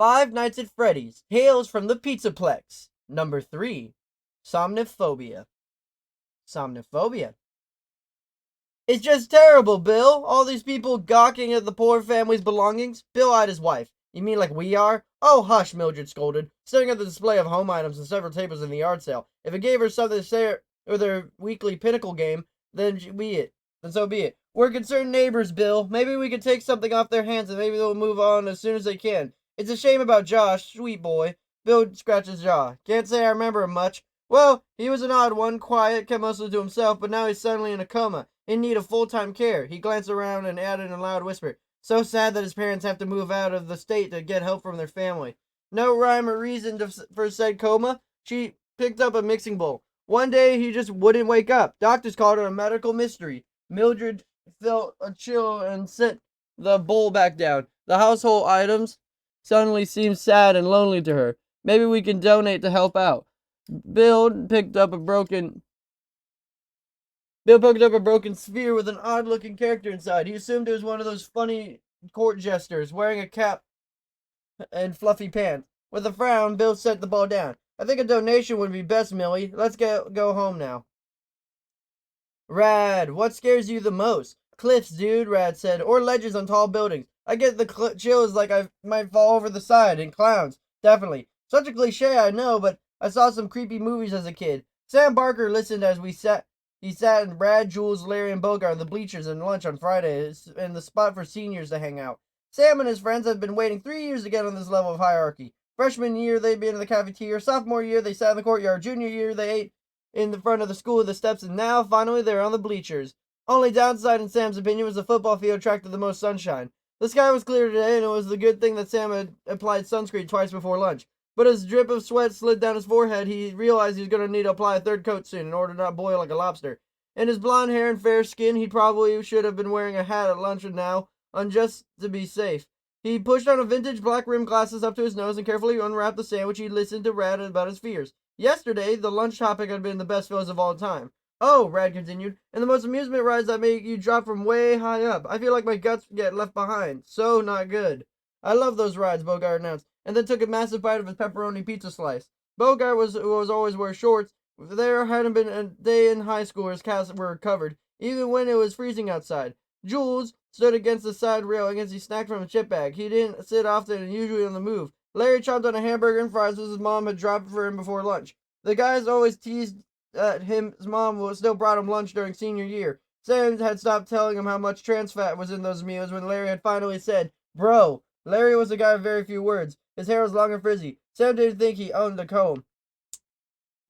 Five Nights at Freddy's, Tales from the Pizza Plex. Number 3, Somniphobia. Somniphobia. It's just terrible, Bill. All these people gawking at the poor family's belongings. Bill eyed his wife. You mean like we are? Oh, hush, Mildred scolded, staring at the display of home items and several tables in the yard sale. If it gave her something to say with her weekly pinnacle game, then so be it. We're concerned neighbors, Bill. Maybe we could take something off their hands and maybe they'll move on as soon as they can. It's a shame about Josh, sweet boy. Bill scratched his jaw. Can't say I remember him much. Well, he was an odd one, quiet, kept mostly to himself, but now he's suddenly in a coma, in need of full-time care. He glanced around and added in a loud whisper, so sad that his parents have to move out of the state to get help from their family. No rhyme or reason for said coma. She picked up a mixing bowl. One day he just wouldn't wake up. Doctors called it a medical mystery. Mildred felt a chill and set the bowl back down. The household items suddenly seemed sad and lonely to her. Maybe we can donate to help out. Bill poked up a broken sphere with an odd-looking character inside. He assumed it was one of those funny court jesters, wearing a cap and fluffy pants. With a frown, Bill set the ball down. I think a donation would be best, Millie. Let's go home now. Rad, what scares you the most? Cliffs, dude, Rad said, or ledges on tall buildings. I get the chills like I might fall over the side, and clowns, definitely. Such a cliche, I know, but I saw some creepy movies as a kid. Sam Barker listened as he sat in Brad, Jules, Larry, and Bogart on the bleachers and lunch on Fridays, and the spot for seniors to hang out. Sam and his friends had been waiting 3 years to get on this level of hierarchy. Freshman year, they'd been in the cafeteria. Sophomore year, they sat in the courtyard. Junior year, they ate in the front of the school with the steps, and now, finally, they're on the bleachers. Only downside, in Sam's opinion, was the football field attracted the most sunshine. The sky was clear today, and it was the good thing that Sam had applied sunscreen twice before lunch. But as a drip of sweat slid down his forehead, he realized he was going to need to apply a third coat soon in order to not boil like a lobster. In his blonde hair and fair skin, he probably should have been wearing a hat at lunch now, just to be safe. He pushed on a vintage black-rimmed glasses up to his nose and carefully unwrapped the sandwich. He listened to Rad about his fears. Yesterday, the lunch topic had been the best feels of all time. Oh, Rad continued, and the most amusement rides that make you drop from way high up. I feel like my guts get left behind. So not good. I love those rides, Bogart announced, and then took a massive bite of his pepperoni pizza slice. Bogart was always wear shorts. There hadn't been a day in high school where his calves were covered, even when it was freezing outside. Jules stood against the side railing as he snacked from a chip bag. He didn't sit often and usually on the move. Larry chomped on a hamburger and fries as his mom had dropped for him before lunch. The guys always teased at him. His mom still brought him lunch during senior year. Sam had stopped telling him how much trans fat was in those meals when Larry had finally said, "Bro." Larry was a guy of very few words. His hair was long and frizzy. Sam didn't think he owned a comb.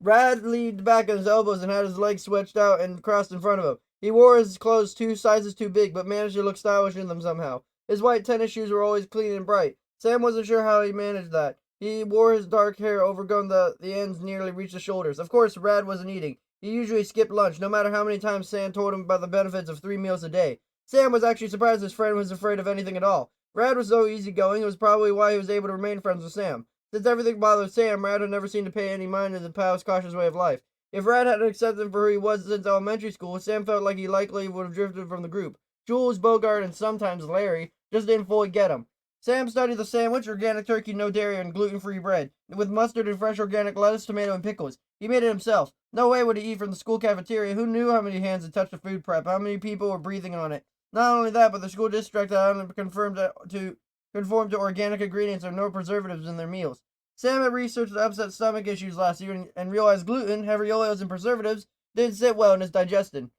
Rad leaned back on his elbows and had his legs stretched out and crossed in front of him. He wore his clothes 2 sizes too big, but managed to look stylish in them somehow. His white tennis shoes were always clean and bright. Sam wasn't sure how he managed that. He wore his dark hair overgrown, the ends nearly reached the shoulders. Of course, Rad wasn't eating. He usually skipped lunch, no matter how many times Sam told him about the benefits of 3 meals a day. Sam was actually surprised his friend was afraid of anything at all. Rad was so easygoing, it was probably why he was able to remain friends with Sam. Since everything bothered Sam, Rad had never seemed to pay any mind to the pal's cautious way of life. If Rad hadn't accepted him for who he was since elementary school, Sam felt like he likely would have drifted from the group. Jules, Bogart, and sometimes Larry just didn't fully get him. Sam studied the sandwich, organic turkey, no dairy, and gluten-free bread, with mustard and fresh organic lettuce, tomato, and pickles. He made it himself. No way would he eat from the school cafeteria. Who knew how many hands had touched the food prep, how many people were breathing on it? Not only that, but the school district had conform to organic ingredients and no preservatives in their meals. Sam had researched the upset stomach issues last year and realized gluten, heavy oils, and preservatives didn't sit well in his digestion.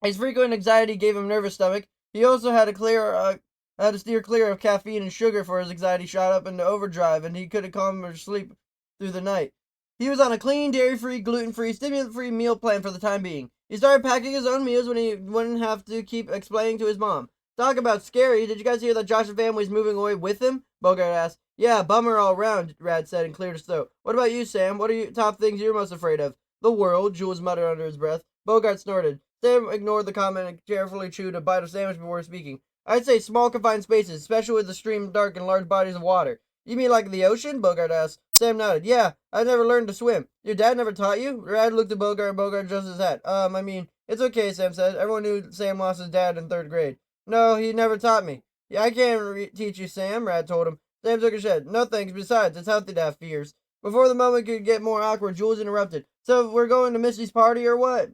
His frequent anxiety gave him nervous stomach. He also had to steer clear of caffeine and sugar, for his anxiety shot up into overdrive, and he couldn't calm or sleep through the night. He was on a clean, dairy-free, gluten-free, stimulant-free meal plan for the time being. He started packing his own meals when he wouldn't have to keep explaining to his mom. Talk about scary. Did you guys hear that Josh's family's moving away with him? Bogart asked. Yeah, bummer all around, Rad said and cleared his throat. What about you, Sam? What are your top things you're most afraid of? The world, Jules muttered under his breath. Bogart snorted. Sam ignored the comment and carefully chewed a bite of sandwich before speaking. I'd say small confined spaces, especially with the stream dark and large bodies of water. You mean like the ocean? Bogart asked. Sam nodded. Yeah, I never learned to swim. Your dad never taught you? Rad looked at Bogart and Bogart adjusted his hat. I mean, it's okay, Sam said. Everyone knew Sam lost his dad in 3rd grade. No, he never taught me. Yeah, I can't teach you, Sam, Rad told him. Sam shook his head. No thanks. Besides, it's healthy to have fears. Before the moment could get more awkward, Jules interrupted. So we're going to Missy's party or what?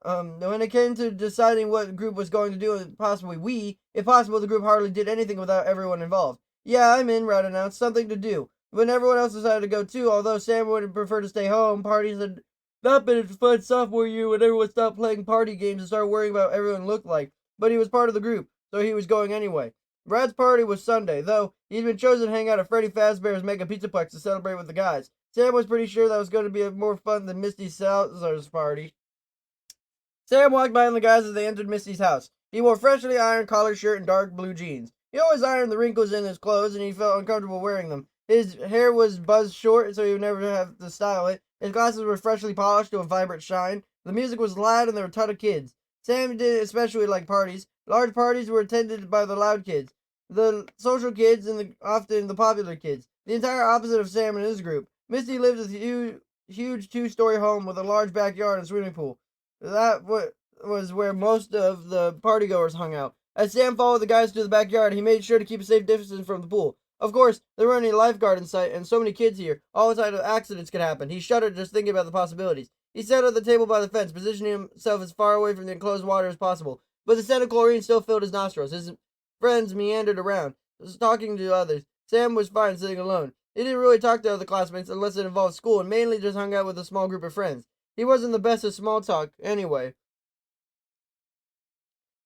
When it came to deciding what the group was going to do, possibly if possible, the group hardly did anything without everyone involved. Yeah, I'm in, Rat announced. Something to do. When everyone else decided to go too, although Sam would prefer to stay home, parties had not been fun sophomore year when everyone stopped playing party games and started worrying about what everyone looked like. But he was part of the group, so he was going anyway. Brad's party was Sunday, though he'd been chosen to hang out at Freddy Fazbear's Mega Pizzaplex to celebrate with the guys. Sam was pretty sure that was going to be more fun than Misty Salazar's party. Sam walked behind the guys as they entered Misty's house. He wore freshly ironed collared shirt and dark blue jeans. He always ironed the wrinkles in his clothes, and he felt uncomfortable wearing them. His hair was buzzed short, so he would never have to style it. His glasses were freshly polished to a vibrant shine. The music was loud, and there were a ton of kids. Sam did especially like parties. Large parties were attended by the loud kids, the social kids, and often the popular kids. The entire opposite of Sam and his group. Misty lived in a huge two-story home with a large backyard and swimming pool. That was where most of the partygoers hung out. As Sam followed the guys to the backyard, he made sure to keep a safe distance from the pool. Of course, there weren't any lifeguard in sight, and so many kids here, all types of accidents could happen. He shuddered just thinking about the possibilities. He sat at the table by the fence, positioning himself as far away from the enclosed water as possible. But the scent of chlorine still filled his nostrils. His friends meandered around, talking to others. Sam was fine sitting alone. He didn't really talk to other classmates unless it involved school, and mainly just hung out with a small group of friends. He wasn't the best at small talk, anyway.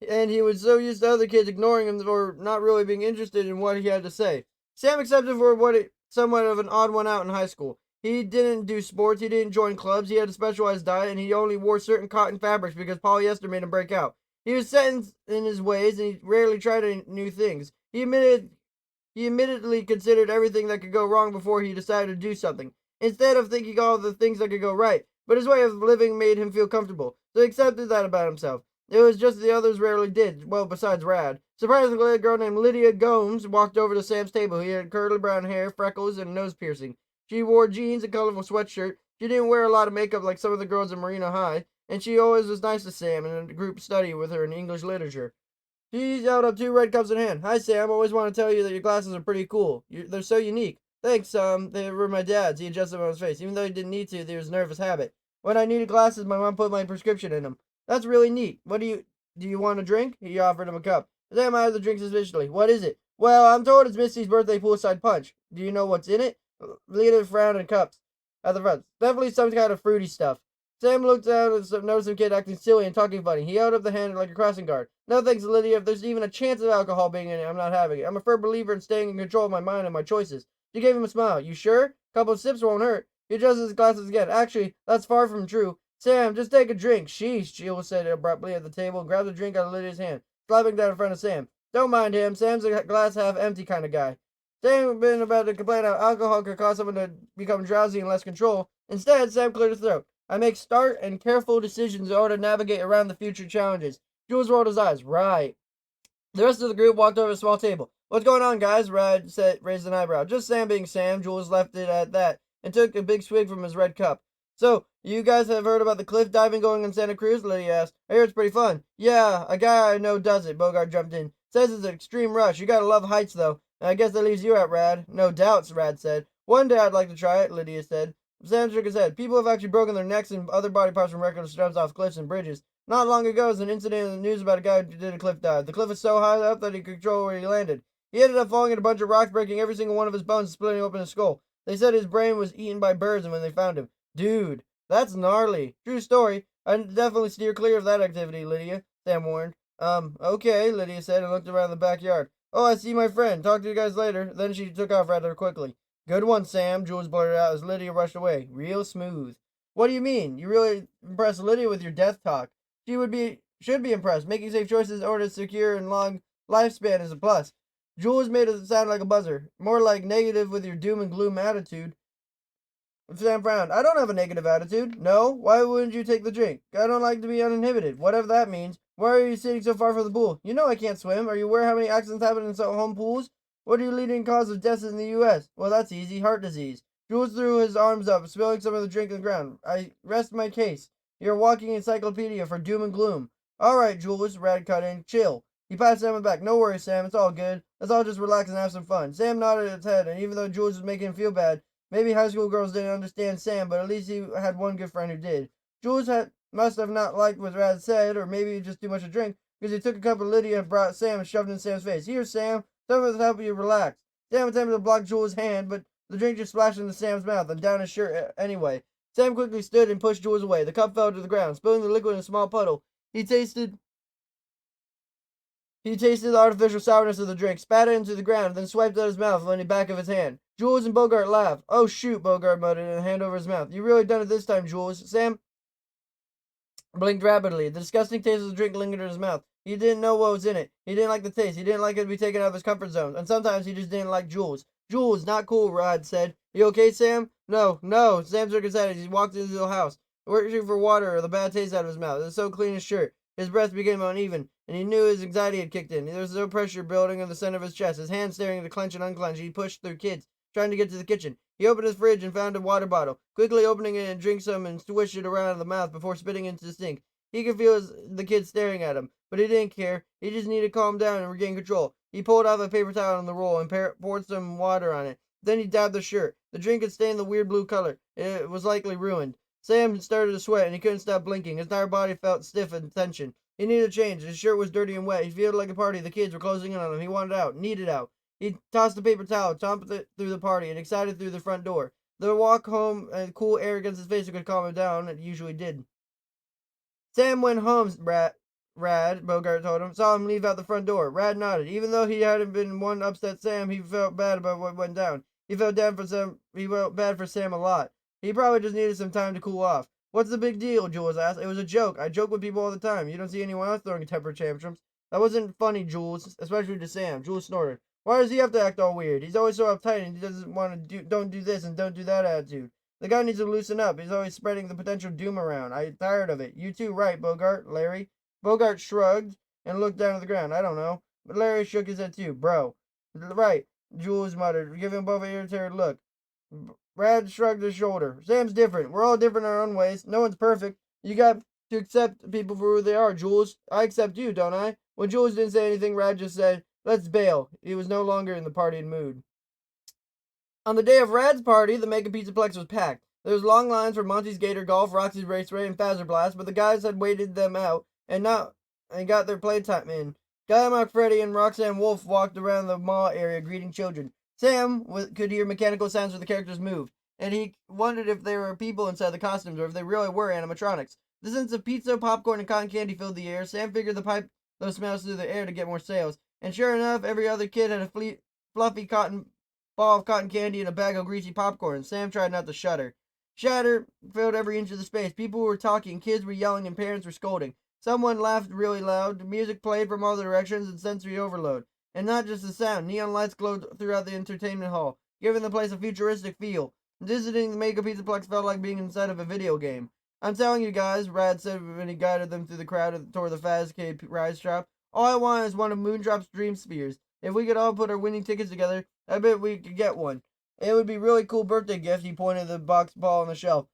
And he was so used to other kids ignoring him or not really being interested in what he had to say. Sam accepted for somewhat of an odd one out in high school. He didn't do sports, he didn't join clubs, he had a specialized diet, and he only wore certain cotton fabrics because polyester made him break out. He was set in his ways, and he rarely tried any new things. He admittedly considered everything that could go wrong before he decided to do something, instead of thinking all the things that could go right. But his way of living made him feel comfortable, so he accepted that about himself. It was just the others rarely did, well, besides Rad. Surprisingly, a girl named Lydia Gomes walked over to Sam's table. He had curly brown hair, freckles, and a nose piercing. She wore jeans and colorful sweatshirt. She didn't wear a lot of makeup like some of the girls in Marina High, and she always was nice to Sam in a group study with her in English literature. She held up 2 red cups in hand. Hi, Sam. I always want to tell you that your glasses are pretty cool. They're so unique. Thanks, they were my dad's. He adjusted them on his face. Even though he didn't need to, there was a nervous habit. When I needed glasses, my mom put my prescription in them. That's really neat. Do you want a drink? He offered him a cup. Sam eyed the drink suspiciously. What is it? Well, I'm told it's Misty's birthday poolside punch. Do you know what's in it? Lita frowned and cups at the front. Definitely some kind of fruity stuff. Sam looked down and noticed some kid acting silly and talking funny. He held up the hand like a crossing guard. No thanks, Lydia. If there's even a chance of alcohol being in it, I'm not having it. I'm a firm believer in staying in control of my mind and my choices. She gave him a smile. You sure? A couple of sips won't hurt. He adjusted his glasses again. Actually, that's far from true. Sam, just take a drink. Sheesh, Jill said abruptly at the table and grabbed a drink out of Lydia's hand, slapping down in front of Sam. Don't mind him. Sam's a glass half empty kind of guy. Sam had been about to complain how alcohol could cause someone to become drowsy and less control. Instead, Sam cleared his throat. I make smart and careful decisions in order to navigate around the future challenges. Jules rolled his eyes. Right. The rest of the group walked over to a small table. What's going on, guys? Rad raised an eyebrow. Just Sam being Sam. Jules left it at that and took a big swig from his red cup. So, you guys have heard about the cliff diving going in Santa Cruz? Lydia asked. I hear it's pretty fun. Yeah, a guy I know does it, Bogart jumped in. Says it's an extreme rush. You gotta love heights, though. I guess that leaves you out, Rad. No doubts, Rad said. One day I'd like to try it, Lydia said. Sam shook his head. People have actually broken their necks and other body parts from reckless jumps off cliffs and bridges. Not long ago, there was an incident in the news about a guy who did a cliff dive. The cliff was so high up that he could control where he landed. He ended up falling in a bunch of rocks, breaking every single one of his bones and splitting open his skull. They said his brain was eaten by birds when they found him. Dude, that's gnarly. True story. I'd definitely steer clear of that activity, Lydia, Sam warned. Okay, Lydia said and looked around the backyard. Oh, I see my friend. Talk to you guys later. Then she took off rather quickly. Good one, Sam, Jules blurted out as Lydia rushed away. Real smooth. What do you mean? You really impressed Lydia with your death talk. She should be impressed. Making safe choices in order to secure and long lifespan is a plus. Jules made it sound like a buzzer. More like negative with your doom and gloom attitude. Sam frowned. I don't have a negative attitude. No? Why wouldn't you take the drink? I don't like to be uninhibited. Whatever that means. Why are you sitting so far from the pool? You know I can't swim. Are you aware how many accidents happen in home pools? What are your leading cause of deaths in the U.S.? Well, that's easy. Heart disease. Jules threw his arms up, spilling some of the drink on the ground. I rest my case. You're a walking encyclopedia for doom and gloom. All right, Jules, Rad cut in. Chill. He patted Sam on the back. No worries, Sam. It's all good. Let's all just relax and have some fun. Sam nodded his head, and even though Jules was making him feel bad, maybe high school girls didn't understand Sam, but at least he had one good friend who did. Must have not liked what Rad said, or maybe just too much to drink, because he took a cup of Lydia and brought Sam and shoved it in Sam's face. Here, Sam. Some of us help you relax. Sam attempted to block Jules' hand, but the drink just splashed into Sam's mouth and down his shirt anyway. Sam quickly stood and pushed Jules away. The cup fell to the ground, spilling the liquid in a small puddle. He tasted the artificial sourness of the drink, spat it into the ground, then swiped out his mouth on the back of his hand. Jules and Bogart laughed. Oh, shoot, Bogart muttered, and a hand over his mouth. You really done it this time, Jules. Sam blinked rapidly. The disgusting taste of the drink lingered in his mouth. He didn't know what was in it. He didn't like the taste. He didn't like it to be taken out of his comfort zone. And sometimes he just didn't like Jules. Jules, not cool, Rod said. You okay, Sam? No. Sam shook his head as he walked into the house, searching for water or the bad taste out of his mouth. It was so clean his shirt. His breath became uneven, and he knew his anxiety had kicked in. There was no pressure building in the center of his chest. His hands staring to clench and unclench. He pushed through kids, trying to get to the kitchen. He opened his fridge and found a water bottle, quickly opening it and drank some and swished it around in the mouth before spitting into the sink. He could feel the kids staring at him, but he didn't care. He just needed to calm down and regain control. He pulled out a paper towel on the roll and poured some water on it. Then he dabbed the shirt. The drink had stained the weird blue color. It was likely ruined. Sam started to sweat, and he couldn't stop blinking. His entire body felt stiff and tension. He needed a change. His shirt was dirty and wet. He felt like a party. The kids were closing in on him. He wanted out, needed out. He tossed the paper towel, chomped it through the party, and excited through the front door. The walk home and cool air against his face could calm him down. It usually did. Sam went home, Rad, Bogart told him. Saw him leave out the front door. Rad nodded. Even though he hadn't been one upset Sam, he felt bad about what went down. He felt bad for Sam a lot. He probably just needed some time to cool off. What's the big deal? Jules asked. It was a joke. I joke with people all the time. You don't see anyone else throwing temper tantrums. That wasn't funny, Jules, especially to Sam. Jules snorted. Why does he have to act all weird? He's always so uptight and he doesn't want to don't do this and don't do that attitude. The guy needs to loosen up. He's always spreading the potential doom around. I'm tired of it. You too, right, Bogart, Larry? Bogart shrugged and looked down at the ground. I don't know. But Larry shook his head too. Bro. Right, Jules muttered, giving both an irritated look. Brad shrugged his shoulder. Sam's different. We're all different in our own ways. No one's perfect. You got to accept people for who they are, Jules. I accept you, don't I? When Jules didn't say anything, Rad just said, let's bail. He was no longer in the partying mood. On the day of Rad's party, the Mega Pizza Plex was packed. There was long lines for Monty's Gator Golf, Roxy's Raceway, and Phaser Blast, but the guys had waited them out and got their playtime in. Guy Freddy and Roxanne Wolf walked around the mall area greeting children. Sam could hear mechanical sounds where the characters moved, and he wondered if there were people inside the costumes or if they really were animatronics. The scents of pizza, popcorn, and cotton candy filled the air. Sam figured the pipe those smells through the air to get more sales, and sure enough, every other kid had a fluffy cotton ball of cotton candy and a bag of greasy popcorn. Sam tried not to shudder. Chatter filled every inch of the space. People were talking, kids were yelling, and parents were scolding. Someone laughed really loud. Music played from all directions and sensory overload. And not just the sound. Neon lights glowed throughout the entertainment hall, giving the place a futuristic feel. Visiting the Mega Pizza Plex felt like being inside of a video game. I'm telling you guys, Rad said when he guided them through the crowd toward the Fazcade Rise Shop, all I want is one of Moondrop's dream spheres. If we could all put our winning tickets together, I bet we could get one. It would be a really cool birthday gift. He pointed to the box ball on the shelf.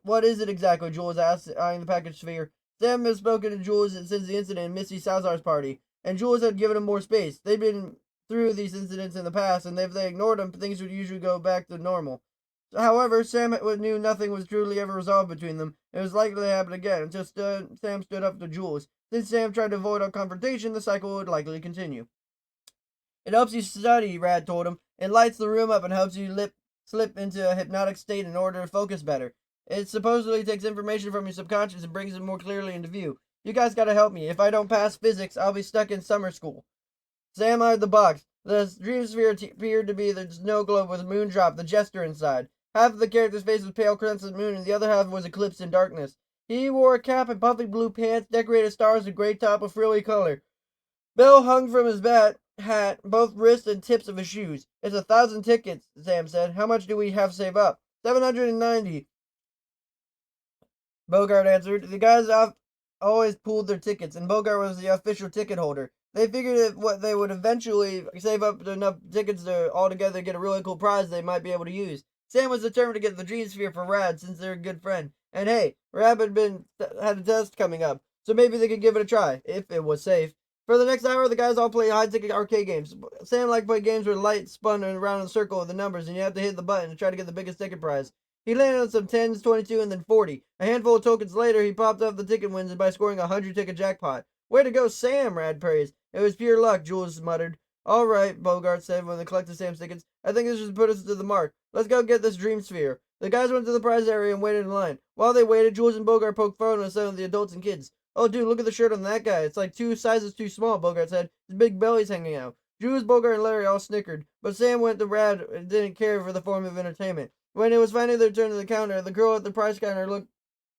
What is it exactly? Jules asked, eyeing the package sphere. Sam had spoken to Jules since the incident in Missy Salazar's party, and Jules had given him more space. They'd been through these incidents in the past, and if they ignored them, things would usually go back to normal. However, Sam knew nothing was truly ever resolved between them. It was likely to happen again until Sam stood up to Jules. Since Sam tried to avoid a confrontation, the cycle would likely continue. It helps you study, Rad told him. It lights the room up and helps you slip into a hypnotic state in order to focus better. It supposedly takes information from your subconscious and brings it more clearly into view. You guys gotta help me. If I don't pass physics, I'll be stuck in summer school. Sam eyed the box. The dream sphere appeared to be the snow globe with Moondrop, the jester, inside. Half of the character's face was pale crescent moon, and the other half was eclipsed in darkness. He wore a cap and puffy blue pants, decorated stars and gray top of frilly color. Bell hung from his hat, both wrists and tips of his shoes. It's 1,000 tickets, Sam said. How much do we have to save up? 790. Bogart answered. The guys always pooled their tickets, and Bogart was the official ticket holder. They figured what they would eventually save up enough tickets to altogether get a really cool prize they might be able to use. Sam was determined to get the Dream Sphere for Rad since they're a good friend. And hey, Rad had a test coming up, so maybe they could give it a try, if it was safe. For the next hour, the guys all play high-ticket arcade games. Sam liked to play games where lights spun around in a circle with the numbers, and you have to hit the button to try to get the biggest ticket prize. He landed on some 10s, 22, and then 40. A handful of tokens later, he popped up the ticket wins by scoring a 100-ticket jackpot. Way to go, Sam, Rad praised. It was pure luck, Jules muttered. All right, Bogart said when they collected Sam's tickets. I think this should put us to the mark. Let's go get this dream sphere. The guys went to the prize area and waited in line. While they waited, Jules and Bogart poked fun at some of the adults and kids. Oh, dude, look at the shirt on that guy. It's like 2 sizes too small, Bogart said. His big belly's hanging out. Jules, Bogart, and Larry all snickered, but Sam went to Rad and didn't care for the form of entertainment. When it was finally their turn to the counter, the girl at the prize counter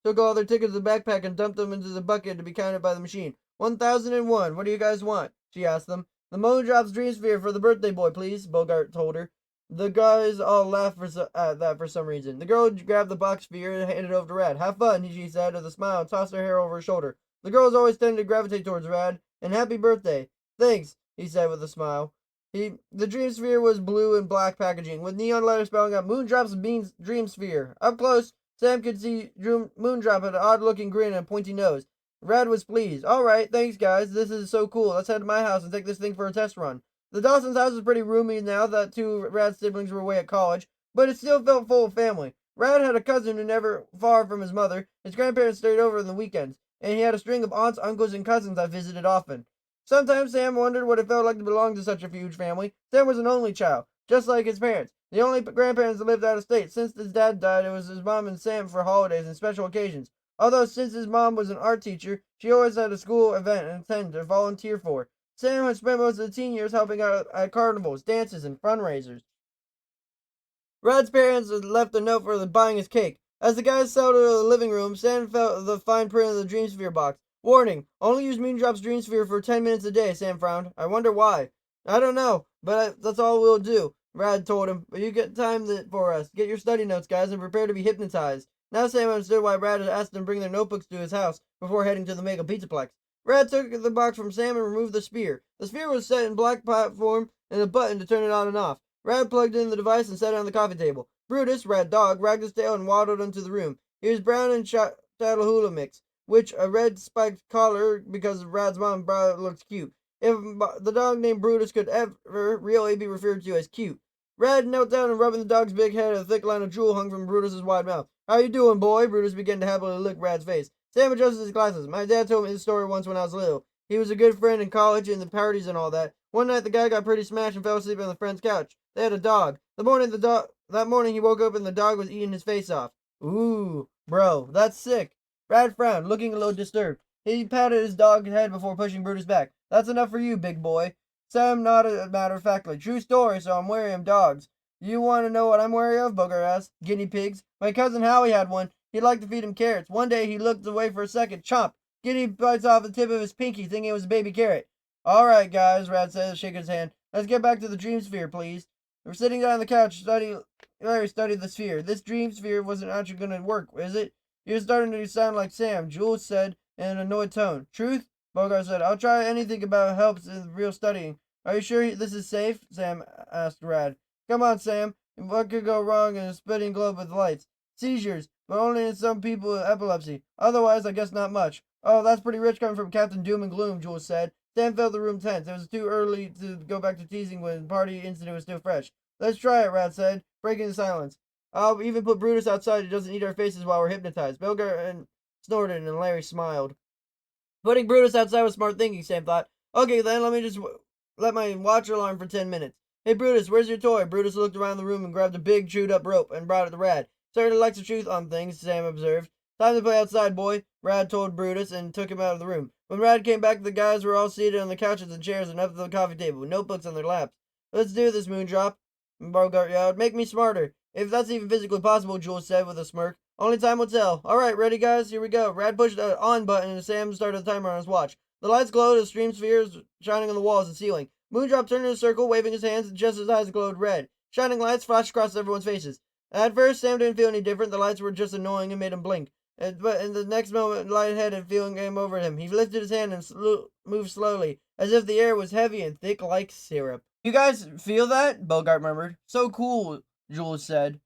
took all their tickets in the backpack and dumped them into the bucket to be counted by the machine. 1,001. What do you guys want? She asked them. The Moondrop's Dream Sphere for the birthday boy, please, Bogart told her. The guys all laughed at that for some reason. The girl grabbed the box sphere and handed it over to Rad. Have fun, she said with a smile and tossed her hair over her shoulder. The girls always tended to gravitate towards Rad. And happy birthday. Thanks, he said with a smile. The Dream Sphere was blue and black packaging, with neon letters spelling out Moondrop's Dream Sphere. Up close, Sam could see Moondrop had an odd-looking grin and a pointy nose. Rad was pleased. All right, thanks, guys. This is so cool. Let's head to my house and take this thing for a test run. The Dawson's house was pretty roomy now that 2 Rad siblings were away at college, but it still felt full of family. Rad had a cousin who never far from his mother. His grandparents stayed over on the weekends, and he had a string of aunts, uncles, and cousins that visited often. Sometimes Sam wondered what it felt like to belong to such a huge family. Sam was an only child, just like his parents. The only grandparents that lived out of state. Since his dad died, it was his mom and Sam for holidays and special occasions. Although since his mom was an art teacher, she always had a school event and attend to volunteer for. Sam had spent most of the teen years helping out at carnivals, dances, and fundraisers. Rad's parents had left a note for buying his cake. As the guys settled into the living room, Sam felt the fine print of the Dream Sphere box. Warning, only use Moondrop's Dream Sphere for 10 minutes a day, Sam frowned. I wonder why. I don't know, but that's all we'll do, Rad told him. But you get time for us. Get your study notes, guys, and prepare to be hypnotized. Now Sam understood why Rad had asked them to bring their notebooks to his house before heading to the Mega Pizzaplex. Rad took the box from Sam and removed the sphere. The sphere was set in black platform and a button to turn it on and off. Rad plugged in the device and set it on the coffee table. Brutus, Rad dog, wagged his tail and waddled into the room. He was brown and Chatahoola mix, which a red spiked collar because Rad's mom thought it looked cute. If the dog named Brutus could ever really be referred to as cute. Rad knelt down and rubbing the dog's big head. A thick line of drool hung from Brutus's wide mouth. How you doing, boy? Brutus began to happily lick Rad's face. Sam adjusted his glasses. My dad told me his story once when I was little. He was a good friend in college and the parties and all that. One night the guy got pretty smashed and fell asleep on the friend's couch. They had a dog. That morning he woke up and the dog was eating his face off. Ooh, bro, that's sick. Rad frowned, looking a little disturbed. He patted his dog's head before pushing Brutus back. That's enough for you, big boy. Sam nodded matter-of-factly. True story, so I'm wary of dogs. You want to know what I'm wary of? Bogart asked. Guinea pigs. My cousin Howie had one. He'd like to feed him carrots. One day he looked away for a second. Chomp! Guinea bites off the tip of his pinky, thinking it was a baby carrot. All right, guys, Rad said, shaking his hand. Let's get back to the dream sphere, please. We're sitting down on the couch. Larry studied the sphere. This dream sphere wasn't actually going to work, is it? You're starting to sound like Sam, Jules said in an annoyed tone. Truth? Bogart said. I'll try anything about helps in real studying. Are you sure this is safe? Sam asked Rad. Come on, Sam. What could go wrong in a spinning globe with lights? Seizures, but only in some people with epilepsy. Otherwise, I guess not much. Oh, that's pretty rich coming from Captain Doom and Gloom, Jules said. Sam felt the room tense. It was too early to go back to teasing when the party incident was still fresh. Let's try it, Rad said, breaking the silence. I'll even put Brutus outside. He doesn't eat our faces while we're hypnotized. Bogart snorted, and Larry smiled. Putting Brutus outside was smart thinking, Sam thought. Okay, then let me just let my watch alarm for 10 minutes. Hey, Brutus, where's your toy? Brutus looked around the room and grabbed a big chewed-up rope and brought it to Rad. Certainly likes the truth on things, Sam observed. Time to play outside, boy, Rad told Brutus and took him out of the room. When Rad came back, the guys were all seated on the couches and chairs and up at the coffee table with notebooks on their laps. Let's do this, Moondrop, Bogart yelled. Make me smarter. If that's even physically possible, Jules said with a smirk. Only time will tell. All right, ready, guys? Here we go. Rad pushed the on button and Sam started the timer on his watch. The lights glowed as stream spheres shining on the walls and ceiling. Moondrop turned in a circle, waving his hands, and just his eyes glowed red. Shining lights flashed across everyone's faces. At first, Sam didn't feel any different. The lights were just annoying and made him blink. But in the next moment, lightheaded feeling came over him. He lifted his hand and moved slowly, as if the air was heavy and thick like syrup. You guys feel that? Bogart murmured. So cool, Jules said.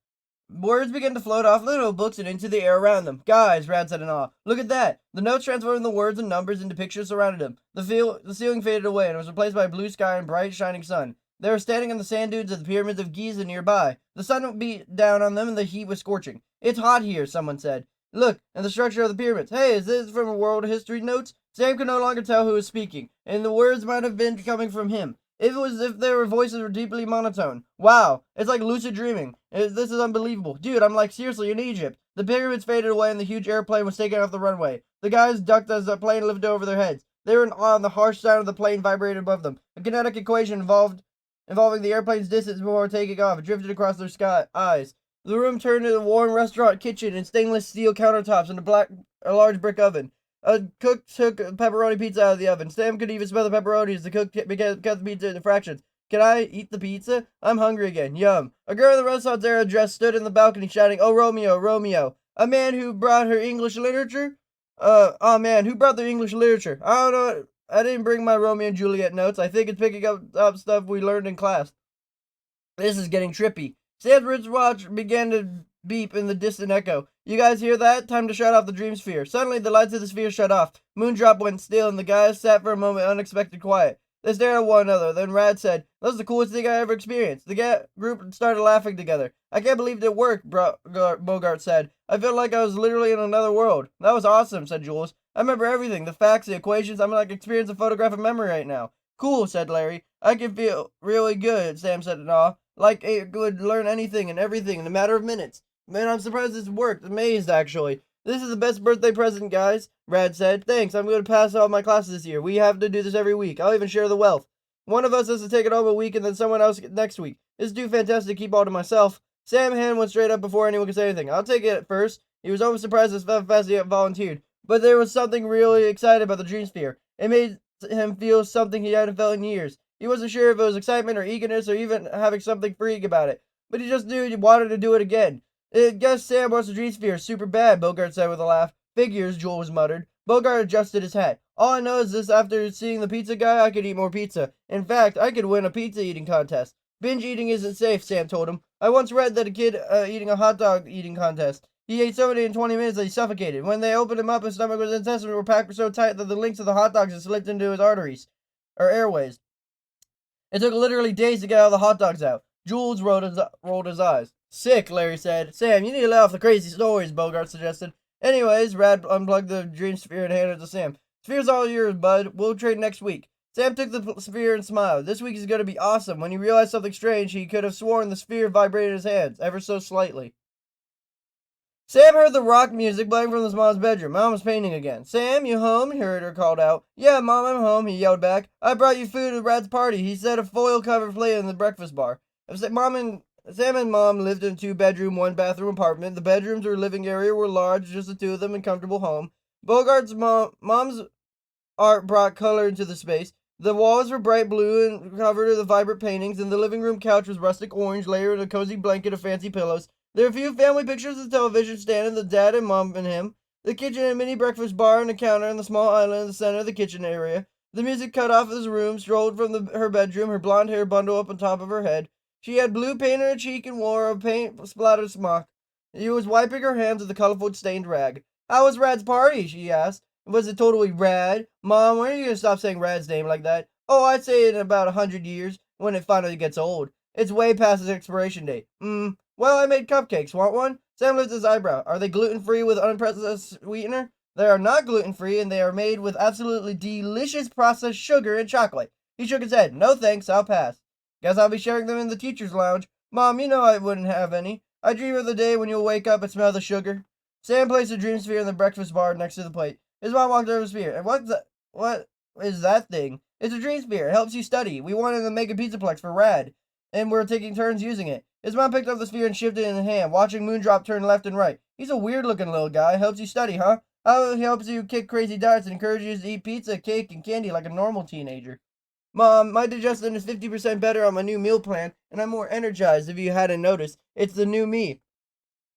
Words began to float off the notebooks and into the air around them. Guys, Rad said in awe. Look at that! The notes transformed the words and numbers into pictures surrounded them. The ceiling faded away and was replaced by blue sky and bright, shining sun. They were standing on the sand dunes of the pyramids of Giza nearby. The sun beat down on them and the heat was scorching. It's hot here, someone said. Look, and the structure of the pyramids. Hey, is this from world history notes? Sam could no longer tell who was speaking, and the words might have been coming from him. If their voices were deeply monotone. Wow, it's like lucid dreaming. This is unbelievable. Dude, I'm like seriously in Egypt. The pyramids faded away and the huge airplane was taken off the runway. The guys ducked as the plane lifted over their heads. They were in awe, and the harsh sound of the plane vibrated above them. A kinetic equation involving the airplane's distance before taking off drifted across their eyes. The room turned into a warm restaurant kitchen and stainless steel countertops and a large brick oven. A cook took a pepperoni pizza out of the oven. Sam could even smell the pepperoni as the cook cut the pizza into fractions. Can I eat the pizza? I'm hungry again. Yum. A girl in the Renaissance era dress stood in the balcony shouting, "Oh, Romeo, Romeo." A man who brought her English literature? Oh man, who brought the English literature? I don't know. I didn't bring my Romeo and Juliet notes. I think it's picking up stuff we learned in class. This is getting trippy. Sam's wristwatch began to beep in the distant echo. You guys hear that? Time to shut off the dream sphere. Suddenly, the lights of the sphere shut off. Moondrop went still, and the guys sat for a moment, unexpected quiet. They stared at one another. Then Rad said, "That's the coolest thing I ever experienced." The group started laughing together. "I can't believe it worked," Bogart said. "I felt like I was literally in another world." "That was awesome," said Jules. "I remember everything, the facts, the equations. I'm like experiencing photographic memory right now." "Cool," said Larry. "I can feel really good," Sam said in awe. "Like it could learn anything and everything in a matter of minutes. Man, I'm surprised this worked. Amazed, actually." "This is the best birthday present, guys," Rad said. "Thanks, I'm going to pass all my classes this year. We have to do this every week. I'll even share the wealth. One of us has to take it home a week and then someone else next week. This is too fantastic to keep all to myself." Sam's hand went straight up before anyone could say anything. "I'll take it at first." He was almost surprised as fast he volunteered. But there was something really exciting about the dream sphere. It made him feel something he hadn't felt in years. He wasn't sure if it was excitement or eagerness or even having something freeing about it. But he just knew he wanted to do it again. "I guess Sam wants the dream sphere super bad," Bogart said with a laugh. "Figures," Jules muttered. Bogart adjusted his hat. "All I know is this: after seeing the pizza guy, I could eat more pizza. In fact, I could win a pizza eating contest." "Binge eating isn't safe," Sam told him. "I once read that a kid eating a hot dog eating contest. He ate so many in 20 minutes that he suffocated. When they opened him up, his stomach and intestines were packed so tight that the links of the hot dogs had slipped into his arteries, or airways. It took literally days to get all the hot dogs out." Jules rolled his eyes. "Sick," Larry said. "Sam, you need to let off the crazy stories," Bogart suggested. "Anyways," Rad unplugged the dream sphere and handed it to Sam. "Sphere's all yours, bud. We'll trade next week." Sam took the sphere and smiled. This week is going to be awesome. When he realized something strange, he could have sworn the sphere vibrated in his hands, ever so slightly. Sam heard the rock music playing from his mom's bedroom. Mom was painting again. "Sam, you home?" he heard her called out. "Yeah, Mom, I'm home," he yelled back. "I brought you food at Rad's party. He set a foil-covered plate in the breakfast bar." Sam and Mom lived in a two-bedroom, one-bathroom apartment. The bedrooms or living area were large, just the two of them, and comfortable home. Bogart's mom's art brought color into the space. The walls were bright blue and covered with vibrant paintings, and the living room couch was rustic orange, layered in a cozy blanket of fancy pillows. There were a few family pictures of the television stand of the dad and mom and him. The kitchen had a mini breakfast bar and a counter on the small island in the center of the kitchen area. The music cut off his room, strolled from her bedroom, her blonde hair bundled up on top of her head. She had blue paint on her cheek and wore a paint-splattered smock. She was wiping her hands with a colorful stained rag. "How was Rad's party?" she asked. "Was it totally rad?" "Mom, when are you going to stop saying Rad's name like that?" "Oh, I'd say it in about 100 years, when it finally gets old. It's way past its expiration date." Well, I made cupcakes. Want one?" Sam lifted his eyebrow. "Are they gluten-free with unprocessed sweetener?" "They are not gluten-free, and they are made with absolutely delicious processed sugar and chocolate." He shook his head. "No thanks, I'll pass." "Guess I'll be sharing them in the teacher's lounge." "Mom, you know I wouldn't have any. I dream of the day when you'll wake up and smell the sugar." Sam placed a dream sphere in the breakfast bar next to the plate. His mom walked over the sphere. "And what is that thing?" "It's a dream sphere. It helps you study. We wanted to make a pizzaplex for Rad, and we're taking turns using it." His mom picked up the sphere and shifted it in his hand, watching Moondrop turn left and right. "He's a weird-looking little guy. Helps you study, huh? How he helps you kick crazy diets and encourages you to eat pizza, cake, and candy like a normal teenager." "Mom, my digestion is 50% better on my new meal plan, and I'm more energized, if you hadn't noticed. It's the new me."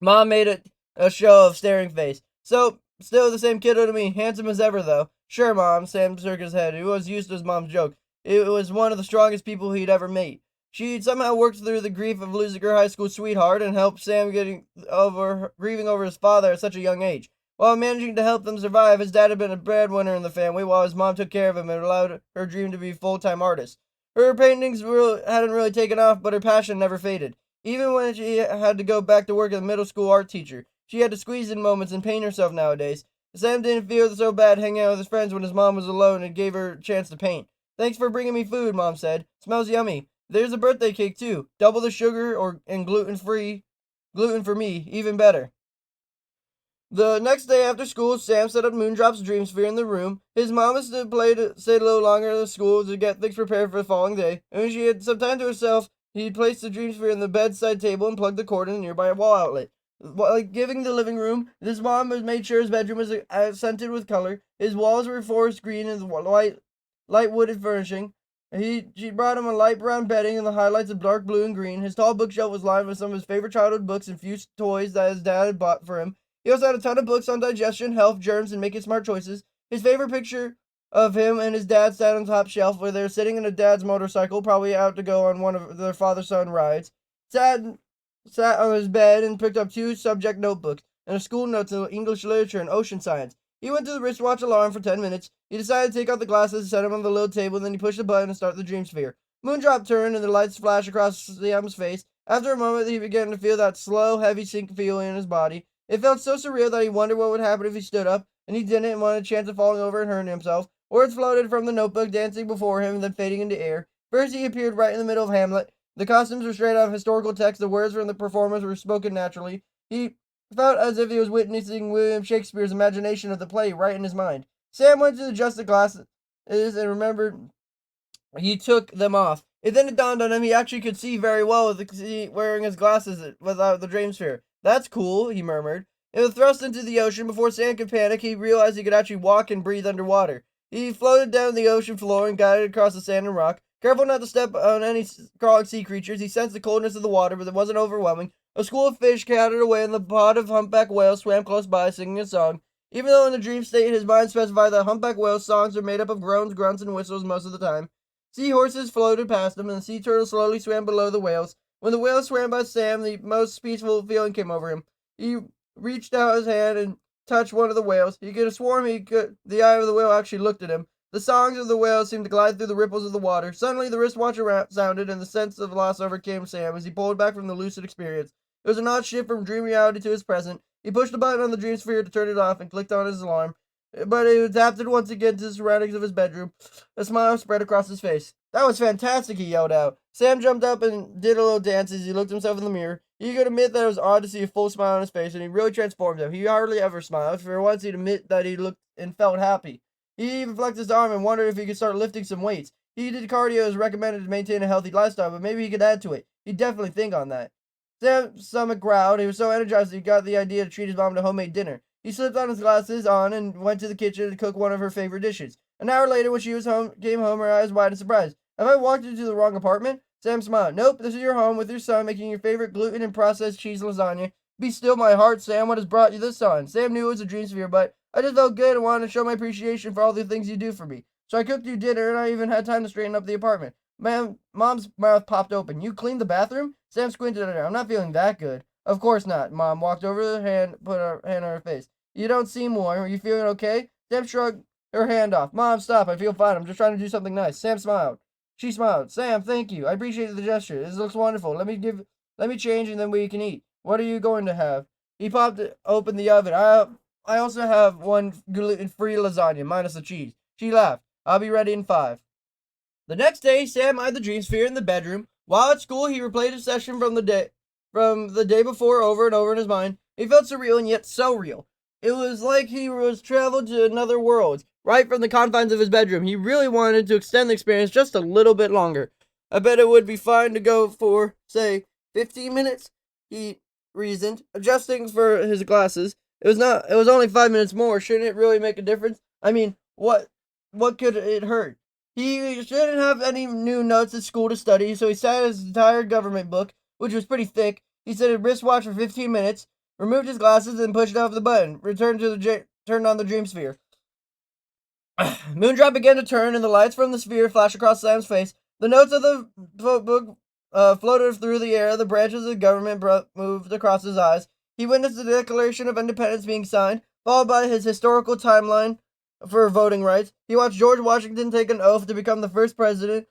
Mom made a show of staring face. "So, still the same kiddo to me. Handsome as ever, though." "Sure, Mom," Sam shook his head. He was used to his mom's joke. It was one of the strongest people he'd ever met. She'd somehow worked through the grief of losing her high school sweetheart and helped Sam grieving over his father at such a young age. While managing to help them survive, his dad had been a breadwinner in the family while his mom took care of him and allowed her dream to be a full-time artist. Her paintings hadn't really taken off, but her passion never faded. Even when she had to go back to work as a middle school art teacher, she had to squeeze in moments and paint herself nowadays. Sam didn't feel so bad hanging out with his friends when his mom was alone and gave her a chance to paint. "Thanks for bringing me food," Mom said. "Smells yummy. There's a birthday cake, too. Double the sugar and gluten-free. Gluten for me, even better." The next day after school, Sam set up Moondrop's dream sphere in the room. His mama stayed a little longer in the school to get things prepared for the following day. And when she had some time to herself, he placed the dream sphere on the bedside table and plugged the cord in a nearby wall outlet. Like giving the living room, his mom made sure his bedroom was scented with color. His walls were forest green and light wooded furnishing. She brought him a light brown bedding and the highlights of dark blue and green. His tall bookshelf was lined with some of his favorite childhood books and few toys that his dad had bought for him. He also had a ton of books on digestion, health, germs, and making smart choices. His favorite picture of him and his dad sat on the top shelf where they were sitting in a dad's motorcycle, probably out to go on one of their father-son rides. Sat on his bed and picked up 2 subject notebooks and a school notes in English literature and ocean science. He went to the wristwatch alarm for 10 minutes. He decided to take out the glasses and set them on the little table, and then he pushed the button and started the dream sphere. Moondrop turned and the lights flashed across Sam's face. After a moment, he began to feel that slow, heavy sink feeling in his body. It felt so surreal that he wondered what would happen if he stood up, and he didn't and wanted a chance of falling over and hurting himself. Words floated from the notebook, dancing before him and then fading into air. First, he appeared right in the middle of Hamlet. The costumes were straight out of historical text. The words from the performers were spoken naturally. He felt as if he was witnessing William Shakespeare's imagination of the play right in his mind. Sam went to adjust the glasses and remembered he took them off. Then it dawned on him he actually could see very well with wearing his glasses without the dream sphere. "That's cool," he murmured. It was thrust into the ocean. Before Sam could panic, he realized he could actually walk and breathe underwater. He floated down the ocean floor and guided across the sand and rock. Careful not to step on any crawling sea creatures, he sensed the coldness of the water, but it wasn't overwhelming. A school of fish scattered away, and the pod of humpback whales swam close by, singing a song. Even though in the dream state, his mind specified that humpback whales' songs are made up of groans, grunts, and whistles most of the time. Seahorses floated past him, and the sea turtles slowly swam below the whales. When the whales swam by Sam, the most peaceful feeling came over him. He reached out his hand and touched one of the whales. He could have sworn the eye of the whale actually looked at him. The songs of the whales seemed to glide through the ripples of the water. Suddenly, the wristwatch sounded, and the sense of loss overcame Sam as he pulled back from the lucid experience. It was an odd shift from dream reality to his present. He pushed the button on the dream sphere to turn it off and clicked on his alarm, but he adapted once again to the surroundings of his bedroom. A smile spread across his face. "That was fantastic," he yelled out. Sam jumped up and did a little dance as he looked himself in the mirror. He could admit that it was odd to see a full smile on his face, and he really transformed him. He hardly ever smiled. For once, he'd admit that he looked and felt happy. He even flexed his arm and wondered if he could start lifting some weights. He did cardio as recommended to maintain a healthy lifestyle, but maybe he could add to it. He'd definitely think on that. Sam's stomach growled. He was so energized that he got the idea to treat his mom to homemade dinner. He slipped on his glasses and went to the kitchen to cook one of her favorite dishes. An hour later, when she came home, her eyes wide in surprise. "Have I walked into the wrong apartment?" Sam smiled. "Nope, this is your home with your son making your favorite gluten and processed cheese lasagna. Be still, my heart, Sam. What has brought you this on?" Sam knew it was a dream sphere, but I just felt good and wanted to show my appreciation for all the things you do for me. So I cooked you dinner, and I even had time to straighten up the apartment. Mom's mouth popped open. "You cleaned the bathroom?" Sam squinted at her. "I'm not feeling that good." "Of course not." Mom walked over to the hand, put her hand on her face. "You don't seem warm. Are you feeling okay?" Sam shrugged her hand off. "Mom, stop. I feel fine. I'm just trying to do something nice." She smiled. "Sam, thank you. I appreciate the gesture. This looks wonderful. Let me change and then we can eat. What are you going to have?" He popped open the oven. I also have one gluten-free lasagna, minus the cheese." She laughed. "I'll be ready in 5. The next day, Sam eyed the dream sphere in the bedroom. While at school, he replayed a session from the day before over and over in his mind. It felt surreal and yet so real. It was like he was traveled to another world, right from the confines of his bedroom. He really wanted to extend the experience just a little bit longer. "I bet it would be fine to go for, say, 15 minutes, he reasoned, adjusting for his glasses. It was only 5 minutes more. Shouldn't it really make a difference? I mean, what could it hurt? He shouldn't have any new notes at school to study, so he sat his entire government book, which was pretty thick. He set a wristwatch for 15 minutes, removed his glasses, and pushed off the button. Turned on the dream sphere. Moondrop began to turn, and the lights from the sphere flashed across Sam's face. The notes of the book floated through the air. The branches of the government moved across his eyes. He witnessed the Declaration of Independence being signed, followed by his historical timeline for voting rights. He watched George Washington take an oath to become the first president,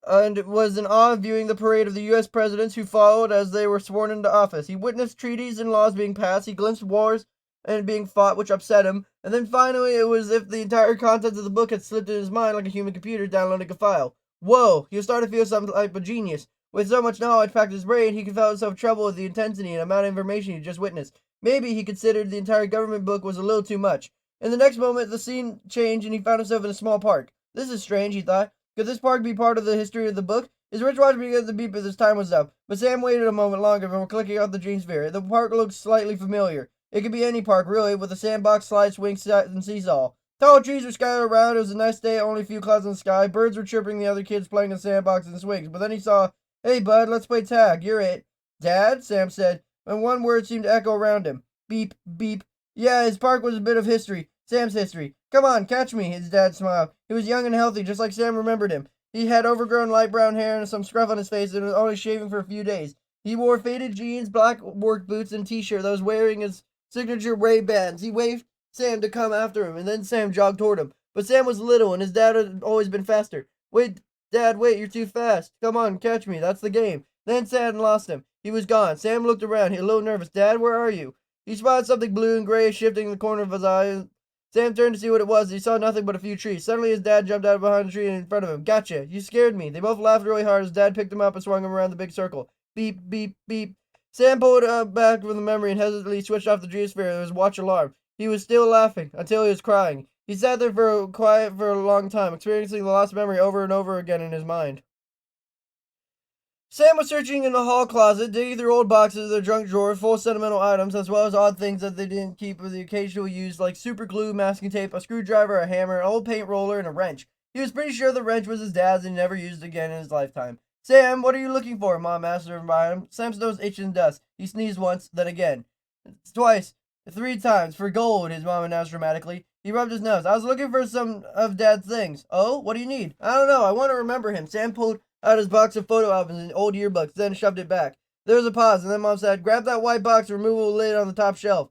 and was in awe viewing the parade of the U.S. presidents who followed as they were sworn into office. He witnessed treaties and laws being passed. He glimpsed wars and being fought, which upset him. And then finally, it was as if the entire contents of the book had slipped in his mind like a human computer downloading a file. Whoa! He was starting to feel some type of genius. With so much knowledge packed in his brain, he felt himself trouble with the intensity and amount of information he just witnessed. Maybe he considered the entire government book was a little too much. In the next moment, the scene changed and he found himself in a small park. This is strange, he thought. Could this park be part of the history of the book? His wristwatch began to beep as his time was up, but Sam waited a moment longer before clicking off the dream sphere. The park looked slightly familiar. It could be any park, really, with a sandbox, slide, swing, and seesaw. Tall trees were scattered around. It was a nice day, only a few clouds in the sky. Birds were chirping the other kids playing in the sandbox and swings. But then he saw, "Hey, bud, let's play tag. You're it." "Dad?" Sam said, and one word seemed to echo around him. Beep, beep. Yeah, his park was a bit of history. Sam's history. "Come on, catch me," his dad smiled. He was young and healthy, just like Sam remembered him. He had overgrown light brown hair and some scruff on his face and was only shaving for a few days. He wore faded jeans, black work boots, and t-shirt that was wearing his signature Ray-Bans. He waved Sam to come after him, and then Sam jogged toward him. But Sam was little, and his dad had always been faster. "Wait, Dad, wait, you're too fast. Come on, catch me. That's the game." Then Sam lost him. He was gone. Sam looked around. He was a little nervous. "Dad, where are you?" He spotted something blue and gray shifting in the corner of his eye. Sam turned to see what it was. He saw nothing but a few trees. Suddenly, his dad jumped out behind a tree in front of him. "Gotcha. You scared me." They both laughed really hard. His dad picked him up and swung him around the big circle. Beep, beep, beep. Sam pulled back from the memory and hesitantly switched off the geosphere. It was watch alarm. He was still laughing until he was crying. He sat there quiet for a long time, experiencing the lost memory over and over again in his mind. Sam was searching in the hall closet, digging through old boxes of their junk drawers full of sentimental items, as well as odd things that they didn't keep with the occasional use, like super glue, masking tape, a screwdriver, a hammer, an old paint roller, and a wrench. He was pretty sure the wrench was his dad's and he never used it again in his lifetime. "Sam, what are you looking for?" Mom asked her behind him. Sam's nose itched in dust. He sneezed once, then again. Twice, 3 times, for gold, his mom announced dramatically. He rubbed his nose. "I was looking for some of Dad's things." "Oh, what do you need?" "I don't know. I want to remember him." Sam pulled out his box of photo albums and old yearbooks, then shoved it back. There was a pause, and then Mom said, "Grab that white box removable lid on the top shelf."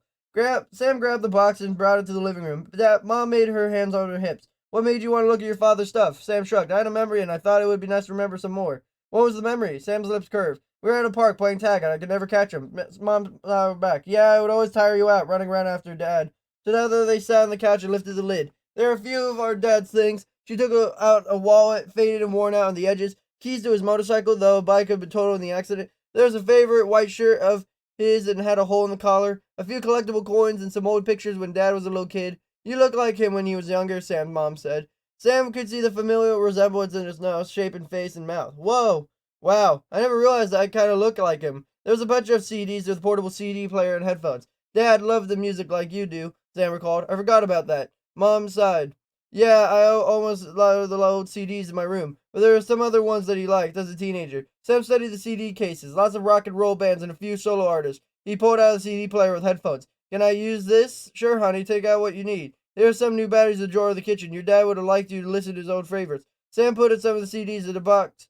Sam grabbed the box and brought it to the living room. Mom made her hands on her hips. "What made you want to look at your father's stuff?" Sam shrugged. "I had a memory, and I thought it would be nice to remember some more." "What was the memory?" Sam's lips curved. "We were at a park playing tag, and I could never catch him." Mom nodded back. "Yeah, it would always tire you out, running around after Dad." Together they sat on the couch and lifted the lid. "There are a few of our dad's things." She took out a wallet, faded and worn out on the edges. Keys to his motorcycle, though a bike had been totaled in the accident. There was a favorite white shirt of his and had a hole in the collar. A few collectible coins and some old pictures when Dad was a little kid. "You look like him when he was younger," Sam's mom said. Sam could see the familial resemblance in his nose, shape, and face and mouth. "Whoa! Wow, I never realized I kind of look like him." There was a bunch of CDs with a portable CD player and headphones. "Dad loved the music like you do," Sam recalled. "I forgot about that." Mom sighed. "Yeah, I almost loved the old CDs in my room, but there were some other ones that he liked as a teenager." Sam studied the CD cases, lots of rock and roll bands and a few solo artists. He pulled out a CD player with headphones. "Can I use this?" "Sure, honey, take out what you need. There are some new batteries in the drawer of the kitchen. Your dad would have liked you to listen to his old favorites." Sam put some of the CDs in a box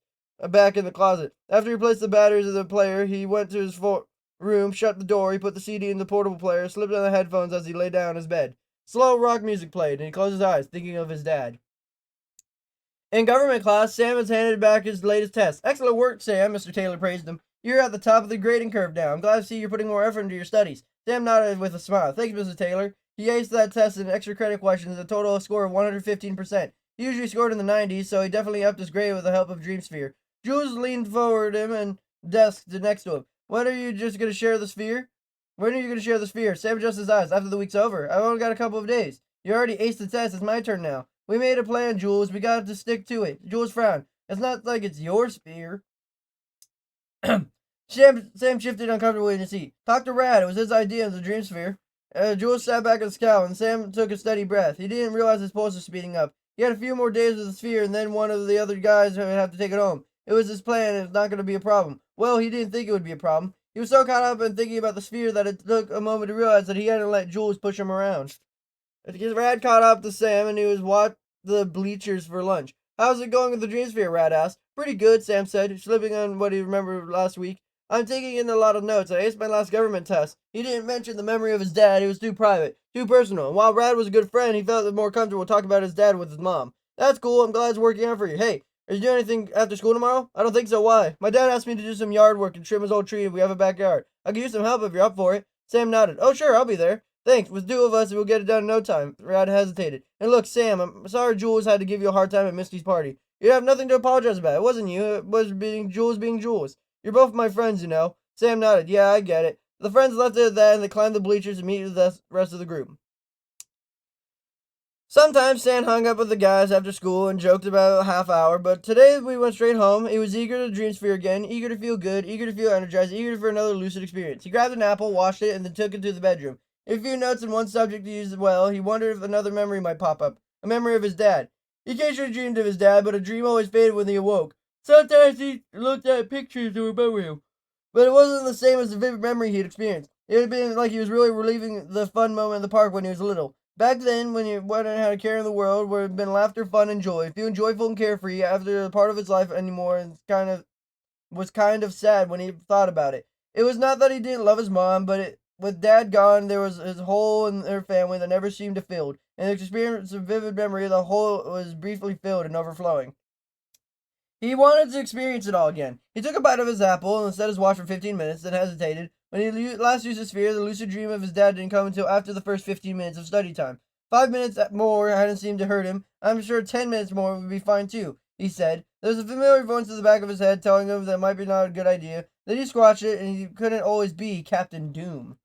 back in the closet. After he replaced the batteries of the player, he went to his room, shut the door. He put the CD in the portable player, slipped on the headphones as he lay down on his bed. Slow rock music played, and he closed his eyes, thinking of his dad. In government class, Sam was handed back his latest test. "Excellent work, Sam," Mr. Taylor praised him. "You're at the top of the grading curve now. I'm glad to see you're putting more effort into your studies." Sam nodded with a smile. "Thanks, Mr. Taylor." He aced that test in extra credit questions, a total score of 115%. He usually scored in the 90s, so he definitely upped his grade with the help of Dreamsphere. Jules leaned forward him and desk next to him. When are you going to share the sphere?" Sam adjusted his eyes. "After the week's over. I've only got a couple of days." "You already aced the test. It's my turn now." "We made a plan, Jules. We got to stick to it." Jules frowned. "It's not like it's your sphere." Sam shifted uncomfortably in his seat. "Talk to Rad. It was his idea of the dream sphere." Jules sat back and scowled, and Sam took a steady breath. He didn't realize his pulse was speeding up. He had a few more days with the sphere, and then one of the other guys would have to take it home. It was his plan, and it's not going to be a problem. Well, he didn't think it would be a problem. He was so caught up in thinking about the sphere that it took a moment to realize that he hadn't let Jules push him around. Rad caught up to Sam, and he was watching the bleachers for lunch. "How's it going with the dream sphere?" Rad asked. Pretty good, Sam said, slipping on what he remembered last week. I'm taking in a lot of notes. I aced my last government test. He didn't mention the memory of his dad. It was too private, too personal. And while Brad was a good friend, he felt more comfortable talking about his dad with his mom. That's cool. I'm glad it's working out for you. Hey, are you doing anything after school tomorrow? I don't think so. Why? My dad asked me to do some yard work and trim his old tree if we have a backyard. I could use some help if you're up for it. Sam nodded. Oh, sure, I'll be there. Thanks. With two of us, we'll get it done in no time. Brad hesitated. And look, Sam, I'm sorry Jules had to give you a hard time at Misty's party. You have nothing to apologize about. It wasn't you. It was Jules being Jules. You're both my friends, you know. Sam nodded. Yeah, I get it. The friends left it at that and they climbed the bleachers to meet with the rest of the group. Sometimes Sam hung up with the guys after school and joked about a half hour, but today we went straight home. He was eager to dream sphere again, eager to feel good, eager to feel energized, eager for another lucid experience. He grabbed an apple, washed it, and then took it to the bedroom. A few notes and one subject to use as well. He wondered if another memory might pop up. A memory of his dad. He occasionally dreamed of his dad, but a dream always faded when he awoke. Sometimes he looked at pictures to remember him, but it wasn't the same as the vivid memory he'd experienced. It had been like he was really reliving the fun moment in the park when he was little. Back then, when he wasn't had a care in the world, where it had been laughter, fun, and joy, feeling joyful and carefree after a part of his life anymore, and was kind of sad when he thought about it. It was not that he didn't love his mom, but with Dad gone, there was his hole in their family that never seemed to fill, and the experience of vivid memory, the hole was briefly filled and overflowing. He wanted to experience it all again. He took a bite of his apple and set his watch for 15 minutes, then hesitated. When he last used his sphere, the lucid dream of his dad didn't come until after the first 15 minutes of study time. 5 minutes more hadn't seemed to hurt him. I'm sure 10 minutes more would be fine too, he said. There was a familiar voice in the back of his head telling him that might be not a good idea. Then he squashed it, and he couldn't always be Captain Doom.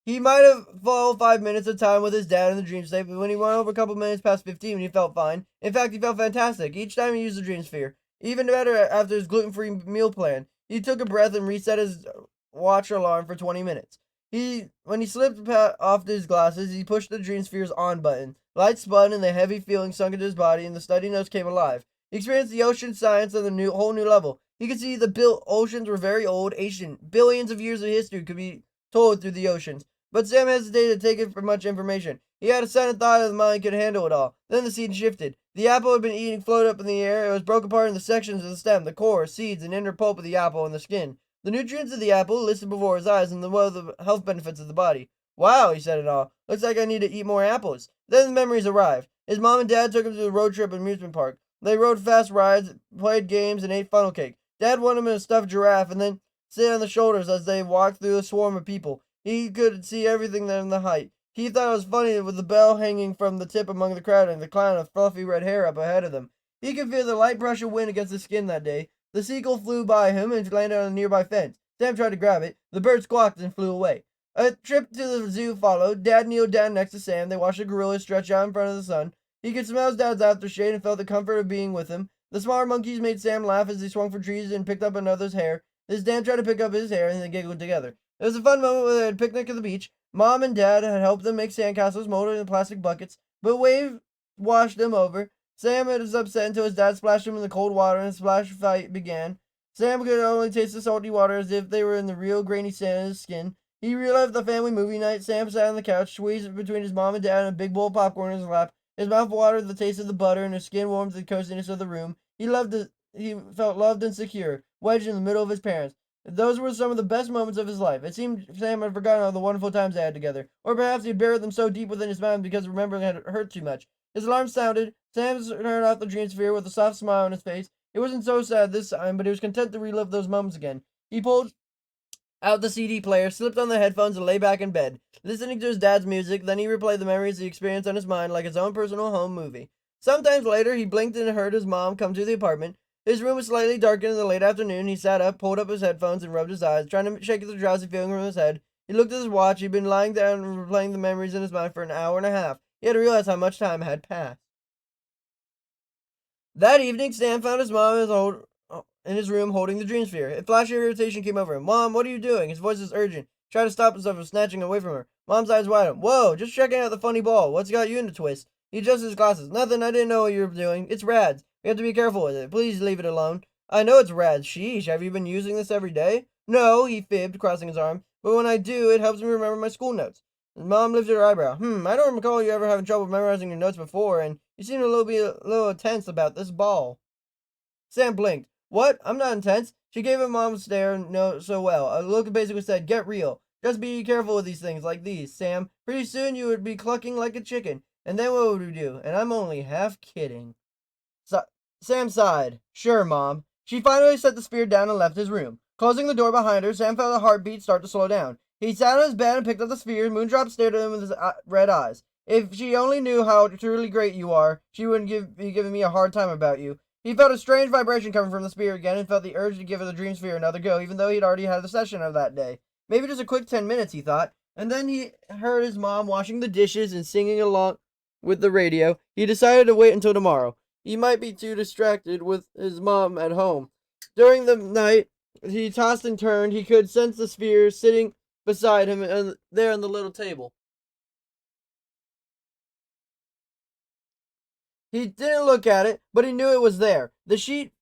He might have followed 5 minutes of time with his dad in the dream state, but when he went over a couple minutes past 15, he felt fine. In fact, he felt fantastic each time he used the dream sphere. Even better after his gluten-free meal plan. He took a breath and reset his watch alarm for 20 minutes. When he slipped off his glasses, he pushed the dream sphere's on button. Lights spun and the heavy feeling sunk into his body, and the study notes came alive. He experienced the ocean science on a whole new level. He could see the oceans were very old, ancient. Billions of years of history could be told through the oceans. But Sam hesitated to take it for much information. He had a sudden thought that the mind could handle it all. Then the scene shifted. The apple had been eating floated up in the air. It was broken apart into sections of the stem, the core, seeds, and inner pulp of the apple and the skin. The nutrients of the apple listed before his eyes and the wealth of health benefits of the body. Wow, he said in awe. Looks like I need to eat more apples. Then the memories arrived. His mom and dad took him to the road trip amusement park. They rode fast rides, played games, and ate funnel cake. Dad wanted him in a stuffed giraffe and then sit on the shoulders as they walked through a swarm of people. He could see everything there in the height. He thought it was funny with the bell hanging from the tip among the crowd and the clown with fluffy red hair up ahead of them. He could feel the light brush of wind against his skin that day. The seagull flew by him and landed on a nearby fence. Sam tried to grab it. The bird squawked and flew away. A trip to the zoo followed. Dad kneeled down next to Sam. They watched a gorilla stretch out in front of the sun. He could smell his dad's aftershave and felt the comfort of being with him. The smaller monkeys made Sam laugh as they swung for trees and picked up another's hair. His dad tried to pick up his hair and they giggled together. It was a fun moment where they had a picnic at the beach. Mom and Dad had helped them make sandcastles molded in plastic buckets, but wave washed them over. Sam was upset until his dad splashed him in the cold water and a splash fight began. Sam could only taste the salty water as if they were in the real grainy sand in his skin. He relived the family movie night. Sam sat on the couch, squeezed between his mom and dad and a big bowl of popcorn in his lap. His mouth watered the taste of the butter and his skin warmed the coziness of the room. He felt loved and secure, wedged in the middle of his parents. Those were some of the best moments of his life. It seemed Sam had forgotten all the wonderful times they had together. Or perhaps he had buried them so deep within his mind because remembering had hurt too much. His alarm sounded. Sam turned off the dream sphere with a soft smile on his face. It wasn't so sad this time, but he was content to relive those moments again. He pulled out the CD player, slipped on the headphones, and lay back in bed, listening to his dad's music. Then he replayed the memories he experienced on his mind like his own personal home movie. Sometimes later, he blinked and heard his mom come to the apartment. His room was slightly darkened in the late afternoon. He sat up, pulled up his headphones, and rubbed his eyes, trying to shake the drowsy feeling from his head. He looked at his watch. He'd been lying down and replaying the memories in his mind for an hour and a half. He had to realize how much time had passed. That evening, Sam found his mom in his room holding the dream sphere. A flash of irritation came over him. Mom, what are you doing? His voice was urgent. He tried to stop himself from snatching away from her. Mom's eyes wide open. Whoa, just checking out the funny ball. What's got you in a twist? He adjusted his glasses. Nothing, I didn't know what you were doing. It's rads. We have to be careful with it. Please leave it alone. I know it's rads. Sheesh, have you been using this every day? No, he fibbed, crossing his arm. But when I do, it helps me remember my school notes. His mom lifted her eyebrow. I don't recall you ever having trouble memorizing your notes before, and you seem a little tense about this ball. Sam blinked. What? I'm not intense. She gave him mom's stare no so well. A look basically said, get real. Just be careful with these things like these, Sam. Pretty soon you would be clucking like a chicken. And then what would we do? And I'm only half kidding. So- Sam sighed. Sure, Mom. She finally set the spear down and left his room. Closing the door behind her, Sam felt a heartbeat start to slow down. He sat on his bed and picked up the spear. Moondrop stared at him with his red eyes. If she only knew how truly great you are, she wouldn't be giving me a hard time about you. He felt a strange vibration coming from the spear again and felt the urge to give the dream sphere another go, even though he'd already had the session of that day. Maybe just a quick 10 minutes, he thought. And then he heard his mom washing the dishes and singing along with the radio. He decided to wait until tomorrow. He might be too distracted with his mom at home. During the night, he tossed and turned. He could sense the sphere sitting beside him and there on the little table. He didn't look at it, but he knew it was there. The sheet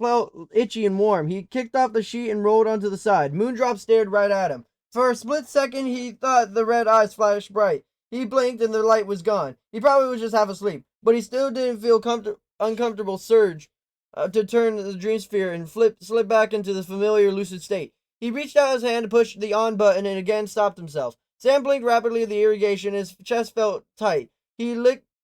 felt itchy and warm. He kicked off the sheet and rolled onto the side. Moondrop stared right at him. For a split second, he thought the red eyes flashed bright. He blinked and the light was gone. He probably was just half asleep, but he still didn't feel uncomfortable surge to turn the dream sphere and slip back into the familiar lucid state. He reached out his hand to push the on button and again stopped himself. Sam blinked rapidly at the irrigation. His chest felt tight. He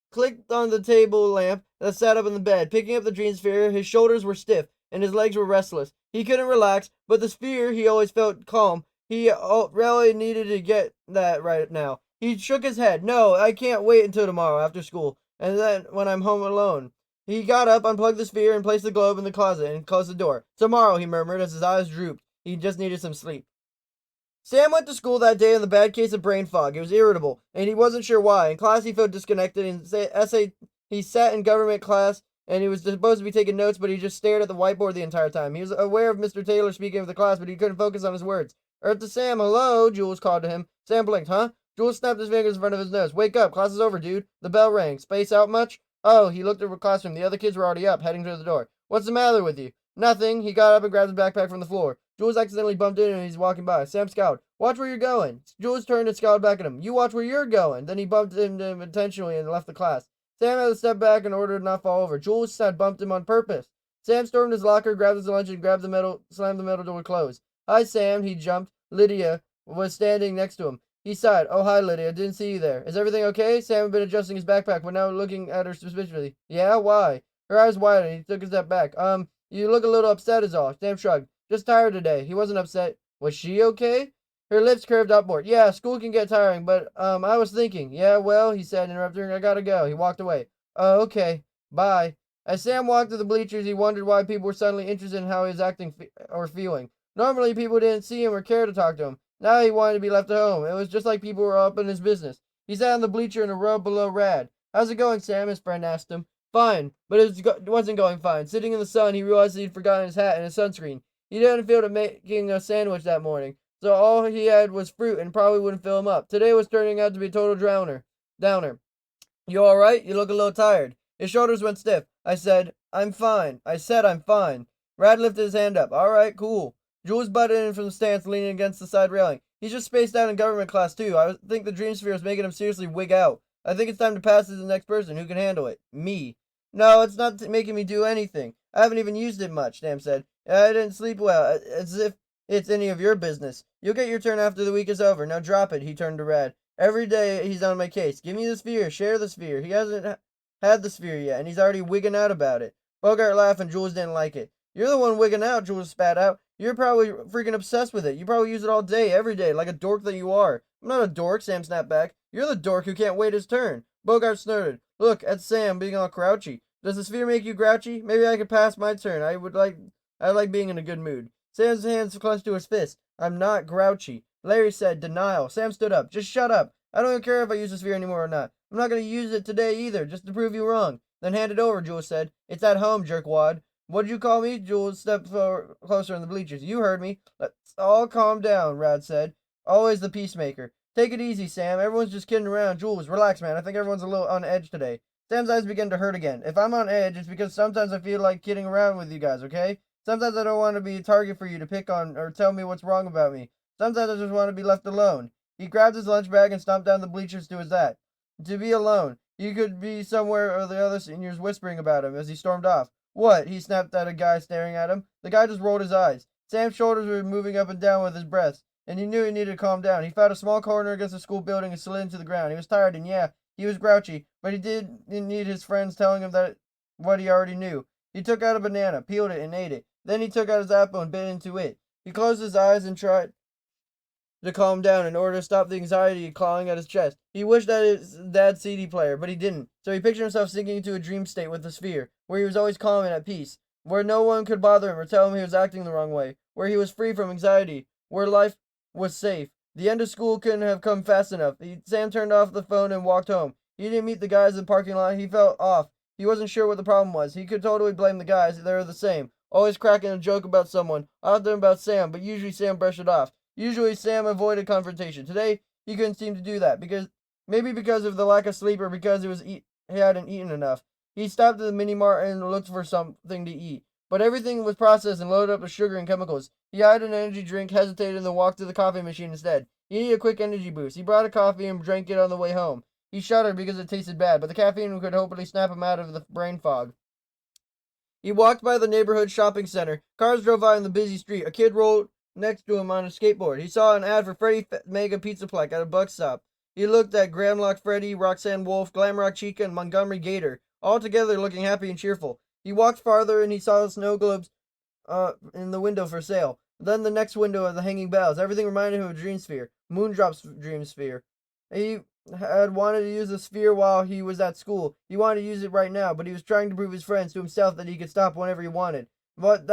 clicked on the table lamp that sat up in the bed. Picking up the dream sphere, his shoulders were stiff and his legs were restless. He couldn't relax, but the sphere, he always felt calm. He really needed to get that right now. He shook his head. No, I can't wait until tomorrow after school, and then when I'm home alone. He got up, unplugged the sphere, and placed the globe in the closet and closed the door. Tomorrow, he murmured as his eyes drooped. He just needed some sleep. Sam went to school that day in the bad case of brain fog. He was irritable, and he wasn't sure why. In class, he felt disconnected. He sat in government class, and he was supposed to be taking notes, but he just stared at the whiteboard the entire time. He was aware of Mr. Taylor speaking of the class, but he couldn't focus on his words. Earth to Sam, hello, Jules called to him. Sam blinked, huh? Jules snapped his fingers in front of his nose. Wake up, class is over, dude. The bell rang. Space out much? Oh, he looked at the classroom. The other kids were already up, heading to the door. What's the matter with you? Nothing. He got up and grabbed his backpack from the floor. Jules accidentally bumped into him and he's walking by. Sam scowled. Watch where you're going. Jules turned and scowled back at him. You watch where you're going. Then he bumped into him intentionally and left the class. Sam had to step back in order to not fall over. Jules had bumped him on purpose. Sam stormed his locker, grabbed his lunch, and slammed the metal door closed. Hi, Sam. He jumped. Lydia was standing next to him. He sighed. Oh, hi, Lydia. Didn't see you there. Is everything okay? Sam had been adjusting his backpack, but now looking at her suspiciously. Yeah, why? Her eyes widened, and he took a step back. You look a little upset is all. Sam shrugged. Just tired today. He wasn't upset. Was she okay? Her lips curved upward. Yeah, school can get tiring, but, I was thinking. Yeah, well, he said, interrupting her. I gotta go. He walked away. Oh, okay. Bye. As Sam walked to the bleachers, he wondered why people were suddenly interested in how he was acting or feeling. Normally, people didn't see him or care to talk to him. Now he wanted to be left at home. It was just like people were up in his business. He sat on the bleacher in a row below Rad. How's it going, Sam? His friend asked him. Fine, but it wasn't going fine. Sitting in the sun, he realized he'd forgotten his hat and his sunscreen. He didn't feel like making a sandwich that morning, so all he had was fruit and probably wouldn't fill him up. Today was turning out to be a total downer. You all right? You look a little tired. His shoulders went stiff. I'm fine. I said I'm fine. Rad lifted his hand up. All right, cool. Jules butted in from the stance, leaning against the side railing. He's just spaced out in government class, too. I think the dream sphere is making him seriously wig out. I think it's time to pass it to the next person who can handle it. Me. No, it's not making me do anything. I haven't even used it much, Sam said. I didn't sleep well, as if it's any of your business. You'll get your turn after the week is over. Now drop it, he turned to Rad. Every day he's on my case. Give me the sphere, share the sphere. He hasn't had the sphere yet, and he's already wigging out about it. Bogart laughed, and Jules didn't like it. You're the one wigging out, Jules spat out. You're probably freaking obsessed with it. You probably use it all day, every day, like a dork that you are. I'm not a dork, Sam snapped back. You're the dork who can't wait his turn. Bogart snorted. Look at Sam being all grouchy. Does the sphere make you grouchy? Maybe I could pass my turn. I like being in a good mood. Sam's hands clenched to his fist. I'm not grouchy. Larry said, denial. Sam stood up. Just shut up. I don't even care if I use the sphere anymore or not. I'm not going to use it today either, just to prove you wrong. Then hand it over, Jules said. It's at home, jerkwad. What'd you call me? Jules stepped closer in the bleachers. You heard me. Let's all calm down, Rad said. Always the peacemaker. Take it easy, Sam. Everyone's just kidding around. Jules, relax, man. I think everyone's a little on edge today. Sam's eyes began to hurt again. If I'm on edge, it's because sometimes I feel like kidding around with you guys, okay? Sometimes I don't want to be a target for you to pick on or tell me what's wrong about me. Sometimes I just want to be left alone. He grabbed his lunch bag and stomped down the bleachers to his hat. To be alone. He could be somewhere or the other seniors whispering about him as he stormed off. What? He snapped at a guy staring at him. The guy just rolled his eyes. Sam's shoulders were moving up and down with his breath, and he knew he needed to calm down. He found a small corner against the school building and slid into the ground. He was tired, and yeah, he was grouchy, but he didn't need his friends telling him that what he already knew. He took out a banana, peeled it, and ate it. Then he took out his apple and bit into it. He closed his eyes and tried to calm down in order to stop the anxiety clawing at his chest. He wished that his dad's CD player, but he didn't. So he pictured himself sinking into a dream state with the sphere, where he was always calm and at peace, where no one could bother him or tell him he was acting the wrong way, where he was free from anxiety, where life was safe. The end of school couldn't have come fast enough. Sam turned off the phone and walked home. He didn't meet the guys in the parking lot. He felt off. He wasn't sure what the problem was. He could totally blame the guys. They were the same, always cracking a joke about someone, often about Sam, but usually Sam brushed it off. Usually Sam avoided confrontation. Today, he couldn't seem to do that, because of the lack of sleep or because he hadn't eaten enough. He stopped at the mini mart and looked for something to eat. But everything was processed and loaded up with sugar and chemicals. He eyed an energy drink, hesitated, and then walked to the coffee machine instead. He needed a quick energy boost. He brought a coffee and drank it on the way home. He shuddered because it tasted bad, but the caffeine could hopefully snap him out of the brain fog. He walked by the neighborhood shopping center. Cars drove by on the busy street. A kid rolled next to him on a skateboard. He saw an ad for Freddy Mega Pizzaplex at a buck stop. He looked at Gramlock Freddy, Roxanne Wolf, Glamrock Chica, and Montgomery Gator, all together looking happy and cheerful. He walked farther and he saw snow globes in the window for sale. Then the next window of the hanging bells. Everything reminded him of Dream Sphere. Moondrop's Dream Sphere. He had wanted to use the sphere while he was at school. He wanted to use it right now, but he was trying to prove his friends to himself that he could stop whenever he wanted. But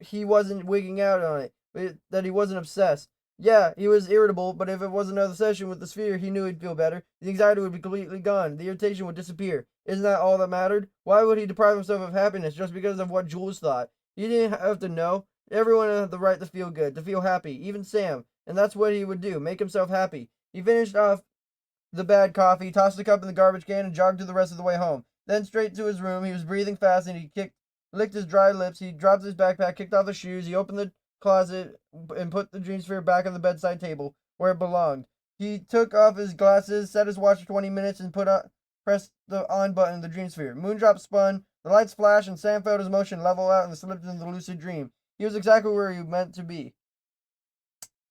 he wasn't wigging out on it, that he wasn't obsessed. Yeah, he was irritable, but if it was another session with the sphere, he knew he'd feel better. The anxiety would be completely gone. The irritation would disappear. Isn't that all that mattered? Why would he deprive himself of happiness just because of what Jules thought? He didn't have to know. Everyone had the right to feel good, to feel happy, even Sam. And that's what he would do, make himself happy. He finished off the bad coffee, tossed the cup in the garbage can, and jogged to the rest of the way home. Then straight to his room. He was breathing fast, and he licked his dry lips. He dropped his backpack, kicked off his shoes. He opened the closet and put the dream sphere back on the bedside table where it belonged. He took off his glasses, set his watch for 20 minutes, and pressed the on button of the dream sphere. Moondrop spun, the lights flashed, and Sam felt his motion level out and slipped into the lucid dream. He was exactly where he meant to be.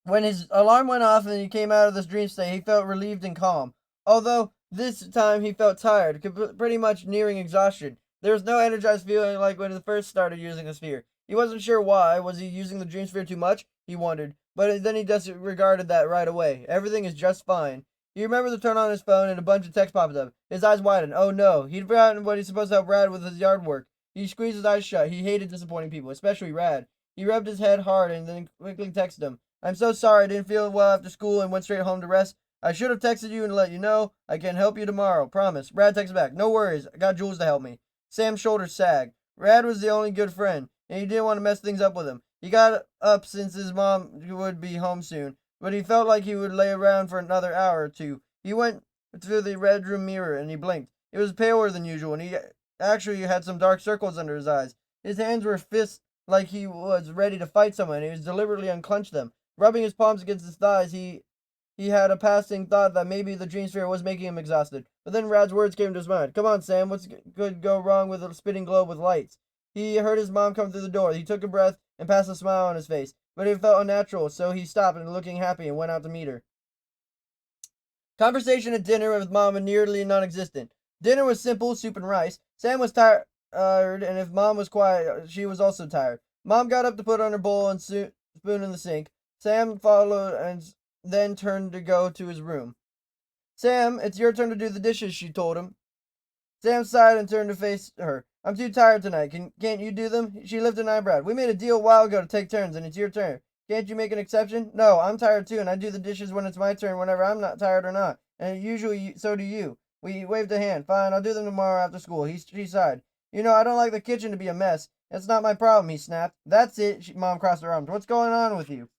When his alarm went off and he came out of this dream state, he felt relieved and calm. Although this time he felt tired, pretty much nearing exhaustion. There was no energized feeling like when he first started using the sphere. He wasn't sure why. Was he using the dream sphere too much? He wondered. But then he disregarded that right away. Everything is just fine. He remembered to turn on his phone and a bunch of text popped up. His eyes widened. Oh no, he'd forgotten what he's supposed to help Rad with his yard work. He squeezed his eyes shut. He hated disappointing people, especially Rad. He rubbed his head hard and then quickly texted him. I'm so sorry I didn't feel well after school and went straight home to rest. I should have texted you and let you know. I can help you tomorrow. Promise. Rad texted back. No worries. I got Jules to help me. Sam's shoulders sagged. Rad was the only good friend, and he didn't want to mess things up with him. He got up since his mom would be home soon, but he felt like he would lay around for another hour or two. He went to the bedroom mirror and he blinked. It was paler than usual, and he actually had some dark circles under his eyes. His hands were fists like he was ready to fight someone, and he was deliberately unclenched them. Rubbing his palms against his thighs, he had a passing thought that maybe the dream sphere was making him exhausted. But then Rad's words came to his mind. Come on, Sam, what's could go wrong with a spinning globe with lights? He heard his mom come through the door. He took a breath and passed a smile on his face. But it felt unnatural, so he stopped and looking happy and went out to meet her. Conversation at dinner with Mom was nearly non-existent. Dinner was simple, soup and rice. Sam was tired, and if Mom was quiet, she was also tired. Mom got up to put on her bowl and spoon in the sink. Sam followed and then turned to go to his room. Sam, it's your turn to do the dishes, she told him. Sam sighed and turned to face her. I'm too tired tonight. Can't you do them? She lifted an eyebrow. We made a deal a while ago to take turns, and it's your turn. Can't you make an exception? No, I'm tired too, and I do the dishes when it's my turn, whenever I'm not tired or not. And usually so do you. We waved a hand. Fine, I'll do them tomorrow after school. She sighed. You know, I don't like the kitchen to be a mess. That's not my problem, he snapped. That's it, Mom crossed her arms. What's going on with you?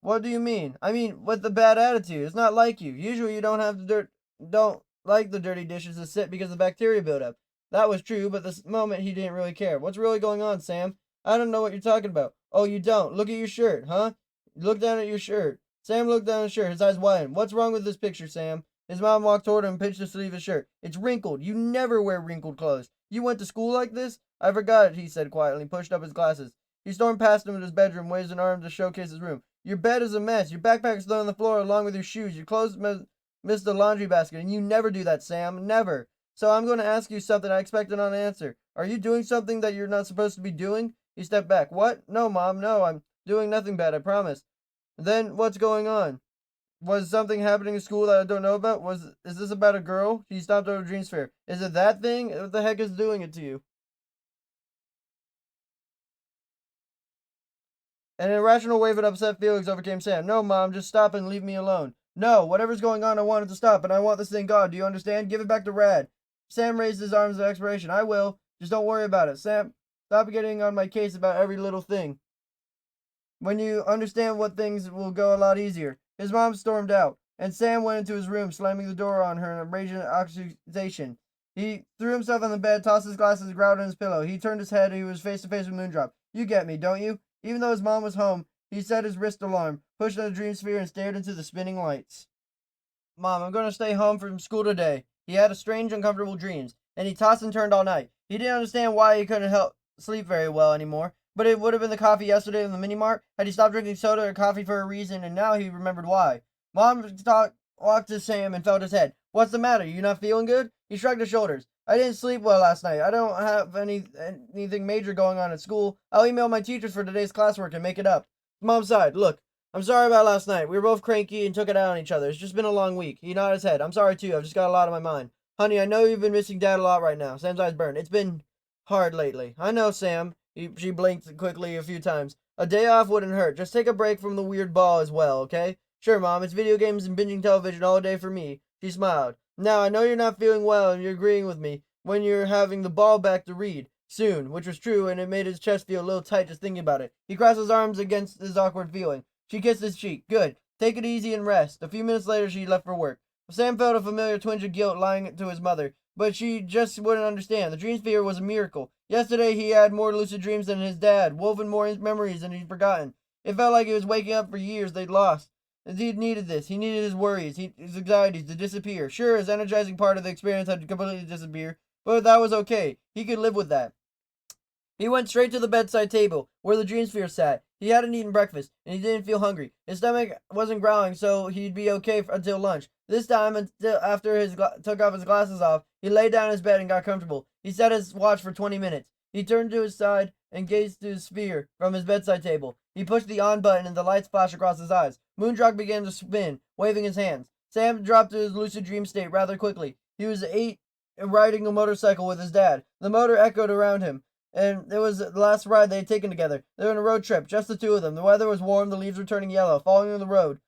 What do you mean? I mean, with the bad attitude. It's not like you. Usually you don't like the dirty dishes to sit because the bacteria build up. That was true, but this moment he didn't really care. What's really going on, Sam? I don't know what you're talking about. Oh, you don't? Look at your shirt, huh? Look down at your shirt. Sam looked down at his shirt, his eyes widened. What's wrong with this picture, Sam? His mom walked toward him and pinched the sleeve of his shirt. It's wrinkled. You never wear wrinkled clothes. You went to school like this? I forgot, he said quietly, pushed up his glasses. He stormed past him to his bedroom, waved an arm to showcase his room. Your bed is a mess. Your backpack is thrown on the floor along with your shoes. Your clothes missed the laundry basket, and you never do that, Sam. Never. So I'm going to ask you something I expect an answer. Are you doing something that you're not supposed to be doing? He stepped back. What? No, Mom, no, I'm doing nothing bad, I promise. Then what's going on? Was something happening in school that I don't know about? Is this about a girl? She stopped over Dream Sphere. Is it that thing? What the heck is doing it to you? An irrational wave of upset feelings overcame Sam. No, Mom, just stop and leave me alone. No, whatever's going on, I want it to stop, and I want this thing gone. Do you understand? Give it back to Rad. Sam raised his arms in expiration. I will. Just don't worry about it. Sam, stop getting on my case about every little thing. When you understand what things will go a lot easier. His mom stormed out, and Sam went into his room, slamming the door on her in a raging accusation. He threw himself on the bed, tossed his glasses, growled on his pillow. He turned his head, and he was face to face with Moondrop. You get me, don't you? Even though his mom was home, he set his wrist alarm, pushed on the dream sphere, and stared into the spinning lights. Mom, I'm going to stay home from school today. He had a strange, uncomfortable dreams, and he tossed and turned all night. He didn't understand why he couldn't help sleep very well anymore, but it would have been the coffee yesterday in the mini mart. Had he stopped drinking soda or coffee for a reason, and now he remembered why. Mom walked to Sam and felt his head. What's the matter? You not feeling good? He shrugged his shoulders. I didn't sleep well last night. I don't have anything major going on at school. I'll email my teachers for today's classwork and make it up. Mom sighed. Look, I'm sorry about last night. We were both cranky and took it out on each other. It's just been a long week. He nodded his head. I'm sorry too. I've just got a lot on my mind. Honey, I know you've been missing Dad a lot right now. Sam's eyes burned. It's been hard lately. I know, Sam. She blinked quickly a few times. A day off wouldn't hurt. Just take a break from the weird ball as well, okay? Sure, Mom. It's video games and binging television all day for me. She smiled. Now, I know you're not feeling well and you're agreeing with me when you're having the ball back to read. Soon, which was true, and it made his chest feel a little tight just thinking about it. He crossed his arms against his awkward feeling. She kissed his cheek. Good. Take it easy and rest. A few minutes later, she left for work. Sam felt a familiar twinge of guilt lying to his mother, but she just wouldn't understand. The dream sphere was a miracle. Yesterday, he had more lucid dreams than his dad, woven more memories than he'd forgotten. It felt like he was waking up for years they'd lost. He needed this. He needed his worries, his anxieties to disappear. Sure, his energizing part of the experience had completely disappeared, but that was okay. He could live with that. He went straight to the bedside table, where the dream sphere sat. He hadn't eaten breakfast, and he didn't feel hungry. His stomach wasn't growling, so he'd be okay until lunch. This time, until after he took off his glasses off, he lay down in his bed and got comfortable. He set his watch for 20 minutes. He turned to his side and gazed to his sphere from his bedside table. He pushed the on button, and the lights flashed across his eyes. Moondrop began to spin, waving his hands. Sam dropped to his lucid dream state rather quickly. He was 8 and riding a motorcycle with his dad. The motor echoed around him, and it was the last ride they had taken together. They were on a road trip, just the two of them. The weather was warm, the leaves were turning yellow, falling on the road.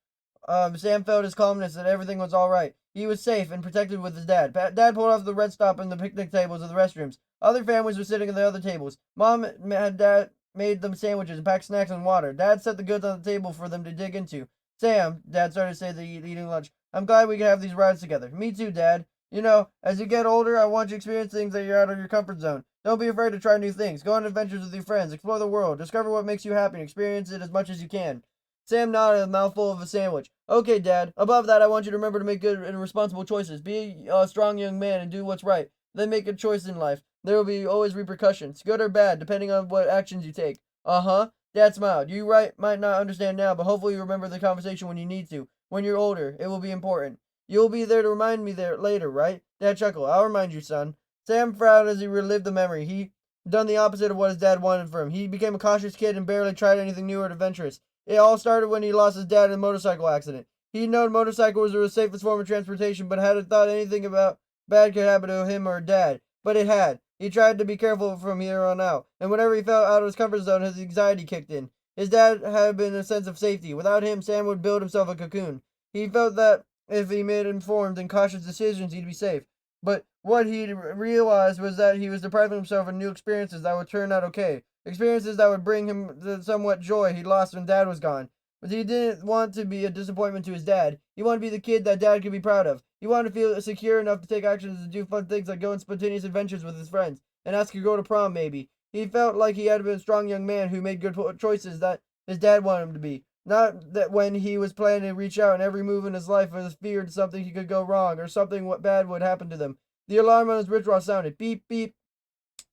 Sam felt his calmness that everything was all right. He was safe and protected with his dad. Dad pulled off the red stop and the picnic tables of the restrooms. Other families were sitting at the other tables. Mom had Dad made them sandwiches and packed snacks and water. Dad set the goods on the table for them to dig into. Sam, Dad started to say eating lunch. I'm glad we can have these rides together. Me too, Dad. You know, as you get older, I want you to experience things that you're out of your comfort zone. Don't be afraid to try new things. Go on adventures with your friends. Explore the world. Discover what makes you happy and experience it as much as you can. Sam nodded, a mouthful of a sandwich. Okay, Dad. Above that, I want you to remember to make good and responsible choices. Be a strong young man and do what's right. Then make a choice in life. There will be always repercussions, good or bad, depending on what actions you take. Uh-huh. Dad smiled. You might not understand now, but hopefully you remember the conversation when you need to. When you're older, it will be important. You'll be there to remind me there later, right? Dad chuckled. I'll remind you, son. Sam frowned as he relived the memory. He done the opposite of what his dad wanted for him. He became a cautious kid and barely tried anything new or adventurous. It all started when he lost his dad in a motorcycle accident. He'd known motorcycles were the safest form of transportation, but hadn't thought anything about bad could happen to him or Dad. But it had. He tried to be careful from here on out, and whenever he felt out of his comfort zone, his anxiety kicked in. His dad had been a sense of safety. Without him, Sam would build himself a cocoon. He felt that if he made informed and cautious decisions, he'd be safe. But what he realized was that he was depriving himself of new experiences that would turn out okay. Experiences that would bring him the somewhat joy he lost when Dad was gone. But he didn't want to be a disappointment to his dad. He wanted to be the kid that Dad could be proud of. He wanted to feel secure enough to take actions and do fun things like go on spontaneous adventures with his friends and ask a girl to prom, maybe. He felt like he had been a strong young man who made good choices that his dad wanted him to be. Not that when he was planning to reach out and every move in his life was feared something could go wrong or something bad would happen to them. The alarm on his wristwatch sounded. Beep, beep.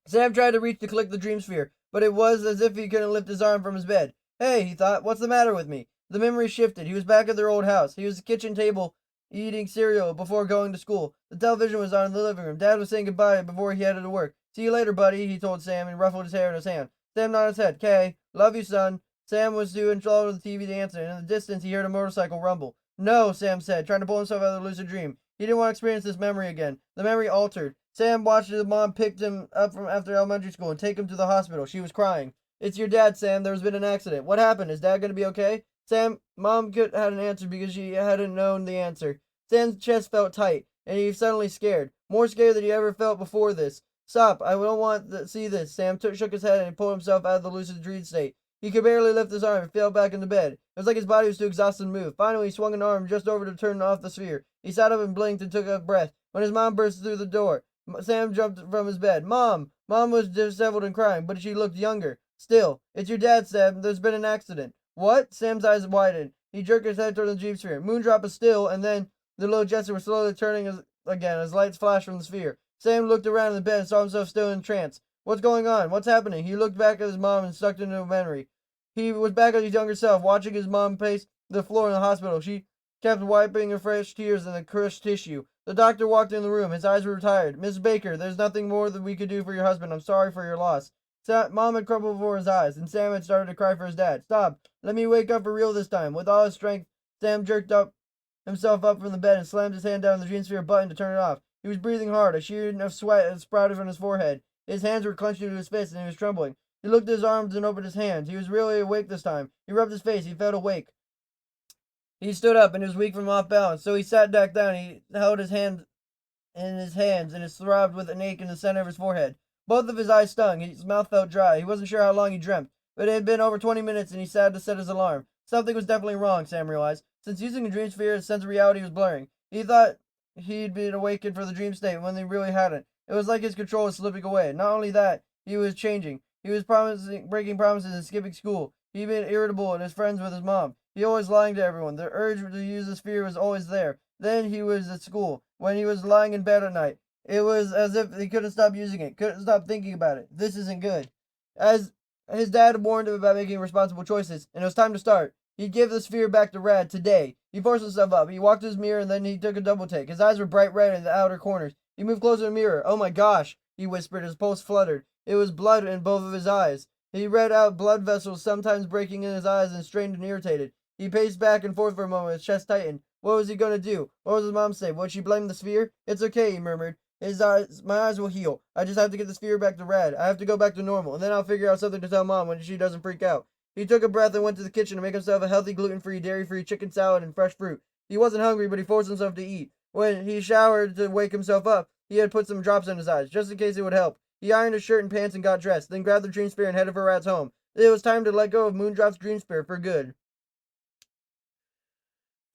Sam tried to reach to collect the dream sphere, but it was as if he couldn't lift his arm from his bed. Hey, he thought, what's the matter with me? The memory shifted. He was back at their old house. He was at the kitchen table eating cereal before going to school. The television was on in the living room. Dad was saying goodbye before he headed to work. See you later, buddy, he told Sam and ruffled his hair in his hand. Sam nodded his head. "K, love you, son." Sam was due and followed the TV to answer, and in the distance he heard a motorcycle rumble. No, Sam said, trying to pull himself out of the lucid dream. He didn't want to experience this memory again. The memory altered. Sam watched his mom picked him up from after elementary school and take him to the hospital. She was crying. It's your dad, Sam. There's been an accident. What happened? Is Dad going to be okay? Mom hadn't answered because she hadn't known the answer. Sam's chest felt tight, and he was suddenly scared. More scared than he ever felt before this. Stop. I don't want to see this. Sam shook his head and pulled himself out of the lucid dream state. He could barely lift his arm and fell back into bed. It was like his body was too exhausted to move. Finally, he swung an arm just over to turn off the sphere. He sat up and blinked and took a breath. When his mom burst through the door, Sam jumped from his bed. Mom! Mom was disheveled and crying, but she looked younger. Still, it's your dad, Sam. There's been an accident. What? Sam's eyes widened. He jerked his head toward the dream sphere. Moondrop was still, and then the little jets were slowly turning again as lights flashed from the sphere. Sam looked around in the bed and saw himself still in trance. What's going on? What's happening? He looked back at his mom and sucked into a memory. He was back at his younger self, watching his mom pace the floor in the hospital. She kept wiping her fresh tears in the crushed tissue. The doctor walked in the room. His eyes were tired. Miss Baker, there's nothing more that we could do for your husband. I'm sorry for your loss. Mom had crumbled before his eyes, and Sam had started to cry for his dad. Stop. Let me wake up for real this time. With all his strength, Sam jerked himself up from the bed and slammed his hand down the dream sphere button to turn it off. He was breathing hard. A sheet of sweat had sprouted from his forehead. His hands were clenched into his fists, and he was trembling. He looked at his arms and opened his hands. He was really awake this time. He rubbed his face. He felt awake. He stood up, and he was weak from off balance, so he sat back down. He held his hand in his hands, and it throbbed with an ache in the center of his forehead. Both of his eyes stung. His mouth felt dry. He wasn't sure how long he dreamt, but it had been over 20 minutes, and he sat to set his alarm. Something was definitely wrong, Sam realized. Since using a dream sphere, his sense of reality was blurring. He thought he'd been awakened for the dream state when he really hadn't. It was like his control was slipping away. Not only that, he was changing. He was breaking promises and skipping school. He'd been irritable and his friends with his mom. He always lying to everyone. The urge to use the sphere was always there. Then he was at school. When he was lying in bed at night, it was as if he couldn't stop using it, couldn't stop thinking about it. This isn't good. As his dad warned him about making responsible choices, and it was time to start. He'd give the sphere back to Rad today. He forced himself up. He walked to his mirror, and then he took a double take. His eyes were bright red in the outer corners. He moved closer to the mirror. Oh my gosh, he whispered. His pulse fluttered. It was blood in both of his eyes. He read out blood vessels sometimes breaking in his eyes and strained and irritated. He paced back and forth for a moment, his chest tightened. What was he going to do? What would his mom say? Would she blame the sphere? It's okay, he murmured. My eyes will heal. I just have to get the sphere back to Rad. I have to go back to normal, and then I'll figure out something to tell Mom when she doesn't freak out. He took a breath and went to the kitchen to make himself a healthy, gluten-free, dairy-free chicken salad and fresh fruit. He wasn't hungry, but he forced himself to eat. When he showered to wake himself up, he had put some drops in his eyes, just in case it would help. He ironed his shirt and pants and got dressed, then grabbed the dream sphere and headed for Rad's home. It was time to let go of Moondrop's dream sphere for good.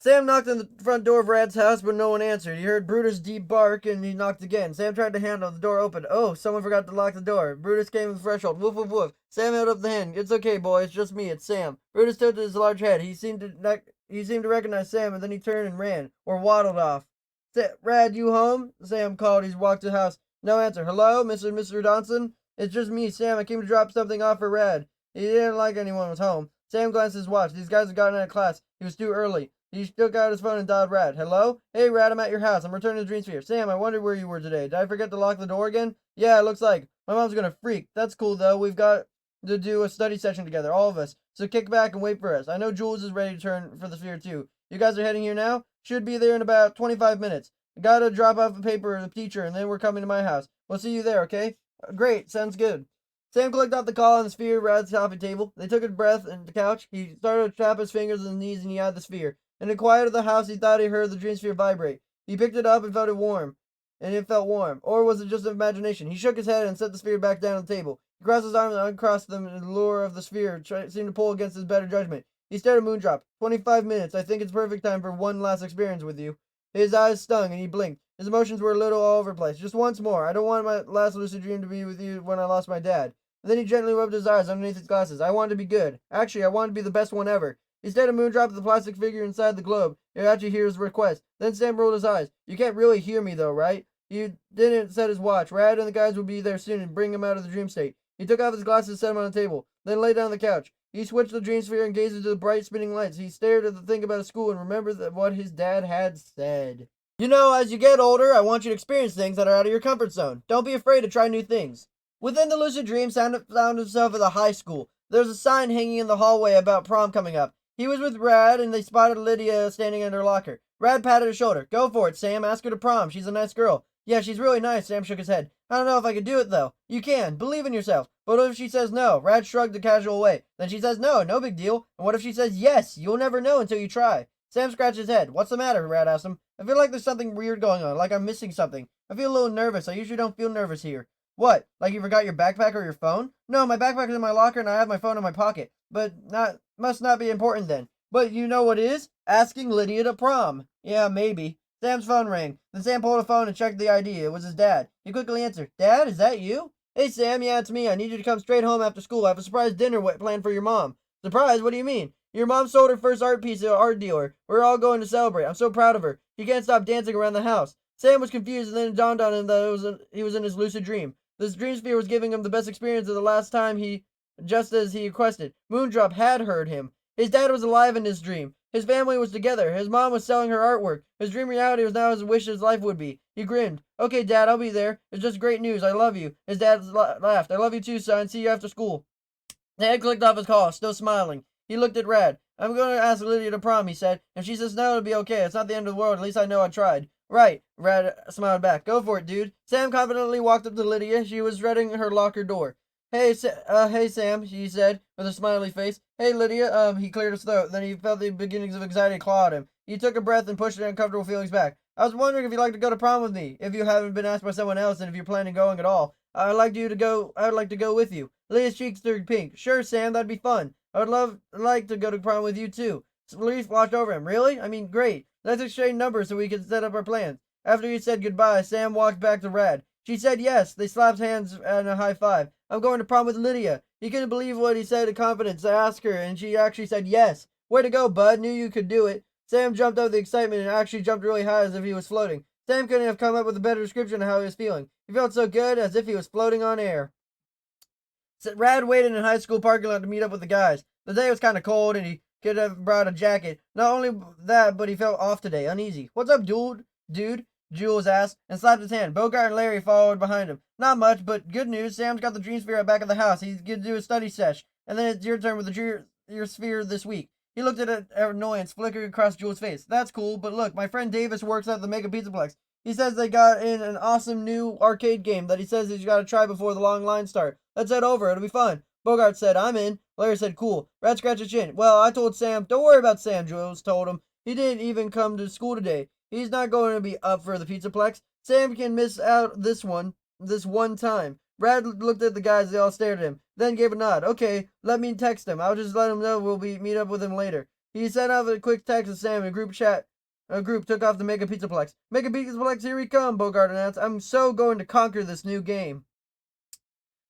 Sam knocked on the front door of Rad's house, but no one answered. He heard Brutus' deep bark, and he knocked again. Sam tried the handle. The door opened. Oh, someone forgot to lock the door. Brutus came to the threshold. Woof, woof, woof. Sam held up the hand. It's okay, boy. It's just me. It's Sam. Brutus tilted his large head. He seemed to recognize Sam, and then he turned and ran, or waddled off. Rad, you home? Sam called. He walked to the house. No answer. Hello, Mr. Donson? It's just me, Sam. I came to drop something off for Rad. He didn't like anyone was home. Sam glanced at his watch. These guys had gotten out of class. He was too early. He took out his phone and dialed Rad. Hello? Hey, Rad, I'm at your house. I'm returning to Dream Sphere. Sam, I wondered where you were today. Did I forget to lock the door again? Yeah, it looks like. My mom's gonna freak. That's cool, though. We've got to do a study session together, all of us. So kick back and wait for us. I know Jules is ready to turn for the sphere, too. You guys are heading here now? Should be there in about 25 minutes. I gotta drop off the paper to the teacher, and then we're coming to my house. We'll see you there, okay? Great. Sounds good. Sam clicked off the call on the sphere Rad's coffee table. They took a breath on the couch. He started to trap his fingers on his knees, and he eyed the sphere. In the quiet of the house, he thought he heard the dream sphere vibrate. He picked it up and felt it warm. And it felt warm. Or was it just imagination? He shook his head and set the sphere back down on the table. He crossed his arms and uncrossed them, and the lure of the sphere seemed to pull against his better judgment. He stared at Moondrop. 25 minutes. I think it's perfect time for one last experience with you. His eyes stung, and he blinked. His emotions were a little all over the place. Just once more. I don't want my last lucid dream to be with you when I lost my dad. And then he gently rubbed his eyes underneath his glasses. I wanted to be good. Actually, I wanted to be the best one ever. He stared at Moondrop at the plastic figure inside the globe. He actually heard his request. Then Sam rolled his eyes. You can't really hear me, though, right? He didn't set his watch. Rad and the guys would be there soon and bring him out of the dream state. He took off his glasses and set them on the table, then lay down on the couch. He switched the dream sphere and gazed into the bright spinning lights. He stared at the thing about his school and remembered what his dad had said. You know, as you get older, I want you to experience things that are out of your comfort zone. Don't be afraid to try new things. Within the lucid dream, Sam found himself at a high school. There was a sign hanging in the hallway about prom coming up. He was with Rad, and they spotted Lydia standing in her locker. Rad patted her shoulder. Go for it, Sam. Ask her to prom. She's a nice girl. Yeah, she's really nice. Sam shook his head. I don't know if I could do it, though. You can. Believe in yourself. But what if she says no? Rad shrugged a casual way. Then she says no. No big deal. And what if she says yes? You'll never know until you try. Sam scratched his head. What's the matter? Rad asked him. I feel like there's something weird going on, like I'm missing something. I feel a little nervous. I usually don't feel nervous here. What? Like you forgot your backpack or your phone? No, my backpack is in my locker and I have my phone in my pocket. But must not be important then. But you know what is? Asking Lydia to prom. Yeah, maybe. Sam's phone rang. Then Sam pulled a phone and checked the ID. It was his dad. He quickly answered. Dad, is that you? Hey, Sam, yeah, it's me. I need you to come straight home after school. I have a surprise dinner planned for your mom. Surprise? What do you mean? Your mom sold her first art piece at an art dealer. We're all going to celebrate. I'm so proud of her. She can't stop dancing around the house. Sam was confused, and then it dawned on him that he was in his lucid dream. This dream sphere was giving him the best experience of the last time just as he requested. Moondrop had heard him. His dad was alive in his dream. His family was together. His mom was selling her artwork. His dream reality was now as wish his life would be. He grinned. Okay, Dad, I'll be there. It's just great news. I love you. His dad laughed. I love you too, son. See you after school. Dad clicked off his call, still smiling. He looked at Rad. I'm going to ask Lydia to prom, he said. If she says no, it'll be okay. It's not the end of the world. At least I know I tried. Right, Rad smiled back. Go for it, dude. Sam confidently walked up to Lydia. She was shutting her locker door. Hey, Sam, she said, with a smiley face. Hey, Lydia. He cleared his throat. Then he felt the beginnings of anxiety claw at him. He took a breath and pushed the uncomfortable feelings back. I was wondering if you'd like to go to prom with me, if you haven't been asked by someone else, and if you're planning going at all. I would like to go with you. Lydia's cheeks turned pink. Sure, Sam, that'd be fun. I would like to go to prom with you, too. Relief washed over him. Really? I mean, great. Let's exchange numbers so we can set up our plans. After he said goodbye, Sam walked back to Rad. She said yes. They slapped hands and a high five. I'm going to prom with Lydia. He couldn't believe what he said in confidence. I asked her, and she actually said yes. Way to go, bud. Knew you could do it. Sam jumped out of the excitement and actually jumped really high as if he was floating. Sam couldn't have come up with a better description of how he was feeling. He felt so good, as if he was floating on air. Rad waited in high school parking lot to meet up with the guys. The day was kind of cold, and he could have brought a jacket. Not only that, but he felt off today, uneasy. What's up, dude? Jules asked, and slapped his hand. Bogart and Larry followed behind him. Not much, but good news. Sam's got the dream sphere at back of the house. He's going to do a study sesh, and then it's your turn with your sphere this week. He looked at annoyance flickering across Jules' face. That's cool, but look, my friend Davis works at the Mega Pizza Plex. He says they got in an awesome new arcade game that he says he's got to try before the long lines start. Let's head over. It'll be fun. Bogart said, I'm in. Larry said, cool. Rad scratched his chin. Well, I told Sam. Don't worry about Sam, Jules told him. He didn't even come to school today. He's not going to be up for the Pizzaplex. Sam can miss out this one time. Rad looked at the guys. They all stared at him, then gave a nod. Okay, let me text him. I'll just let him know we'll meet up with him later. He sent out a quick text to Sam in group chat. A group took off to Mega Pizzaplex. Mega Pizzaplex, here we come, Bogart announced. I'm so going to conquer this new game.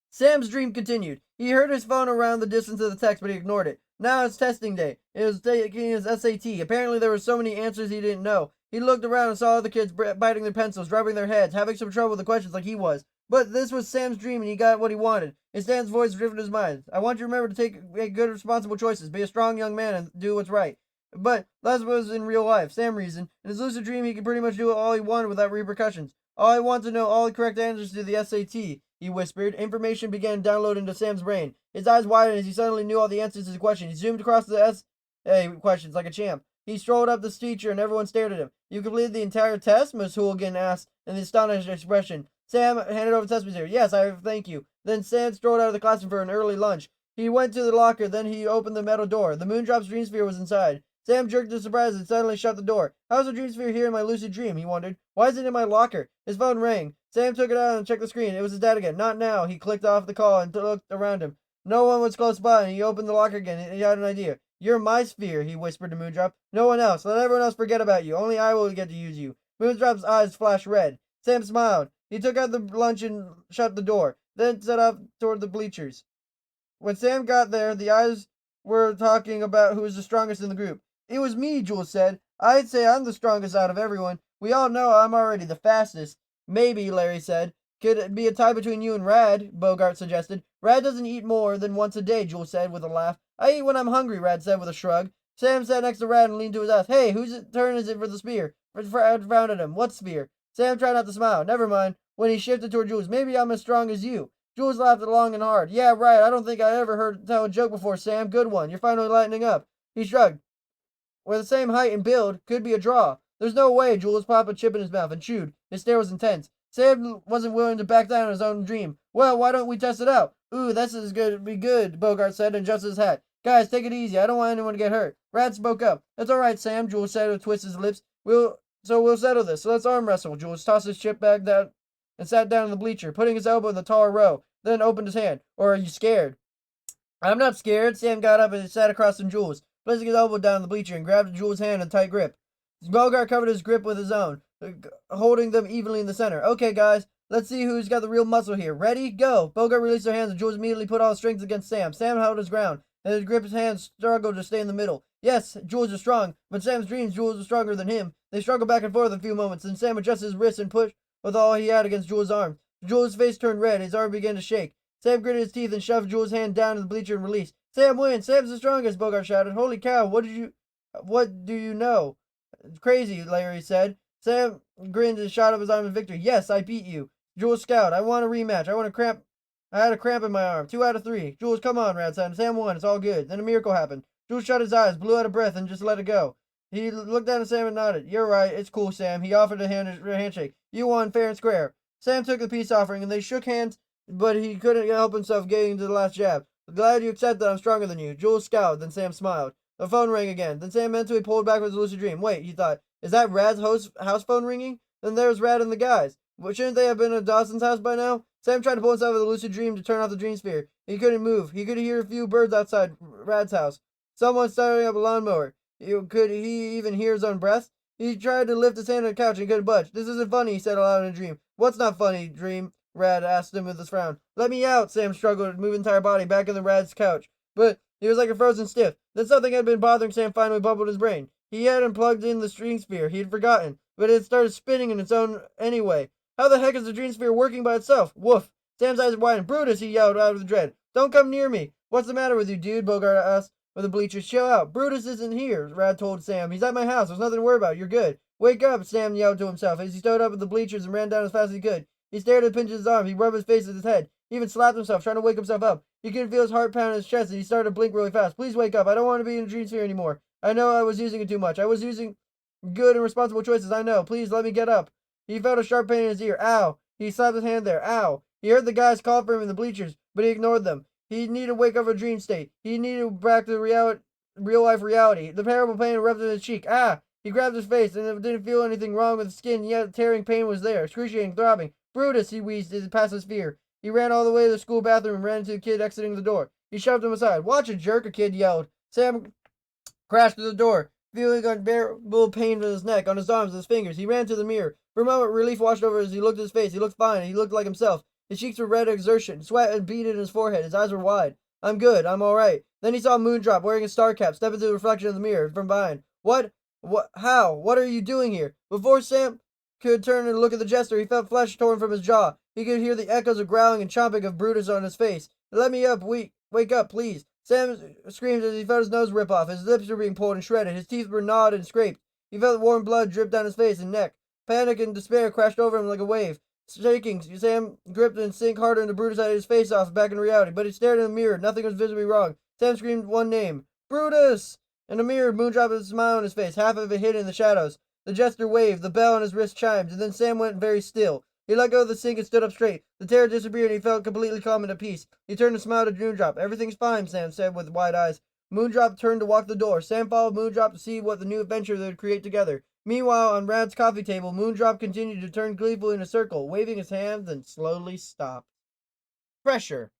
Sam's dream continued. He heard his phone around the distance of the text, but he ignored it. Now it's testing day. It was taking his SAT. Apparently there were so many answers he didn't know. He looked around and saw other kids biting their pencils, rubbing their heads, having some trouble with the questions like he was. But this was Sam's dream, and he got what he wanted. His dad's voice drifted his mind. I want you to remember to make good, responsible choices. Be a strong young man and do what's right. But that was in real life. Sam reasoned. In his lucid dream, he could pretty much do all he wanted without repercussions. I want to know all the correct answers to the SAT, he whispered. Information began downloading into Sam's brain. His eyes widened as he suddenly knew all the answers to the question. He zoomed across the essay questions like a champ. He strolled up to the teacher and everyone stared at him. You completed the entire test? Miss Hooligan asked in an astonished expression. Sam handed over the test material. Yes, thank you. Then Sam strolled out of the classroom for an early lunch. He went to the locker, then he opened the metal door. The Moondrop's dream sphere was inside. Sam jerked in surprise and suddenly shut the door. How's the dream sphere here in my lucid dream? He wondered. Why is it in my locker? His phone rang. Sam took it out and checked the screen. It was his dad again. Not now. He clicked off the call and looked around him. No one was close by, and he opened the locker again. He had an idea. You're my sphere, he whispered to Moondrop. No one else. Let everyone else forget about you. Only I will get to use you. Moondrop's eyes flashed red. Sam smiled. He took out the lunch and shut the door, then set off toward the bleachers. When Sam got there, the eyes were talking about who was the strongest in the group. It was me, Jules said. I'd say I'm the strongest out of everyone. We all know I'm already the fastest. Maybe, Larry said. Could it be a tie between you and Rad? Bogart suggested. Rad doesn't eat more than once a day, Jules said with a laugh. I eat when I'm hungry, Rad said with a shrug. Sam sat next to Rad and leaned to his ass. Hey, whose turn is it for the spear? Rad frowned at him. What spear? Sam tried not to smile. Never mind. When he shifted toward Jules, maybe I'm as strong as you. Jules laughed long and hard. Yeah, right. I don't think I ever heard tell a joke before, Sam. Good one. You're finally lightening up. He shrugged. We're the same height and build. Could be a draw. There's no way. Jules popped a chip in his mouth and chewed. His stare was intense. Sam wasn't willing to back down on his own dream. Well, why don't we test it out? Ooh, this is good to be good, Bogart said and adjusted his hat. Guys, take it easy. I don't want anyone to get hurt. Rad spoke up. That's all right, Sam, Jules said with twisted his lips. We'll settle this. So let's arm wrestle. Jules tossed his chip bag down and sat down in the bleacher, putting his elbow in the taller row, then opened his hand. Or are you scared? I'm not scared. Sam got up and sat across from Jules, placing his elbow down the bleacher and grabbed Jules' hand in a tight grip. Bogart covered his grip with his own, holding them evenly in the center. Okay, guys, let's see who's got the real muscle here. Ready? Go! Bogart released their hands and Jules immediately put all his strength against Sam. Sam held his ground, and his grip his hands struggled to stay in the middle. Yes, Jules was strong, but Sam's dreams Jules was stronger than him. They struggled back and forth a few moments, then Sam adjusted his wrists and pushed with all he had against Jules' arm. Jules' face turned red, his arm began to shake. Sam gritted his teeth and shoved Jules' hand down in the bleacher and released. Sam wins! Sam's the strongest, Bogart shouted. Holy cow, what do you know? Crazy, Larry said. Sam grinned and shot up his arm in victory. Yes, I beat you. Jules scowled. I want a rematch. I had a cramp in my arm. 2 out of 3. Jules, come on, Rad said. Sam won. It's all good. Then a miracle happened. Jules shut his eyes, blew out a breath, and just let it go. He looked down at Sam and nodded. You're right. It's cool, Sam. He offered a handshake. You won fair and square. Sam took the peace offering, and they shook hands, but he couldn't help himself getting to the last jab. Glad you accept that I'm stronger than you. Jules scowled, then Sam smiled. The phone rang again. Then Sam mentally pulled back with his lucid dream. Wait, he thought, is that Rad's house phone ringing? Then there's Rad and the guys. Well, shouldn't they have been at Dawson's house by now? Sam tried to pull himself out of the lucid dream to turn off the dream sphere. He couldn't move. He could hear a few birds outside Rad's house. Someone starting up a lawnmower. Could he even hear his own breath? He tried to lift his hand on the couch and couldn't budge. This isn't funny, he said aloud in a dream. What's not funny, dream? Rad asked him with a frown. Let me out, Sam struggled to move his entire body back in the Rad's couch. But he was like a frozen stiff. Then something had been bothering Sam finally bubbled in his brain. He hadn't plugged in the dream sphere. He had forgotten. But it had started spinning in its own anyway. How the heck is the dream sphere working by itself? Woof. Sam's eyes widened. Brutus, he yelled out of dread. Don't come near me. What's the matter with you, dude? Bogart asked with the bleachers. Chill out. Brutus isn't here, Rad told Sam. He's at my house. There's nothing to worry about. You're good. Wake up, Sam yelled to himself as he stood up at the bleachers and ran down as fast as he could. He stared at the pinch of his arm. He rubbed his face with his head. He even slapped himself, trying to wake himself up. He could feel his heart pound in his chest, and he started to blink really fast. Please wake up. I don't want to be in a dream sphere anymore. I know I was using it too much. I was using good and responsible choices. I know. Please let me get up. He felt a sharp pain in his ear. Ow. He slapped his hand there. Ow. He heard the guys call for him in the bleachers, but he ignored them. He needed to wake up from a dream state. He needed back to real life reality. The terrible pain erupted in his cheek. Ah. He grabbed his face, and it didn't feel anything wrong with his skin, yet the tearing pain was there, excruciating, throbbing. Brutus, he wheezed as he passed his fear. He ran all the way to the school bathroom and ran into the kid exiting the door. He shoved him aside. Watch it, jerk, a kid yelled. Sam crashed through the door, feeling unbearable pain in his neck, on his arms, and his fingers. He ran to the mirror. For a moment, relief washed over as he looked at his face. He looked fine. He looked like himself. His cheeks were red with exertion. Sweat had beaded in his forehead. His eyes were wide. I'm good. I'm all right. Then he saw Moondrop wearing a star cap step into the reflection of the mirror from behind. What? How? What are you doing here? Before Sam could turn and look at the jester, he felt flesh torn from his jaw. He could hear the echoes of growling and chomping of Brutus on his face. Let me up, wake up, please. Sam screamed as he felt his nose rip off. His lips were being pulled and shredded. His teeth were gnawed and scraped. He felt warm blood drip down his face and neck. Panic and despair crashed over him like a wave. Shaking, Sam gripped and sank harder into Brutus had his face off back in reality, but he stared in the mirror. Nothing was visibly wrong. Sam screamed one name. Brutus! In the mirror, Moondrop had a smile on his face, half of it hidden in the shadows. The jester waved, the bell on his wrist chimed, and then Sam went very still. He let go of the sink and stood up straight. The terror disappeared and he felt completely calm and at peace. He turned and smiled at Moondrop. Everything's fine, Sam said with wide eyes. Moondrop turned to walk the door. Sam followed Moondrop to see what the new adventure they would create together. Meanwhile, on Rad's coffee table, Moondrop continued to turn gleefully in a circle, waving his hands, then slowly stopped. Pressure.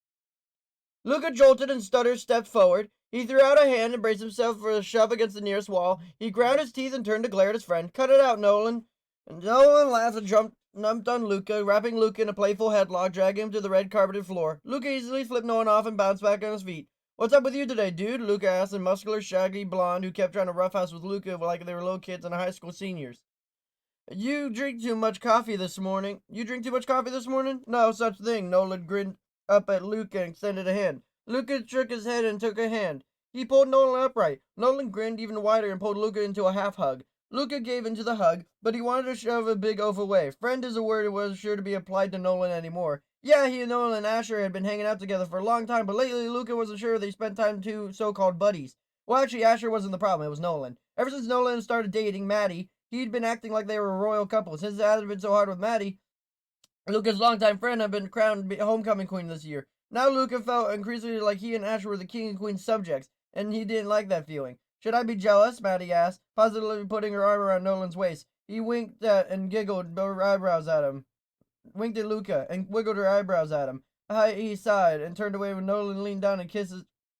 Luca jolted and stuttered, stepped forward. He threw out a hand and braced himself for a shove against the nearest wall. He ground his teeth and turned to glare at his friend. Cut it out, Nolan. And Nolan laughed and jumped on Luca, wrapping Luca in a playful headlock, dragging him to the red carpeted floor. Luca easily flipped Nolan off and bounced back on his feet. What's up with you today, dude? Luca asked, a muscular, shaggy blonde who kept trying to roughhouse with Luca like they were little kids and high school seniors. You drink too much coffee this morning. You drink too much coffee this morning? No such thing. Nolan grinned up at Luca and extended a hand. Luca shook his head and took a hand. He pulled Nolan upright. Nolan grinned even wider and pulled Luca into a half hug. Luca gave into the hug, but he wanted to shove a big oaf away. Friend is a word that was sure to be applied to Nolan anymore. Yeah, he and Nolan and Asher had been hanging out together for a long time, but lately Luca wasn't sure they spent time two so-called buddies. Well, actually, Asher wasn't the problem. It was Nolan. Ever since Nolan started dating Maddie, he'd been acting like they were a royal couple. Since it hadn't been so hard with Maddie, Luca's longtime friend had been crowned homecoming queen this year. Now Luca felt increasingly like he and Asher were the king and queen subjects, and he didn't like that feeling. Should I be jealous? Maddie asked, positively putting her arm around Nolan's waist. He winked at and giggled her eyebrows at him. Winked at Luca and wiggled her eyebrows at him. He sighed and turned away when Nolan leaned down and kissed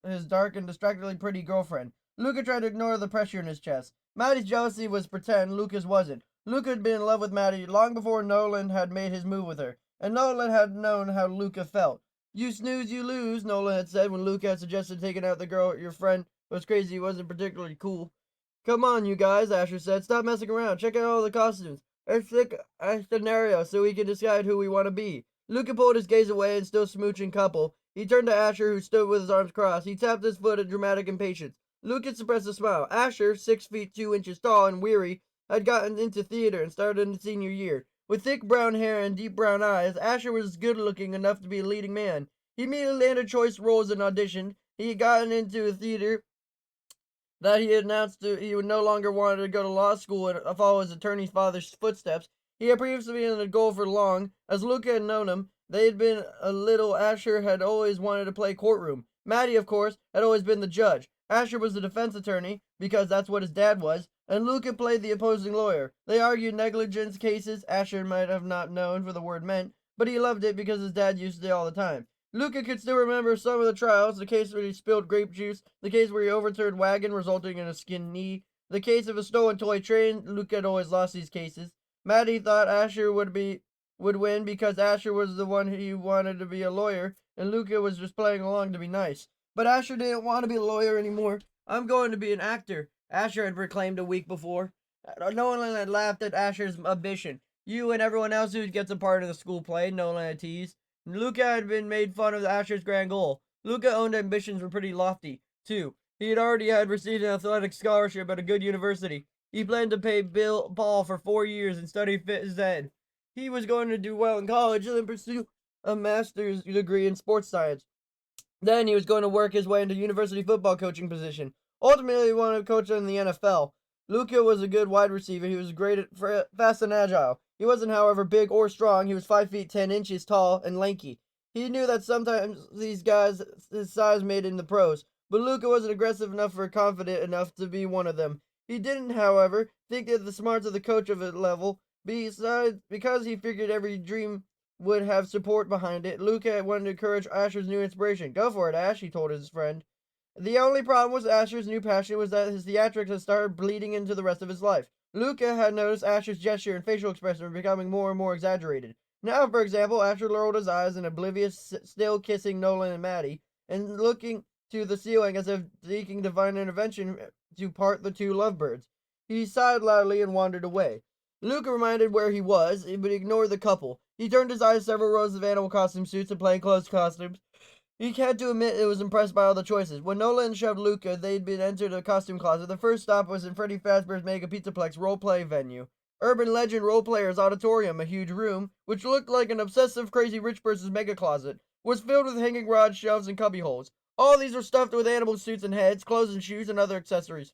his dark and distractingly pretty girlfriend. Luca tried to ignore the pressure in his chest. Maddie's jealousy was pretend, Luca's wasn't. Luca had been in love with Maddie long before Nolan had made his move with her, and Nolan had known how Luca felt. You snooze, you lose, Nolan had said when Luca had suggested taking out the girl your friend was crazy he wasn't particularly cool. Come on, you guys, Asher said. Stop messing around. Check out all the costumes. Let's pick a scenario so we can decide who we want to be. Luca pulled his gaze away and still smooching couple. He turned to Asher, who stood with his arms crossed. He tapped his foot in dramatic impatience. Luca suppressed a smile. Asher, 6 feet 2 inches tall and weary, had gotten into theater and started in his senior year. With thick brown hair and deep brown eyes, Asher was good-looking enough to be a leading man. He immediately landed choice roles and auditioned. He had gotten into a theater that he had announced he would no longer want to go to law school and follow his attorney's father's footsteps. He had previously been in a goal for long. As Luca had known him, they had been a little. Asher had always wanted to play courtroom. Maddie, of course, had always been the judge. Asher was the defense attorney, because that's what his dad was, and Luca played the opposing lawyer. They argued negligence cases. Asher might have not known what the word meant, but he loved it because his dad used it all the time. Luca could still remember some of the trials, the case where he spilled grape juice, the case where he overturned wagon resulting in a skinned knee, the case of a stolen toy train. Luca had always lost these cases. Maddie thought Asher would win because Asher was the one who wanted to be a lawyer, and Luca was just playing along to be nice. But Asher didn't want to be a lawyer anymore. I'm going to be an actor, Asher had proclaimed a week before. Nolan had laughed at Asher's ambition. You and everyone else who gets a part of the school play, Nolan had teased. Luca had been made fun of Asher's grand goal. Luca's own ambitions were pretty lofty, too. He had already received an athletic scholarship at a good university. He planned to pay Paul for 4 years and study phys ed. He was going to do well in college and then pursue a master's degree in sports science. Then he was going to work his way into university football coaching position. Ultimately, he wanted to coach in the NFL. Luca was a good wide receiver. He was great at fast and agile. He wasn't, however, big or strong. He was 5 feet 10 inches tall and lanky. He knew that sometimes these guys his size made in the pros, but Luca wasn't aggressive enough or confident enough to be one of them. He didn't, however, think that the smarts of the coach of a level. Besides, because he figured every dream would have support behind it, Luca wanted to encourage Asher's new inspiration. Go for it, Ash, he told his friend. The only problem with Asher's new passion was that his theatrics had started bleeding into the rest of his life. Luca had noticed Asher's gesture and facial expression were becoming more and more exaggerated. Now, for example, Asher rolled his eyes and oblivious, still kissing Nolan and Maddie, and looking to the ceiling as if seeking divine intervention to part the two lovebirds. He sighed loudly and wandered away. Luca reminded where he was, but ignored the couple. He turned his eyes to several rows of animal costume suits and plainclothes costumes. He had to admit it was impressed by all the choices. When Nolan shoved Luca, they'd been entered a costume closet. The first stop was in Freddy Fazbear's Mega Pizzaplex role-play venue. Urban Legend Role Players Auditorium, a huge room, which looked like an obsessive, crazy rich person's mega closet, was filled with hanging rods, shelves, and cubby holes. All these were stuffed with animal suits and heads, clothes and shoes, and other accessories.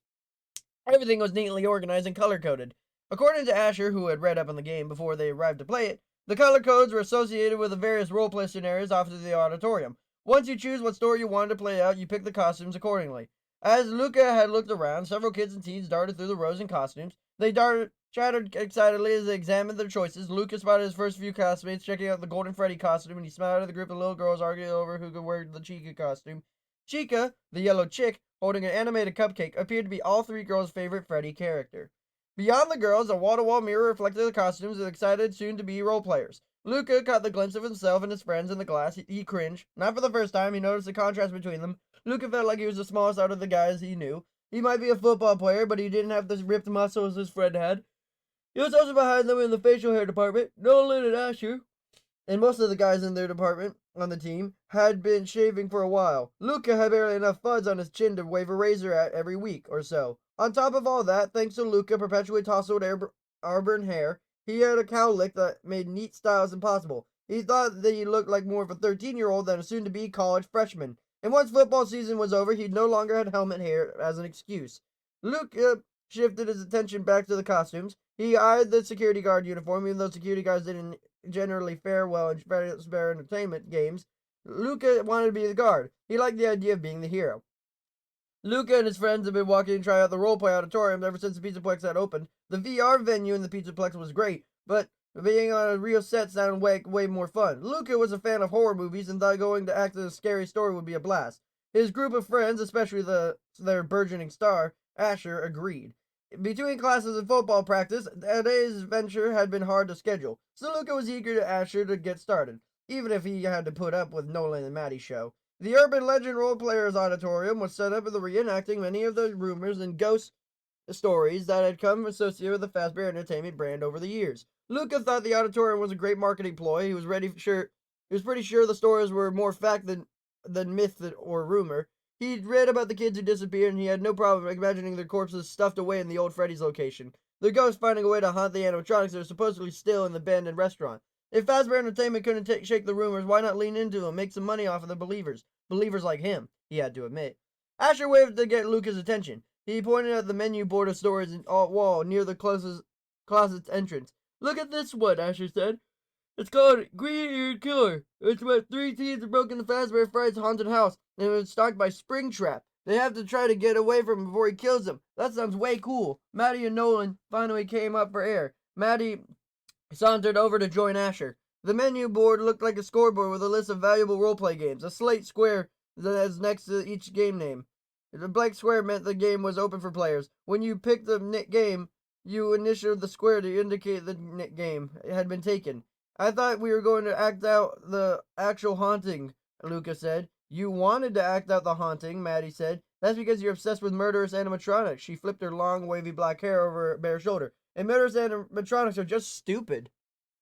Everything was neatly organized and color-coded. According to Asher, who had read up on the game before they arrived to play it, the color codes were associated with the various role-play scenarios offered to the auditorium. Once you choose what story you wanted to play out, you pick the costumes accordingly. As Luca had looked around, several kids and teens darted through the rows in costumes. They chattered excitedly as they examined their choices. Luca spotted his first few classmates checking out the Golden Freddy costume, and he smiled at the group of little girls arguing over who could wear the Chica costume. Chica, the yellow chick, holding an animated cupcake, appeared to be all three girls' favorite Freddy character. Beyond the girls, a wall-to-wall mirror reflected the costumes of excited soon-to-be role-players. Luca caught the glimpse of himself and his friends in the glass. He cringed. Not for the first time, he noticed the contrast between them. Luca felt like he was the smallest out of the guys he knew. He might be a football player, but he didn't have the ripped muscles his friend had. He was also behind them in the facial hair department. Nolan and Asher, and most of the guys in their department on the team, had been shaving for a while. Luca had barely enough fuzz on his chin to wave a razor at every week or so. On top of all that, thanks to Luca perpetually tousled auburn hair, he had a cowlick that made neat styles impossible. He thought that he looked like more of a 13-year-old than a soon-to-be college freshman. And once football season was over, he no longer had helmet hair as an excuse. Luca shifted his attention back to the costumes. He eyed the security guard uniform, even though security guards didn't generally fare well in spare entertainment games. Luca wanted to be the guard. He liked the idea of being the hero. Luca and his friends had been walking to try out the roleplay auditorium ever since the Pizzaplex had opened. The VR venue in the Pizzaplex was great, but being on a real set sounded way more fun. Luca was a fan of horror movies and thought going to act in a scary story would be a blast. His group of friends, especially their burgeoning star, Asher, agreed. Between classes and football practice, today's venture had been hard to schedule, so Luca was eager to Asher to get started, even if he had to put up with Nolan and Maddie's show. The Urban Legend Role Players Auditorium was set up with the reenacting many of the rumors and ghost stories that had come associated with the Fazbear Entertainment brand over the years. Luca thought the auditorium was a great marketing ploy. He was pretty sure the stories were more fact than myth or rumor. He'd read about the kids who disappeared, and he had no problem imagining their corpses stuffed away in the old Freddy's location. The ghosts finding a way to haunt the animatronics that are supposedly still in the abandoned restaurant. If Fazbear Entertainment couldn't shake the rumors, why not lean into them, make some money off of the believers? Believers like him, he had to admit. Asher waved to get Luca's attention. He pointed at the menu board of stores in the wall near the closet's entrance. Look at this one, Asher said. It's called Green-Eared Killer. It's about 3 teens have broken the Fazbear Frights haunted house, and it was stalked by Springtrap. They have to try to get away from him before he kills them. That sounds way cool. Maddie and Nolan finally came up for air. Maddie sauntered over to join Asher. The menu board looked like a scoreboard with a list of valuable roleplay games, a slate square that's next to each game name. The blank square meant the game was open for players. When you picked the game, you initialed the square to indicate the game had been taken. I thought we were going to act out the actual haunting, Luca said. You wanted to act out the haunting, Maddie said. That's because you're obsessed with murderous animatronics. She flipped her long, wavy black hair over her bare shoulder. And murderous animatronics are just stupid.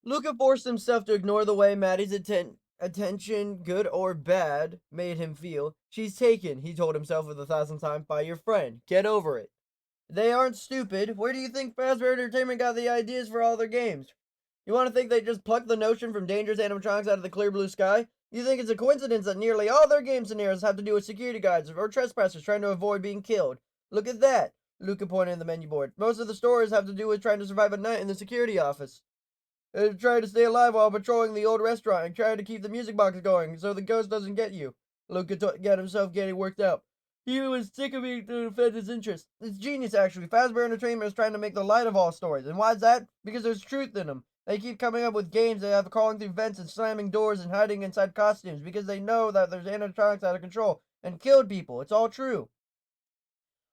Luca forced himself to ignore the way Maddie's attention, good or bad, made him feel. She's taken, he told himself for the 1000th time, by your friend. Get over it. They aren't stupid. Where do you think Fazbear Entertainment got the ideas for all their games? You want to think they just plucked the notion from dangerous animatronics out of the clear blue sky? You think it's a coincidence that nearly all their game scenarios have to do with security guards or trespassers trying to avoid being killed? Look at that. Luca pointed at the menu board. Most of the stories have to do with trying to survive a night in the security office. Trying to stay alive while patrolling the old restaurant and trying to keep the music box going so the ghost doesn't get you. Luca got himself getting worked up. He was sick of me to defend his interest. It's genius, actually. Fazbear Entertainment is trying to make the light of all stories. And why's that? Because there's truth in them. They keep coming up with games that have crawling through vents and slamming doors and hiding inside costumes because they know that there's animatronics out of control and killed people. It's all true.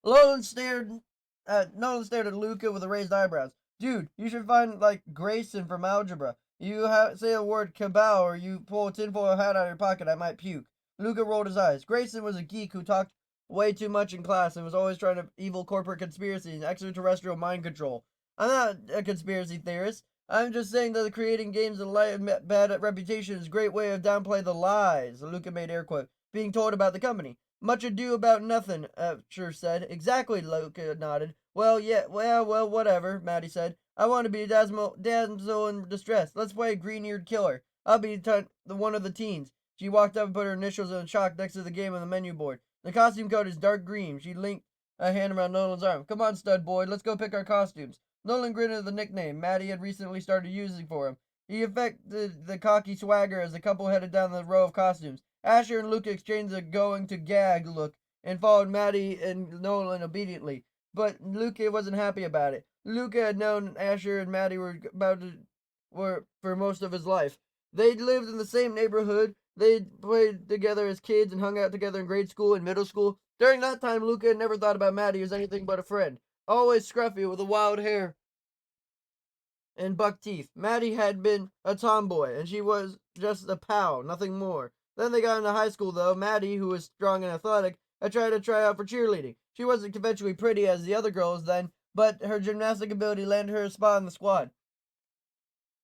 Nolan stared at Luca with raised eyebrows. Dude, you should find, like, Grayson from algebra. You say the word cabal or you pull a tinfoil hat out of your pocket, I might puke. Luca rolled his eyes. Grayson was a geek who talked way too much in class and was always trying to evil corporate conspiracy and extraterrestrial mind control. I'm not a conspiracy theorist. I'm just saying that creating games in light of bad reputation is a great way of downplay the lies, Luca made air quote, being told about the company. Much ado about nothing, Sure said. Exactly, Luca nodded. Well, yeah, well, whatever, Maddie said. I want to be a damsel in distress. Let's play Green-Eared Killer. I'll be one of the teens. She walked up and put her initials in chalk next to the game on the menu board. The costume code is dark green. She linked a hand around Nolan's arm. Come on, stud boy, let's go pick our costumes. Nolan grinned at the nickname Maddie had recently started using for him. He affected the cocky swagger as the couple headed down the row of costumes. Asher and Luca exchanged a going-to-gag look and followed Maddie and Nolan obediently. But Luca wasn't happy about it. Luca had known Asher and Maddie were for most of his life. They'd lived in the same neighborhood. They'd played together as kids and hung out together in grade school and middle school. During that time, Luca had never thought about Maddie as anything but a friend. Always scruffy with the wild hair and buck teeth. Maddie had been a tomboy, and she was just a pal, nothing more. Then they got into high school, though. Maddie, who was strong and athletic, had tried to try out for cheerleading. She wasn't conventionally pretty as the other girls then, but her gymnastic ability landed her a spot in the squad.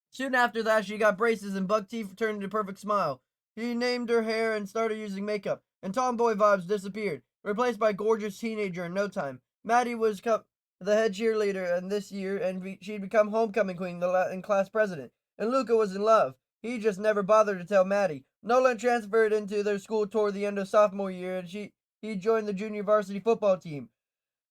Soon after that, she got braces and buck teeth turned into a perfect smile. He named her hair and started using makeup, and tomboy vibes disappeared, replaced by gorgeous teenager in no time. Maddie was the head cheerleader and this year, and she'd become homecoming queen and class president. And Luca was in love. He just never bothered to tell Maddie. Nolan transferred into their school toward the end of sophomore year, and he joined the junior varsity football team.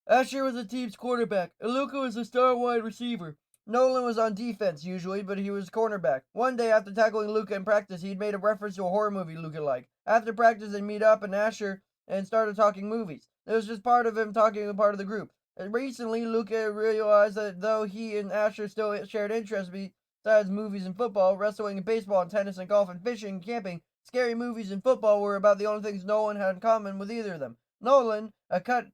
Asher was the team's quarterback, and Luca was the star wide receiver. Nolan was on defense usually, but he was cornerback. One day after tackling Luca in practice, he'd made a reference to a horror movie Luca liked. After practice, they'd meet up and Asher and started talking movies. It was just part of him talking to part of the group. And recently, Luca realized that though he and Asher still shared interests besides movies and football, wrestling and baseball and tennis and golf and fishing and camping, scary movies and football were about the only things Nolan had in common with either of them. Nolan, a cut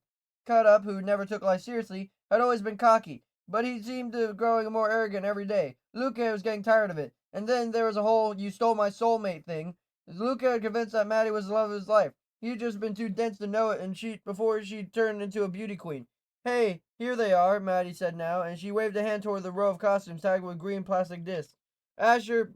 up who never took life seriously, had always been cocky, but he seemed to be growing more arrogant every day. Luca was getting tired of it. And then there was a whole "you stole my soulmate" thing. Luca had convinced that Maddie was the love of his life. He'd just been too dense to know it and before she turned into a beauty queen. Hey, here they are, Maddie said now, and she waved a hand toward the row of costumes tagged with green plastic discs. Asher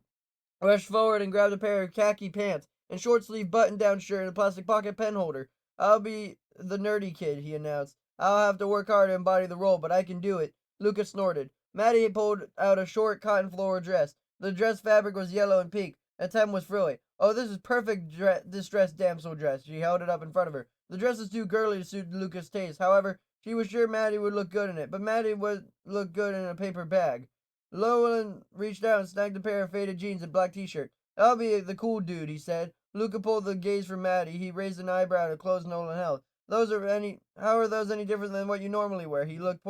rushed forward and grabbed a pair of khaki pants and short sleeve button down shirt and a plastic pocket pen holder. I'll be the nerdy kid, he announced. I'll have to work hard to embody the role, but I can do it. Lucas snorted. Maddie pulled out a short cotton floral dress. The dress fabric was yellow and pink. Its hem was frilly. Oh, this is perfect distressed damsel dress. She held it up in front of her. The dress was too girly to suit Lucas' taste. However, she was sure Maddie would look good in it, but Maddie would look good in a paper bag. Llewellyn reached out and snagged a pair of faded jeans and black t-shirt. I'll be the cool dude, he said. Luca pulled the gaze from Maddie. He raised an eyebrow to close Nolan held. How are those any different than what you normally wear? He looked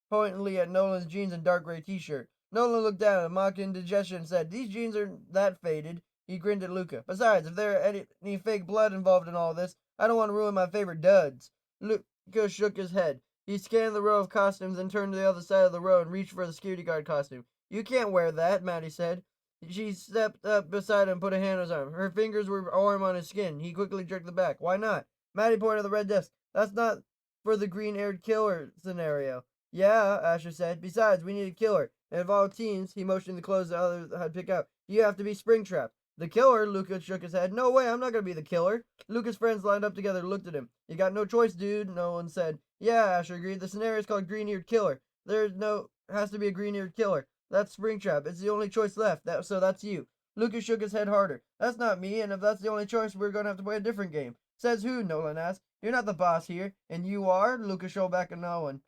pointedly at Nolan's jeans and dark gray t-shirt. Nolan looked down, mocked indigestion, and said, these jeans aren't that faded. He grinned at Luca. Besides, if there are any fake blood involved in all this, I don't want to ruin my favorite duds. Luca shook his head. He scanned the row of costumes and turned to the other side of the row and reached for the security guard costume. You can't wear that, Maddie said. She stepped up beside him and put a hand on his arm. Her fingers were warm on his skin. He quickly jerked them back. Why not? Maddie pointed at the red desk. That's not for the green-haired killer scenario. Yeah, Asher said. Besides, we need a killer. And of all teams, he motioned the clothes the others had picked out. You have to be Springtrap. The killer? Lucas shook his head. No way, I'm not going to be the killer. Lucas' friends lined up together and looked at him. You got no choice, dude, Nolan said. Yeah, Asher agreed. The scenario is called Green-Eared Killer. Has to be a green-eared killer. That's Springtrap. It's the only choice left. So that's you. Lucas shook his head harder. That's not me, and if that's the only choice, we're going to have to play a different game. Says who? Nolan asked. You're not the boss here. And you are? Lucas shot back at Nolan.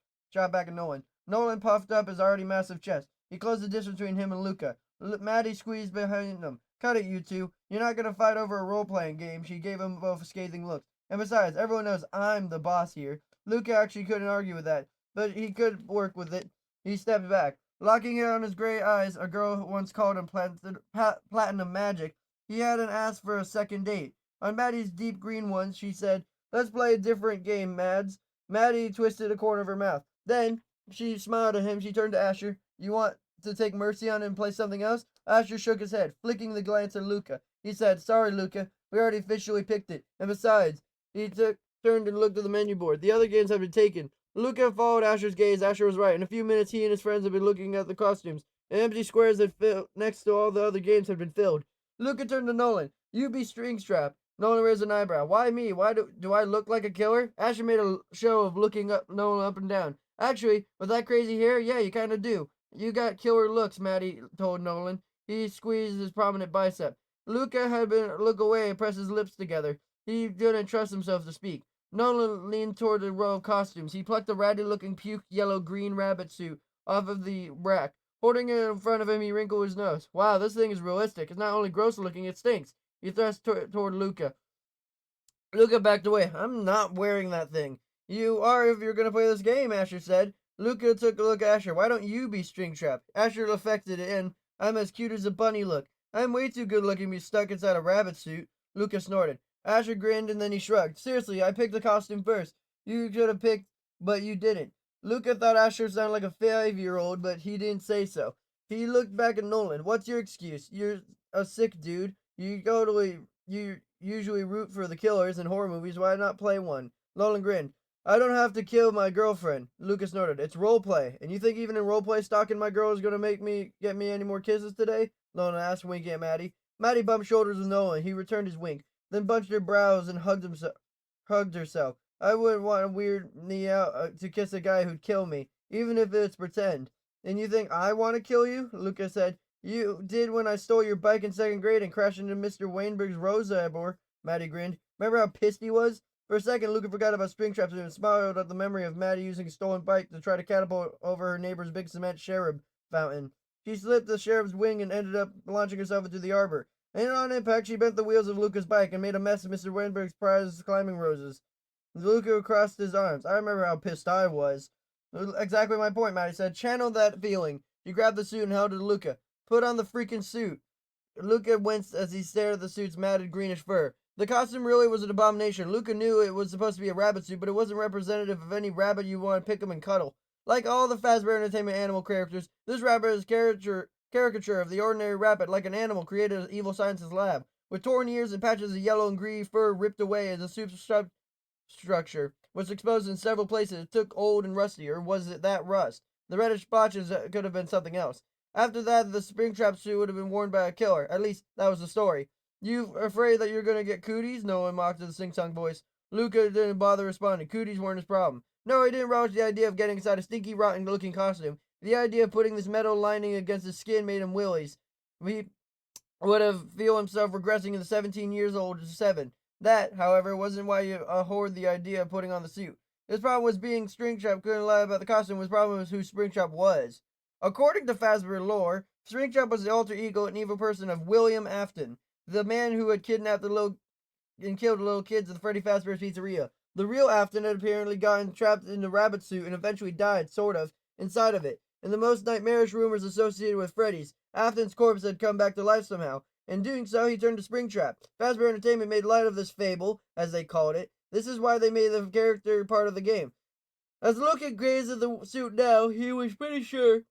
Nolan puffed up his already massive chest. He closed the distance between him and Luca. Maddie squeezed behind them. Cut it, you two. You're not going to fight over a role-playing game. She gave them both scathing looks. And besides, everyone knows I'm the boss here. Luca actually couldn't argue with that, but he could work with it. He stepped back. Locking in on his gray eyes, a girl once called him platinum magic. He hadn't asked for a second date. On Maddie's deep green ones, she said, let's play a different game, Mads. Maddie twisted a corner of her mouth. Then she smiled at him. She turned to Asher. You want to take mercy on it and play something else? Asher shook his head, flicking the glance at Luca. He said, sorry, Luca. We already officially picked it. And besides, turned and looked at the menu board. The other games had been taken. Luca followed Asher's gaze. Asher was right. In a few minutes, he and his friends had been looking at the costumes, and empty squares that next to all the other games had been filled. Luca turned to Nolan. You be Stringstrap. Nolan raised an eyebrow. Why me? Why do I look like a killer? Asher made a show of looking Nolan up and down. Actually, with that crazy hair, yeah, you kind of do. You got killer looks, Maddie told Nolan. He squeezed his prominent bicep. Luca had been look away and pressed his lips together. He didn't trust himself to speak. Nolan leaned toward the row of costumes. He plucked a ratty-looking puke yellow-green rabbit suit off of the rack. Holding it in front of him, he wrinkled his nose. Wow, this thing is realistic. It's not only gross-looking, it stinks. He thrust toward Luca. Luca backed away. I'm not wearing that thing. You are if you're going to play this game, Asher said. Luca took a look at Asher. Why don't you be Stringtrap? Asher affected it, and I'm as cute as a bunny look. I'm way too good-looking to be stuck inside a rabbit suit. Luca snorted. Asher grinned and then he shrugged. Seriously, I picked the costume first. You could have picked, but you didn't. Luca thought Asher sounded like a 5-year-old, but he didn't say so. He looked back at Nolan. What's your excuse? You're a sick dude. You usually root for the killers in horror movies. Why not play one? Nolan grinned. I don't have to kill my girlfriend, Lucas snorted. It's roleplay. And you think even in roleplay stalking my girl is gonna get me any more kisses today? Nolan asked, winking at Maddie. Maddie bumped shoulders with Nolan. He returned his wink, then bunched her brows and hugged herself. I wouldn't want to weird me out to kiss a guy who'd kill me, even if it's pretend. And you think I want to kill you? Lucas said. You did when I stole your bike in 2nd grade and crashed into Mr. Wainberg's Rosa arbor. Maddie grinned. Remember how pissed he was? For a second, Luca forgot about Springtrap and smiled at the memory of Maddie using a stolen bike to try to catapult over her neighbor's big cement cherub fountain. She slipped the cherub's wing and ended up launching herself into the arbor. And on impact, she bent the wheels of Luca's bike and made a mess of Mr. Weinberg's prized climbing roses. Luca crossed his arms. I remember how pissed I was. Exactly my point, Maddie said. Channel that feeling. She grabbed the suit and held it to Luca. Put on the freaking suit. Luca winced as he stared at the suit's matted greenish fur. The costume really was an abomination. Luca knew it was supposed to be a rabbit suit, but it wasn't representative of any rabbit you want to pick him and cuddle. Like all the Fazbear Entertainment animal characters, this rabbit is caricature of the ordinary rabbit, like an animal created at Evil Science's lab, with torn ears and patches of yellow and green fur ripped away as the suit's structure was exposed in several places. It took old and rusty, or was it that rust? The reddish splotches could have been something else. After that, the Springtrap suit would have been worn by a killer. At least, that was the story. You afraid that you're gonna get cooties? Nolan mocked in a sing-song voice. Luca didn't bother responding. Cooties weren't his problem. No, he didn't relish the idea of getting inside a stinky, rotten-looking costume. The idea of putting this metal lining against his skin made him willies. He would have feel himself regressing in the 17 years old to 7. That, however, wasn't why he abhorred the idea of putting on the suit. His problem was being Springtrap couldn't lie about the costume. His problem was who Springtrap was. According to Fazbear lore, Springtrap was the alter ego and evil person of William Afton, the man who had kidnapped and killed the little kids at the Freddy Fazbear's Pizzeria. The real Afton had apparently gotten trapped in the rabbit suit and eventually died, sort of, inside of it. In the most nightmarish rumors associated with Freddy's, Afton's corpse had come back to life somehow. In doing so, he turned to Springtrap. Fazbear Entertainment made light of this fable, as they called it. This is why they made the character part of the game. As Luca gazed at the suit now, he was pretty sure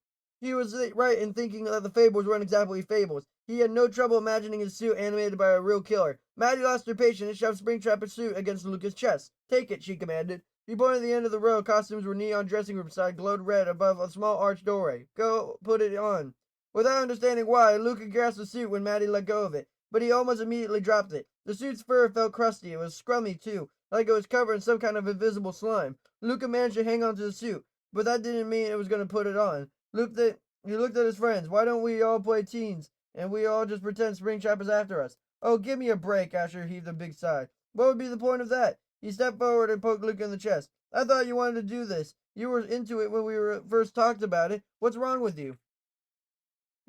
he was right in thinking that the fables weren't exactly fables. He had no trouble imagining his suit animated by a real killer. Maddie lost her patience and shoved Springtrap's suit against Luca's chest. Take it, she commanded. She pointed at the end of the row. Costumes were neon dressing room side, glowed red above a small arched doorway. Go put it on. Without understanding why, Luca grasped the suit when Maddie let go of it, but he almost immediately dropped it. The suit's fur felt crusty. It was scrummy, too, like it was covered in some kind of invisible slime. Luca managed to hang on to the suit, but that didn't mean it was going to put it on. He looked at his friends. Why don't we all play teens, and we all just pretend Springtrap is after us? Oh, give me a break, Asher heaved a big sigh. What would be the point of that? He stepped forward and poked Luca in the chest. I thought you wanted to do this. You were into it when we first talked about it. What's wrong with you?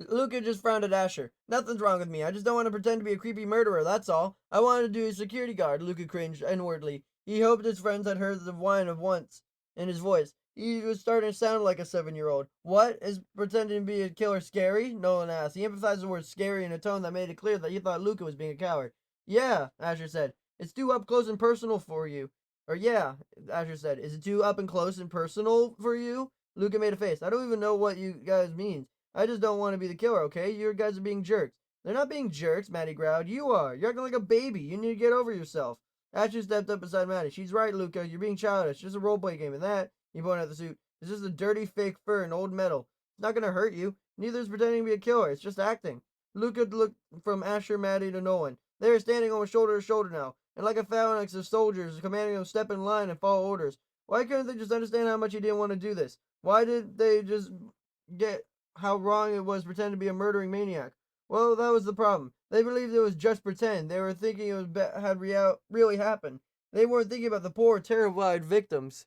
Luca just frowned at Asher. Nothing's wrong with me. I just don't want to pretend to be a creepy murderer, that's all. I wanted to do a security guard, Luca cringed inwardly. He hoped his friends had heard the whine of once in his voice. He was starting to sound like a 7-year-old. What? Is pretending to be a killer scary? Nolan asked. He emphasized the word scary in a tone that made it clear that he thought Luca was being a coward. Yeah, Asher said. It's too up close and personal for you. Or yeah, Asher said. Is it too up and close and personal for you? Luca made a face. I don't even know what you guys mean. I just don't want to be the killer, okay? You guys are being jerks. They're not being jerks, Maddie growled. You are. You're acting like a baby. You need to get over yourself. Asher stepped up beside Maddie. She's right, Luca. You're being childish. Just a roleplay game, and that, he pointed at the suit, it's just a dirty fake fur and old metal. It's not gonna hurt you. Neither is pretending to be a killer. It's just acting. Luca looked from Asher, Maddie to Nolan. They were standing almost shoulder to shoulder now, and like a phalanx of soldiers, commanding them to step in line and follow orders. Why couldn't they just understand how much he didn't want to do this? Why did they just get how wrong it was pretend to be a murdering maniac? Well, that was the problem. They believed it was just pretend. They were thinking it had really happened. They weren't thinking about the poor, terrified victims.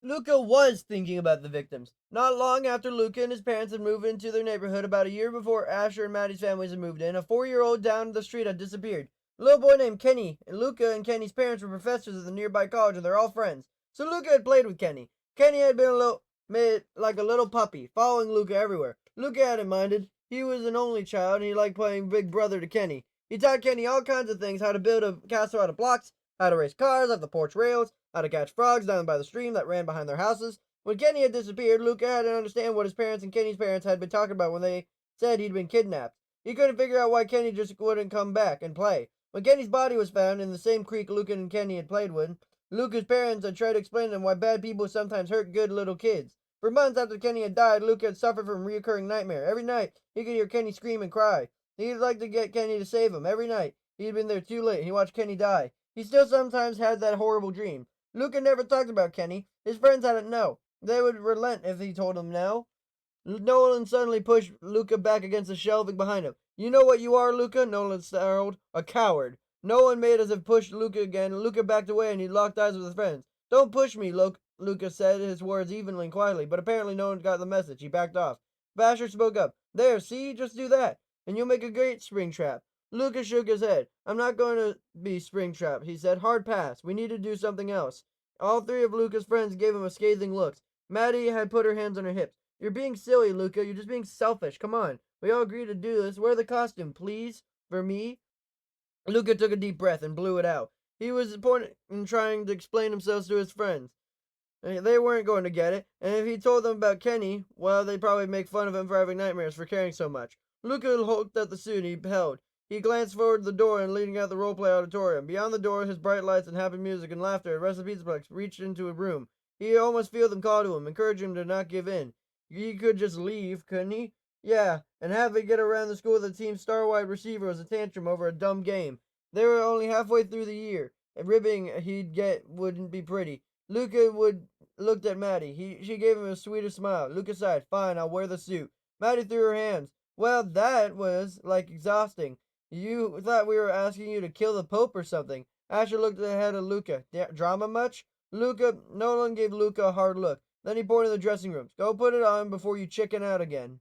Luca was thinking about the victims. Not long after Luca and his parents had moved into their neighborhood, about a year before Asher and Maddie's families had moved in, a 4-year-old down the street had disappeared. A little boy named Kenny, and Luca and Kenny's parents were professors at the nearby college, and they're all friends. So Luca had played with Kenny. Kenny had been made like a little puppy, following Luca everywhere. Luca hadn't minded. He was an only child, and he liked playing big brother to Kenny. He taught Kenny all kinds of things: how to build a castle out of blocks, how to race cars off the porch rails, how to catch frogs down by the stream that ran behind their houses. When Kenny had disappeared, Luca had to understand what his parents and Kenny's parents had been talking about when they said he'd been kidnapped. He couldn't figure out why Kenny just wouldn't come back and play. When Kenny's body was found in the same creek Luca and Kenny had played with, Luca's parents had tried to explain to him why bad people sometimes hurt good little kids. For months after Kenny had died, Luca had suffered from a recurring nightmare. Every night, he could hear Kenny scream and cry. He'd like to get Kenny to save him. Every night, he'd been there too late. He watched Kenny die. He still sometimes had that horrible dream. Luca never talked about Kenny. His friends hadn't know. They would relent if he told them now. Nolan suddenly pushed Luca back against the shelving behind him. You know what you are, Luca? Nolan snarled. A coward. Nolan made as if pushed Luca again. Luca backed away and he locked eyes with his friends. Don't push me, Luca said, his words evenly and quietly, but apparently no one got the message. He backed off. Basher spoke up. There, see? Just do that, and you'll make a great Springtrap. Luca shook his head. I'm not going to be Springtrap, he said. Hard pass. We need to do something else. All three of Luca's friends gave him a scathing look. Maddie had put her hands on her hips. You're being silly, Luca. You're just being selfish. Come on. We all agreed to do this. Wear the costume, please. For me. Luca took a deep breath and blew it out. He was pointing and trying to explain himself to his friends. They weren't going to get it, and if he told them about Kenny, well, they'd probably make fun of him for having nightmares for caring so much. Luca looked at the suit he held. He glanced forward to the door and leading out the roleplay auditorium. Beyond the door, his bright lights and happy music and laughter at Rest of Pizza Plex reached into a room. He almost felt them call to him, encouraging him to not give in. He could just leave, couldn't he? Yeah, and have it get around the school that the team's star wide receiver was a tantrum over a dumb game. They were only halfway through the year. A ribbing he'd get wouldn't be pretty. Luca looked at Maddie. She gave him a sweeter smile. Luca sighed. Fine, I'll wear the suit. Maddie threw her hands. Well, that was, like, exhausting. You thought we were asking you to kill the Pope or something. Asher looked ahead at Luca. Drama much? Nolan gave Luca a hard look. Then he pointed to the dressing rooms. Go put it on before you chicken out again.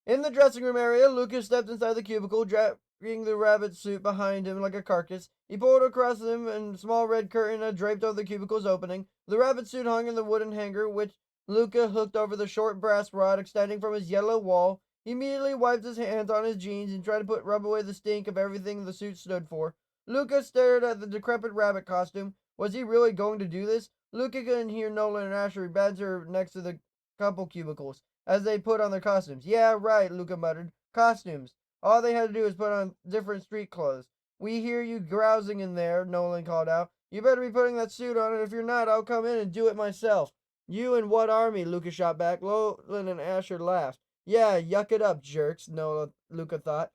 In the dressing room area, Lucas stepped inside the cubicle, dragging the rabbit suit behind him like a carcass. He pulled across him, and a small red curtain had draped over the cubicle's opening. The rabbit suit hung in the wooden hanger, which Luca hooked over the short brass rod extending from his yellow wall. He immediately wiped his hands on his jeans and tried to rub away the stink of everything the suit stood for. Luca stared at the decrepit rabbit costume. Was he really going to do this? Luca couldn't hear Nolan and Asher banter next to the couple cubicles as they put on their costumes. Yeah, right, Luca muttered. Costumes. All they had to do was put on different street clothes. We hear you grousing in there, Nolan called out. You better be putting that suit on, and if you're not, I'll come in and do it myself. You and what army? Luca shot back. Nolan and Asher laughed. Yeah, yuck it up, jerks, Luca thought.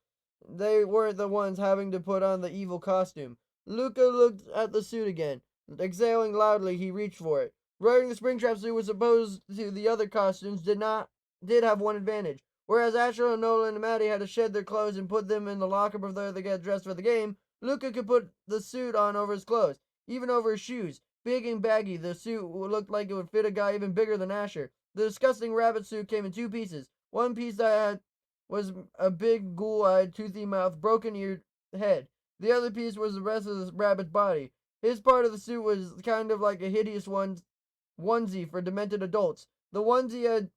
They weren't the ones having to put on the evil costume. Luca looked at the suit again. Exhaling loudly, he reached for it. Wearing the Springtrap suit was opposed to the other costumes did have one advantage. Whereas Asher, Nolan, and Maddie had to shed their clothes and put them in the locker before they get dressed for the game, Luca could put the suit on over his clothes, even over his shoes. Big and baggy, the suit looked like it would fit a guy even bigger than Asher. The disgusting rabbit suit came in two pieces. One piece was a big ghoul-eyed, toothy mouth, broken-eared head. The other piece was the rest of the rabbit's body. His part of the suit was kind of like a hideous onesie for demented adults. The onesie had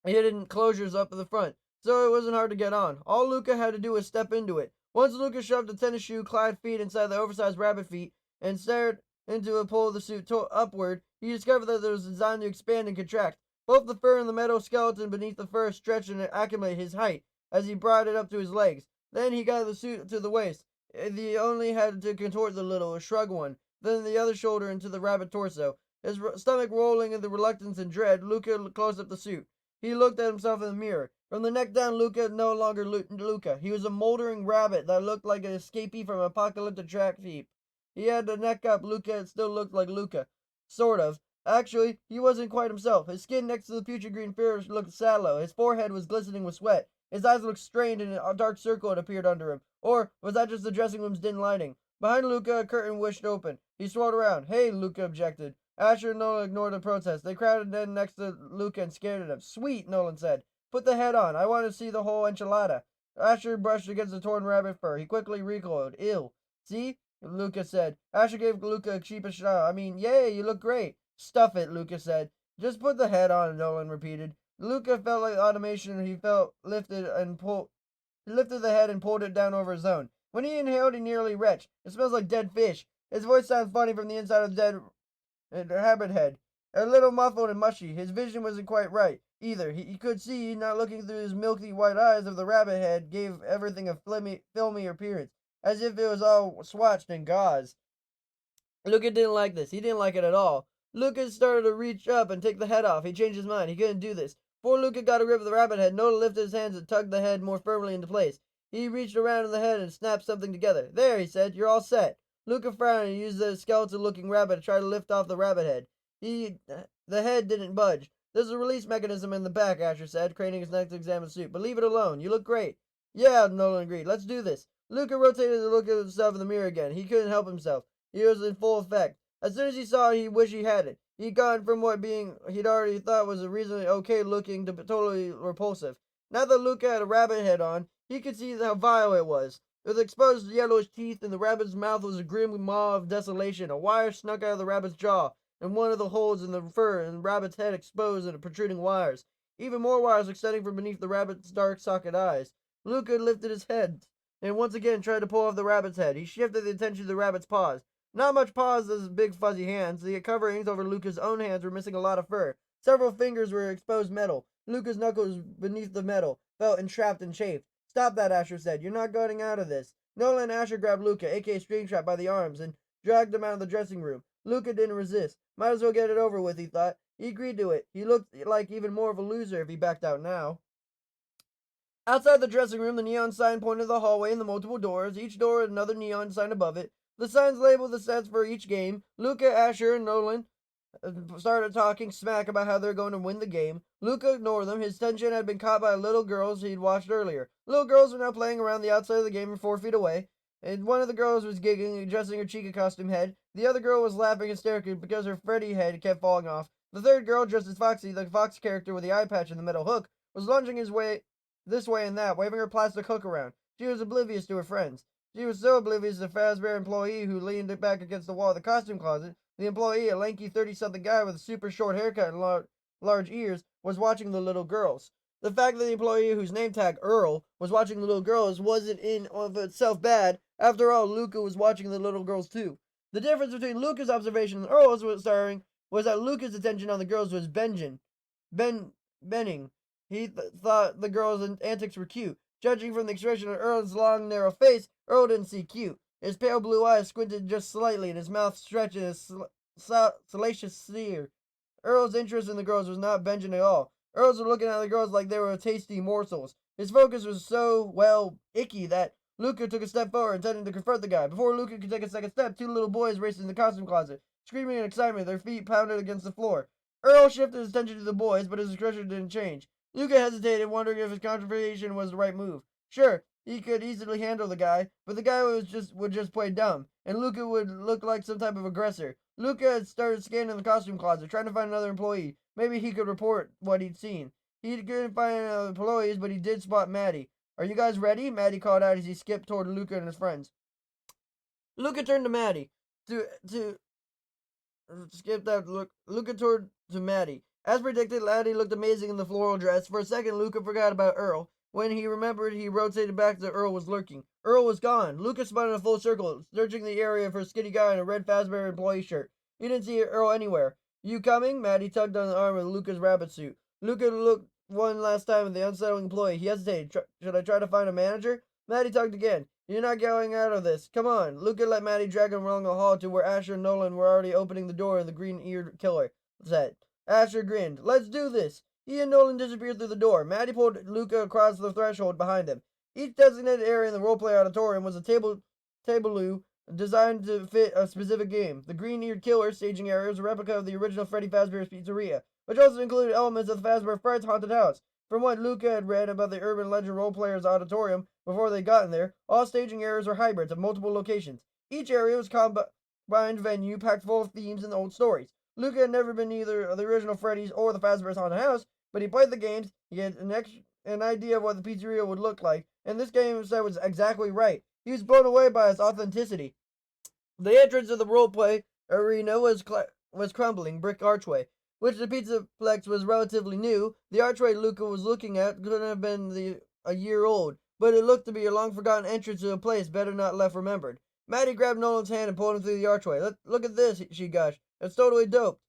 hidden closures up at the front, so it wasn't hard to get on. All Luca had to do was step into it. Once Luca shoved a tennis shoe clad feet inside the oversized rabbit feet and stared into a pull of the suit upward, he discovered that it was designed to expand and contract. Both the fur and the metal skeleton beneath the fur stretched and accumulated his height as he brought it up to his legs. Then he got the suit to the waist. He only had to contort the little, shrug one, then the other shoulder into the rabbit torso. His stomach rolling in the reluctance and dread, Luca closed up the suit. He looked at himself in the mirror. From the neck down, Luca no longer Luca. He was a moldering rabbit that looked like an escapee from an apocalyptic track heap. He had the neck up. Luca still looked like Luca. Sort of. Actually, he wasn't quite himself. His skin next to the putrid green fur looked sallow. His forehead was glistening with sweat. His eyes looked strained and a dark circle had appeared under him. Or was that just the dressing room's dim lighting? Behind Luca, a curtain wished open. He swirled around. Hey, Luca objected. Asher and Nolan ignored the protest. They crowded in next to Luca and stared at him. Sweet, Nolan said. Put the head on. I want to see the whole enchilada. Asher brushed against the torn rabbit fur. He quickly recoiled. Ew. See? Luca said. Asher gave Luca a sheepish smile. I mean, yay, you look great. Stuff it, Luca said. Just put the head on, Nolan repeated. Luca felt like automation. He lifted the head and pulled it down over his own. When he inhaled, he nearly retched. It smells like dead fish. His voice sounded funny from the inside of the dead rabbit head. A little muffled and mushy. His vision wasn't quite right, either. He could see, not looking through his milky white eyes of the rabbit head, gave everything a filmy appearance, as if it was all swatched in gauze. Luca didn't like this. He didn't like it at all. Luca started to reach up and take the head off. He changed his mind. He couldn't do this. Before Luca got a grip of the rabbit head, Nolan lifted his hands and tugged the head more firmly into place. He reached around in the head and snapped something together. There, he said, you're all set. Luca frowned and used the skeleton-looking rabbit to try to lift off the rabbit head. The head didn't budge. There's a release mechanism in the back, Asher said, craning his neck to examine the suit. But leave it alone. You look great. Yeah, Nolan agreed. Let's do this. Luca rotated to look at himself in the mirror again. He couldn't help himself. He was in full effect. As soon as he saw it, he wished he had it. He'd gone from what he'd already thought was a reasonably okay looking to totally repulsive. Now that Luca had a rabbit head on, he could see how vile it was. With exposed yellowish teeth, and the rabbit's mouth was a grim maw of desolation. A wire snuck out of the rabbit's jaw, and one of the holes in the fur and the rabbit's head exposed and protruding wires. Even more wires extending from beneath the rabbit's dark socket eyes. Luca lifted his head and once again tried to pull off the rabbit's head. He shifted the attention to the rabbit's paws. Not much paws as big fuzzy hands. The coverings over Luca's own hands were missing a lot of fur. Several fingers were exposed metal. Luca's knuckles beneath the metal felt entrapped and chafed. Stop that, Asher said. You're not getting out of this. Nolan and Asher grabbed Luca, aka Stringtrap, by the arms and dragged him out of the dressing room. Luca didn't resist. Might as well get it over with, he thought. He agreed to it. He looked like even more of a loser if he backed out now. Outside the dressing room, the neon sign pointed to the hallway and the multiple doors. Each door had another neon sign above it. The signs labeled the sets for each game. Luca, Asher, and Nolan started talking smack about how they're going to win the game. Luca ignored them. His attention had been caught by little girls he'd watched earlier. Little girls were now playing around the outside of the game 4 feet away. And one of the girls was giggling, adjusting her Chica costume head. The other girl was laughing hysterically because her Freddy head kept falling off. The third girl, dressed as Foxy, the fox character with the eye patch in the middle hook, was lunging his way this way and that, waving her plastic hook around. She was oblivious to her friends. She was so oblivious to the Fazbear employee who leaned back against the wall of the costume closet. The employee, a lanky 30-something guy with a super short haircut and large ears, was watching the little girls. The fact that the employee, whose name tag Earl, was watching the little girls wasn't in of itself bad. After all, Luca was watching the little girls too. The difference between Luca's observation and Earl's was that Luca's attention on the girls was benning. He thought the girls' antics were cute. Judging from the expression on Earl's long, narrow face, Earl didn't see cute. His pale blue eyes squinted just slightly, and his mouth stretched in a salacious sneer. Earl's interest in the girls was not Benjamin at all. Earl's was looking at the girls like they were tasty morsels. His focus was so, icky that Luca took a step forward, intending to confront the guy. Before Luca could take a second step, 2 little boys raced in the costume closet, screaming in excitement, their feet pounded against the floor. Earl shifted his attention to the boys, but his expression didn't change. Luca hesitated, wondering if his confrontation was the right move. Sure, he could easily handle the guy, but the guy would just play dumb, and Luca would look like some type of aggressor. Luca had started scanning the costume closet, trying to find another employee. Maybe he could report what he'd seen. He couldn't find any other employees, but he did spot Maddie. Are you guys ready? Maddie called out as he skipped toward Luca and his friends. Luca turned to Maddie. Luca turned to Maddie. As predicted, Maddie looked amazing in the floral dress. For a second, Luca forgot about Earl. When he remembered, he rotated back to Earl was lurking. Earl was gone. Luca spun in a full circle, searching the area for a skinny guy in a red Fazbear employee shirt. He didn't see Earl anywhere. You coming? Maddie tugged on the arm of Luca's rabbit suit. Luca looked one last time at the unsettling employee. He hesitated. Should I try to find a manager? Maddie tugged again. You're not going out of this. Come on. Luca let Maddie drag him along the hall to where Asher and Nolan were already opening the door in the green-eared killer set. Asher grinned. Let's do this. He and Nolan disappeared through the door. Maddie pulled Luca across the threshold behind him. Each designated area in the roleplay auditorium was a tableau designed to fit a specific game. The green-eared killer staging area was a replica of the original Freddy Fazbear's Pizzeria, which also included elements of the Fazbear Frights haunted house. From what Luca had read about the urban legend roleplayers auditorium before they got in there, all staging areas were hybrids of multiple locations. Each area was combined venue packed full of themes and old stories. Luca had never been either the original Freddy's or the Fazbear's haunted house, but he played the games. He had an idea of what the pizzeria would look like, and this game set was exactly right. He was blown away by its authenticity. The entrance of the roleplay arena was crumbling brick archway, which the Pizzaplex was relatively new. The archway Luca was looking at couldn't have been a year old, but it looked to be a long-forgotten entrance to a place better not left remembered. Maddie grabbed Nolan's hand and pulled him through the archway. Look at this, she gushed. It's totally dope.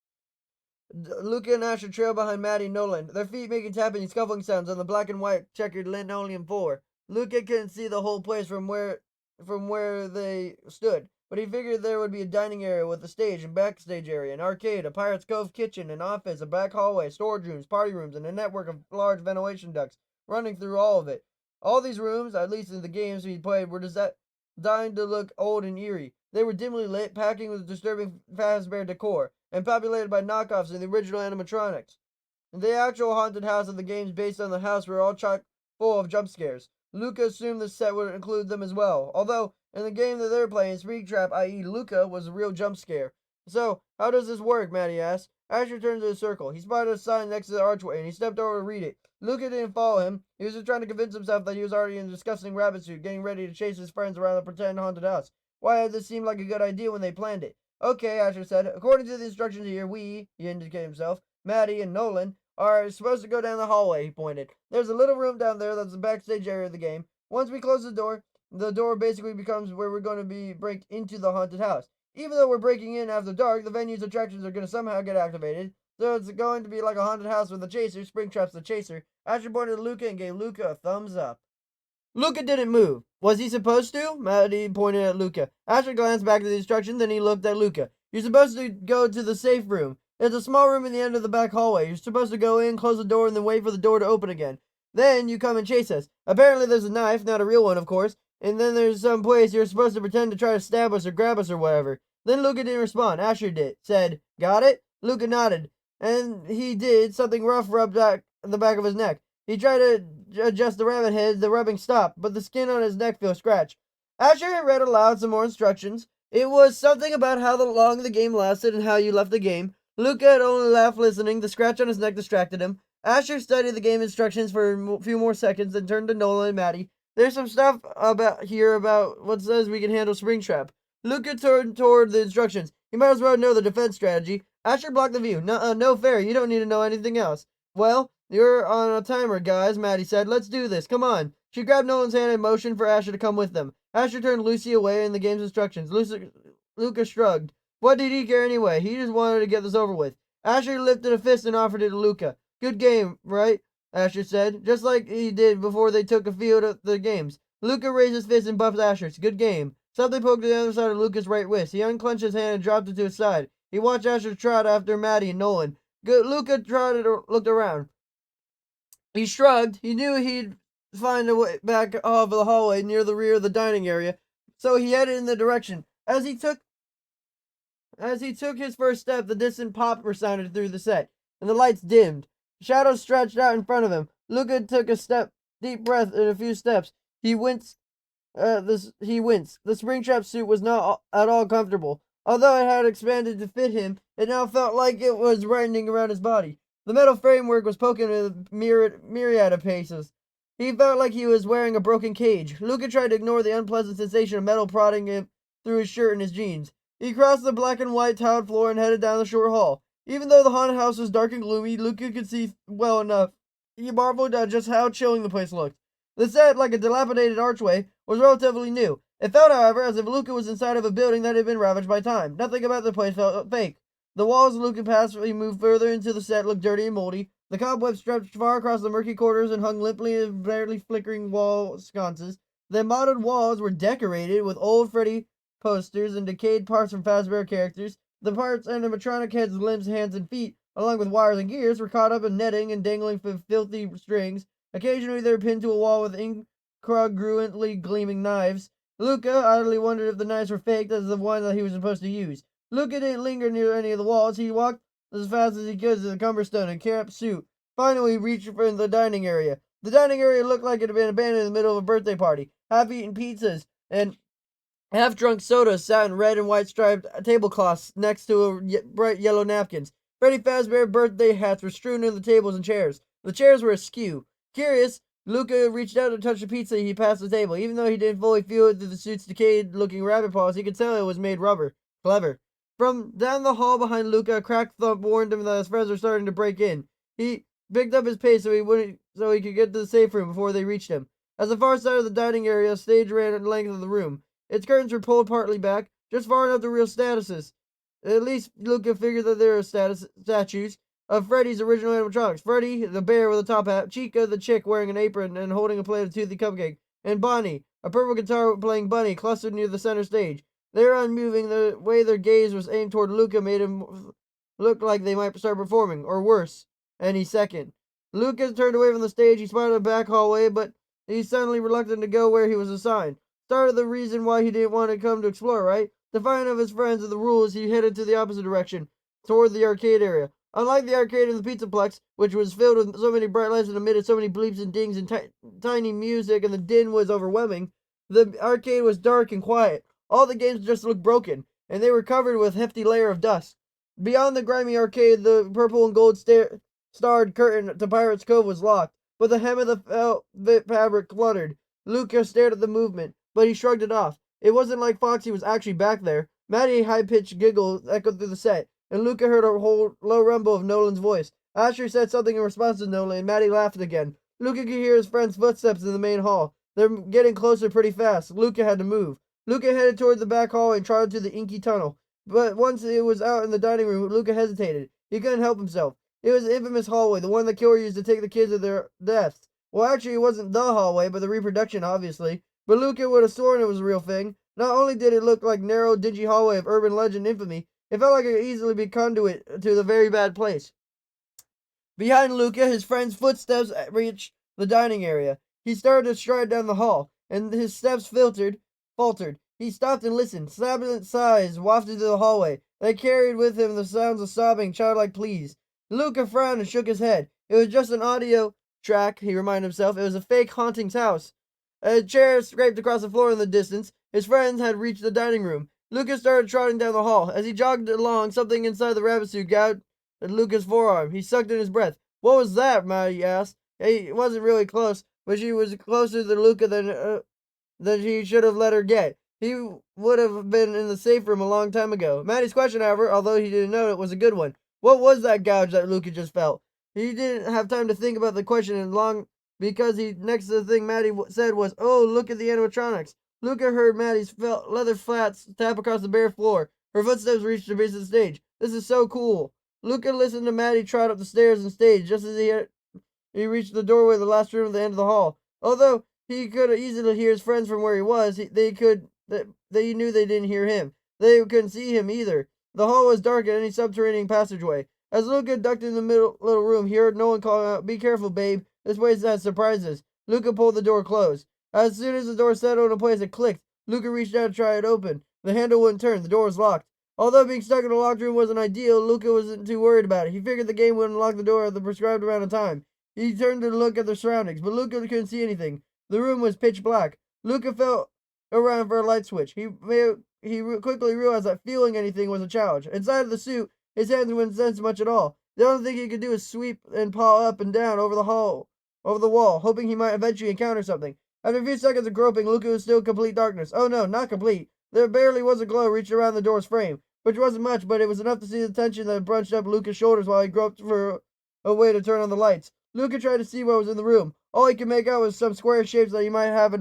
Luca and Asher trailed behind Maddie and Nolan, their feet making tapping and scuffling sounds on the black and white checkered linoleum floor. Luca couldn't see the whole place from where they stood, but he figured there would be a dining area with a stage and backstage area, an arcade, a Pirate's Cove kitchen, an office, a back hallway, storage rooms, party rooms, and a network of large ventilation ducts running through all of it. All these rooms, at least in the games we played, were designed to look old and eerie. They were dimly lit, packing with disturbing Fazbear decor, and populated by knockoffs of the original animatronics. The actual haunted house of the games based on the house were all chock full of jump scares. Luca assumed the set would include them as well, although in the game that they were playing, Springtrap, i.e. Luca, was a real jump scare. So, how does this work? Maddie asked. Asher turned to the circle. He spotted a sign next to the archway, and he stepped over to read it. Luca didn't follow him. He was just trying to convince himself that he was already in a disgusting rabbit suit, getting ready to chase his friends around the pretend haunted house. Why had this seemed like a good idea when they planned it? Okay, Asher said. According to the instructions here, he indicated himself, Maddie and Nolan, are supposed to go down the hallway, he pointed. There's a little room down there that's the backstage area of the game. Once we close the door basically becomes where we're going to be break into the haunted house. Even though we're breaking in after dark, the venue's attractions are going to somehow get activated. So it's going to be like a haunted house with a chaser. Springtrap's the chaser. Asher pointed to Luca and gave Luca a thumbs up. Luca didn't move. Was he supposed to? Maddie pointed at Luca. Asher glanced back at the instructions, then he looked at Luca. You're supposed to go to the safe room. It's a small room in the end of the back hallway. You're supposed to go in, close the door, and then wait for the door to open again. Then you come and chase us. Apparently there's a knife, not a real one, of course, and then there's some place you're supposed to pretend to try to stab us or grab us or whatever. Then Luca didn't respond. Asher said, got it? Luca nodded, and he did. Something rough rubbed the back of his neck. He tried to adjust the rabbit head. The rubbing stopped, but the skin on his neck felt scratched. Asher read aloud some more instructions. It was something about how long the game lasted and how you left the game. Luca had only laughed listening. The scratch on his neck distracted him. Asher studied the game instructions for a few more seconds, then turned to Nolan and Maddie. There's some stuff about what says we can handle Springtrap. Luca turned toward the instructions. You might as well know the defense strategy. Asher blocked the view. No fair. You don't need to know anything else. Well, you're on a timer, guys, Maddie said. Let's do this. Come on. She grabbed Nolan's hand and motioned for Asher to come with them. Asher turned Lucy away in the game's instructions. Luca shrugged. What did he care anyway? He just wanted to get this over with. Asher lifted a fist and offered it to Luca. Good game, right? Asher said, just like he did before they took a field at the games. Luca raised his fist and buffed Asher's. Good game. Something poked the other side of Luca's right wrist. He unclenched his hand and dropped it to his side. He watched Asher trot after Maddie and Nolan. Luca looked around. He shrugged. He knew he'd find a way back off the hallway near the rear of the dining area, so he headed in the direction. As he took his first step, the distant pop resounded through the set, and the lights dimmed. Shadows stretched out in front of him. Luca took a deep breath in a few steps. He winced. He winced. The Springtrap suit was not at all comfortable. Although it had expanded to fit him, it now felt like it was widening around his body. The metal framework was poking with a myriad of paces. He felt like he was wearing a broken cage. Luca tried to ignore the unpleasant sensation of metal prodding him through his shirt and his jeans. He crossed the black and white tiled floor and headed down the short hall. Even though the haunted house was dark and gloomy, Luca could see well enough. He marveled at just how chilling the place looked. The set, like a dilapidated archway, was relatively new. It felt, however, as if Luca was inside of a building that had been ravaged by time. Nothing about the place felt fake. The walls Luca passed as he moved further into the set looked dirty and moldy. The cobwebs stretched far across the murky corridors and hung limply in barely flickering wall sconces. The mottled walls were decorated with old Freddy posters and decayed parts from Fazbear characters. The parts animatronic heads, limbs, hands, and feet, along with wires and gears, were caught up in netting and dangling from filthy strings. Occasionally they were pinned to a wall with incongruently gleaming knives. Luca idly wondered if the knives were faked as the one that he was supposed to use. Luca didn't linger near any of the walls. He walked as fast as he could to the cumbersome and camp suit. Finally, he reached for the dining area. The dining area looked like it had been abandoned in the middle of a birthday party. Half-eaten pizzas and half-drunk sodas sat in red and white striped tablecloths next to bright yellow napkins. Freddy Fazbear birthday hats were strewn on the tables and chairs. The chairs were askew. Curious, Luca reached out to touch the pizza he passed the table. Even though he didn't fully feel it through the suit's decayed-looking rabbit paws, he could tell it was made rubber. Clever. From down the hall behind Luca, a cracked thump warned him that his friends were starting to break in. He picked up his pace so he could get to the safe room before they reached him. At the far side of the dining area, a stage ran the length of the room. Its curtains were pulled partly back, just far enough to reveal statues. At least Luca figured that there were statues of Freddy's original animatronics. Freddy, the bear with a top hat, Chica, the chick wearing an apron and holding a plate of toothy cupcake, and Bonnie, a purple guitar playing bunny, clustered near the center stage. They were unmoving. The way their gaze was aimed toward Luca made him look like they might start performing, or worse, any second. Luca turned away from the stage. He spotted a back hallway, but he's suddenly reluctant to go where he was assigned. Started the reason why he didn't want to come to explore, right? Defiant of his friends and the rules, he headed to the opposite direction, toward the arcade area. Unlike the arcade in the Pizza Plex, which was filled with so many bright lights and emitted so many bleeps and dings and tiny music, and the din was overwhelming, the arcade was dark and quiet. All the games just looked broken, and they were covered with a hefty layer of dust. Beyond the grimy arcade, the purple and gold starred curtain to Pirate's Cove was locked, but the hem of the velvet fabric fluttered. Luca stared at the movement, but he shrugged it off. It wasn't like Foxy was actually back there. Maddie's high-pitched giggle echoed through the set, and Luca heard a whole low rumble of Nolan's voice. Asher said something in response to Nolan, and Maddie laughed again. Luca could hear his friend's footsteps in the main hall. They're getting closer pretty fast. Luca had to move. Luca headed toward the back hall and trotted through the inky tunnel. But once it was out in the dining room, Luca hesitated. He couldn't help himself. It was the infamous hallway, the one the killer used to take the kids to their deaths. Well, actually, it wasn't the hallway, but the reproduction, obviously. But Luca would have sworn it was a real thing. Not only did it look like narrow, dingy hallway of urban legend infamy, it felt like it could easily be conduit to the very bad place. Behind Luca, his friend's footsteps reached the dining area. He started to stride down the hall, and his steps faltered. He stopped and listened. Sibilant sighs wafted through the hallway. They carried with them the sounds of sobbing, childlike pleas. Luca frowned and shook his head. It was just an audio track, he reminded himself. It was a fake haunting's house. A chair scraped across the floor in the distance. His friends had reached the dining room. Luca started trotting down the hall. As he jogged along, something inside the rabbit suit gouged at Luca's forearm. He sucked in his breath. "What was that?" Maddie asked. He wasn't really close, but she was closer to Luca than he should have let her get. He would have been in the safe room a long time ago. Maddie's question, however, although he didn't know it, was a good one. What was that gouge that Luca just felt? He didn't have time to think about the question in long because next to the thing Maddie said was, "Oh, look at the animatronics." Luca heard Maddie's leather flats tap across the bare floor. Her footsteps reached the base of the stage. "This is so cool." Luca listened to Maddie trot up the stairs and stage just as he reached the doorway of the last room at the end of the hall. Although he could easily hear his friends from where he was, he knew they didn't hear him. They couldn't see him either. The hall was dark at any subterranean passageway. As Luca ducked in the little room, he heard Nolan call out, "Be careful, babe. This place has surprises." Luca pulled the door closed. As soon as the door settled in place, it clicked. Luca reached out to try it open. The handle wouldn't turn. The door was locked. Although being stuck in a locked room wasn't ideal, Luca wasn't too worried about it. He figured the game wouldn't lock the door at the prescribed amount of time. He turned to look at the surroundings, but Luca couldn't see anything. The room was pitch black. Luca felt around for a light switch. He quickly realized that feeling anything was a challenge. Inside of the suit, his hands wouldn't sense much at all. The only thing he could do was sweep and paw up and down over the wall, hoping he might eventually encounter something. After a few seconds of groping, Luca was still in complete darkness. Oh no, not complete. There barely was a glow reaching around the door's frame, which wasn't much, but it was enough to see the tension that bunched up Luca's shoulders while he groped for a way to turn on the lights. Luca tried to see what was in the room. All he could make out was some square shapes that he might have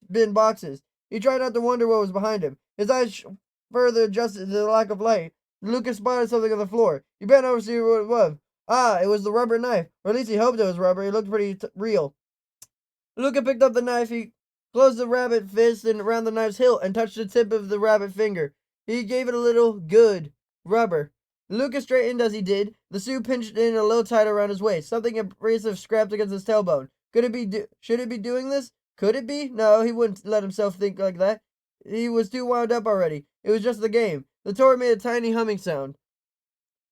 been boxes. He tried not to wonder what was behind him. His eyes further adjusted to the lack of light. Luca spotted something on the floor. He bent over to see what it was. Ah, it was the rubber knife. Or at least he hoped it was rubber. It looked pretty real. Luca picked up the knife. He closed the rabbit fist around the knife's hilt and touched the tip of the rabbit finger. He gave it a little good rubber. Luca straightened as he did. The suit pinched in a little tight around his waist. Something abrasive scraped against his tailbone. Should it be doing this? Could it be? No, he wouldn't let himself think like that. He was too wound up already. It was just the game. The toy made a tiny humming sound.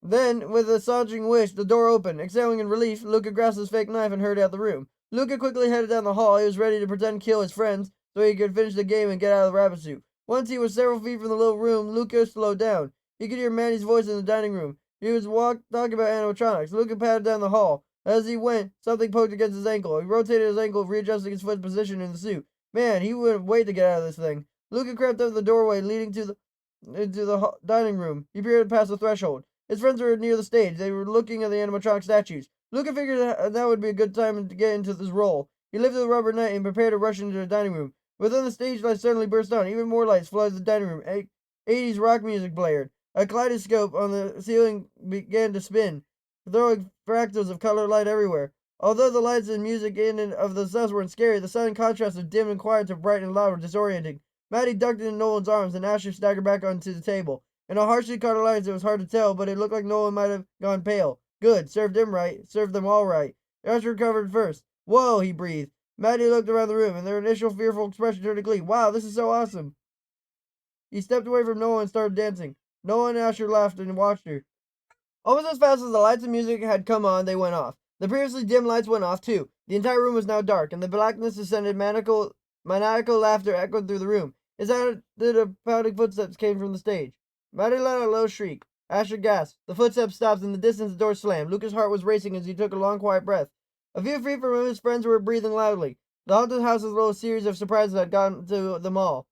Then, with a sauntering wish, the door opened. Exhaling in relief, Luca grasped his fake knife and hurried out the room. Luca quickly headed down the hall. He was ready to pretend to kill his friends so he could finish the game and get out of the rabbit suit. Once he was several feet from the little room, Luca slowed down. He could hear Manny's voice in the dining room. He was talking about animatronics. Luca padded down the hall. As he went, something poked against his ankle. He rotated his ankle, readjusting his foot's position in the suit. Man, he wouldn't wait to get out of this thing. Luca crept up the doorway leading into the dining room. He peered past the threshold. His friends were near the stage. They were looking at the animatronic statues. Luca figured that would be a good time to get into this role. He lifted the rubber knife and prepared to rush into the dining room. Within the stage lights suddenly burst on. Even more lights flooded the dining room. 80s rock music blared. A kaleidoscope on the ceiling began to spin, throwing fractals of colored light everywhere. Although the lights and music in and of themselves weren't scary, the sudden contrast of dim and quiet to bright and loud were disorienting. Maddie ducked into Nolan's arms, and Asher staggered back onto the table. In a harshly colored light, it was hard to tell, but it looked like Nolan might have gone pale. Good. Served him right. Served them all right. Asher recovered first. Whoa, he breathed. Maddie looked around the room, and their initial fearful expression turned to glee. Wow, this is so awesome. He stepped away from Nolan and started dancing. Nolan and Asher laughed and watched her. Almost as fast as the lights and music had come on, they went off. The previously dim lights went off, too. The entire room was now dark, and the blackness descended. Maniacal laughter echoed through the room. His sounded of pounding footsteps came from the stage. Maddie let out a low shriek. Asher gasped. The footsteps stopped. In the distance, the door slammed. Lucas' heart was racing as he took a long, quiet breath. A few feet from him, his friends were breathing loudly. The haunted house was a little series of surprises had gotten to them all.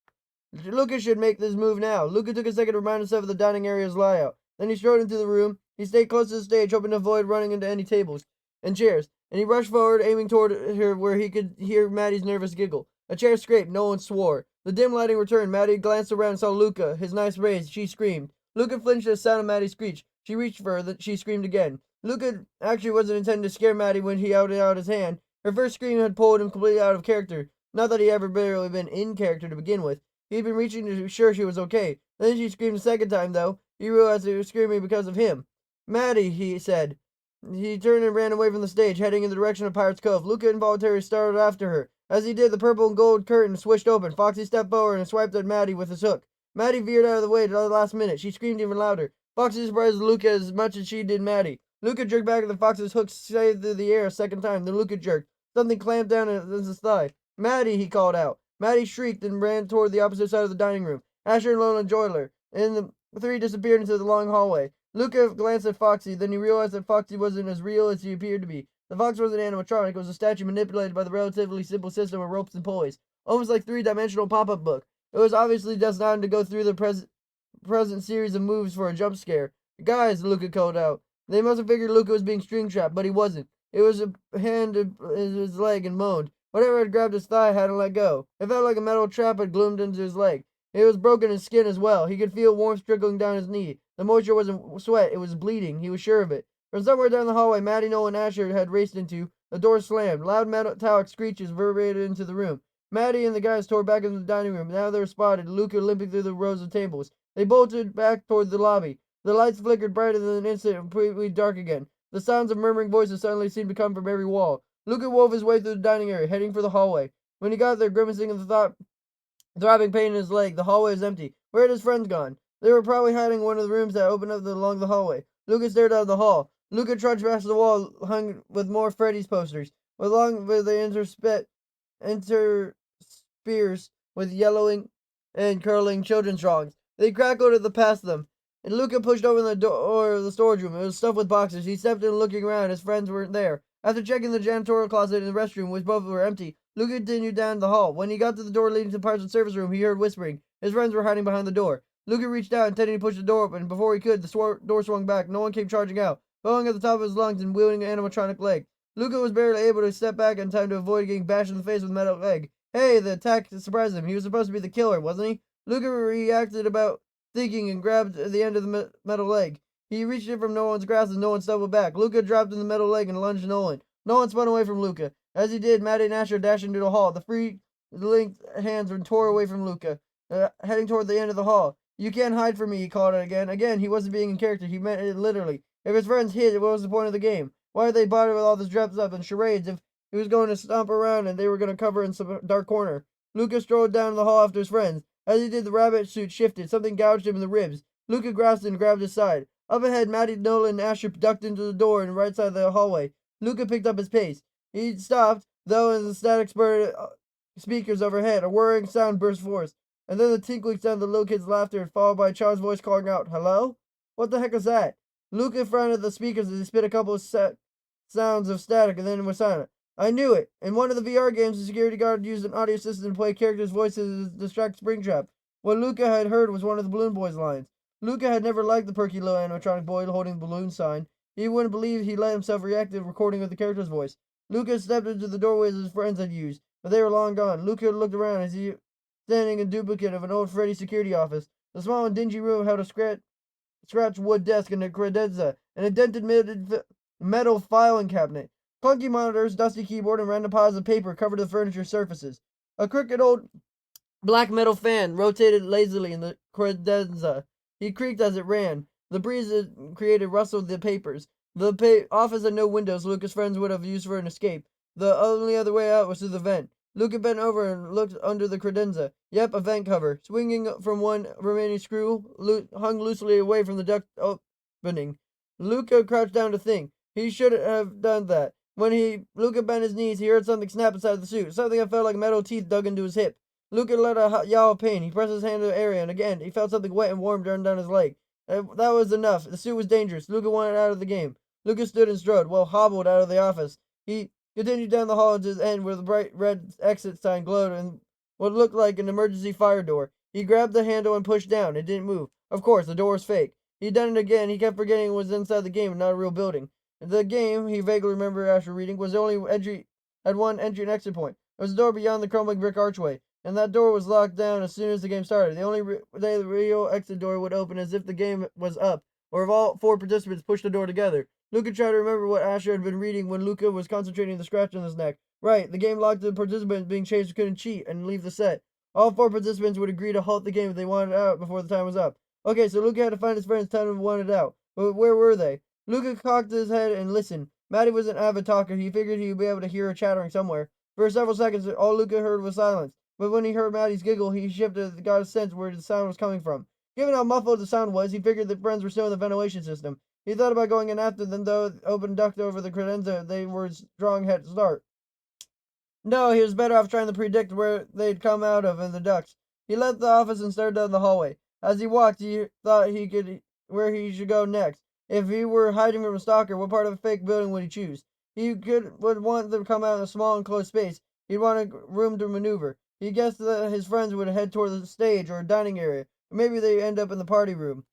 Lucas should make this move now. Lucas took a second to remind himself of the dining area's layout. Then he strode into the room. He stayed close to the stage, hoping to avoid running into any tables and chairs. And he rushed forward, aiming toward her where he could hear Maddie's nervous giggle. A chair scraped. No one swore. The dim lighting returned. Maddie glanced around and saw Luca, his knife raised. She screamed. Luca flinched at the sound of Maddie's screech. She reached for her. She screamed again. Luca actually wasn't intending to scare Maddie when he held out his hand. Her first scream had pulled him completely out of character. Not that he ever barely been in character to begin with. He'd been reaching to be sure she was okay. Then she screamed a second time, though. He realized she was screaming because of him. Maddie, he said. He turned and ran away from the stage, heading in the direction of Pirate's Cove. Luca involuntarily started after her. As he did, the purple and gold curtain swished open. Foxy stepped forward and swiped at Maddie with his hook. Maddie veered out of the way at the last minute. She screamed even louder. Foxy surprised Luca as much as she did Maddie. Luca jerked back and the fox's hook saved through the air a second time. Then Luca jerked. Something clamped down at his thigh. Maddie, he called out. Maddie shrieked and ran toward the opposite side of the dining room. Asher and Lola joined her, and the three disappeared into the long hallway. Luca glanced at Foxy, then he realized that Foxy wasn't as real as he appeared to be. The fox wasn't animatronic, it was a statue manipulated by the relatively simple system of ropes and pulleys, almost like three-dimensional pop-up book. It was obviously designed to go through the present series of moves for a jump scare. Guys, Luca called out. They must have figured Luca was being string-trapped, but he wasn't. It was a hand in his leg and moaned. Whatever had grabbed his thigh hadn't let go. It felt like a metal trap had glued into his leg. It was broken his skin as well. He could feel warmth trickling down his knee. The moisture wasn't sweat, it was bleeding. He was sure of it. From somewhere down the hallway, Maddie, Noel, and Asher had raced into. The door slammed. Loud metallic screeches reverberated into the room. Maddie and the guys tore back into the dining room. Now they were spotted, Luca limping through the rows of tables. They bolted back toward the lobby. The lights flickered brighter than an instant and completely dark again. The sounds of murmuring voices suddenly seemed to come from every wall. Luca wove his way through the dining area, heading for the hallway. When he got there, grimacing at the throbbing pain in his leg, the hallway was empty. Where had his friends gone? They were probably hiding in one of the rooms that opened up along the hallway. Luca stared out of the hall. Luca trudged past the wall hung with more Freddy's posters, along with the interspersed with yellowing and curling children's drawings. They crackled at the past them. And Luca pushed open the door of the storage room. It was stuffed with boxes. He stepped in, looking around. His friends weren't there. After checking the janitorial closet and the restroom, which both were empty, Luca continued down the hall. When he got to the door leading to the parts of the service room, he heard whispering. His friends were hiding behind the door. Luca reached out, intending to push the door open. Before he could, the door swung back. No one came charging out, bellowing at the top of his lungs and wielding an animatronic leg. Luca was barely able to step back in time to avoid getting bashed in the face with a metal leg. Hey, the attack surprised him. He was supposed to be the killer, wasn't he? Luca reacted about thinking and grabbed the end of the metal leg. He reached it from Nolan's grasp and Nolan stumbled back. Luca dropped in the metal leg and lunged Nolan. Nolan spun away from Luca. As he did, Maddie and Asher dashed into the hall. The free-linked hands tore away from Luca, heading toward the end of the hall. You can't hide from me, he called it again. Again, he wasn't being in character. He meant it literally. If his friends hid, what was the point of the game? Why did they bother with all this dress up and charades if he was going to stomp around and they were going to cover in some dark corner? Luca strode down the hall after his friends. As he did, the rabbit suit shifted. Something gouged him in the ribs. Luca grasped it and grabbed his side. Up ahead, Maddie, Nolan, and Asher ducked into the door on the right side of the hallway. Luca picked up his pace. He stopped, though, as the static spurred speakers overhead. A whirring sound burst forth, and then the tinkling sound of the little kid's laughter, followed by a child's voice calling out, "Hello?" What the heck was that? Luca frowned at the speakers as he spit a couple of sounds of static and then was silent. I knew it. In one of the VR games, the security guard used an audio system to play characters' voices as a distract Springtrap. What Luca had heard was one of the Balloon Boy's lines. Luca had never liked the perky little animatronic boy holding the balloon sign. He wouldn't believe he let himself react to the recording of the character's voice. Luca stepped into the doorways his friends had used, but they were long gone. Luca looked around as he standing in duplicate of an old Freddy security office. The small and dingy room held a scratched wood desk and a credenza, and a dented metal filing cabinet. Clunky monitors, dusty keyboard, and random piles of paper covered the furniture surfaces. A crooked old black metal fan rotated lazily in the credenza. He creaked as it ran. The breeze it created rustled the papers. The office had no windows Lucas' friends would have used for an escape. The only other way out was through the vent. Luca bent over and looked under the credenza. Yep, a vent cover. Swinging from one remaining screw, hung loosely away from the duct opening. Luca crouched down to think. He should have done that. When Luca bent his knees, he heard something snap inside the suit. Something that felt like metal teeth dug into his hip. Luca let a yowl of pain. He pressed his hand to the area, and again he felt something wet and warm run down his leg. That was enough. The suit was dangerous. Luca wanted out of the game. Luca stood and strode, hobbled out of the office. He continued down the hall to his end where the bright red exit sign glowed and what looked like an emergency fire door. He grabbed the handle and pushed down. It didn't move. Of course, the door was fake. He'd done it again. He kept forgetting it was inside the game and not a real building. The game, he vaguely remembered after reading, had one entry and exit point. There was a door beyond the crumbling brick archway, and that door was locked down as soon as the game started. The only day the real exit door would open is if the game was up, or if all four participants pushed the door together. Luca tried to remember what Asher had been reading when Luca was concentrating on the scratch on his neck. Right, the game locked the participants being chased who couldn't cheat and leave the set. All four participants would agree to halt the game if they wanted out before the time was up. Okay, so Luca had to find his friends, tell them he wanted out. But where were they? Luca cocked his head and listened. Maddie was an avid talker. He figured he would be able to hear her chattering somewhere. For several seconds, all Luca heard was silence. But when he heard Maddie's giggle, he shifted and got a sense where the sound was coming from. Given how muffled the sound was, he figured the friends were still in the ventilation system. He thought about going in after them, though the open duct over the credenza they were strong head start. No, he was better off trying to predict where they'd come out of in the ducts. He left the office and started down the hallway. As he walked, he thought he could where he should go next. If he were hiding from a stalker, what part of a fake building would he choose? Would want them to come out in a small enclosed space. He'd want a room to maneuver. He guessed that his friends would head toward the stage or a dining area, or maybe they'd end up in the party room.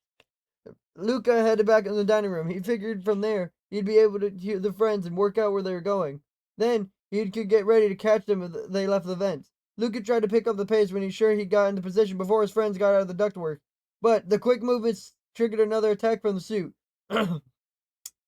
Luca headed back in the dining room. He figured from there he'd be able to hear the friends and work out where they were going. Then he could get ready to catch them if they left the vents. Luca tried to pick up the pace when he's sure he got into position before his friends got out of the ductwork. But the quick movements triggered another attack from the suit.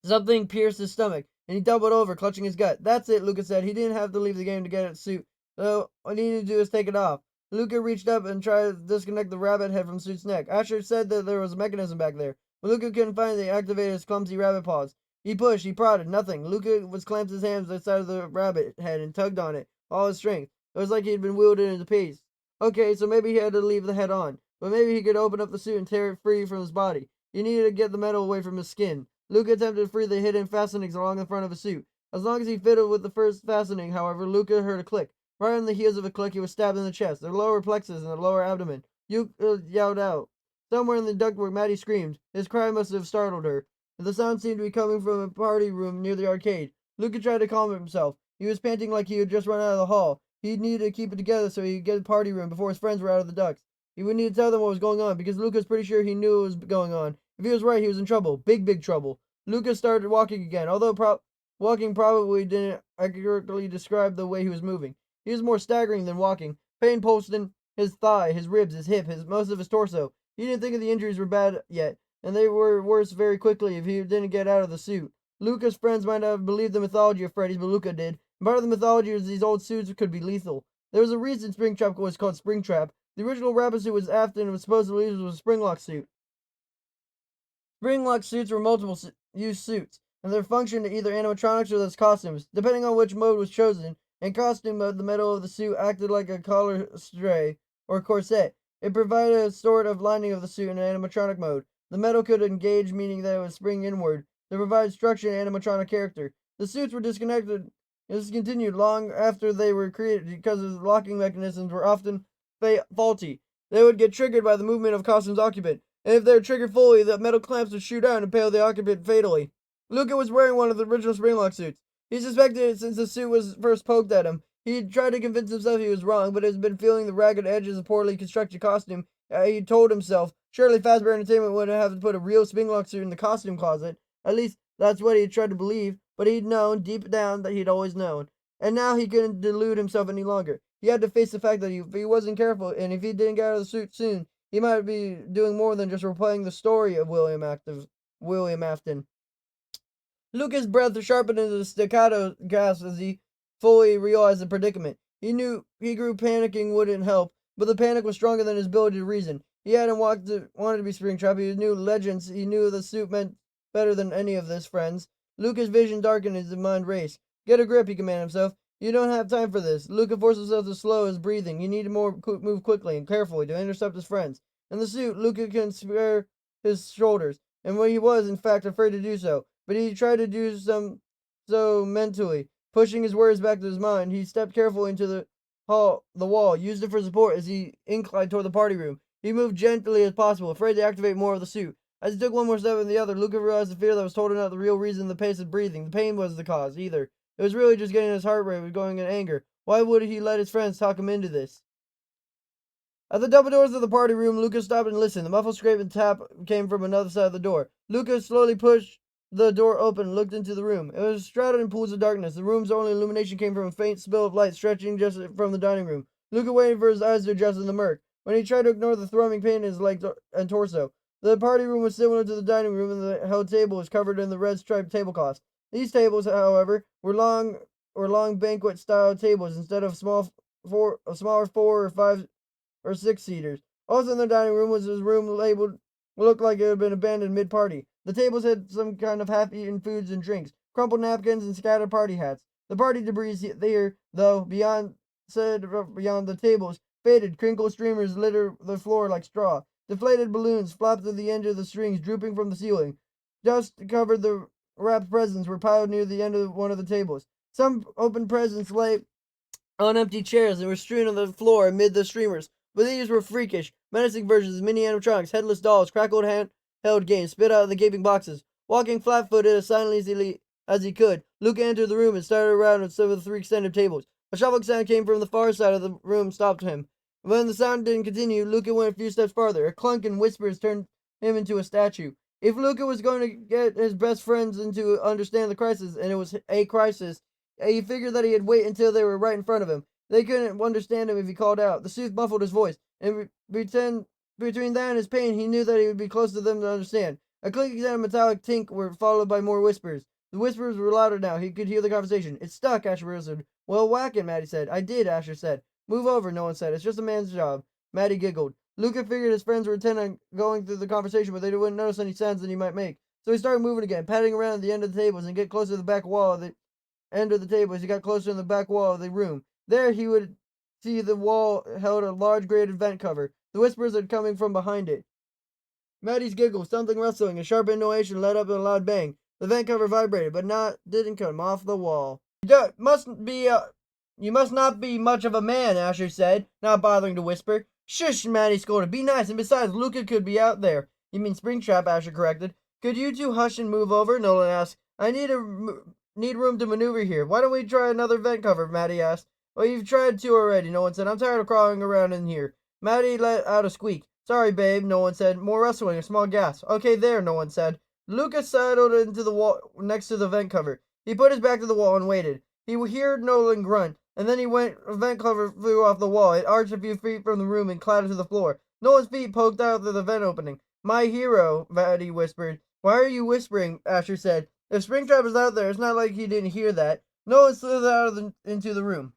Something pierced his stomach, and he doubled over, clutching his gut. That's it, Luca said. He didn't have to leave the game to get at the suit. So all he needed to do was take it off. Luca reached up and tried to disconnect the rabbit head from the suit's neck. Asher said that there was a mechanism back there, but Luca couldn't find it. He activated his clumsy rabbit paws. He pushed, he prodded, nothing. Luca was clamped his hands outside of the rabbit head and tugged on it, all his strength. It was like he'd been wielded into pace. Okay, so maybe he had to leave the head on, but maybe he could open up the suit and tear it free from his body. He needed to get the metal away from his skin. Luca attempted to free the hidden fastenings along the front of his suit. As long as he fiddled with the first fastening, however, Luca heard a click. Right on the heels of a click, he was stabbed in the chest, the lower plexus, and the lower abdomen. Luca yelled out. Somewhere in the ductwork, Maddie screamed. His cry must have startled her. The sound seemed to be coming from a party room near the arcade. Luca tried to calm himself. He was panting like he had just run out of the hall. He needed to keep it together so he could get to the party room before his friends were out of the ducts. He would need to tell them what was going on, because Luca was pretty sure he knew what was going on. If he was right, he was in trouble. Big, big trouble. Luca started walking again, although walking probably didn't accurately describe the way he was moving. He was more staggering than walking. Pain pulsed in his thigh, his ribs, his hip, most of his torso. He didn't think the injuries were bad yet, and they were worse very quickly if he didn't get out of the suit. Luca's friends might not have believed the mythology of Freddy's, but Luca did. And part of the mythology was these old suits could be lethal. There was a reason Springtrap was called Springtrap. The original rabbit suit was aft and was supposed to believe it was a Springlock suit. Springlock suits were multiple-use suits, and their function to either animatronics or as costumes, depending on which mode was chosen. In costume mode, the metal of the suit acted like a collar stray or corset. It provided a sort of lining of the suit in animatronic mode. The metal could engage, meaning that it would spring inward to provide structure and animatronic character. The suits were discontinued long after they were created because the locking mechanisms were often faulty. They would get triggered by the movement of costume's occupant, and if they were triggered fully, the metal clamps would shoot out and impale the occupant fatally. Luca was wearing one of the original Springlock suits. He suspected it since the suit was first poked at him. He tried to convince himself he was wrong, but had been feeling the ragged edges of a poorly constructed costume. He told himself, surely Fazbear Entertainment would have to put a real Springlock suit in the costume closet. At least, that's what he had tried to believe, but he'd known, deep down, that he'd always known. And now he couldn't delude himself any longer. He had to face the fact that if he wasn't careful, and if he didn't get out of the suit soon, he might be doing more than just replaying the story of William Afton. Luca's breath sharpened into the staccato gasp as he fully realized the predicament. He knew he grew panicking wouldn't help, but the panic was stronger than his ability to reason. He hadn't wanted to be Springtrap. He knew legends. He knew the suit meant better than any of his friends. Luca's vision darkened as his mind raced. Get a grip, he commanded himself. You don't have time for this. Luca forced himself to slow his breathing. He needed to move quickly and carefully to intercept his friends. In the suit, Luca couldn't spare his shoulders, and when he was, in fact, afraid to do so. But he tried to do so mentally. Pushing his words back to his mind, he stepped carefully into the wall, used it for support as he inclined toward the party room. He moved gently as possible, afraid to activate more of the suit. As he took one more step than the other, Luca realized the fear that was holding out the real reason the pace of breathing. The pain was the cause, either. It was really just getting his heart rate was going in anger. Why would he let his friends talk him into this? At the double doors of the party room, Lucas stopped and listened. The muffled scrape and tap came from another side of the door. Lucas slowly pushed the door open and looked into the room. It was shrouded in pools of darkness. The room's only illumination came from a faint spill of light stretching just from the dining room. Lucas waited for his eyes to adjust in the murk. When he tried to ignore the throbbing pain in his legs and torso, the party room was similar to the dining room, and the held table was covered in the red striped tablecloths. These tables, however, were long banquet-style tables instead of smaller 4 or 5 or 6 seaters. Also in the dining room was his room labeled looked like it had been abandoned mid-party. The tables had some kind of half-eaten foods and drinks, crumpled napkins, and scattered party hats. The party debris there, though, beyond the tables, faded. Crinkled streamers littered the floor like straw. Deflated balloons flopped to the end of the strings, drooping from the ceiling. Dust covered the wrapped presents were piled near the end of one of the tables. Some open presents lay on empty chairs and were strewn on the floor amid the streamers. But these were freakish, menacing versions of mini animatronics, headless dolls, crackled handheld games spit out of the gaping boxes. Walking flat-footed as silently as he could, Luca entered the room and started around with some of the 3 extended tables. A shuffling sound came from the far side of the room, stopped him. When the sound didn't continue, Luca went a few steps farther. A clunk and whispers turned him into a statue. If Luca was going to get his best friends into understand the crisis, and it was a crisis, he figured that he'd wait until they were right in front of him. They couldn't understand him if he called out. The soothe muffled his voice, and between that and his pain, he knew that he would be close to them to understand. A clicking and a metallic tink were followed by more whispers. The whispers were louder now. He could hear the conversation. It's stuck, Asher whispered. Well, whack it, Maddie said. I did, Asher said. Move over, no one said. It's just a man's job. Maddie giggled. Luca figured his friends were intent on going through the conversation, but they wouldn't notice any sounds that he might make. So he started moving again, patting around at the end of the tables and get closer to the back wall of the end of the table as he got closer to the back wall of the room. There he would see the wall held a large grated vent cover. The whispers had coming from behind it. Maddie's giggle, something rustling, a sharp intonation led up in a loud bang. The vent cover vibrated, but didn't come off the wall. You must not be much of a man, Asher said, not bothering to whisper. Shush, Maddie scolded. Be nice, and besides, Luca could be out there. You mean Springtrap, Asher corrected. Could you two hush and move over? Nolan asked. I need room to maneuver here. Why don't we try another vent cover? Maddie asked. Well, you've tried 2 already, Nolan said. I'm tired of crawling around in here. Maddie let out a squeak. Sorry, babe, Nolan said. More rustling, a small gasp. Okay, there, Nolan said. Luca settled into the wall next to the vent cover. He put his back to the wall and waited. He heard Nolan grunt, and then a vent cover flew off the wall. It arched a few feet from the room and clattered to the floor. Nolan's feet poked out through the vent opening. My hero, Maddie whispered. Why are you whispering? Asher said. If Springtrap is out there, it's not like he didn't hear that. Nolan slid out into the room.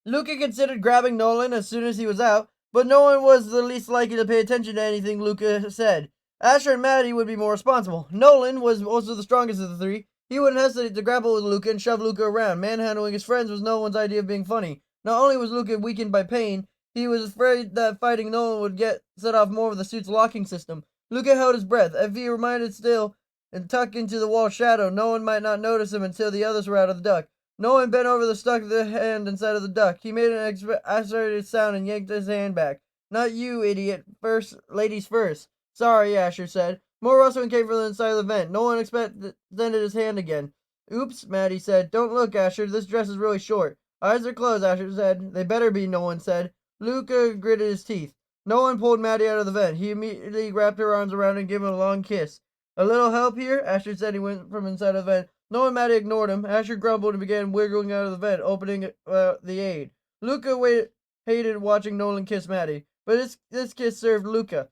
Luca considered grabbing Nolan as soon as he was out, but no one was the least likely to pay attention to anything Luca said. Asher and Maddie would be more responsible. Nolan was also the strongest of the 3. He wouldn't hesitate to grapple with Luca and shove Luca around. Manhandling his friends was no one's idea of being funny. Not only was Luca weakened by pain, he was afraid that fighting Nolan would set off more of the suit's locking system. Luca held his breath. If he remained still and tucked into the wall shadow, no one might not notice him until the others were out of the duct. Nolan bent over the stuck hand inside of the duct. He made an exasperated sound and yanked his hand back. Not you, idiot. First, ladies first. Sorry, Asher said. More rustling came from the inside of the vent. Nolan extended his hand again. Oops, Maddie said. Don't look, Asher. This dress is really short. Eyes are closed, Asher said. They better be, Nolan said. Luca gritted his teeth. Nolan pulled Maddie out of the vent. He immediately wrapped her arms around her and gave him a long kiss. A little help here? Asher said. He went from inside the vent. Nolan and Maddie ignored him. Asher grumbled and began wiggling out of the vent, opening the aid. Luca hated watching Nolan kiss Maddie, but this kiss served Luca.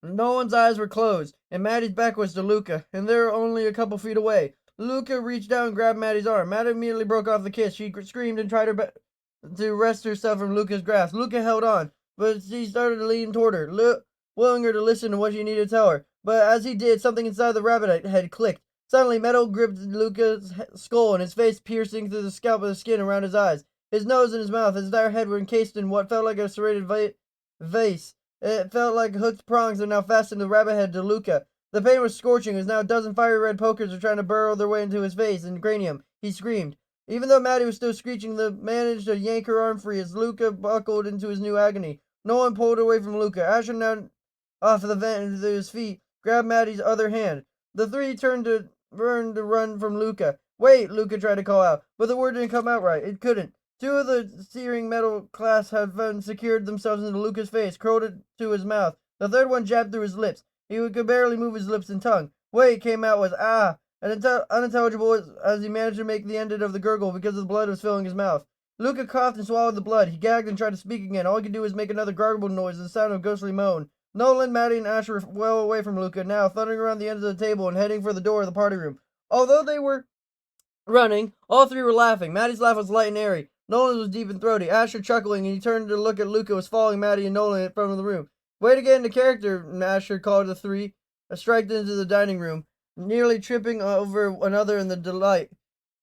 Nolan's eyes were closed, and Maddie's back was to Luca, and they were only a couple feet away. Luca reached down and grabbed Maddie's arm. Maddie immediately broke off the kiss. She screamed and tried her best to wrest herself from Luca's grasp. Luca held on, but she started to lean toward her, willing her to listen to what she needed to tell her. But as he did, something inside the rabbit head clicked. Suddenly, metal gripped Luca's skull, and his face piercing through the scalp of the skin around his eyes. His nose and his mouth, his entire head were encased in what felt like a serrated vase. It felt like hooked prongs were now fastened the rabbit head to Luca. The pain was scorching, as now a dozen fiery red pokers were trying to burrow their way into his face and cranium. He screamed. Even though Maddie was still screeching, they managed to yank her arm free as Luca buckled into his new agony. Nolan pulled away from Luca. Asher, now off the vent into his feet, grabbed Maddie's other hand. The three turned to run from Luca. Wait, Luca tried to call out, but the word didn't come out right. It couldn't. Two of the searing metal clasps had secured themselves into Luca's face, curled it to his mouth. The third one jabbed through his lips. He could barely move his lips and tongue. Wait came out was ah, and unintelligible as he managed to make the end of the gurgle because the blood was filling his mouth. Luca coughed and swallowed the blood. He gagged and tried to speak again. All he could do was make another gargle noise and the sound of a ghostly moan. Nolan, Maddie, and Asher were well away from Luca now, thundering around the ends of the table and heading for the door of the party room. Although they were running, all three were laughing. Maddie's laugh was light and airy. Nolan's was deep and throaty. Asher chuckling, and he turned to look at Luca, was following Maddie and Nolan in front of the room. Way to get into character, Asher called the three, striked into the dining room, nearly tripping over another in the delight.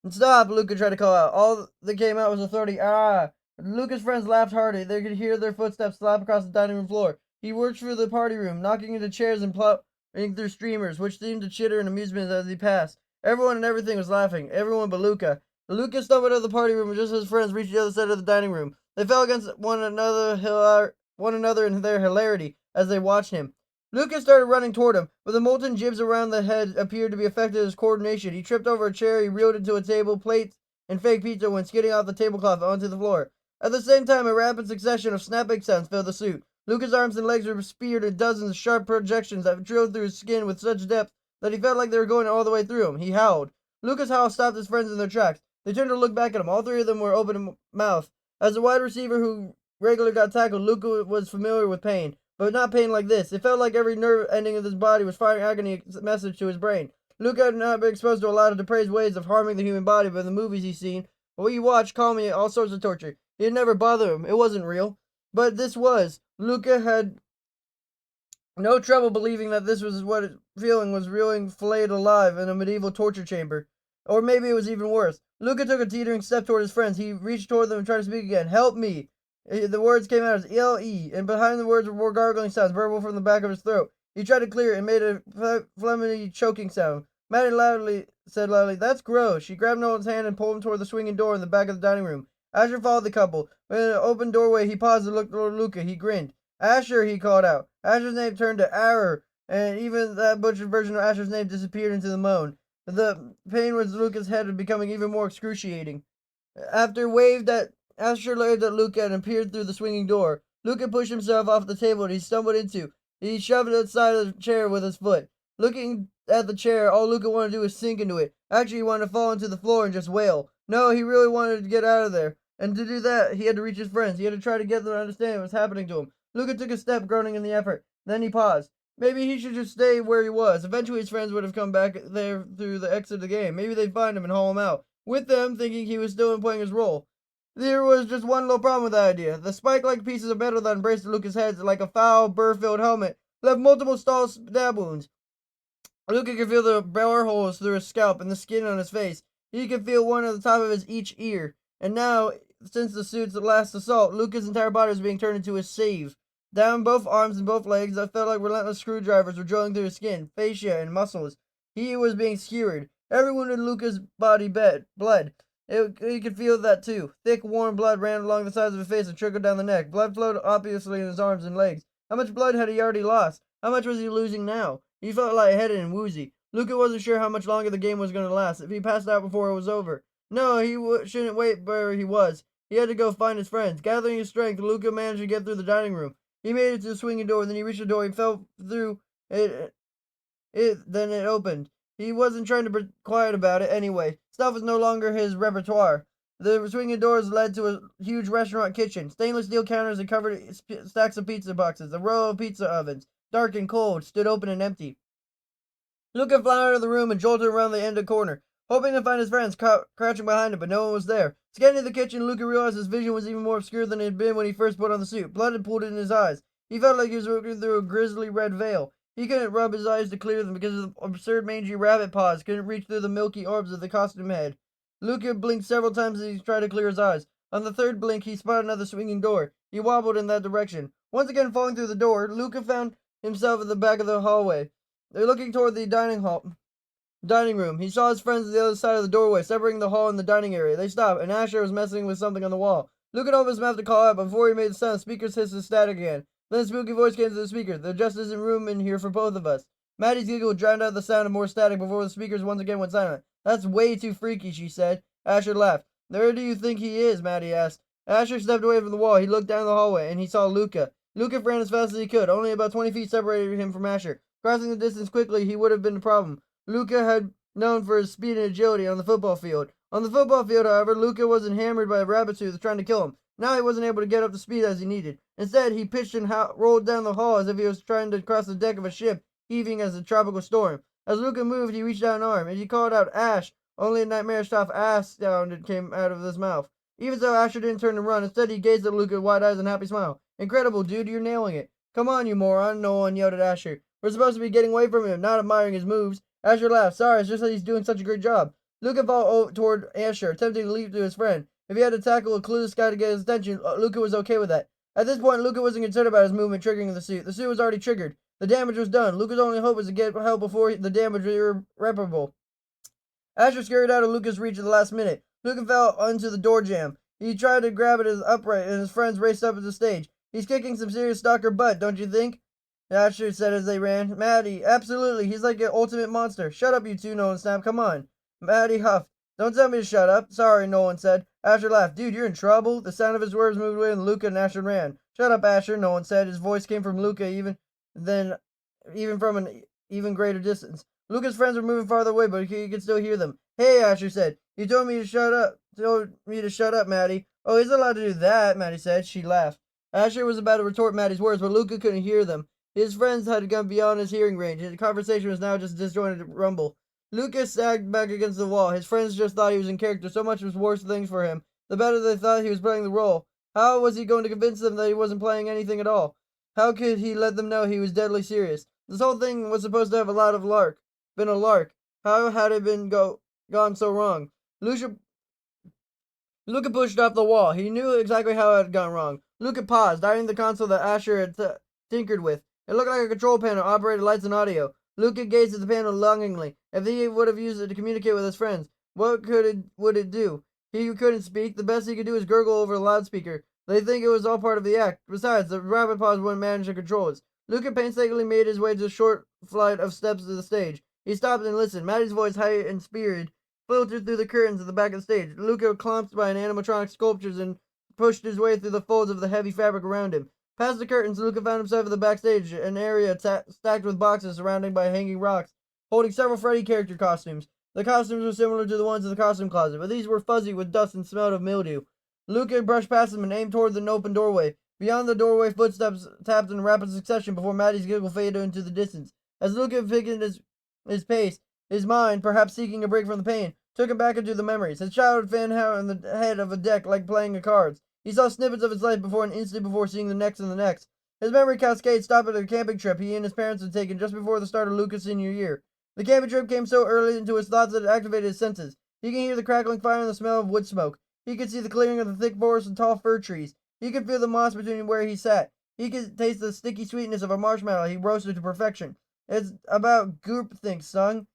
Stop, Luca tried to call out. All that came out was a throaty ah. Luca's friends laughed harder. They could hear their footsteps slap across the dining room floor. He worked through the party room, knocking into chairs and plowing through streamers, which seemed to chitter in amusement as he passed. Everyone and everything was laughing. Everyone but Luca. Luca stumbled out of the party room just as his friends reached the other side of the dining room. They fell against one another in their hilarity as they watched him. Luca started running toward him, but the molten jibs around the head appeared to be affecting his coordination. He tripped over a chair, he reeled into a table, plates, and fake pizza went skidding off the tablecloth onto the floor. At the same time, a rapid succession of snapping sounds filled the suit. Luca's arms and legs were speared in dozens of sharp projections that drilled through his skin with such depth that he felt like they were going all the way through him. He howled. Luca's howl stopped his friends in their tracks. They turned to look back at him. All three of them were open mouthed. As a wide receiver who regularly got tackled, Luca was familiar with pain. But not pain like this. It felt like every nerve ending of his body was firing agony message to his brain. Luca had not been exposed to a lot of depraved ways of harming the human body by the movies he's seen. But what he watched called me all sorts of torture. It never bothered him. It wasn't real. But this was. Luca had no trouble believing that this was what feeling was really flayed alive in a medieval torture chamber. Or maybe it was even worse. Luca took a teetering step toward his friends. He reached toward them and tried to speak again. Help me! The words came out as L-E, and behind the words were more gargling sounds, verbal from the back of his throat. He tried to clear it and made a phlegmy choking sound. Maddie said loudly, "That's gross." She grabbed Nolan's hand and pulled him toward the swinging door in the back of the dining room. Asher followed the couple. In an open doorway, he paused and looked toward Luca. He grinned. "Asher," he called out. Asher's name turned to Arrer, and even that butchered version of Asher's name disappeared into the moan. The pain was Luca's head was becoming even more excruciating. After Asher waved at Luca and appeared through the swinging door. Luca pushed himself off the table and he stumbled into. He shoved the side of the chair with his foot. Looking at the chair, all Luca wanted to do was sink into it. Actually, he wanted to fall into the floor and just wail. No, he really wanted to get out of there. And to do that, he had to reach his friends. He had to try to get them to understand what was happening to him. Luca took a step, groaning in the effort. Then he paused. Maybe he should just stay where he was. Eventually, his friends would have come back there through the exit of the game. Maybe they'd find him and haul him out. With them, thinking he was still playing his role. There was just one little problem with that idea. The spike-like pieces of metal that embraced Luca's head like a foul, burr-filled helmet left multiple stab wounds. Luca could feel the bore holes through his scalp and the skin on his face. He could feel one at the top of each ear. And now, since the suit's last assault, Luca's entire body was being turned into a sieve. Down both arms and both legs, that felt like relentless screwdrivers were drilling through his skin, fascia, and muscles. He was being skewered. Every wound in Luca's body bled. He could feel that too. Thick, warm blood ran along the sides of his face and trickled down the neck. Blood flowed obviously in his arms and legs. How much blood had he already lost? How much was he losing now? He felt lightheaded and woozy. Luca wasn't sure how much longer the game was going to last, if he passed out before it was over. No, he shouldn't wait where he was. He had to go find his friends. Gathering his strength, Luca managed to get through the dining room. He made it to the swinging door, then he reached the door. He fell through it. Then it opened. He wasn't trying to be quiet about it anyway. Stuff was no longer his repertoire. The swinging doors led to a huge restaurant kitchen. Stainless steel counters that covered stacks of pizza boxes. A row of pizza ovens, dark and cold, stood open and empty. Luca flew out of the room and jolted around the end of the corner. hoping to find his friends crouching behind him, but no one was there. Scanning the kitchen, Luca realized his vision was even more obscure than it had been when he first put on the suit. Blood had pooled in his eyes. He felt like he was looking through a grisly red veil. He couldn't rub his eyes to clear them because of the absurd mangy rabbit paws couldn't reach through the milky orbs of the costume head. Luca blinked several times as he tried to clear his eyes. On the third blink, he spotted another swinging door. He wobbled in that direction. Once again falling through the door, Luca found himself at the back of the hallway. They're looking toward the dining room. He saw his friends at the other side of the doorway, separating the hall and the dining area. They stopped, and Asher was messing with something on the wall. Luca opened his mouth to call out, but before he made the sound, the speakers hissed and static again. Then a spooky voice came through the speaker. There just isn't room in here for both of us. Maddie's giggle drowned out the sound of more static before the speakers once again went silent. That's way too freaky, she said. Asher laughed. Where do you think he is? Maddie asked. Asher stepped away from the wall. He looked down the hallway, and he saw Luca. Luca ran as fast as he could. Only about 20 feet separated him from Asher. Crossing the distance quickly, he would have been a problem. Luca had known for his speed and agility on the football field. On the football field, however, Luca wasn't hammered by a rabbit tooth trying to kill him. Now he wasn't able to get up to speed as he needed. Instead, he pitched and rolled down the hall as if he was trying to cross the deck of a ship, heaving as a tropical storm. As Luca moved, he reached out an arm, and he called out, Ash! Only a nightmarish soft ass sound came out of his mouth. Even so, Asher didn't turn and run. Instead, he gazed at Luca with wide eyes and a happy smile. Incredible, dude, you're nailing it. Come on, you moron, no one yelled at Asher. We're supposed to be getting away from him, not admiring his moves. Asher laughed. Sorry, it's just that he's doing such a great job. Luca fell toward Asher, attempting to leap to his friend. If he had to tackle a clueless guy to get his attention, Luca was okay with that. At this point, Luca wasn't concerned about his movement triggering the suit. The suit was already triggered. The damage was done. Luca's only hope was to get help before the damage was irreparable. Asher scurried out of Luca's reach at the last minute. Luca fell into the door jamb. He tried to grab it as upright, and his friends raced up to the stage. He's kicking some serious stalker butt, don't you think? Asher said as they ran. Maddie, absolutely, he's like an ultimate monster. Shut up, you two, Nolan snapped. Come on. Maddie huffed. Don't tell me to shut up. Sorry, Nolan said. Asher laughed. Dude, you're in trouble. The sound of his words moved away, and Luca and Asher ran. Shut up, Asher, Nolan said. His voice came from Luca even from an even greater distance. Luca's friends were moving farther away, but he could still hear them. Hey, Asher said. You told me to shut up. Told me to shut up, Maddie. Oh, he's allowed to do that, Maddie said. She laughed. Asher was about to retort Maddie's words, but Luca couldn't hear them. His friends had gone beyond his hearing range. His conversation was now just a disjointed rumble. Lucas sagged back against the wall. His friends just thought he was in character. So much was worse things for him. The better they thought he was playing the role. How was he going to convince them that he wasn't playing anything at all? How could he let them know he was deadly serious? This whole thing was supposed to have been a lark. How had it gone so wrong? Luca pushed off the wall. He knew exactly how it had gone wrong. Luca paused, eyeing the console that Asher had tinkered with. It looked like a control panel operated lights and audio. Luca gazed at the panel longingly. If he would have used it to communicate with his friends, what would it do? He couldn't speak. The best he could do was gurgle over a loudspeaker. They think it was all part of the act. Besides, the rabbit paws wouldn't manage to control it. Luca painstakingly made his way to a short flight of steps to the stage. He stopped and listened. Maddie's voice, high and spirited, filtered through the curtains at the back of the stage. Luca clumped by an animatronic sculptures and pushed his way through the folds of the heavy fabric around him. Past the curtains, Luca found himself in the backstage, an area stacked with boxes surrounded by hanging rocks, holding several Freddy character costumes. The costumes were similar to the ones in the costume closet, but these were fuzzy with dust and smelled of mildew. Luca brushed past them and aimed toward the open doorway. Beyond the doorway, footsteps tapped in rapid succession before Maddie's giggle faded into the distance. As Luca quickened his pace, his mind, perhaps seeking a break from the pain, took him back into the memories. His childhood fanned out on the head of a deck like playing cards. He saw snippets of his life before an instant before seeing the next and the next. His memory cascade stopped at a camping trip he and his parents had taken just before the start of Luca's senior year. The camping trip came so early into his thoughts that it activated his senses. He could hear the crackling fire and the smell of wood smoke. He could see the clearing of the thick forest and tall fir trees. He could feel the moss between where he sat. He could taste the sticky sweetness of a marshmallow he roasted to perfection. It's about groupthink, son,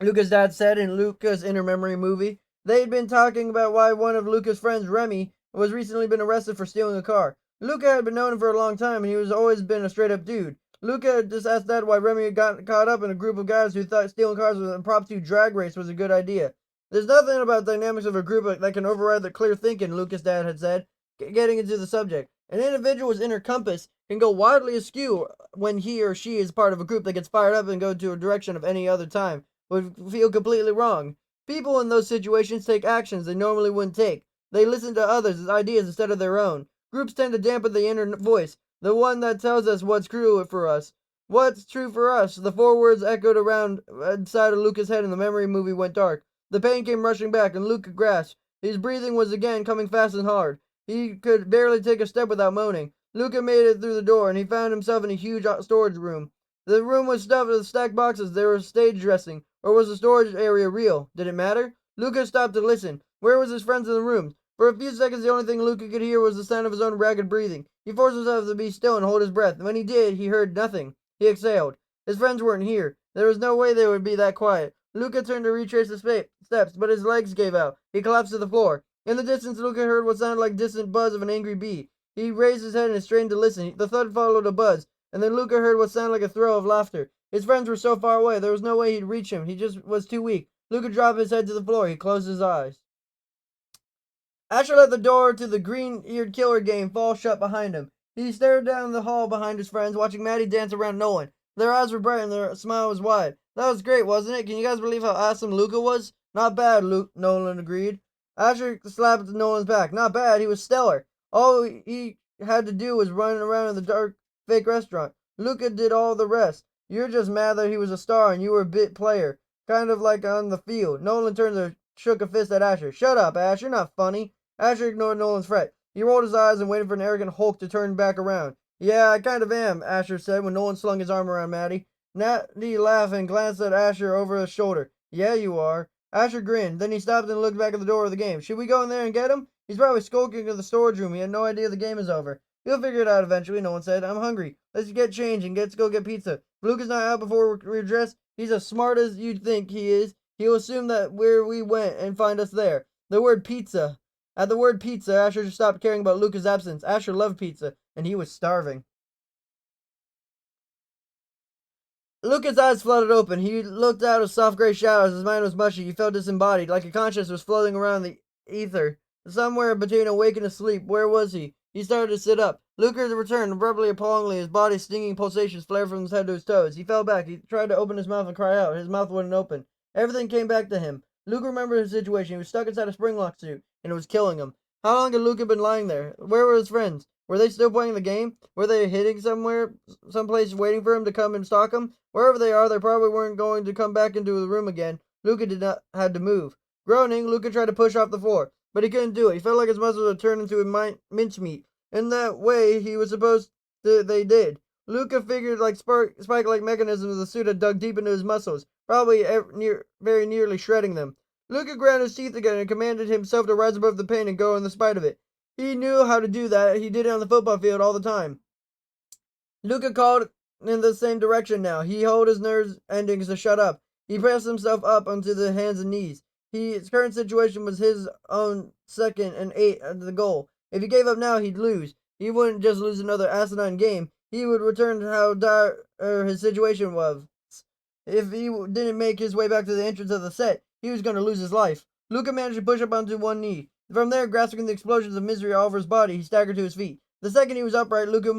Luca's dad said in Luca's inner memory movie. They'd been talking about why one of Luca's friends, Remy, was recently been arrested for stealing a car. Luca had been known him for a long time, and he was always been a straight-up dude. Luca had just asked Dad why Remy had got caught up in a group of guys who thought stealing cars with a Prop 2 drag race was a good idea. There's nothing about the dynamics of a group that can override the clear thinking, Luca's dad had said, getting into the subject. An individual's inner compass can go wildly askew when he or she is part of a group that gets fired up and go to a direction of any other time would feel completely wrong. People in those situations take actions they normally wouldn't take. They listen to others' ideas instead of their own. Groups tend to dampen the inner voice, the one that tells us what's true for us. What's true for us? The four words echoed around inside of Luca's head, and the memory movie went dark. The pain came rushing back, and Luca grasped. His breathing was again coming fast and hard. He could barely take a step without moaning. Luca made it through the door, and he found himself in a huge storage room. The room was stuffed with stacked boxes. There was stage dressing. Or was the storage area real? Did it matter? Luca stopped to listen. Where was his friends in the room? For a few seconds, the only thing Luca could hear was the sound of his own ragged breathing. He forced himself to be still and hold his breath. When he did, he heard nothing. He exhaled. His friends weren't here. There was no way they would be that quiet. Luca turned to retrace the steps, but his legs gave out. He collapsed to the floor. In the distance, Luca heard what sounded like distant buzz of an angry bee. He raised his head and strained to listen. The thud followed a buzz, and then Luca heard what sounded like a throw of laughter. His friends were so far away, there was no way he'd reach him. He just was too weak. Luca dropped his head to the floor. He closed his eyes. Asher let the door to the green-eared killer game fall shut behind him. He stared down the hall behind his friends, watching Maddie dance around Nolan. Their eyes were bright and their smile was wide. That was great, wasn't it? Can you guys believe how awesome Luca was? Not bad, Nolan agreed. Asher slapped Nolan's back. Not bad, he was stellar. All he had to do was run around in the dark, fake restaurant. Luca did all the rest. You're just mad that he was a star and you were a bit player. Kind of like on the field. Nolan turned and shook a fist at Asher. Shut up, Ash, you're not funny. Asher ignored Nolan's threat. He rolled his eyes and waited for an arrogant hulk to turn back around. Yeah, I kind of am, Asher said when Nolan slung his arm around Maddie. Maddie laughed and glanced at Asher over his shoulder. Yeah, you are. Asher grinned. Then he stopped and looked back at the door of the game. Should we go in there and get him? He's probably skulking in the storage room. He had no idea the game is over. He'll figure it out eventually, Nolan said. I'm hungry. Let's get change and let's go get pizza. If Luke is not out before we're dressed, he's as smart as you'd think he is. He'll assume that where we went and find us there. The word pizza. At the word pizza, Asher stopped caring about Luca's absence. Asher loved pizza, and he was starving. Luca's eyes flooded open. He looked out of soft gray shadows. His mind was mushy. He felt disembodied, like a consciousness was floating around the ether. Somewhere between awake and asleep. Where was he? He started to sit up. Luca returned, abruptly, appallingly. His body's stinging pulsations flared from his head to his toes. He fell back. He tried to open his mouth and cry out. His mouth wouldn't open. Everything came back to him. Luca remembered his situation. He was stuck inside a springlock suit, and it was killing him. How long had Luca been lying there? Where were his friends? Were they still playing the game? Were they hiding somewhere, someplace waiting for him to come and stalk him? Wherever they are, they probably weren't going to come back into the room again. Luca had to move. Groaning, Luca tried to push off the floor, but he couldn't do it. He felt like his muscles had turned into mincemeat. In that way, he was supposed to, they did. Luca figured like spike-like mechanisms of the suit had dug deep into his muscles, probably very nearly shredding them. Luca ground his teeth again and commanded himself to rise above the pain and go in the spite of it. He knew how to do that. He did it on the football field all the time. Luca called in the same direction now. He held his nerves endings to shut up. He pressed himself up onto the hands and knees. His current situation was his own second and 8 at the goal. If he gave up now, he'd lose. He wouldn't just lose another asinine game. He would return to how dire his situation was. If he didn't make his way back to the entrance of the set, he was going to lose his life. Luca managed to push up onto one knee. From there, grasping the explosions of misery all over his body, he staggered to his feet. The second he was upright, Luca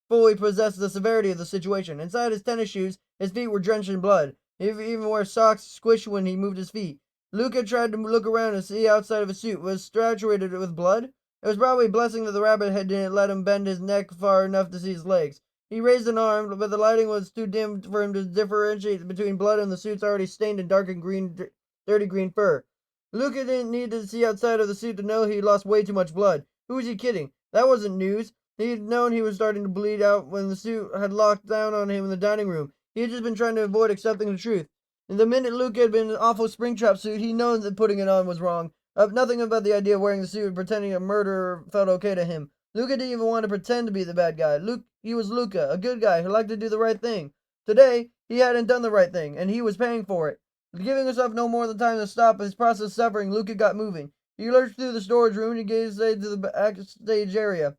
fully possessed the severity of the situation. Inside his tennis shoes, his feet were drenched in blood. He even wore socks squished when he moved his feet. Luca tried to look around and see outside of his suit. Was saturated with blood? It was probably a blessing that the rabbit head didn't let him bend his neck far enough to see his legs. He raised an arm, but the lighting was too dim for him to differentiate between blood and the suit's already stained and dark and dirty green fur. Luca didn't need to see outside of the suit to know he'd lost way too much blood. Who was he kidding? That wasn't news. He'd known he was starting to bleed out when the suit had locked down on him in the dining room. He had just been trying to avoid accepting the truth. And the minute Luca had been in an awful Springtrap suit, he'd known that putting it on was wrong. Nothing about the idea of wearing the suit and pretending a murderer felt okay to him. Luca didn't even want to pretend to be the bad guy. He was Luca, a good guy who liked to do the right thing. Today, he hadn't done the right thing, and he was paying for it. Giving himself no more than time to stop his process of suffering, Luca got moving. He lurched through the storage room and he gave his aid to the backstage area.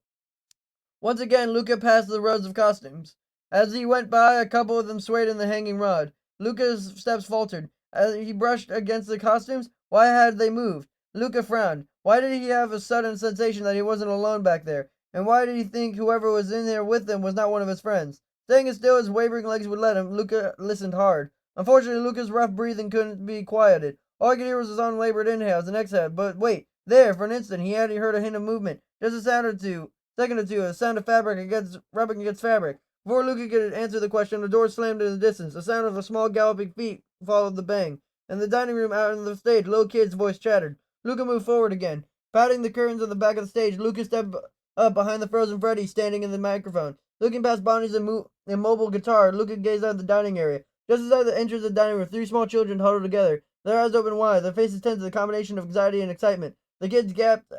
Once again, Luca passed the rows of costumes. As he went by, a couple of them swayed in the hanging rod. Luca's steps faltered. As he brushed against the costumes, why had they moved? Luca frowned. Why did he have a sudden sensation that he wasn't alone back there? And why did he think whoever was in there with him was not one of his friends? Staying as still as wavering legs would let him, Luca listened hard. Unfortunately, Luca's rough breathing couldn't be quieted. All he could hear was his own labored inhales and exhales. But wait, there, for an instant, he had heard a hint of movement. Just a second or two, a sound of fabric rubbing against fabric. Before Luca could answer the question, the door slammed in the distance. The sound of a small galloping feet followed the bang. In the dining room out on the stage, a little kid's voice chattered. Luca moved forward again. Patting the curtains on the back of the stage, Luca stepped up behind the frozen Freddy standing in the microphone. Looking past Bonnie's immobile guitar, Luca gazed out at the dining area. Just inside the entrance of the dining room, three small children huddled together, their eyes open wide, their faces tense with a combination of anxiety and excitement. The kids gaped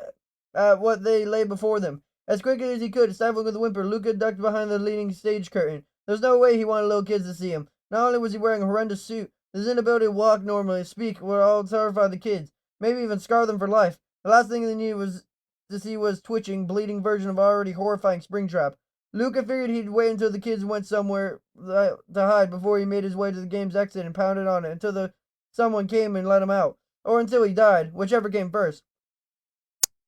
at what they lay before them. As quickly as he could, stifling with a whimper, Luca ducked behind the leaning stage curtain. There was no way he wanted little kids to see him. Not only was he wearing a horrendous suit, his inability to walk normally, speak, would all terrify the kids, maybe even scar them for life. The last thing they needed was to see was twitching, bleeding version of already horrifying Springtrap. Luca figured he'd wait until the kids went somewhere to hide before he made his way to the game's exit and pounded on it until someone came and let him out, or until he died, whichever came first.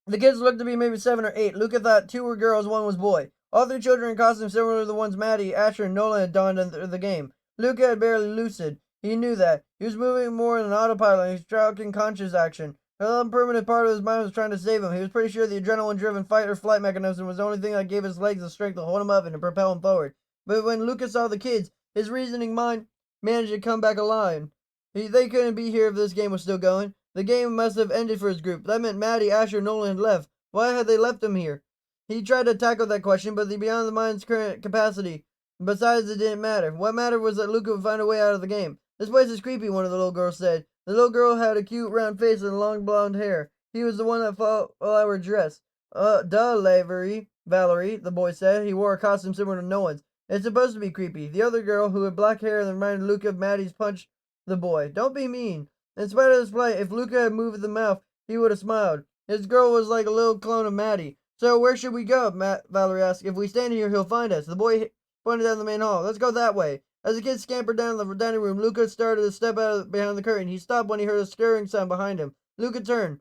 The kids looked to be maybe 7 or 8. Luca thought 2 were girls, 1 was boy. All 3 children in costumes similar to the ones Maddie, Asher, and Nolan had donned in the game. Luca had barely lucid. He knew that. He was moving more in an autopilot and he was tracking conscious action. The impermanent part of his mind was trying to save him. He was pretty sure the adrenaline-driven fight or flight mechanism was the only thing that gave his legs the strength to hold him up and to propel him forward. But when Luca saw the kids, his reasoning mind managed to come back alive. They couldn't be here if this game was still going. The game must have ended for his group. That meant Maddie, Asher, and Nolan had left. Why had they left him here? He tried to tackle that question, but beyond the mind's current capacity. Besides, it didn't matter. What mattered was that Luca would find a way out of the game. This place is creepy, one of the little girls said. The little girl had a cute round face and long blonde hair. He was the one that followed our dress. Valerie, the boy said. He wore a costume similar to Nolan's. It's supposed to be creepy. The other girl, who had black hair and reminded Luca of Maddie's, punched the boy. Don't be mean. In spite of his plight, if Luca had moved the mouth, he would have smiled. His girl was like a little clone of Maddie. So where should we go? Valerie asked. If we stand here, he'll find us. The boy pointed down the main hall. Let's go that way. As the kids scampered down the dining room, Luca started to step out behind the curtain. He stopped when he heard a scurrying sound behind him. Luca turned.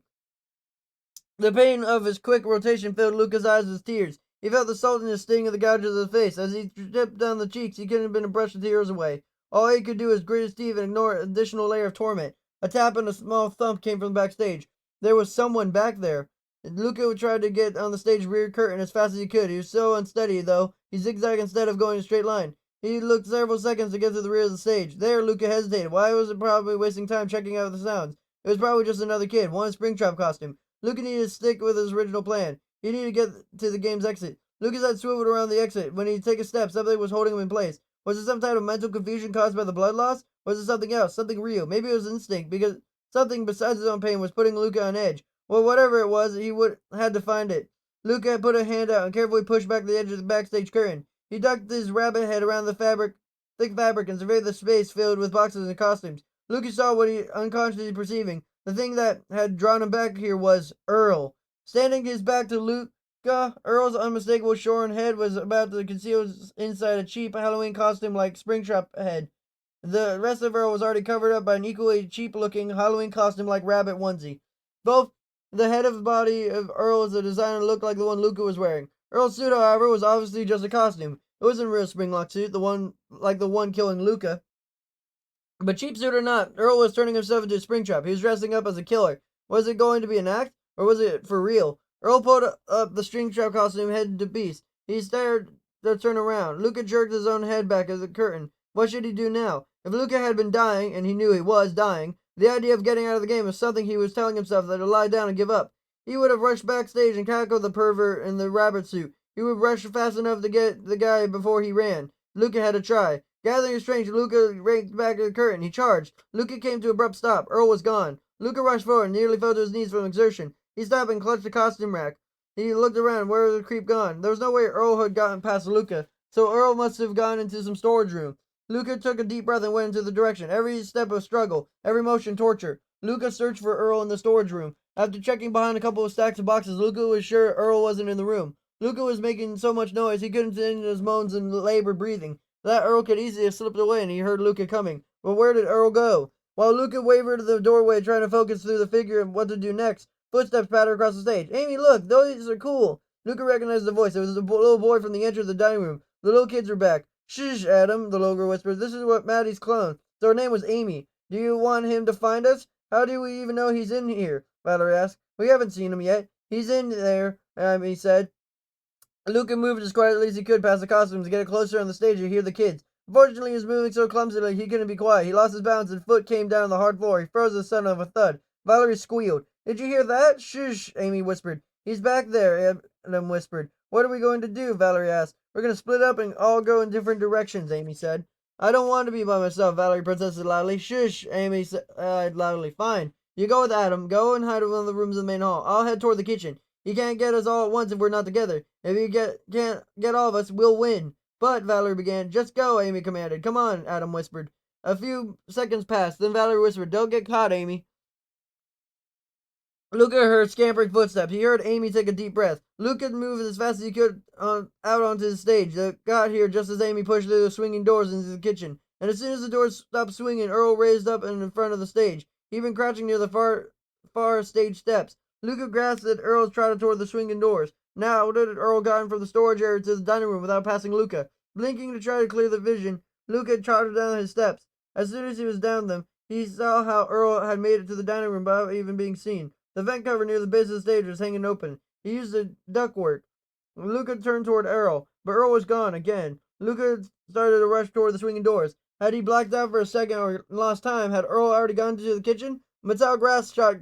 The pain of his quick rotation filled Luca's eyes with tears. He felt the saltiness sting of the gouges of the face. As he dripped down the cheeks, he couldn't have been to brush the tears away. All he could do was grit his teeth and ignore an additional layer of torment. A tap and a small thump came from the backstage. There was someone back there. Luca tried to get on the stage rear curtain as fast as he could. He was so unsteady, though. He zigzagged instead of going in a straight line. He looked several seconds to get to the rear of the stage. There, Luca hesitated. Why was it probably wasting time checking out the sounds? It was probably just another kid, one in Springtrap costume. Luca needed to stick with his original plan. He needed to get to the game's exit. Luca's head swiveled around the exit. When he'd take a step, something was holding him in place. Was it some type of mental confusion caused by the blood loss? Was it something else, something real? Maybe it was instinct, because something besides his own pain was putting Luca on edge. Well, whatever it was, he had to find it. Luca put a hand out and carefully pushed back the edge of the backstage curtain. He ducked his rabbit head around the thick fabric, and surveyed the space filled with boxes and costumes. Luca saw what he unconsciously perceiving. The thing that had drawn him back here was Earl. Standing his back to Luca, Earl's unmistakable shorn head was about to conceal inside a cheap Halloween costume like Springtrap head. The rest of Earl was already covered up by an equally cheap-looking Halloween costume like rabbit onesie. Both the head and body of Earl was a design that looked like the one Luca was wearing. Earl's suit, however, was obviously just a costume. It wasn't a real Springlock suit, the one killing Luca. But cheap suit or not, Earl was turning himself into a Springtrap. He was dressing up as a killer. Was it going to be an act, or was it for real? Earl pulled up the Springtrap costume, head to beast. He stared to turn around. Luca jerked his own head back as a curtain. What should he do now? If Luca had been dying, and he knew he was dying, the idea of getting out of the game was something he was telling himself that to lie down and give up. He would have rushed backstage and tackled the pervert in the rabbit suit. He would rush fast enough to get the guy before he ran. Luca had to try. Gathering his strength, Luca raked back the curtain. He charged. Luca came to a abrupt stop. Earl was gone. Luca rushed forward and nearly fell to his knees from exertion. He stopped and clutched the costume rack. He looked around. Where was the creep gone? There was no way Earl had gotten past Luca, so Earl must have gone into some storage room. Luca took a deep breath and went into the direction. Every step of struggle, every motion torture. Luca searched for Earl in the storage room. After checking behind a couple of stacks of boxes, Luca was sure Earl wasn't in the room. Luca was making so much noise he couldn't end his moans and labored breathing. That Earl could easily have slipped away, and he heard Luca coming. But where did Earl go? While Luca wavered to the doorway, trying to focus through the figure of what to do next, footsteps pattered across the stage. Amy, look! Those are cool! Luca recognized the voice. It was the little boy from the entrance of the dining room. The little kids were back. Shh, Adam, the little girl whispered. This is what Maddie's clone. So her name was Amy. Do you want him to find us? How do we even know he's in here? Valerie asked. We haven't seen him yet. He's in there, Amy said. Luca moved as quietly as he could past the costumes to get closer on the stage to hear the kids. Unfortunately, he was moving so clumsily he couldn't be quiet. He lost his balance and foot came down on the hard floor. He froze the son of a thud. Valerie squealed. Did you hear that? Shush, Amy whispered. He's back there, Adam whispered. What are we going to do? Valerie asked. We're going to split up and all go in different directions, Amy said. I don't want to be by myself, Valerie protested loudly. Shush, Amy said loudly. Fine. You go with Adam. Go and hide in one of the rooms in the main hall. I'll head toward the kitchen. He can't get us all at once if we're not together. If he can't get all of us, we'll win. But, Valerie began. Just go, Amy commanded. Come on, Adam whispered. A few seconds passed. Then Valerie whispered, Don't get caught, Amy. Luca heard scampering footsteps. He heard Amy take a deep breath. Luca moved as fast as he could out onto the stage. They got here just as Amy pushed through the swinging doors into the kitchen. And as soon as the doors stopped swinging, Earl raised up in front of the stage. He'd been crouching near the far stage steps. Luca grasped at Earl's trotted toward the swinging doors. Now, Earl got from the storage area to the dining room without passing Luca. Blinking to try to clear the vision, Luca trotted down his steps. As soon as he was down them, he saw how Earl had made it to the dining room without even being seen. The vent cover near the base of the stage was hanging open. He used the ductwork. Luca turned toward Earl, but Earl was gone again. Luca started to rush toward the swinging doors. Had he blacked out for a second or lost time, had Earl already gone to the kitchen? A metal grass shot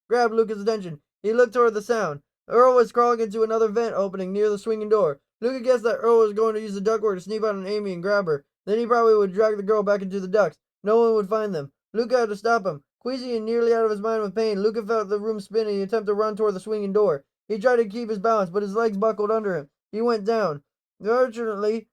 grabbed Luca's attention. He looked toward the sound. Earl was crawling into another vent opening near the swinging door. Luca guessed that Earl was going to use the ductwork to sneak out on Amy and grab her. Then he probably would drag the girl back into the ducts. No one would find them. Luca had to stop him. Queasy and nearly out of his mind with pain, Luca felt the room spin and he attempted to run toward the swinging door. He tried to keep his balance, but his legs buckled under him. He went down. Fortunately,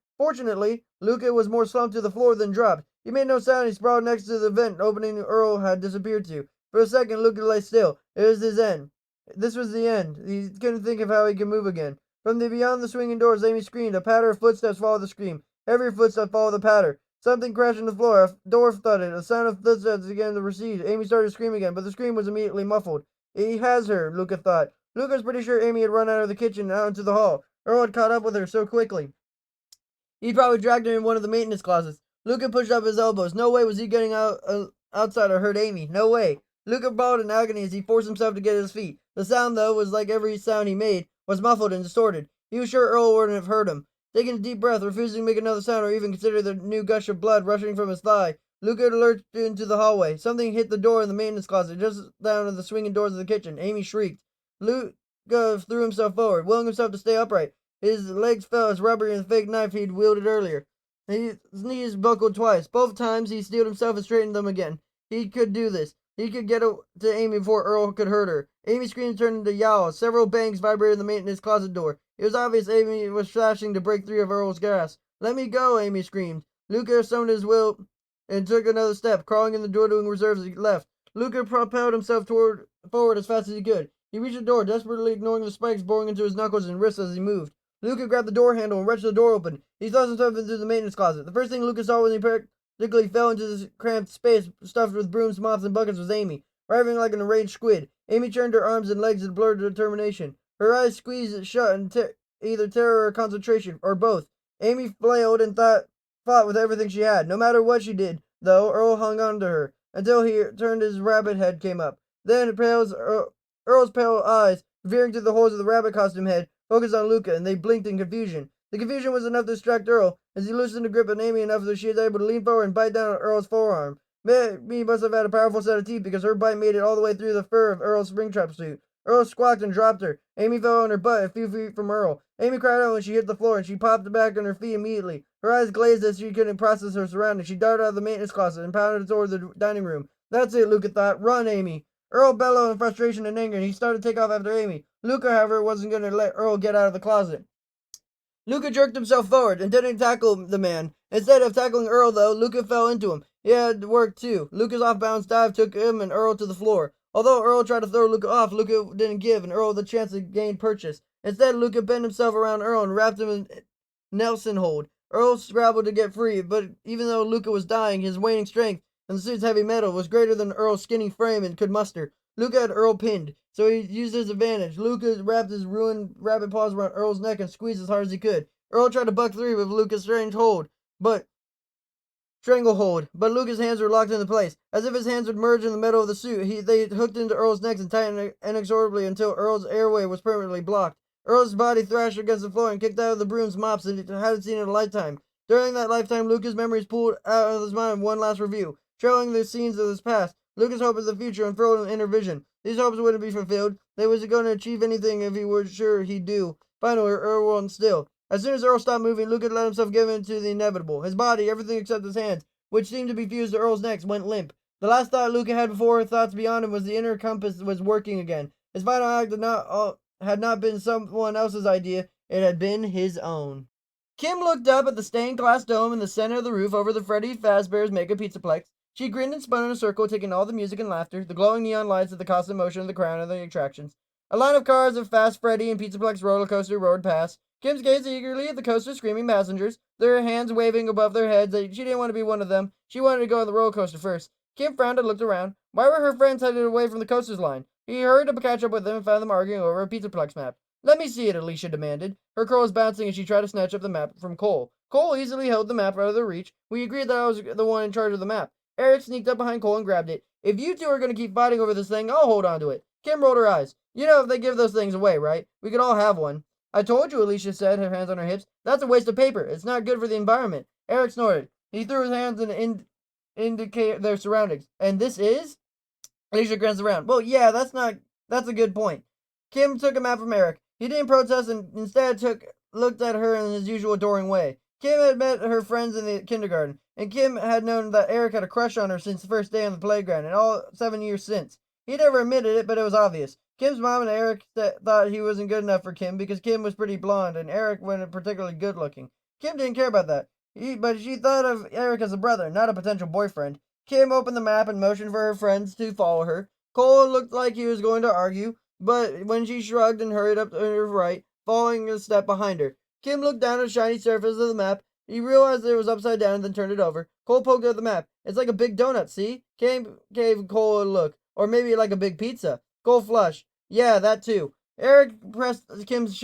Luca was more slumped to the floor than dropped. He made no sound. He sprawled next to the vent opening Earl had disappeared to. For a second, Luca lay still. It was his end. This was the end. He couldn't think of how he could move again. From beyond the swinging doors, Amy screamed. A patter of footsteps followed the scream. Heavier footsteps followed the patter. Something crashed on the floor. A door thudded. A sound of footsteps began to recede. Amy started to scream again, but the scream was immediately muffled. He has her, Luca thought. Luca was pretty sure Amy had run out of the kitchen and out into the hall. Earl had caught up with her so quickly. He probably dragged her in one of the maintenance closets. Luca pushed up his elbows. No way was he getting outside or hurt Amy. No way. Luca bawled in agony as he forced himself to get to his feet. The sound, though, was like every sound he made, was muffled and distorted. He was sure Earl wouldn't have heard him. Taking a deep breath, refusing to make another sound or even consider the new gush of blood rushing from his thigh, Luca lurched into the hallway. Something hit the door in the maintenance closet, just down to the swinging doors of the kitchen. Amy shrieked. Luca threw himself forward, willing himself to stay upright. His legs felt as rubbery as the fake knife he'd wielded earlier. His knees buckled twice. Both times he steeled himself and straightened them again. He could do this. He could get to Amy before Earl could hurt her. Amy's screams turned into yowls. Several bangs vibrated in the maintenance closet door. It was obvious Amy was slashing to break free of Earl's grasp. Let me go, Amy screamed. Luca summoned his will and took another step, crawling in the door doing reserves as he left. Luca propelled himself forward as fast as he could. He reached the door, desperately ignoring the spikes boring into his knuckles and wrists as he moved. Luca grabbed the door handle and wrenched the door open. He thrust himself into the maintenance closet. The first thing Luca saw when he practically fell into this cramped space stuffed with brooms, mops, and buckets was Amy, writhing like an enraged squid. Amy turned her arms and legs in blurred determination. Her eyes squeezed shut in either terror or concentration, or both. Amy flailed and fought with everything she had. No matter what she did, though, Earl hung on to her, until he turned his rabbit head came up. Then Earl's pale eyes, veering through the holes of the rabbit costume head, focused on Luca, and they blinked in confusion. The confusion was enough to distract Earl, as he loosened the grip on Amy enough that she was able to lean forward and bite down on Earl's forearm. Amy must have had a powerful set of teeth because her bite made it all the way through the fur of Earl's Springtrap suit. Earl squawked and dropped her. Amy fell on her butt a few feet from Earl. Amy cried out when she hit the floor, and she popped back on her feet immediately. Her eyes glazed as she couldn't process her surroundings. She darted out of the maintenance closet and pounded toward the dining room. That's it, Luca thought. Run, Amy. Earl bellowed in frustration and anger, and he started to take off after Amy. Luca, however, wasn't going to let Earl get out of the closet. Luca jerked himself forward and didn't tackle the man. Instead of tackling Earl, though, Luca fell into him. He had work, too. Luca's off-balance dive took him and Earl to the floor. Although Earl tried to throw Luca off, Luca didn't give, and Earl the chance to gain purchase. Instead, Luca bent himself around Earl and wrapped him in Nelson hold. Earl scrabbled to get free, but even though Luca was dying, his waning strength and the suit's heavy metal was greater than Earl's skinny frame and could muster. Luca had Earl pinned, so he used his advantage. Luca wrapped his ruined rabbit paws around Earl's neck and squeezed as hard as he could. Earl tried to buck free with Luca's stranglehold, but Luca's hands were locked into place. As if his hands would merge in the metal of the suit, they hooked into Earl's neck and tightened inexorably until Earl's airway was permanently blocked. Earl's body thrashed against the floor and kicked out of the broom's mops that he hadn't seen in a lifetime. During that lifetime, Lucas' memories pulled out of his mind one last review, showing the scenes of his past. Lucas' hope of the future unfurled in inner vision. These hopes wouldn't be fulfilled. They was going to achieve anything if he were sure he'd do. Finally, Earl won still. As soon as Earl stopped moving, Lucas let himself give in to the inevitable. His body, everything except his hands, which seemed to be fused to Earl's neck, went limp. The last thought Lucas had before thoughts beyond him was the inner compass was working again. His final act had not been someone else's idea, it had been his own. Kim looked up at the stained glass dome in the center of the roof over the Freddy Fazbear's Mega Pizzaplex. She grinned and spun in a circle, taking all the music and laughter, the glowing neon lights of the constant motion of the crown of the attractions. A line of cars of Fast Freddy and Pizzaplex roller coaster roared past. Kim gazed eagerly at the coaster's screaming passengers, their hands waving above their heads. She didn't want to be one of them. She wanted to go on the roller coaster first. Kim frowned and looked around. Why were her friends headed away from the coaster's line? He hurried to catch up with them and found them arguing over a Pizzaplex map. Let me see it, Alicia demanded. Her curl was bouncing as she tried to snatch up the map from Cole. Cole easily held the map out of their reach. We agreed that I was the one in charge of the map. Eric sneaked up behind Cole and grabbed it. If you two are going to keep fighting over this thing, I'll hold on to it. Kim rolled her eyes. You know if they give those things away, right? We could all have one. I told you, Alicia said, her hands on her hips. That's a waste of paper. It's not good for the environment. Eric snorted. He threw his hands and indicate their surroundings. And this is? Alicia grins around. Well, yeah, that's a good point. Kim took a map from Eric. He didn't protest and instead looked at her in his usual adoring way. Kim had met her friends in the kindergarten, and Kim had known that Eric had a crush on her since the first day on the playground, and all 7 years since. He never admitted it, but it was obvious. Kim's mom and Eric thought he wasn't good enough for Kim because Kim was pretty blonde, and Eric wasn't particularly good looking. Kim didn't care about that, but she thought of Eric as a brother, not a potential boyfriend. Kim opened the map and motioned for her friends to follow her. Cole looked like he was going to argue, but when she shrugged and hurried up to her right, following a step behind her. Kim looked down at the shiny surface of the map. He realized it was upside down and then turned it over. Cole poked at the map. It's like a big donut, see? Kim gave Cole a look. Or maybe like a big pizza. Cole flushed. Yeah, that too. Eric pressed Kim's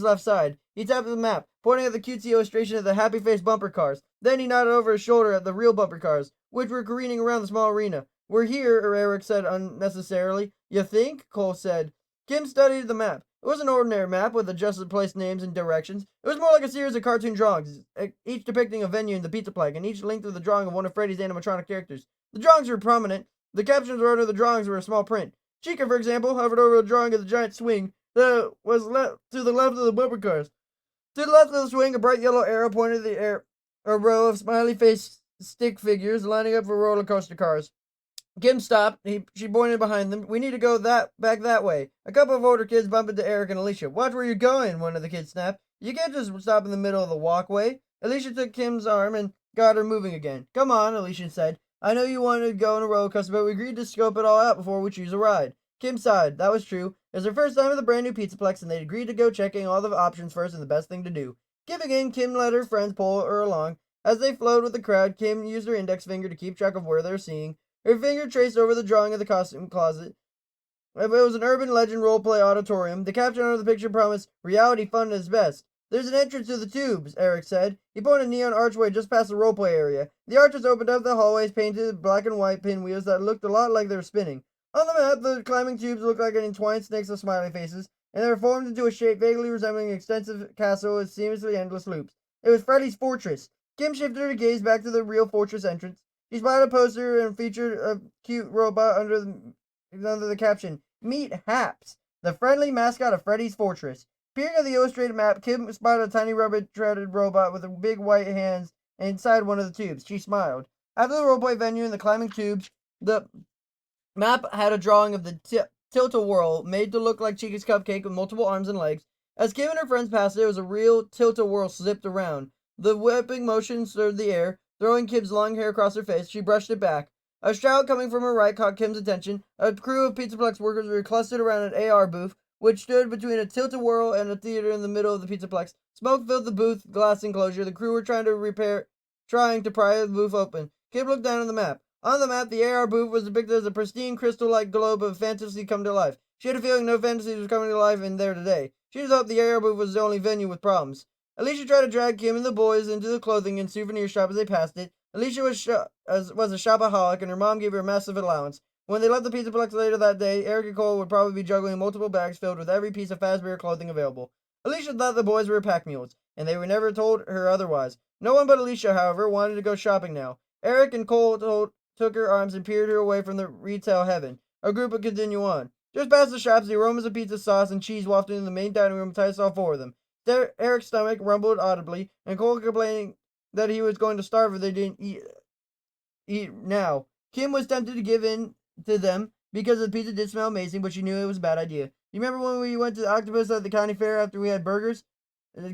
left side. He tapped the map, pointing at the cutesy illustration of the happy-faced bumper cars. Then he nodded over his shoulder at the real bumper cars, which were careening around the small arena. We're here, Eric said unnecessarily. You think? Cole said. Kim studied the map. It was an ordinary map with adjusted place names and directions. It was more like a series of cartoon drawings, each depicting a venue in the Pizzaplex, and each linked to the drawing of one of Freddy's animatronic characters. The drawings were prominent. The captions were under the drawings were in small print. Chica, for example, hovered over a drawing of the giant swing that was to the left of the bumper cars. To the left of the swing, a bright yellow arrow pointed to the air, a row of smiley-faced stick figures lining up for roller coaster cars. Kim stopped. She pointed behind them. We need to go back that way. A couple of older kids bumped into Eric and Alicia. Watch where you're going, one of the kids snapped. You can't just stop in the middle of the walkway. Alicia took Kim's arm and got her moving again. Come on, Alicia said. I know you wanted to go on a roller coaster, but we agreed to scope it all out before we choose a ride. Kim sighed. That was true. It was their first time at the brand new Pizzaplex, and they'd agreed to go checking all the options first and the best thing to do. Giving in, Kim let her friends pull her along. As they flowed with the crowd, Kim used her index finger to keep track of where they were seeing. Her finger traced over the drawing of the costume closet. It was an urban legend roleplay auditorium. The caption under the picture promised reality fun at its best. There's an entrance to the tubes, Eric said. He pointed a neon archway just past the roleplay area. The arches opened up the hallways painted with black and white pinwheels that looked a lot like they were spinning. On the map, the climbing tubes looked like an entwined snakes of smiley faces, and they were formed into a shape vaguely resembling an extensive castle with seamlessly endless loops. It was Freddy's fortress. Kim shifted her gaze back to the real fortress entrance. She spotted a poster and featured a cute robot under the caption, Meet Haps, the friendly mascot of Freddy's Fortress. Peering at the illustrated map, Kim spotted a tiny rubber-threaded robot with big white hands inside one of the tubes. She smiled. After the roleplay venue and the climbing tubes, the map had a drawing of the tilt-a-whirl made to look like Chica's cupcake with multiple arms and legs. As Kim and her friends passed it, was a real tilt-a-whirl zipped around. The whipping motion stirred the air, throwing Kim's long hair across her face. She brushed it back. A shout coming from her right caught Kim's attention. A crew of Pizzaplex workers were clustered around an AR booth, which stood between a tilt-a-whirl and a theater in the middle of the Pizzaplex. Smoke filled the booth glass enclosure. The crew were trying to pry the booth open. Kim looked down at the map. On the map, the AR booth was depicted as a pristine crystal-like globe of fantasy come to life. She had a feeling no fantasy was coming to life in there today. She just hoped the AR booth was the only venue with problems. Alicia tried to drag Kim and the boys into the clothing and souvenir shop as they passed it. Alicia was a shopaholic, and her mom gave her a massive allowance. When they left the pizza plex later that day, Eric and Cole would probably be juggling multiple bags filled with every piece of Fazbear clothing available. Alicia thought the boys were pack mules, and they were never told her otherwise. No one but Alicia, however, wanted to go shopping now. Eric and Cole took her arms and peered her away from the retail heaven. Our group would continue on. Just past the shops, the aromas of pizza sauce and cheese wafted into the main dining room enticed all four of them. Eric's stomach rumbled audibly, and Cole complaining that he was going to starve if they didn't eat now. Kim was tempted to give in to them because the pizza did smell amazing, but she knew it was a bad idea. You remember when we went to the octopus at the county fair after we had burgers?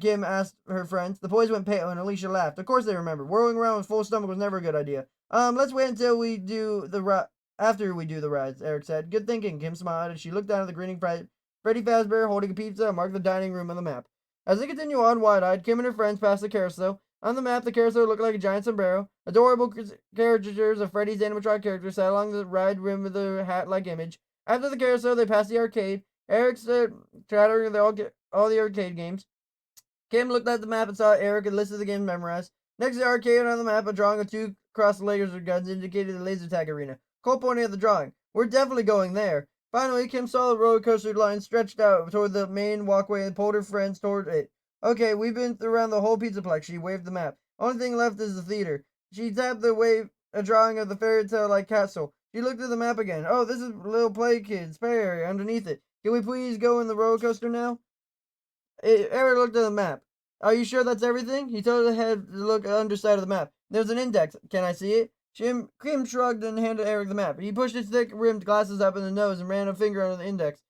Kim asked her friends. The boys went pale, and Alicia laughed. Of course they remembered. Whirling around with full stomach was never a good idea. Let's wait until we do the after we do the rides, Eric said. Good thinking, Kim smiled, as she looked down at the grinning Freddy Fazbear holding a pizza and marked the dining room on the map. As they continued on wide-eyed, Kim and her friends passed the carousel. On the map, the carousel looked like a giant sombrero. Adorable caricatures of Freddy's animatronic characters sat along the ride rim with a hat-like image. After the carousel, they passed the arcade. Eric stood chattering all the arcade games. Kim looked at the map and saw Eric had listed the games memorized. Next to the arcade on the map, a drawing of two crossed laser guns indicated the laser tag arena. Cole pointed at the drawing. We're definitely going there. Finally, Kim saw the roller coaster line stretched out toward the main walkway and pulled her friends toward it. Okay, we've been around the whole pizzaplex. She waved the map. Only thing left is the theater. She tapped a drawing of the fairy tale-like castle. She looked at the map again. Oh, this is little play kids play area underneath it. Can we please go in the roller coaster now? Eric looked at the map. Are you sure that's everything? He told her head to look at the underside of the map. There's an index. Can I see it? Kim shrugged and handed Eric the map. He pushed his thick-rimmed glasses up in the nose and ran a finger under the index.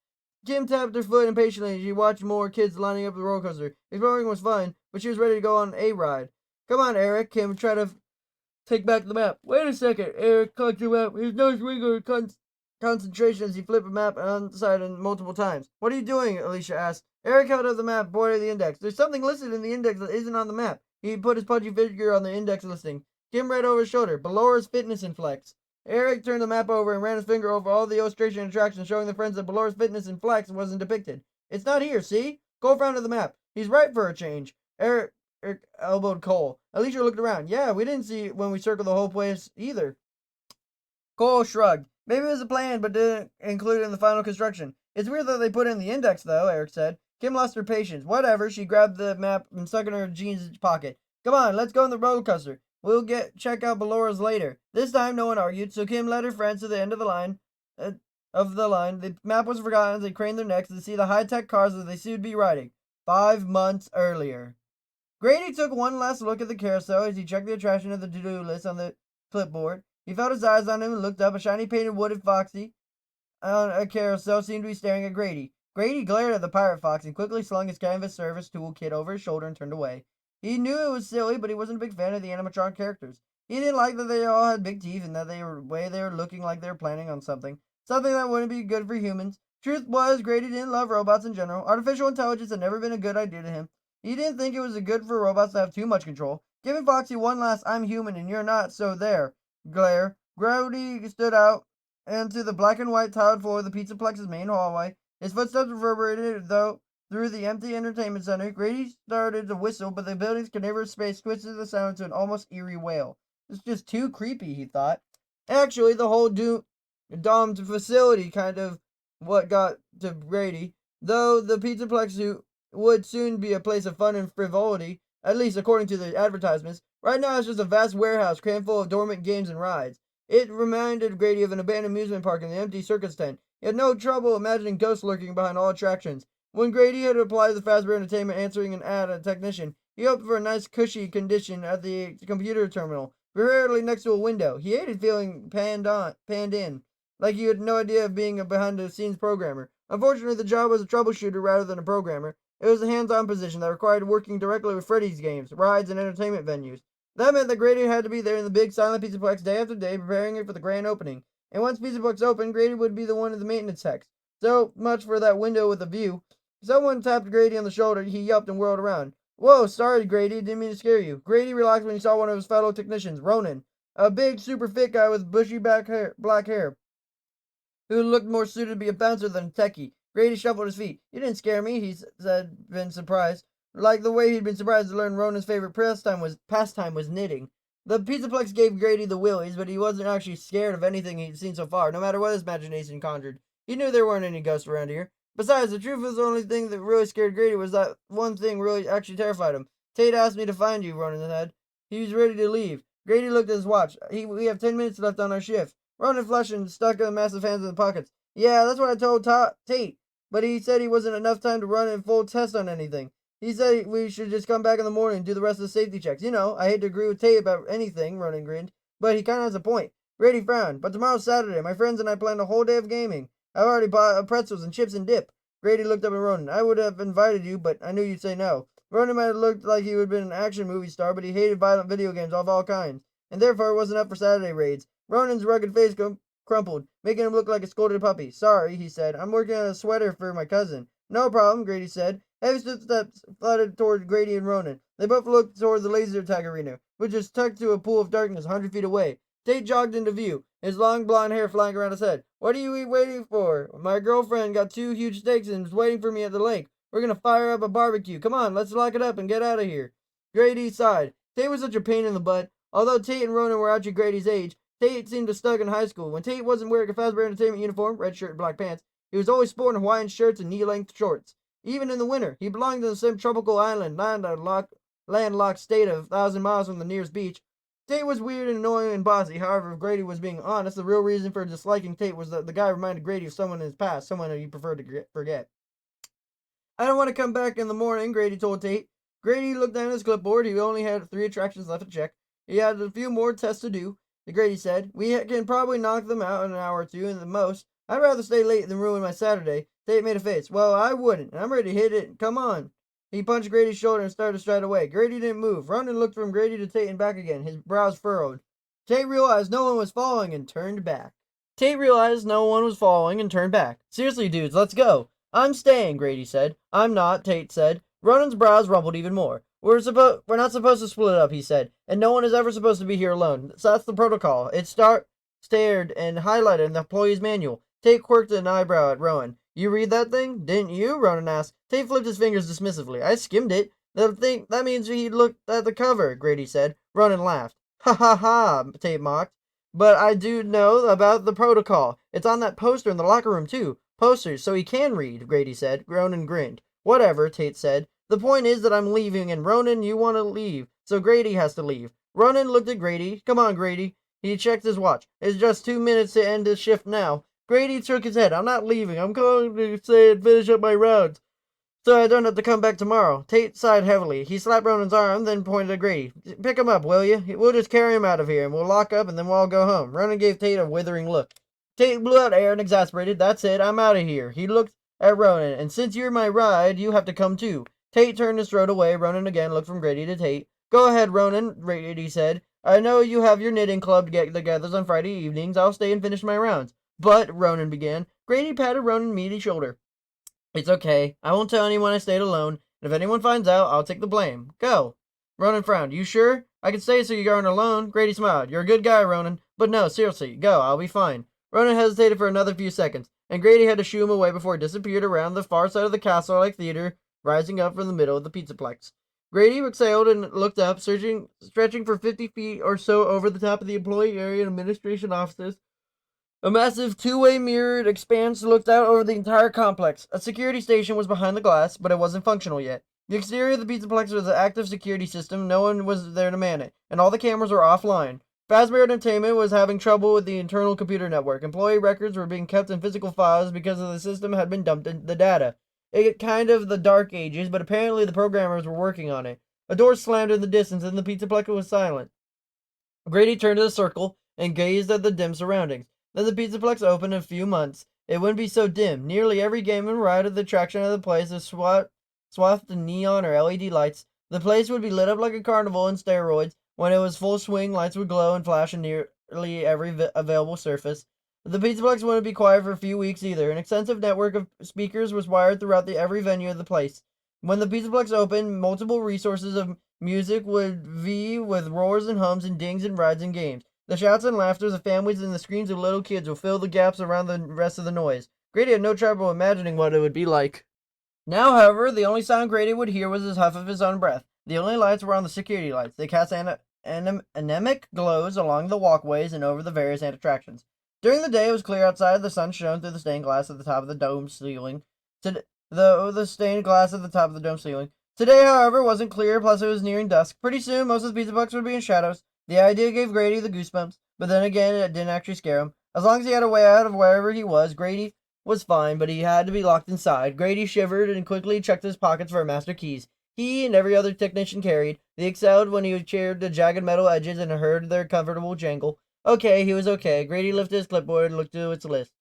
Kim tapped her foot impatiently as she watched more kids lining up the roller coaster. Exploring was fun, but she was ready to go on a ride. Come on, Eric. Kim tried to take back the map. Wait a second. Eric clutched the map. His nose wrinkled concentration as he flipped the map on the side multiple times. What are you doing? Alicia asked. Eric held up the map, pointed at the index. There's something listed in the index that isn't on the map. He put his pudgy finger on the index listing. Kim read over his shoulder. Belora's Fitness and Flex. Eric turned the map over and ran his finger over all the illustration and attractions, showing the friends that Belora's Fitness and Flex wasn't depicted. It's not here, see? Cole frowned at the map. He's right for a change. Eric elbowed Cole. Alicia looked around. Yeah, we didn't see it when we circled the whole place either. Cole shrugged. Maybe it was a plan, but didn't include it in the final construction. It's weird that they put it in the index, though, Eric said. Kim lost her patience. Whatever, she grabbed the map and stuck it in her jeans pocket. Come on, let's go on the roller coaster. We'll check out Belora's later. This time, no one argued, so Kim led her friends to the end of the line. The map was forgotten as they craned their necks to see the high-tech cars that they soon be riding. 5 months earlier. Grady took one last look at the carousel as he checked the attraction of the to-do list on the clipboard. He felt his eyes on him and looked up. A shiny painted wooden foxy on a carousel seemed to be staring at Grady. Grady glared at the pirate fox and quickly slung his canvas service toolkit over his shoulder and turned away. He knew it was silly, but he wasn't a big fan of the animatronic characters. He didn't like that they all had big teeth and that they were looking like they were planning on something that wouldn't be good for humans. Truth was, Grady didn't love robots in general. Artificial intelligence had never been a good idea to him. He didn't think it was good for robots to have too much control. Giving Foxy one last "I'm human and you're not, so there" glare, Grody stood out into the black and white tiled floor of the Pizzaplex's main hallway. His footsteps reverberated through the empty entertainment center. Grady started to whistle, but the building's carnivorous space twisted the sound to an almost eerie wail. It's just too creepy, he thought. Actually, the whole domed facility kind of what got to Grady, though the Pizzaplex would soon be a place of fun and frivolity, at least according to the advertisements. Right now it's just a vast warehouse crammed full of dormant games and rides. It reminded Grady of an abandoned amusement park in the empty circus tent. He had no trouble imagining ghosts lurking behind all attractions. When Grady had applied to the Fazbear Entertainment answering an ad at a technician, he hoped for a nice cushy condition at the computer terminal, rarely next to a window. He hated feeling panned in, like he had no idea of being a behind-the-scenes programmer. Unfortunately, the job was a troubleshooter rather than a programmer. It was a hands-on position that required working directly with Freddy's games, rides, and entertainment venues. That meant that Grady had to be there in the big silent Pizzaplex day after day, preparing it for the grand opening. And once Pizzaplex opened, Grady would be the one of the maintenance techs. So much for that window with a view. Someone tapped Grady on the shoulder. He yelped and whirled around. Whoa, sorry, Grady. Didn't mean to scare you. Grady relaxed when he saw one of his fellow technicians, Ronan, a big, super fit guy with bushy black hair, who looked more suited to be a bouncer than a techie. Grady shuffled his feet. You didn't scare me, he said, been surprised. Like the way he'd been surprised to learn Ronan's favorite pastime was knitting. The Pizzaplex gave Grady the willies, but he wasn't actually scared of anything he'd seen so far, no matter what his imagination conjured. He knew there weren't any ghosts around here. Besides, the truth was the only thing that really scared Grady was that one thing really actually terrified him. Tate asked me to find you, Ronan said. He was ready to leave. Grady looked at his watch. We have 10 minutes left on our shift. Ronan flushed and stuck the massive hands in the pockets. Yeah, that's what I told Tate, but he said he wasn't enough time to run a full test on anything. He said we should just come back in the morning and do the rest of the safety checks. You know, I hate to agree with Tate about anything, Ronan grinned, but he kind of has a point. Grady frowned. But tomorrow's Saturday. My friends and I planned a whole day of gaming. I've already bought pretzels and chips and dip. Grady looked up at Ronan. I would have invited you, but I knew you'd say no. Ronan might have looked like he would have been an action movie star, but he hated violent video games of all kinds, and therefore wasn't up for Saturday raids. Ronan's rugged face crumpled, making him look like a scolded puppy. Sorry, he said. I'm working on a sweater for my cousin. No problem, Grady said. Heavy footsteps flooded toward Grady and Ronan. They both looked toward the laser tag arena, which was tucked to a pool of darkness 100 feet away. Tate jogged into view, his long blonde hair flying around his head. What are you waiting for? My girlfriend got 2 huge steaks and is waiting for me at the lake. We're gonna fire up a barbecue. Come on, let's lock it up and get out of here. Grady sighed. Tate was such a pain in the butt. Although Tate and Ronan were actually Grady's age, Tate seemed to stuck in high school. When Tate wasn't wearing a Fazbear Entertainment uniform, red shirt and black pants, he was always sporting Hawaiian shirts and knee-length shorts. Even in the winter, he belonged to the same tropical island, landlocked state of 1,000 miles from the nearest beach. Tate was weird and annoying and bossy. However, if Grady was being honest, the real reason for disliking Tate was that the guy reminded Grady of someone in his past, someone he preferred to forget. I don't want to come back in the morning, Grady told Tate. Grady looked down at his clipboard. He only had 3 attractions left to check. He had a few more tests to do. Grady said, we can probably knock them out in an hour or 2 in the most. I'd rather stay late than ruin my Saturday. Tate made a face. Well, I wouldn't. I'm ready to hit it. Come on. He punched Grady's shoulder and started to stride away. Grady didn't move. Ronan looked from Grady to Tate and back again, his brows furrowed. Tate realized no one was following and turned back. Seriously, dudes, let's go. I'm staying, Grady said. I'm not, Tate said. Ronan's brows rumpled even more. We're not supposed to split up, he said, and no one is ever supposed to be here alone. So that's the protocol. It stared and highlighted in the employee's manual. Tate quirked an eyebrow at Rowan. You read that thing? Didn't you? Ronan asked. Tate flipped his fingers dismissively. I skimmed it. That means he looked at the cover, Grady said. Ronan laughed. Ha ha ha, Tate mocked. But I do know about the protocol. It's on that poster in the locker room, too. Posters, so he can read, Grady said. Ronan grinned. Whatever, Tate said. The point is that I'm leaving, and Ronan, you want to leave, so Grady has to leave. Ronan looked at Grady. Come on, Grady. He checked his watch. It's just 2 minutes to end the shift now. Grady shook his head. I'm not leaving. I'm going to stay and finish up my rounds, so I don't have to come back tomorrow. Tate sighed heavily. He slapped Ronan's arm, then pointed at Grady. Pick him up, will you? We'll just carry him out of here, and we'll lock up, and then we'll all go home. Ronan gave Tate a withering look. Tate blew out air and exasperated. That's it. I'm out of here. He looked at Ronan. And since you're my ride, you have to come too. Tate turned his throat away. Ronan again looked from Grady to Tate. Go ahead, Ronan, Grady said. I know you have your knitting club get-togethers on Friday evenings. I'll stay and finish my rounds. But, Ronan began. Grady patted Ronan's meaty shoulder. It's okay. I won't tell anyone I stayed alone. And if anyone finds out, I'll take the blame. Go. Ronan frowned. You sure? I can stay so you aren't alone. Grady smiled. You're a good guy, Ronan. But no, seriously, go. I'll be fine. Ronan hesitated for another few seconds, and Grady had to shoo him away before he disappeared around the far side of the castle-like theater, rising up from the middle of the pizzaplex. Grady exhaled and looked up, stretching for 50 feet or so over the top of the employee area and administration offices. A massive 2-way mirrored expanse looked out over the entire complex. A security station was behind the glass, but it wasn't functional yet. The exterior of the pizzaplex was an active security system. No one was there to man it, and all the cameras were offline. Fazbear Entertainment was having trouble with the internal computer network. Employee records were being kept in physical files because the system had been dumped in the data. It kind of the dark ages, but apparently the programmers were working on it. A door slammed in the distance and the pizzaplex was silent. Grady turned to the circle and gazed at the dim surroundings. Then the pizzaplex opened in a few months. It wouldn't be so dim. Nearly every game and ride of the attraction of the place is swathed in neon or LED lights. The place would be lit up like a carnival in steroids. When it was full swing, lights would glow and flash on nearly every available surface. The pizzaplex wouldn't be quiet for a few weeks either. An extensive network of speakers was wired throughout every venue of the place. When the pizzaplex opened, multiple resources of music would vie with roars and hums and dings and rides and games. The shouts and laughter of families and the screams of little kids would fill the gaps around the rest of the noise. Grady had no trouble imagining what it would be like. Now, however, the only sound Grady would hear was the huff of his own breath. The only lights were on the security lights. They cast anemic glows along the walkways and over the various attractions. During the day, it was clear outside. The sun shone through the stained glass at the top of the dome ceiling. The stained glass at the top of the dome ceiling. Today, however, wasn't clear, plus it was nearing dusk. Pretty soon, most of the pizza pucks would be in shadows. The idea gave Grady the goosebumps, but then again, it didn't actually scare him. As long as he had a way out of wherever he was, Grady was fine, but he had to be locked inside. Grady shivered and quickly checked his pockets for master keys. He and every other technician carried. They excelled when he cheered the jagged metal edges and heard their comfortable jangle. Okay, he was okay. Grady lifted his clipboard and looked through its list.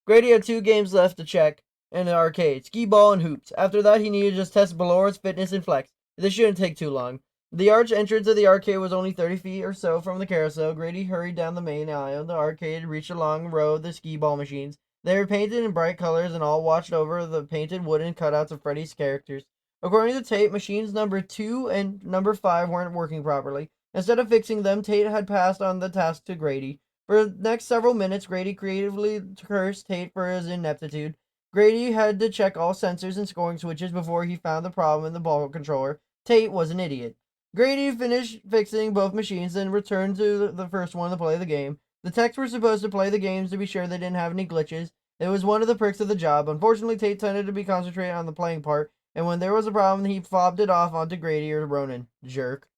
Grady had 2 games left to check in the arcade, skee ball and hoops. After that, he needed to just test Balora's fitness and flex. This shouldn't take too long. The arch entrance of the arcade was only 30 feet or so from the carousel. Grady hurried down the main aisle of the arcade and reached a long row of the skee ball machines. They were painted in bright colors and all watched over the painted wooden cutouts of Freddy's characters. According to Tate, machines number 2 and number 5 weren't working properly. Instead of fixing them, Tate had passed on the task to Grady. For the next several minutes, Grady creatively cursed Tate for his ineptitude. Grady had to check all sensors and scoring switches before he found the problem in the ball controller. Tate was an idiot. Grady finished fixing both machines, then returned to the first one to play the game. The techs were supposed to play the games to be sure they didn't have any glitches. It was one of the perks of the job. Unfortunately, Tate tended to be concentrated on the playing part, and when there was a problem, he fobbed it off onto Grady or Ronan. Jerk.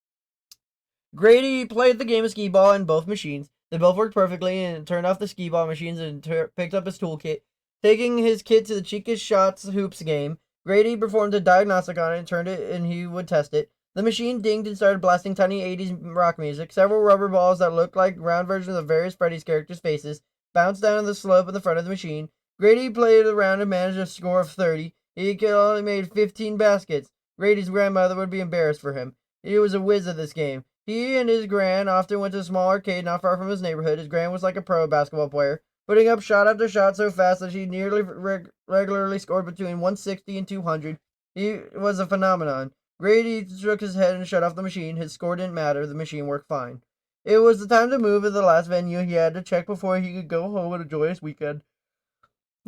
Grady played the game of skee ball in both machines. They both worked perfectly, and turned off the skee ball machines and picked up his toolkit. Taking his kit to the Chica's Shots Hoops game, Grady performed a diagnostic on it and turned it, and he would test it. The machine dinged and started blasting tiny 80s rock music. Several rubber balls that looked like round versions of various Freddy's characters' faces bounced down the slope in the front of the machine. Grady played around and managed a score of 30. He only made 15 baskets. Grady's grandmother would be embarrassed for him. He was a whiz at this game. He and his gran often went to a small arcade not far from his neighborhood. His gran was like a pro basketball player, putting up shot after shot so fast that she nearly regularly scored between 160 and 200. He was a phenomenon. Grady shook his head and shut off the machine. His score didn't matter. The machine worked fine. It was the time to move to the last venue he had to check before he could go home on a joyous weekend.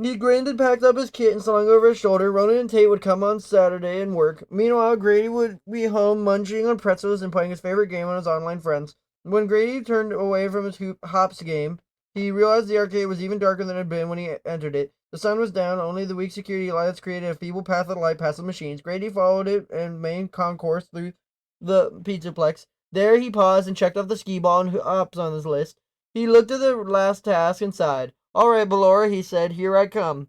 He grinned and packed up his kit and slung over his shoulder. Ronan and Tate would come on Saturday and work. Meanwhile, Grady would be home munching on pretzels and playing his favorite game on his online friends. When Grady turned away from his hops game, he realized the arcade was even darker than it had been when he entered it. The sun was down. Only the weak security lights created a feeble path of light past the machines. Grady followed it and main concourse through the pizzaplex. There he paused and checked off the skee ball and hops on his list. He looked at the last task and sighed. All right, Ballora, he said, here I come.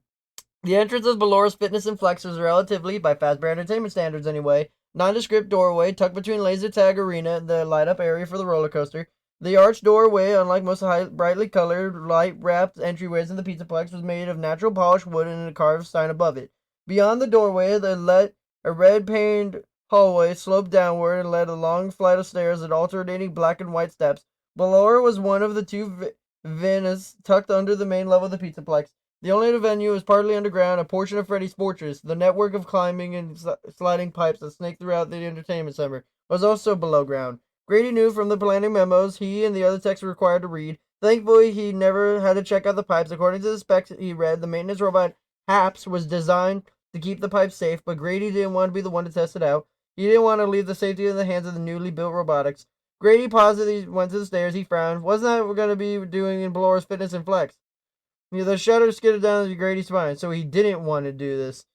The entrance of Ballora's Fitness and Flex was relatively, by Fazbear Entertainment standards anyway, nondescript doorway tucked between Laser Tag Arena and the light-up area for the roller coaster. The arched doorway, unlike most brightly colored, light-wrapped entryways in the Pizzaplex, was made of natural polished wood and a carved sign above it. Beyond the doorway, a red-paned hallway sloped downward and led a long flight of stairs at alternating black and white steps. Ballora was one of the 2 venues tucked under the main level of the Pizzaplex. The only venue was partly underground, a portion of Freddy's Fortress. The network of climbing and sliding pipes that snaked throughout the entertainment center was also below ground. Grady knew from the planning memos he and the other techs were required to read. Thankfully, he never had to check out the pipes. According to the specs he read, the maintenance robot HAPS was designed to keep the pipes safe, but Grady didn't want to be the one to test it out. He didn't want to leave the safety in the hands of the newly built robotics. Grady paused as he went to the stairs. He frowned. Wasn't that what we're going to be doing in Ballora's Fitness and Flex? The shutter skidded down Grady's spine, so he didn't want to do this.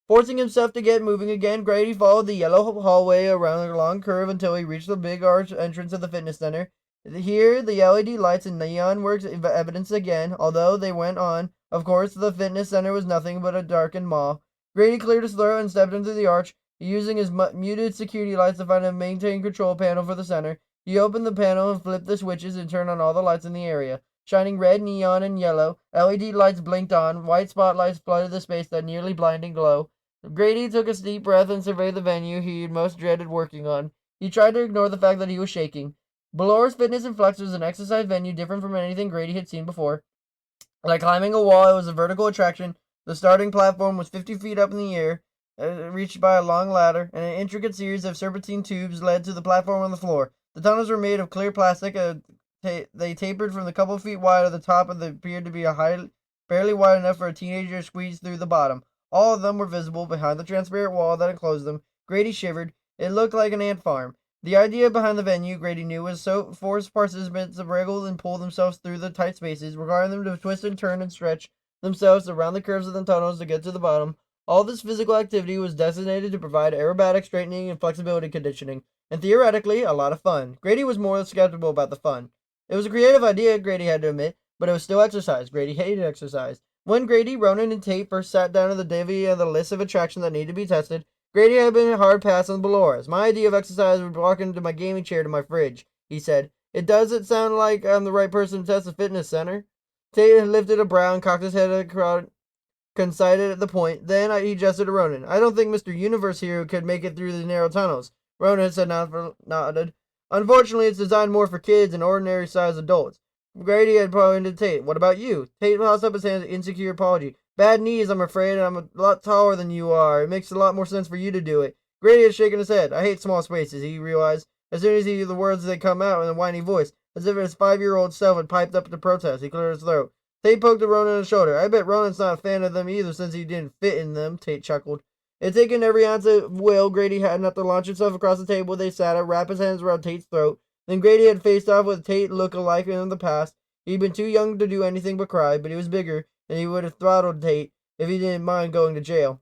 Forcing himself to get moving again, Grady followed the yellow hallway around a long curve until he reached the big arch entrance of the fitness center. Here, the LED lights and neon were evidence again, although they went on. Of course, the fitness center was nothing but a darkened maw. Grady cleared his throat and stepped into the arch, using his muted security lights to find a maintain control panel for the center. He opened the panel and flipped the switches and turned on all the lights in the area. Shining red, neon, and yellow, LED lights blinked on. White spotlights flooded the space that nearly blinding glow. Grady took a deep breath and surveyed the venue he most dreaded working on. He tried to ignore the fact that he was shaking. Ballora's Fitness and Flex was an exercise venue different from anything Grady had seen before. Like climbing a wall, it was a vertical attraction. The starting platform was 50 feet up in the air, reached by a long ladder, and an intricate series of serpentine tubes led to the platform on the floor. The tunnels were made of clear plastic. They tapered from the couple feet wide at the top and they appeared to be barely wide enough for a teenager to squeeze through the bottom. All of them were visible behind the transparent wall that enclosed them. Grady shivered. It looked like an ant farm. The idea behind the venue, Grady knew, was so force participants to wriggle and pull themselves through the tight spaces, requiring them to twist and turn and stretch themselves around the curves of the tunnels to get to the bottom. All this physical activity was designated to provide aerobatic straightening and flexibility conditioning, and theoretically, a lot of fun. Grady was more skeptical about the fun. It was a creative idea, Grady had to admit, but it was still exercise. Grady hated exercise. When Grady, Ronan, and Tate first sat down at the divvy of the list of attractions that needed to be tested, Grady had been a hard pass on Dolores. My idea of exercise would walk into my gaming chair to my fridge, he said. It doesn't sound like I'm the right person to test a fitness center. Tate lifted a brow and cocked his head at the crowd, conceited at the point. Then he gestured to Ronan. I don't think Mr. Universe here could make it through the narrow tunnels. Ronan said nodded. Unfortunately, it's designed more for kids and ordinary-sized adults. Grady had pointed to Tate. What about you? Tate tossed up his hands in insecure apology. Bad knees, I'm afraid, and I'm a lot taller than you are. It makes a lot more sense for you to do it. Grady had shaken his head. I hate small spaces, he realized, as soon as he heard the words that come out in a whiny voice, as if his 5-year-old self had piped up to protest. He cleared his throat. Tate poked Ronan on the shoulder. I bet Ronan's not a fan of them either since he didn't fit in them, Tate chuckled. It had taken every ounce of will Grady had not to launch himself across the table they sat at, wrap his hands around Tate's throat. Then Grady had faced off with Tate look-alike in the past. He'd been too young to do anything but cry, but he was bigger, and he would have throttled Tate if he didn't mind going to jail.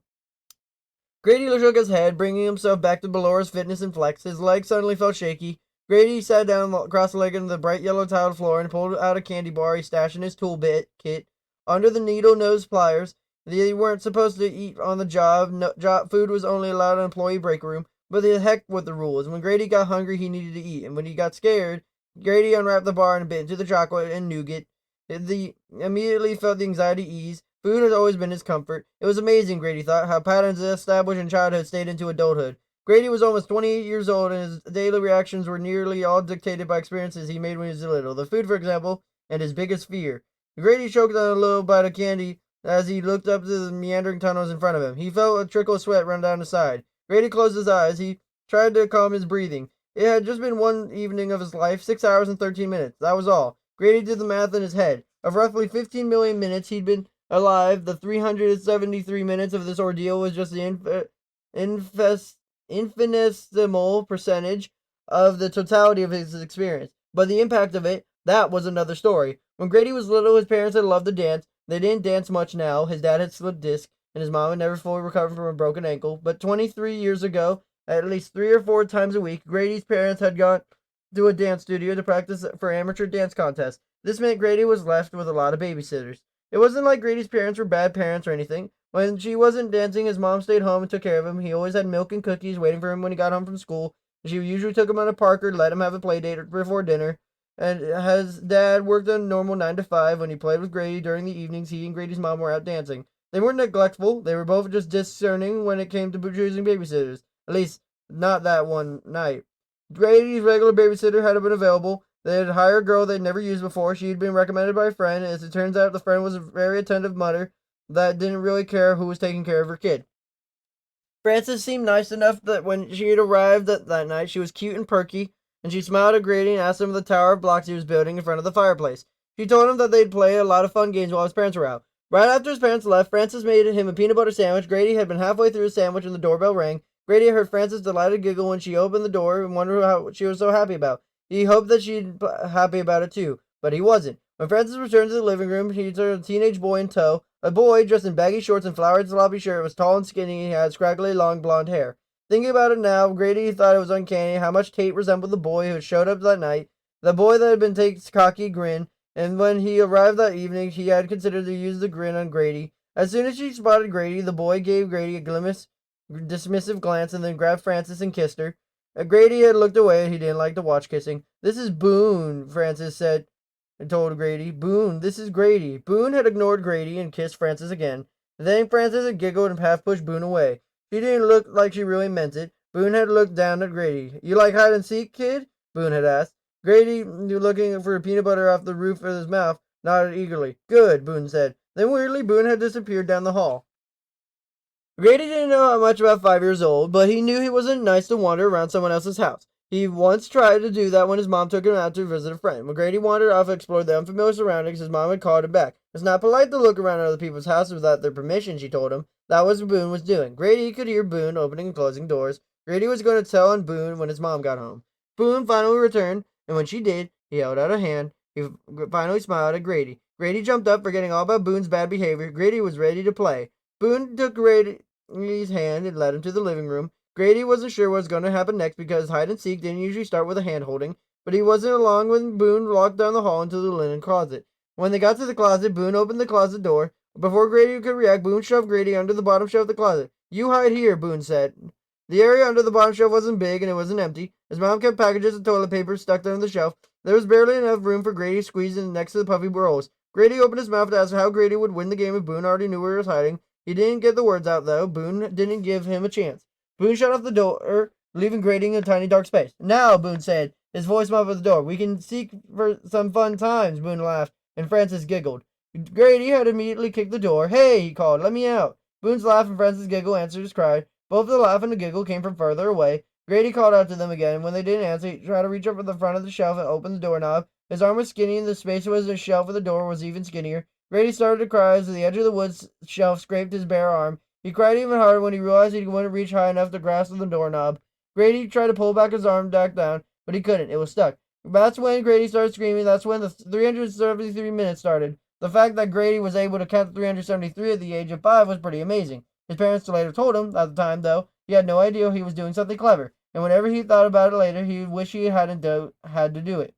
Grady shook his head, bringing himself back to Belora's fitness and flex. His legs suddenly felt shaky. Grady sat down cross-legged on the bright yellow tiled floor and pulled out a candy bar he stashed in his tool kit under the needle-nosed pliers. They weren't supposed to eat on the job. Food was only allowed in employee break room, but the heck with the rules. When Grady got hungry, he needed to eat, and when he got scared, Grady unwrapped the bar and bit into the chocolate and nougat. He immediately felt the anxiety ease. Food has always been his comfort. It was amazing, Grady thought, how patterns established in childhood stayed into adulthood. Grady was almost 28 years old, and his daily reactions were nearly all dictated by experiences he made when he was little. The food, for example, and his biggest fear. Grady choked on a little bite of candy as he looked up to the meandering tunnels in front of him. He felt a trickle of sweat run down his side. Grady closed his eyes. He tried to calm his breathing. It had just been one evening of his life, 6 hours and 13 minutes. That was all. Grady did the math in his head. Of roughly 15 million minutes he'd been alive, the 373 minutes of this ordeal was just the infinitesimal percentage of the totality of his experience. But the impact of it, that was another story. When Grady was little, his parents had loved to dance. They didn't dance much now. His dad had slipped disc, and his mom had never fully recovered from a broken ankle. But 23 years ago, at least 3 or 4 times a week, Grady's parents had gone to a dance studio to practice for amateur dance contests. This meant Grady was left with a lot of babysitters. It wasn't like Grady's parents were bad parents or anything. When she wasn't dancing, his mom stayed home and took care of him. He always had milk and cookies waiting for him when he got home from school. She usually took him on a park or let him have a play date before dinner. And his dad worked a normal 9 to 5. When he played with Grady during the evenings, he and Grady's mom were out dancing. They weren't neglectful. They were both just discerning when it came to choosing babysitters. At least, not that one night. Grady's regular babysitter had been available. They had hired a girl they'd never used before. She had been recommended by a friend. As it turns out, the friend was a very attentive mother that didn't really care who was taking care of her kid. Frances seemed nice enough that when she had arrived that night, she was cute and perky, and she smiled at Grady and asked him the tower of blocks he was building in front of the fireplace. She told him that they'd play a lot of fun games while his parents were out. Right after his parents left, Frances made him a peanut butter sandwich. Grady had been halfway through his sandwich when the doorbell rang. Grady heard Frances' delighted giggle when she opened the door and wondered what she was so happy about. He hoped that she'd be happy about it too, but he wasn't. When Frances returned to the living room, he took a teenage boy in tow. A boy dressed in baggy shorts and flowered sloppy shirt, was tall and skinny, and had scraggly long blonde hair. Thinking about it now, Grady thought it was uncanny how much Tate resembled the boy who had showed up that night, the boy that had been Tate's cocky grin, and when he arrived that evening, he had considered to use the grin on Grady. As soon as she spotted Grady, the boy gave Grady a dismissive glance and then grabbed Frances and kissed her. Grady had looked away. He didn't like to watch kissing. This is Boone, Frances said and told Grady. Boone, this is Grady. Boone had ignored Grady and kissed Frances again. Then Frances had giggled and half pushed Boone away. She didn't look like she really meant it. Boone had looked down at Grady. You like hide and seek, kid? Boone had asked. Grady, looking for peanut butter off the roof of his mouth, nodded eagerly. Good, Boone said. Then weirdly, Boone had disappeared down the hall. Grady didn't know much about 5 years old, but he knew he wasn't nice to wander around someone else's house. He once tried to do that when his mom took him out to visit a friend. When Grady wandered off and explored the unfamiliar surroundings, his mom had called him back. It's not polite to look around other people's houses without their permission, she told him. That was what Boone was doing. Grady could hear Boone opening and closing doors. Grady was going to tell on Boone when his mom got home. Boone finally returned, and when she did, he held out a hand. He finally smiled at Grady. Grady jumped up, forgetting all about Boone's bad behavior. Grady was ready to play. Boone took Grady's hand and led him to the living room. Grady wasn't sure what was going to happen next because hide and seek didn't usually start with a hand holding, but he wasn't along when Boone walked down the hall into the linen closet. When they got to the closet, Boone opened the closet door. Before Grady could react, Boone shoved Grady under the bottom shelf of the closet. "You hide here," Boone said. The area under the bottom shelf wasn't big, and it wasn't empty. His mom kept packages of toilet paper stuck under the shelf. There was barely enough room for Grady to squeeze in next to the puffy rolls. Grady opened his mouth to ask how Grady would win the game if Boone already knew where he was hiding. He didn't get the words out, though. Boone didn't give him a chance. Boone shut off the door, leaving Grady in a tiny dark space. "Now," Boone said, his voice muffled at the door. "We can seek for some fun times," Boone laughed, and Francis giggled. Grady had immediately kicked the door. "Hey," he called, "let me out." Boone's laugh and Francis' giggle answered his cry. Both the laugh and the giggle came from further away. Grady called out to them again, and when they didn't answer, he tried to reach up for the front of the shelf and open the doorknob. His arm was skinny, and the space was the shelf of the door was even skinnier. Grady started to cry as the edge of the wood shelf scraped his bare arm. He cried even harder when he realized he wouldn't reach high enough to grasp the doorknob. Grady tried to pull back his arm back down, but he couldn't. It was stuck. That's when Grady started screaming. That's when the 373 minutes started. The fact that Grady was able to count 373 at the age of 5 was pretty amazing. His parents later told him, at the time though, he had no idea he was doing something clever, and whenever he thought about it later, he would wish he hadn't had to do it.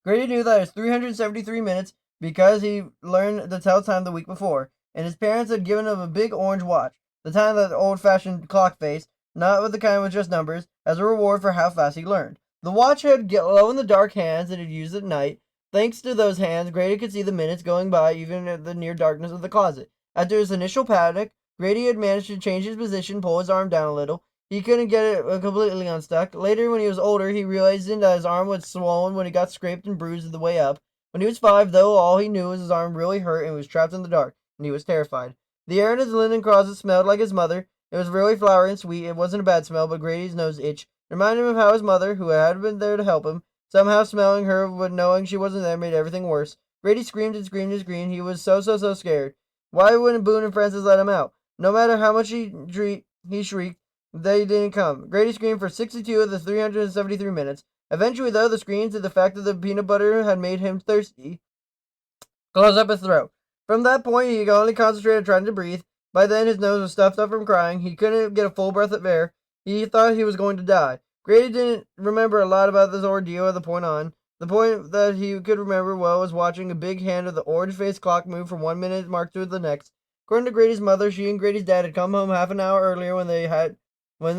Grady knew that it was 373 minutes because he learned to tell time the week before, and his parents had given him a big orange watch, the time that old-fashioned clock face, not with the kind with just numbers, as a reward for how fast he learned. The watch had glow-in-the-dark hands that he'd used at night. Thanks to those hands, Grady could see the minutes going by even in the near darkness of the closet. After his initial panic, Grady had managed to change his position, pull his arm down a little. He couldn't get it completely unstuck. Later, when he was older, he realized that his arm was swollen when he got scraped and bruised on the way up. When he was 5, though, all he knew was his arm really hurt and he was trapped in the dark, and he was terrified. The air in his linen closet smelled like his mother. It was really flowery and sweet. It wasn't a bad smell, but Grady's nose itched. It reminded him of how his mother, who had been there to help him, somehow smelling her but knowing she wasn't there made everything worse. Grady screamed and screamed and screamed. He was so scared. Why wouldn't Boone and Francis let him out? No matter how much he shrieked, they didn't come. Grady screamed for 62 of the 373 minutes. Eventually, though, the screams and the fact that the peanut butter had made him thirsty closed up his throat. From that point, he could only concentrate on trying to breathe. By then, his nose was stuffed up from crying. He couldn't get a full breath of air. He thought he was going to die. Grady didn't remember a lot about this ordeal at the point on. The point that he could remember well was watching a big hand of the orange-faced clock move from 1 minute mark to the next. According to Grady's mother, she and Grady's dad had come home half an hour earlier when they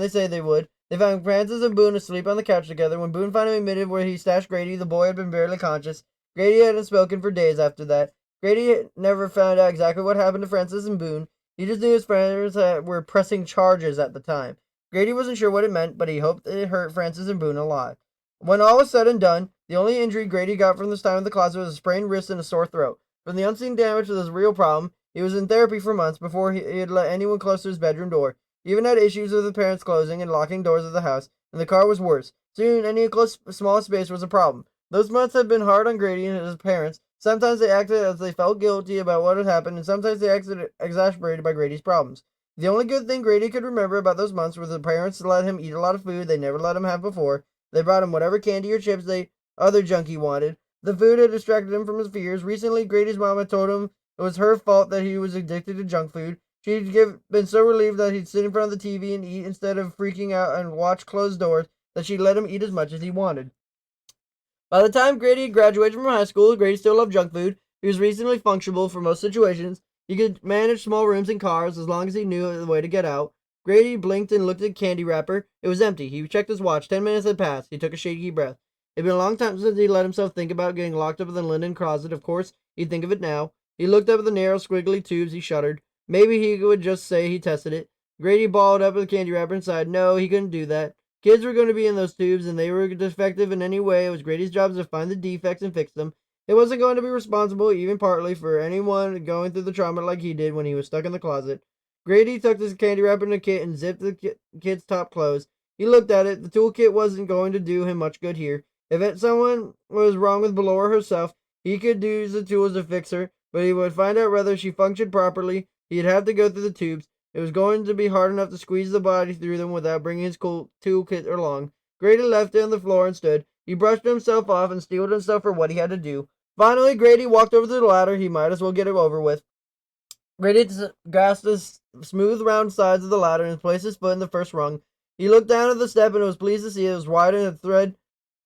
said they would. They found Francis and Boone asleep on the couch together. When Boone finally admitted where he stashed Grady, the boy had been barely conscious. Grady hadn't spoken for days after that. Grady never found out exactly what happened to Francis and Boone. He just knew his friends were pressing charges at the time. Grady wasn't sure what it meant, but he hoped it hurt Francis and Boone a lot. When all was said and done, the only injury Grady got from this time in the closet was a sprained wrist and a sore throat. From the unseen damage to this real problem, he was in therapy for months before he'd let anyone close to his bedroom door. He even had issues with the parents closing and locking doors of the house, and the car was worse. Soon, any small space was a problem. Those months had been hard on Grady and his parents. Sometimes they acted as they felt guilty about what had happened, and sometimes they acted exasperated by Grady's problems. The only good thing Grady could remember about those months was the parents let him eat a lot of food they never let him have before. They brought him whatever candy or chips other junk he wanted. The food had distracted him from his fears. Recently, Grady's mom had told him it was her fault that he was addicted to junk food. She'd been so relieved that he'd sit in front of the TV and eat instead of freaking out and watch closed doors that she let him eat as much as he wanted. By the time Grady had graduated from high school, Grady still loved junk food. He was reasonably functional for most situations. He could manage small rooms and cars as long as he knew the way to get out. Grady blinked and looked at the candy wrapper. It was empty. He checked his watch. 10 minutes had passed. He took a shaky breath. It had been a long time since he let himself think about getting locked up in the linen closet. Of course, he'd think of it now. He looked up at the narrow, squiggly tubes. He shuddered. Maybe he would just say he tested it. Grady balled up at the candy wrapper and sighed. No, he couldn't do that. Kids were going to be in those tubes, and they were defective in any way. It was Grady's job to find the defects and fix them. It wasn't going to be responsible, even partly, for anyone going through the trauma like he did when he was stuck in the closet. Grady tucked his candy wrapper in the kit and zipped the kit's top closed. He looked at it. The toolkit wasn't going to do him much good here. If someone was wrong with Belora herself, he could use the tools to fix her, but he would find out whether she functioned properly. He'd have to go through the tubes. It was going to be hard enough to squeeze the body through them without bringing his cool toolkit along. Grady left it on the floor and stood. He brushed himself off and steeled himself for what he had to do. Finally, Grady walked over to the ladder. He might as well get it over with. Grady grasped the smooth round sides of the ladder and placed his foot in the first rung. He looked down at the step and was pleased to see it was wide and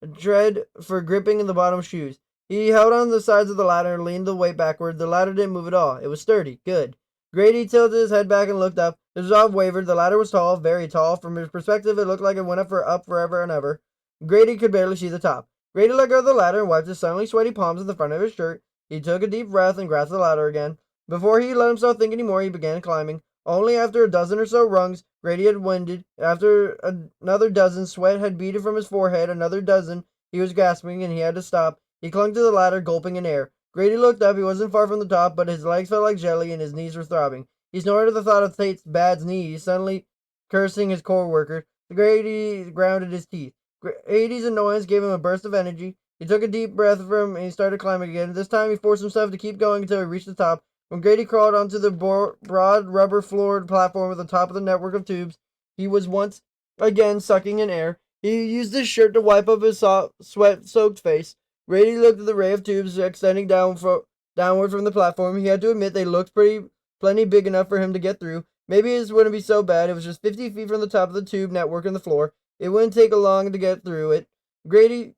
a tread for gripping in the bottom shoes. He held on the sides of the ladder and leaned the weight backward. The ladder didn't move at all. It was sturdy. Good. Grady tilted his head back and looked up. His resolve wavered. The ladder was tall, very tall. From his perspective, it looked like it went up forever and ever. Grady could barely see the top. Grady let go of the ladder and wiped his suddenly sweaty palms in the front of his shirt. He took a deep breath and grasped the ladder again. Before he let himself think any more, he began climbing. Only after a dozen or so rungs, Grady had winded. After another dozen, sweat had beaded from his forehead. Another dozen, he was gasping, and he had to stop. He clung to the ladder, gulping in air. Grady looked up. He wasn't far from the top, but his legs felt like jelly, and his knees were throbbing. He snorted at the thought of Tate's bad knees, suddenly cursing his co-worker. Grady grounded his teeth. Grady's annoyance gave him a burst of energy. He took a deep breath and he started climbing again. This time he forced himself to keep going until he reached the top. When Grady crawled onto the broad rubber-floored platform at the top of the network of tubes, he was once again sucking in air. He used his shirt to wipe up his sweat-soaked face. Grady looked at the ray of tubes extending downward from the platform. He had to admit they looked plenty big enough for him to get through. Maybe this wouldn't be so bad. It was just 50 feet from the top of the tube network and the floor. It wouldn't take long to get through it. Grady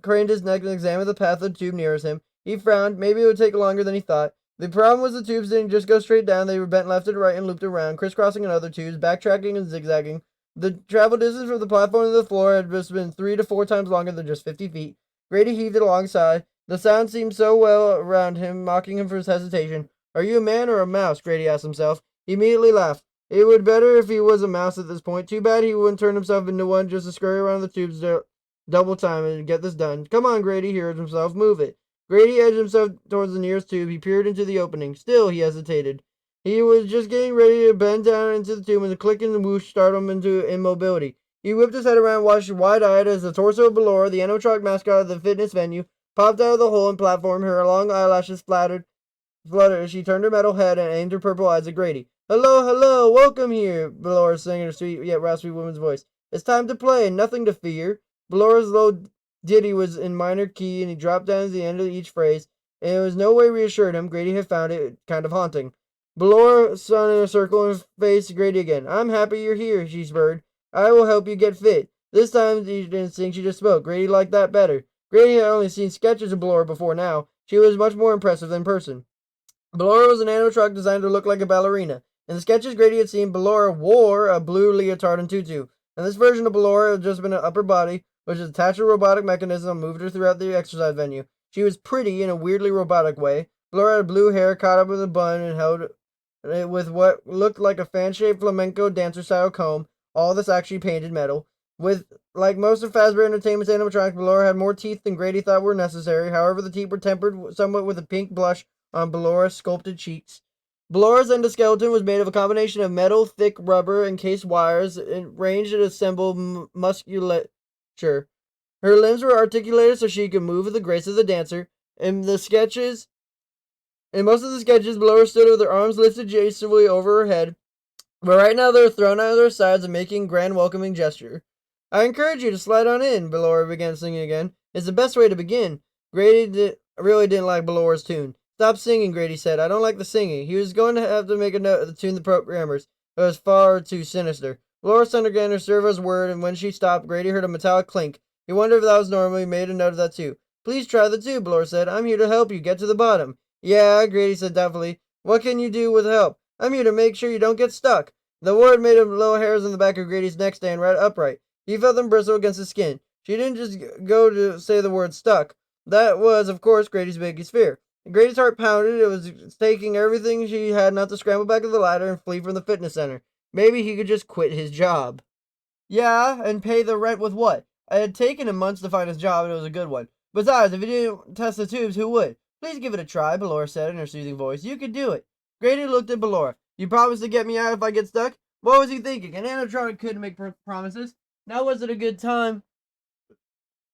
craned his neck and examined the path of the tube nearest him. He frowned. Maybe it would take longer than he thought. The problem was the tubes didn't just go straight down. They were bent left and right and looped around, crisscrossing in other tubes, backtracking and zigzagging. The travel distance from the platform to the floor had just been 3 to 4 times longer than just 50 feet. Grady heaved a long sigh. The sound seemed so well around him, mocking him for his hesitation. "Are you a man or a mouse?" Grady asked himself. He immediately laughed. It would be better if he was a mouse at this point. Too bad he wouldn't turn himself into one just to scurry around the tubes double time and get this done. "Come on, Grady," he urged himself. "Move it." Grady edged himself towards the nearest tube. He peered into the opening. Still, he hesitated. He was just getting ready to bend down into the tube when the click and whoosh startled him into immobility. He whipped his head around and watched wide-eyed as the torso of Ballora, the animatronic mascot of the fitness venue, popped out of the hole in the platform. Her long eyelashes fluttered as she turned her metal head and aimed her purple eyes at Grady. "Hello, hello, welcome here," Ballora sang in her sweet yet raspy woman's voice. "It's time to play, nothing to fear." Ballora's low ditty was in minor key, and he dropped down to the end of each phrase, and it was no way reassured him. Grady had found it kind of haunting. Ballora spun in a circle and faced Grady again. "I'm happy you're here," she spurred. "I will help you get fit." This time she didn't sing, she just spoke. Grady liked that better. Grady had only seen sketches of Ballora before now. She was much more impressive in person. Ballora was an animatronic designed to look like a ballerina. In the sketches Grady had seen, Ballora wore a blue leotard and tutu. And this version of Ballora had just been an upper body, which is attached to a robotic mechanism and moved her throughout the exercise venue. She was pretty in a weirdly robotic way. Ballora had blue hair caught up with a bun and held it with what looked like a fan-shaped flamenco dancer-style comb, all this actually painted metal. Like most of Fazbear Entertainment's animatronics, Ballora had more teeth than Grady thought were necessary. However, the teeth were tempered somewhat with a pink blush on Ballora's sculpted cheeks. Ballora's endoskeleton was made of a combination of metal, thick rubber, encased wires, arranged and assembled musculature. Her limbs were articulated so she could move with the grace of the dancer. In most of the sketches, Ballora stood with her arms lifted gracefully over her head, but right now they were thrown out of their sides and making grand welcoming gesture. "I encourage you to slide on in," Ballora began singing again. "It's the best way to begin." Grady really didn't like Ballora's tune. "Stop singing," Grady said. "I don't like the singing." He was going to have to make a note of the tune the programmers. It was far too sinister. Ballora sung again her servo's word, and when she stopped, Grady heard a metallic clink. He wondered if that was normal. He made a note of that too. "Please try the tube," Ballora said. "I'm here to help you get to the bottom." "Yeah," Grady said doubtfully. "What can you do with help?" "I'm here to make sure you don't get stuck." The word made of little hairs on the back of Grady's neck stand right upright. He felt them bristle against his skin. She didn't just go to say the word stuck. That was, of course, Grady's biggest fear. Grady's heart pounded. It was taking everything she had not to scramble back to the ladder and flee from the fitness center. Maybe he could just quit his job. Yeah, and pay the rent with what? It had taken him months to find his job, and it was a good one. Besides, if he didn't test the tubes, who would? "Please give it a try," Ballora said in her soothing voice. "You could do it." Grady looked at Ballora. "You promise to get me out if I get stuck?" What was he thinking? An animatronic couldn't make promises. Now was it a good time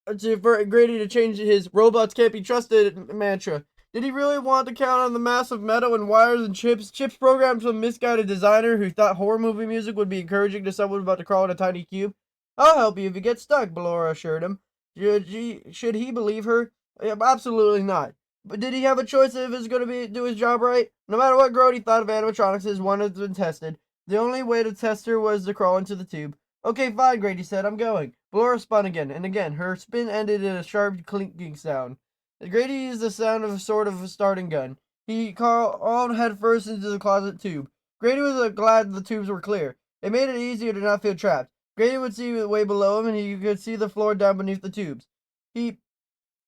for Grady to change his "robots can't be trusted" mantra? Did he really want to count on the mass of metal and wires and chips programmed from a misguided designer who thought horror movie music would be encouraging to someone about to crawl in a tiny cube? I'll help you if you get stuck, Ballora assured him. Should he believe her? Absolutely not. But did he have a choice if he was going to do his job right? No matter what Grody thought of animatronics, his one had been tested. The only way to test her was to crawl into the tube. Okay, fine, Grady said. I'm going. Ballora spun again, and again. Her spin ended in a sharp clinking sound. Grady used the sound of a sort of a starting gun. He crawled headfirst into the closet tube. Grady was glad the tubes were clear. It made it easier to not feel trapped. Grady would see way below him, and he could see the floor down beneath the tubes. He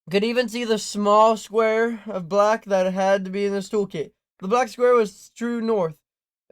could even see the small square of black that had to be in his toolkit. The black square was true north.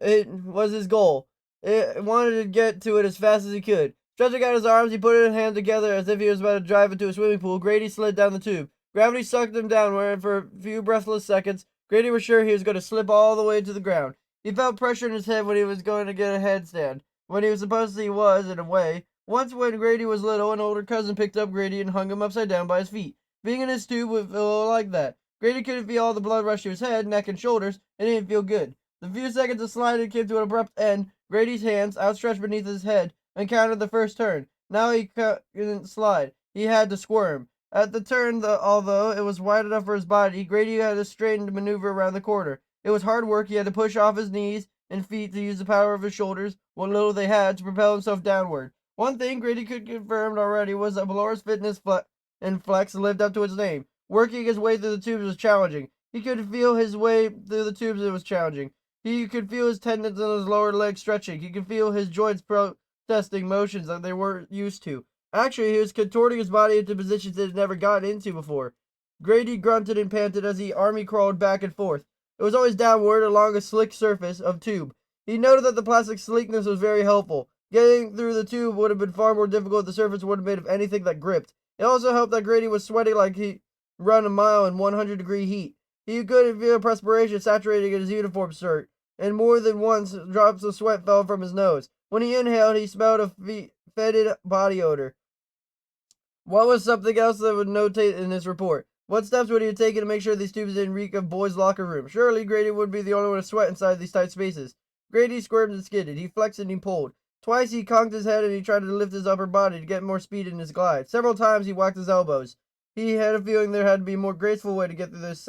It was his goal. It wanted to get to it as fast as he could. Stretching out his arms, he put his hands together as if he was about to drive into a swimming pool. Grady slid down the tube. Gravity sucked him downward, and for a few breathless seconds, Grady was sure he was going to slip all the way to the ground. He felt pressure in his head when he was going to get a headstand. When he was supposed to, he was, in a way. Once when Grady was little, an older cousin picked up Grady and hung him upside down by his feet. Being in his tube would feel like that. Grady couldn't feel all the blood rush to his head, neck, and shoulders, and it didn't feel good. The few seconds of sliding came to an abrupt end. Grady's hands, outstretched beneath his head, encountered the first turn. Now he couldn't slide. He had to squirm. At the turn, although it was wide enough for his body, Grady had to strain to maneuver around the corner. It was hard work. He had to push off his knees and feet to use the power of his shoulders, what little they had, to propel himself downward. One thing Grady could confirm already was that Ballora's fitness and flex lived up to its name. Working his way through the tubes was challenging. He could feel his way through the tubes. It was challenging. He could feel his tendons in his lower legs stretching. He could feel his joints protesting motions that they weren't used to. Actually, he was contorting his body into positions it had never gotten into before. Grady grunted and panted as he army crawled back and forth. It was always downward along a slick surface of tube. He noted that the plastic sleekness was very helpful. Getting through the tube would have been far more difficult if the surface would have made of anything that gripped. It also helped that Grady was sweating like he'd run a mile in 100-degree heat. He could feel perspiration saturating in his uniform shirt, and more than once drops of sweat fell from his nose. When he inhaled, he smelled a fetid body odor. What was something else that would notate in his report? What steps would he have taken to make sure these tubes didn't reek of boys' locker room? Surely Grady would be the only one to sweat inside these tight spaces. Grady squirmed and skidded. He flexed and he pulled. Twice he conked his head and he tried to lift his upper body to get more speed in his glide. Several times he whacked his elbows. He had a feeling there had to be a more graceful way to get through this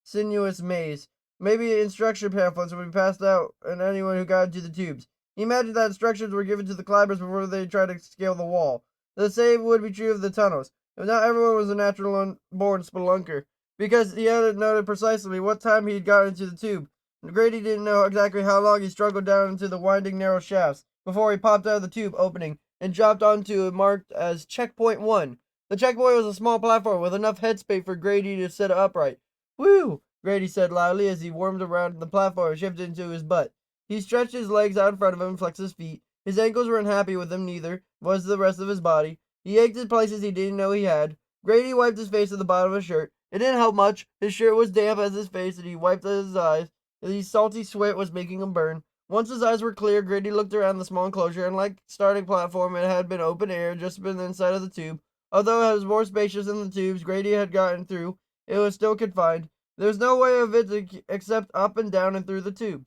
sinuous maze. Maybe instruction pamphlets would be passed out on anyone who got into the tubes. He imagined that instructions were given to the climbers before they tried to scale the wall. The same would be true of the tunnels. But not everyone was a natural-born spelunker, because he hadn't noted precisely what time he had got into the tube. Grady didn't know exactly how long he struggled down into the winding, narrow shafts before he popped out of the tube opening and dropped onto it marked as Checkpoint 1. The checkpoint was a small platform with enough headspace for Grady to sit upright. Whew! Grady said loudly as he wormed around the platform and shifted into his butt. He stretched his legs out in front of him and flexed his feet. His ankles weren't happy with him, neither was the rest of his body. He ached in places he didn't know he had. Grady wiped his face at the bottom of his shirt. It didn't help much. His shirt was damp as his face, and he wiped at his eyes. The salty sweat was making him burn. Once his eyes were clear, Grady looked around the small enclosure, and like starting platform, it had been open air, just been inside of the tube. Although it was more spacious than the tubes Grady had gotten through, it was still confined. There was no way of it except up and down and through the tubes.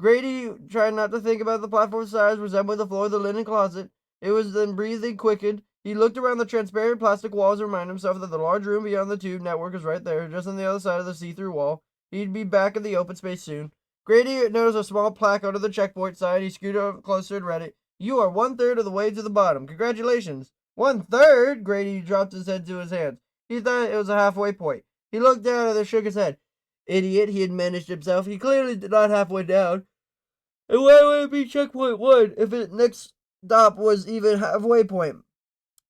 Grady tried not to think about the platform size resembling the floor of the linen closet. It was then breathing quickened. He looked around the transparent plastic walls and reminded himself that the large room beyond the tube network was right there, just on the other side of the see-through wall. He'd be back in the open space soon. Grady noticed a small plaque under the checkpoint sign. He scooted up closer and read it. You are 1/3 of the way to the bottom. Congratulations. 1/3? Grady dropped his head to his hands. He thought it was a halfway point. He looked down and then shook his head. Idiot, he had managed himself. He clearly did not halfway down. And why would it be checkpoint 1 if its next stop was even halfway point?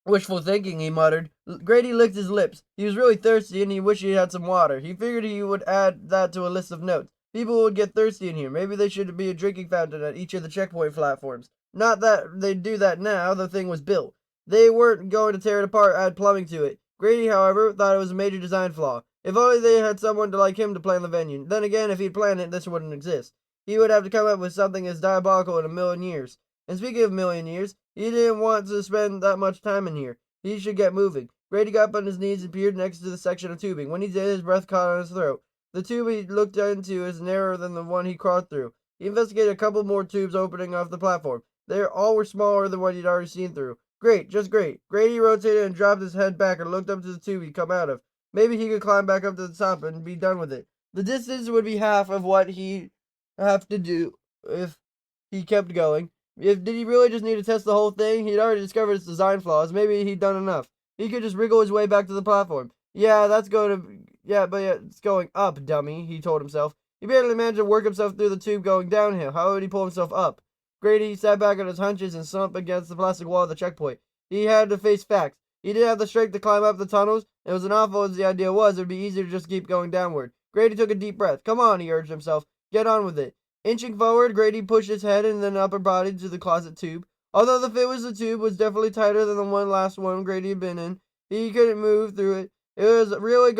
Wishful thinking, he muttered. Grady licked his lips. He was really thirsty, and he wished he had some water. He figured he would add that to a list of notes. People would get thirsty in here. Maybe there should be a drinking fountain at each of the checkpoint platforms. Not that they'd do that now. The thing was built. They weren't going to tear it apart, add plumbing to it. Grady, however, thought it was a major design flaw. If only they had someone like him to plan the venue. Then again, if he'd planned it, this wouldn't exist. He would have to come up with something as diabolical in a million years. And speaking of million years, he didn't want to spend that much time in here. He should get moving. Grady got up on his knees and peered next to the section of tubing. When he did, his breath caught on his throat. The tube he looked into is narrower than the one he crawled through. He investigated a couple more tubes opening off the platform. They all were smaller than what he'd already seen through. Great, just great. Grady rotated and dropped his head back and looked up to the tube he'd come out of. Maybe he could climb back up to the top and be done with it. The distance would be half of what he'd have to do if he kept going. Did he really just need to test the whole thing? He'd already discovered its design flaws. Maybe he'd done enough. He could just wriggle his way back to the platform. Yeah, it's going up, dummy, he told himself. He barely managed to work himself through the tube going downhill. How would he pull himself up? Grady sat back on his hunches and slumped against the plastic wall of the checkpoint. He had to face facts. He didn't have the strength to climb up the tunnels. It was an awful as the idea was, it would be easier to just keep going downward. Grady took a deep breath. Come on, he urged himself. Get on with it. Inching forward, Grady pushed his head and then upper body to the closet tube. Although the fit was the tube was definitely tighter than the last one Grady had been in, he couldn't move through it. It was really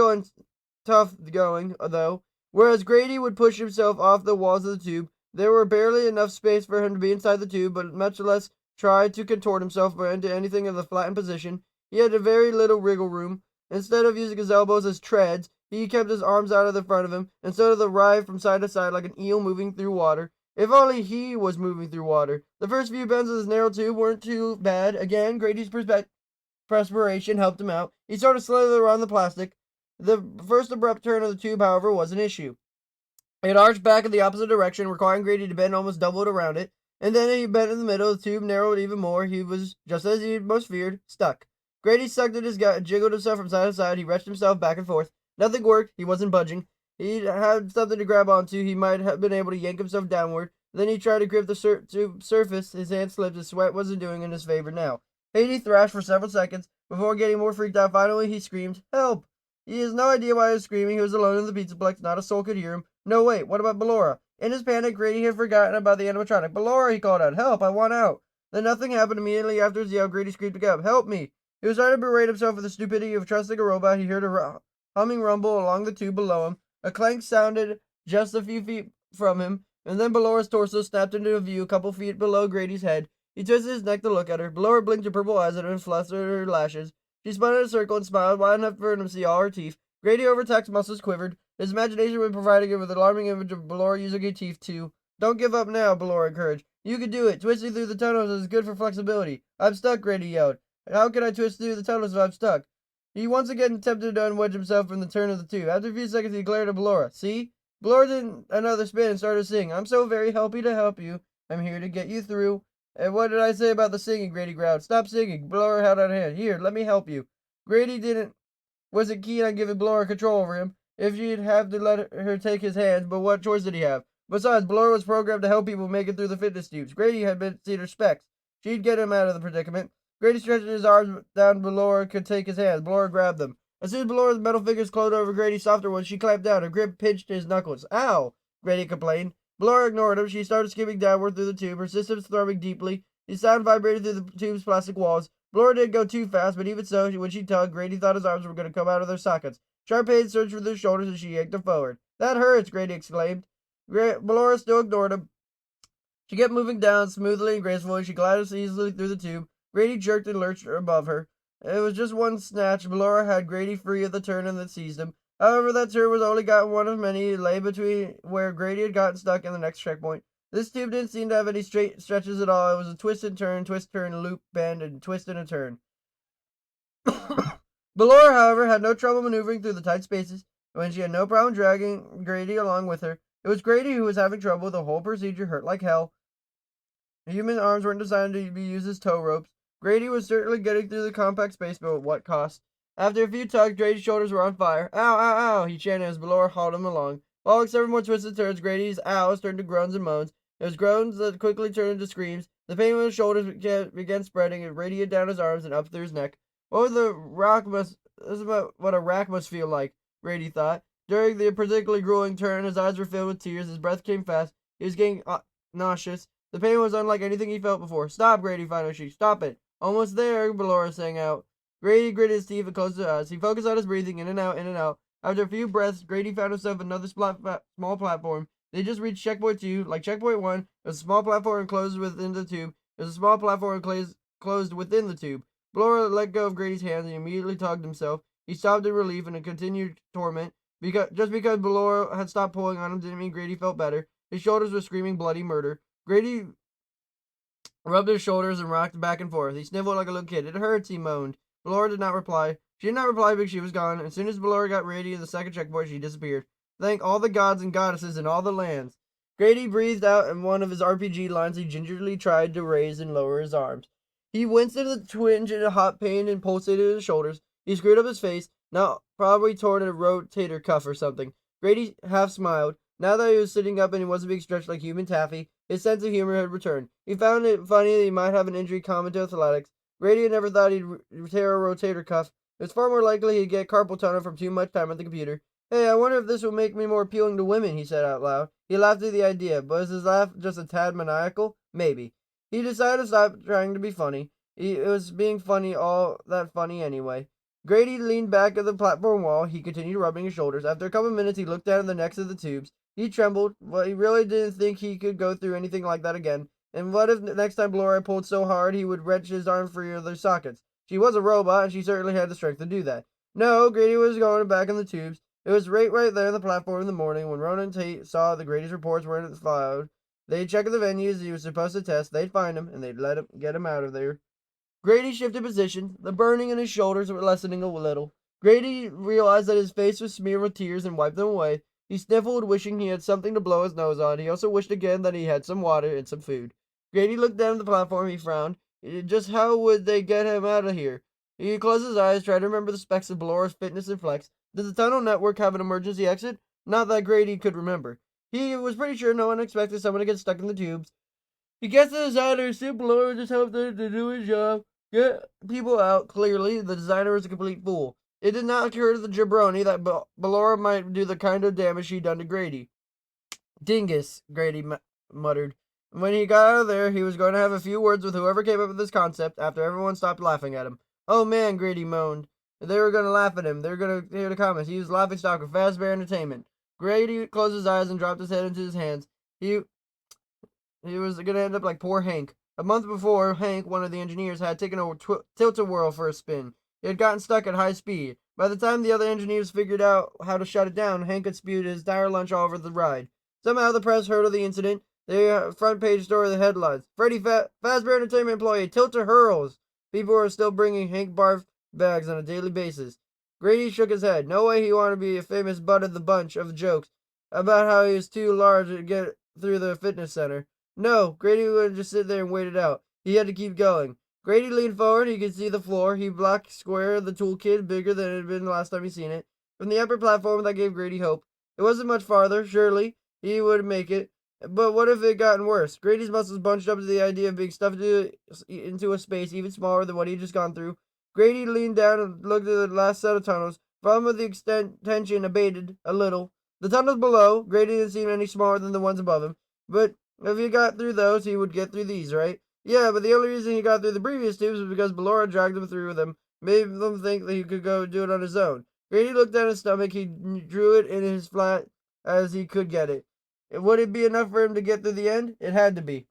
tough going, though. Whereas Grady would push himself off the walls of the tube, there were barely enough space for him to be inside the tube, but much less try to contort himself into anything of the flattened position. He had a very little wriggle room. Instead of using his elbows as treads, he kept his arms out of the front of him, and so did the writhe from side to side like an eel moving through water. If only he was moving through water. The first few bends of his narrow tube weren't too bad. Again, Grady's perspiration helped him out. He started to slither around the plastic. The first abrupt turn of the tube, however, was an issue. It arched back in the opposite direction, requiring Grady to bend almost double around it, and then he bent in the middle. The tube narrowed even more. He was, just as he most feared, stuck. Grady sucked at his gut and jiggled himself from side to side. He wrenched himself back and forth. Nothing worked. He wasn't budging. He had something to grab onto. He might have been able to yank himself downward. Then he tried to grip the tube surface. His hand slipped. His sweat wasn't doing in his favor now. Haiti thrashed for several seconds before getting more freaked out. Finally, he screamed, "Help!" He has no idea why he was screaming. He was alone in the pizzaplex. Not a soul could hear him. No, wait, what about Ballora? In his panic, Grady had forgotten about the animatronic. "Ballora," he called out. "Help, I want out." Then nothing happened. Immediately after his yell, Grady screamed again, "Help me!" He was trying to berate himself for the stupidity of trusting a robot. He heard a humming rumble along the tube below him. A clank sounded just a few feet from him, and then Ballora's torso snapped into view a couple feet below Grady's head. He twisted his neck to look at her. Ballora blinked her purple eyes at him and fluttered her lashes. She spun in a circle and smiled, wide enough for him to see all her teeth. Grady, overtaxed muscles, quivered. His imagination was providing him with an alarming image of Ballora using her teeth, too. "Don't give up now," Ballora encouraged. "You can do it. Twisting through the tunnels is good for flexibility." "I'm stuck," Grady yelled. "How can I twist through the tunnels if I'm stuck?" He once again attempted to unwedge himself from the turn of the tube. After a few seconds, he glared at Ballora. "See?" Ballora did another spin and started to sing. "I'm so very happy to help you. I'm here to get you through." "And what did I say about the singing?" Grady growled. "Stop singing." Ballora held out a hand. "Here, let me help you." Grady wasn't keen on giving Ballora control over him. If she'd have to let her take his hands, but what choice did he have? Besides, Ballora was programmed to help people make it through the fitness tubes. Grady had seen her specs. She'd get him out of the predicament. Grady stretched his arms down. Ballora could take his hands. Ballora grabbed them. As soon as Ballora's metal fingers closed over Grady's softer ones, she clamped down. Her grip pinched his knuckles. "Ow!" Grady complained. Ballora ignored him. She started skimming downward through the tube, her systems thrumming deeply. The sound vibrated through the tube's plastic walls. Ballora didn't go too fast, but even so, when she tugged, Grady thought his arms were going to come out of their sockets. Sharp pain surged through their shoulders as she yanked him forward. "That hurts!" Grady exclaimed. Ballora still ignored him. She kept moving down smoothly and gracefully. She glided easily through the tube. Grady jerked and lurched above her. It was just one snatch. Ballora had Grady free of the turn and that seized him. However, that turn was only gotten one of many. It lay between where Grady had gotten stuck and the next checkpoint. This tube didn't seem to have any straight stretches at all. It was a twist, turn, loop, bend, and twist and a turn. Ballora, however, had no trouble maneuvering through the tight spaces, and she had no problem dragging Grady along with her. It was Grady who was having trouble. The whole procedure hurt like hell. Human arms weren't designed to be used as tow ropes. Grady was certainly getting through the compact space, but at what cost? After a few tugs, Grady's shoulders were on fire. "Ow, ow, ow," he chanted as Ballora hauled him along. Following several more twisted turns, Grady's ows turned to groans and moans. It was groans that quickly turned into screams. The pain in his shoulders began spreading and radiated down his arms and up through his neck. This is about what a rack must feel like, Grady thought. During the particularly grueling turn, his eyes were filled with tears, his breath came fast, he was getting nauseous. The pain was unlike anything he felt before. "Stop, Grady," finally shrieked. "Stop it." "Almost there," Ballora sang out. Grady gritted his teeth and closed his eyes. He focused on his breathing, in and out, in and out. After a few breaths, Grady found himself another small platform. They just reached checkpoint 2. Like checkpoint 1, it was a small platform enclosed within the tube. It was a small platform closed within the tube. Ballora let go of Grady's hands and immediately tugged himself. He sobbed in relief and in continued torment. Just because Ballora had stopped pulling on him didn't mean Grady felt better. His shoulders were screaming bloody murder. Grady rubbed his shoulders, and rocked back and forth. He sniffled like a little kid. It hurts, he moaned. Ballora did not reply. She did not reply because she was gone. As soon as Ballora got ready in the second checkpoint, she disappeared. Thank all the gods and goddesses in all the lands. Grady breathed out, and one of his RPG lines he gingerly tried to raise and lower his arms. He winced at the twinge and a hot pain and pulsated in his shoulders. He screwed up his face, now probably torn a rotator cuff or something. Grady half smiled. Now that he was sitting up and he wasn't being stretched like human taffy, his sense of humor had returned. He found it funny that he might have an injury common to athletics. Grady had never thought he'd tear a rotator cuff. It was far more likely he'd get carpal tunnel from too much time at the computer. Hey, I wonder if this will make me more appealing to women, he said out loud. He laughed at the idea, but was his laugh just a tad maniacal? Maybe. He decided to stop trying to be funny. It was being funny all that funny anyway. Grady leaned back at the platform wall. He continued rubbing his shoulders. After a couple of minutes, he looked down at the necks of the tubes. He trembled, but he really didn't think he could go through anything like that again. And what if next time Ballora pulled so hard he would wrench his arm free of their sockets? She was a robot, and she certainly had the strength to do that. No, Grady was going back in the tubes. It was right there on the platform in the morning when Ronan and Tate saw that Grady's reports weren't filed. They'd check the venues he was supposed to test, they'd find him, and they'd get him out of there. Grady shifted position. The burning in his shoulders were lessening a little. Grady realized that his face was smeared with tears and wiped them away. He sniffled, wishing he had something to blow his nose on. He also wished again that he had some water and some food. Grady looked down at the platform. He frowned. Just how would they get him out of here? He closed his eyes, tried to remember the specs of Ballora's fitness and flex. Did the tunnel network have an emergency exit? Not that Grady could remember. He was pretty sure no one expected someone to get stuck in the tubes. He guessed that his designer assumed Ballora just hoped to do his job. Get people out. Clearly, the designer was a complete fool. It did not occur to the jabroni that Ballora might do the kind of damage she'd done to Grady. Dingus, Grady muttered. When he got out of there, he was going to have a few words with whoever came up with this concept after everyone stopped laughing at him. Oh man, Grady moaned. They were going to laugh at him. They were going to hear the comments. He was laughing stock of Fazbear Entertainment. Grady closed his eyes and dropped his head into his hands. He was going to end up like poor Hank. A month before, Hank, one of the engineers, had taken a tilt-a-whirl for a spin. It had gotten stuck at high speed. By the time the other engineers figured out how to shut it down, Hank had spewed his entire lunch all over the ride. Somehow the press heard of the incident. The front page story of the headlines. Freddy Fazbear Entertainment employee tilt-a-hurls. People were still bringing Hank barf bags on a daily basis. Grady shook his head. No way he wanted to be a famous butt of the bunch of jokes about how he was too large to get through the fitness center. No, Grady wouldn't just sit there and wait it out. He had to keep going. Grady leaned forward. He could see the floor. He blocked square the toolkit, bigger than it had been the last time he seen it. From the upper platform, that gave Grady hope. It wasn't much farther. Surely he would make it. But what if it had gotten worse? Grady's muscles bunched up to the idea of being stuffed into a space even smaller than what he'd just gone through. Grady leaned down and looked at the last set of tunnels. From the extent tension abated a little. The tunnels below, Grady didn't seem any smaller than the ones above him. But if he got through those, he would get through these, right? Yeah, but the only reason he got through the previous tubes was because Ballora dragged him through with him, made them think that he could go do it on his own. Grady looked at his stomach. He drew it in as flat as he could get it. Would it be enough for him to get through the end? It had to be.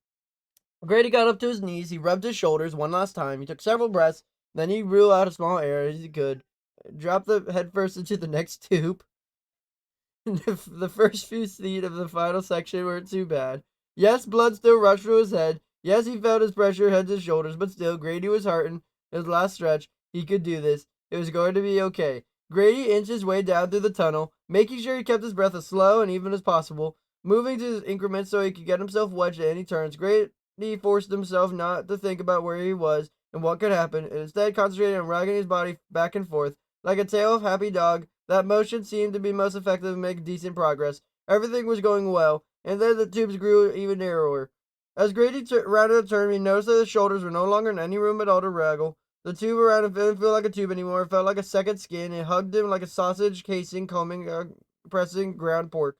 Grady got up to his knees. He rubbed his shoulders one last time. He took several breaths. Then he blew out a small air as he could. Dropped the head first into the next tube. The first few feet of the final section weren't too bad. Yes, blood still rushed through his head. Yes, he felt his pressure head to his shoulders, but still, Grady was heartened. His last stretch. He could do this. It was going to be okay. Grady inched his way down through the tunnel, making sure he kept his breath as slow and even as possible, moving to increments so he could get himself wedged at any turns. Grady forced himself not to think about where he was and what could happen, and instead concentrated on rocking his body back and forth. Like a tail of happy dog, that motion seemed to be most effective and make decent progress. Everything was going well, and then the tubes grew even narrower. As Grady rounded a turn, he noticed that his shoulders were no longer in any room at all to wraggle. The tube around him didn't feel like a tube anymore. It felt like a second skin. It hugged him like a sausage casing pressing ground pork.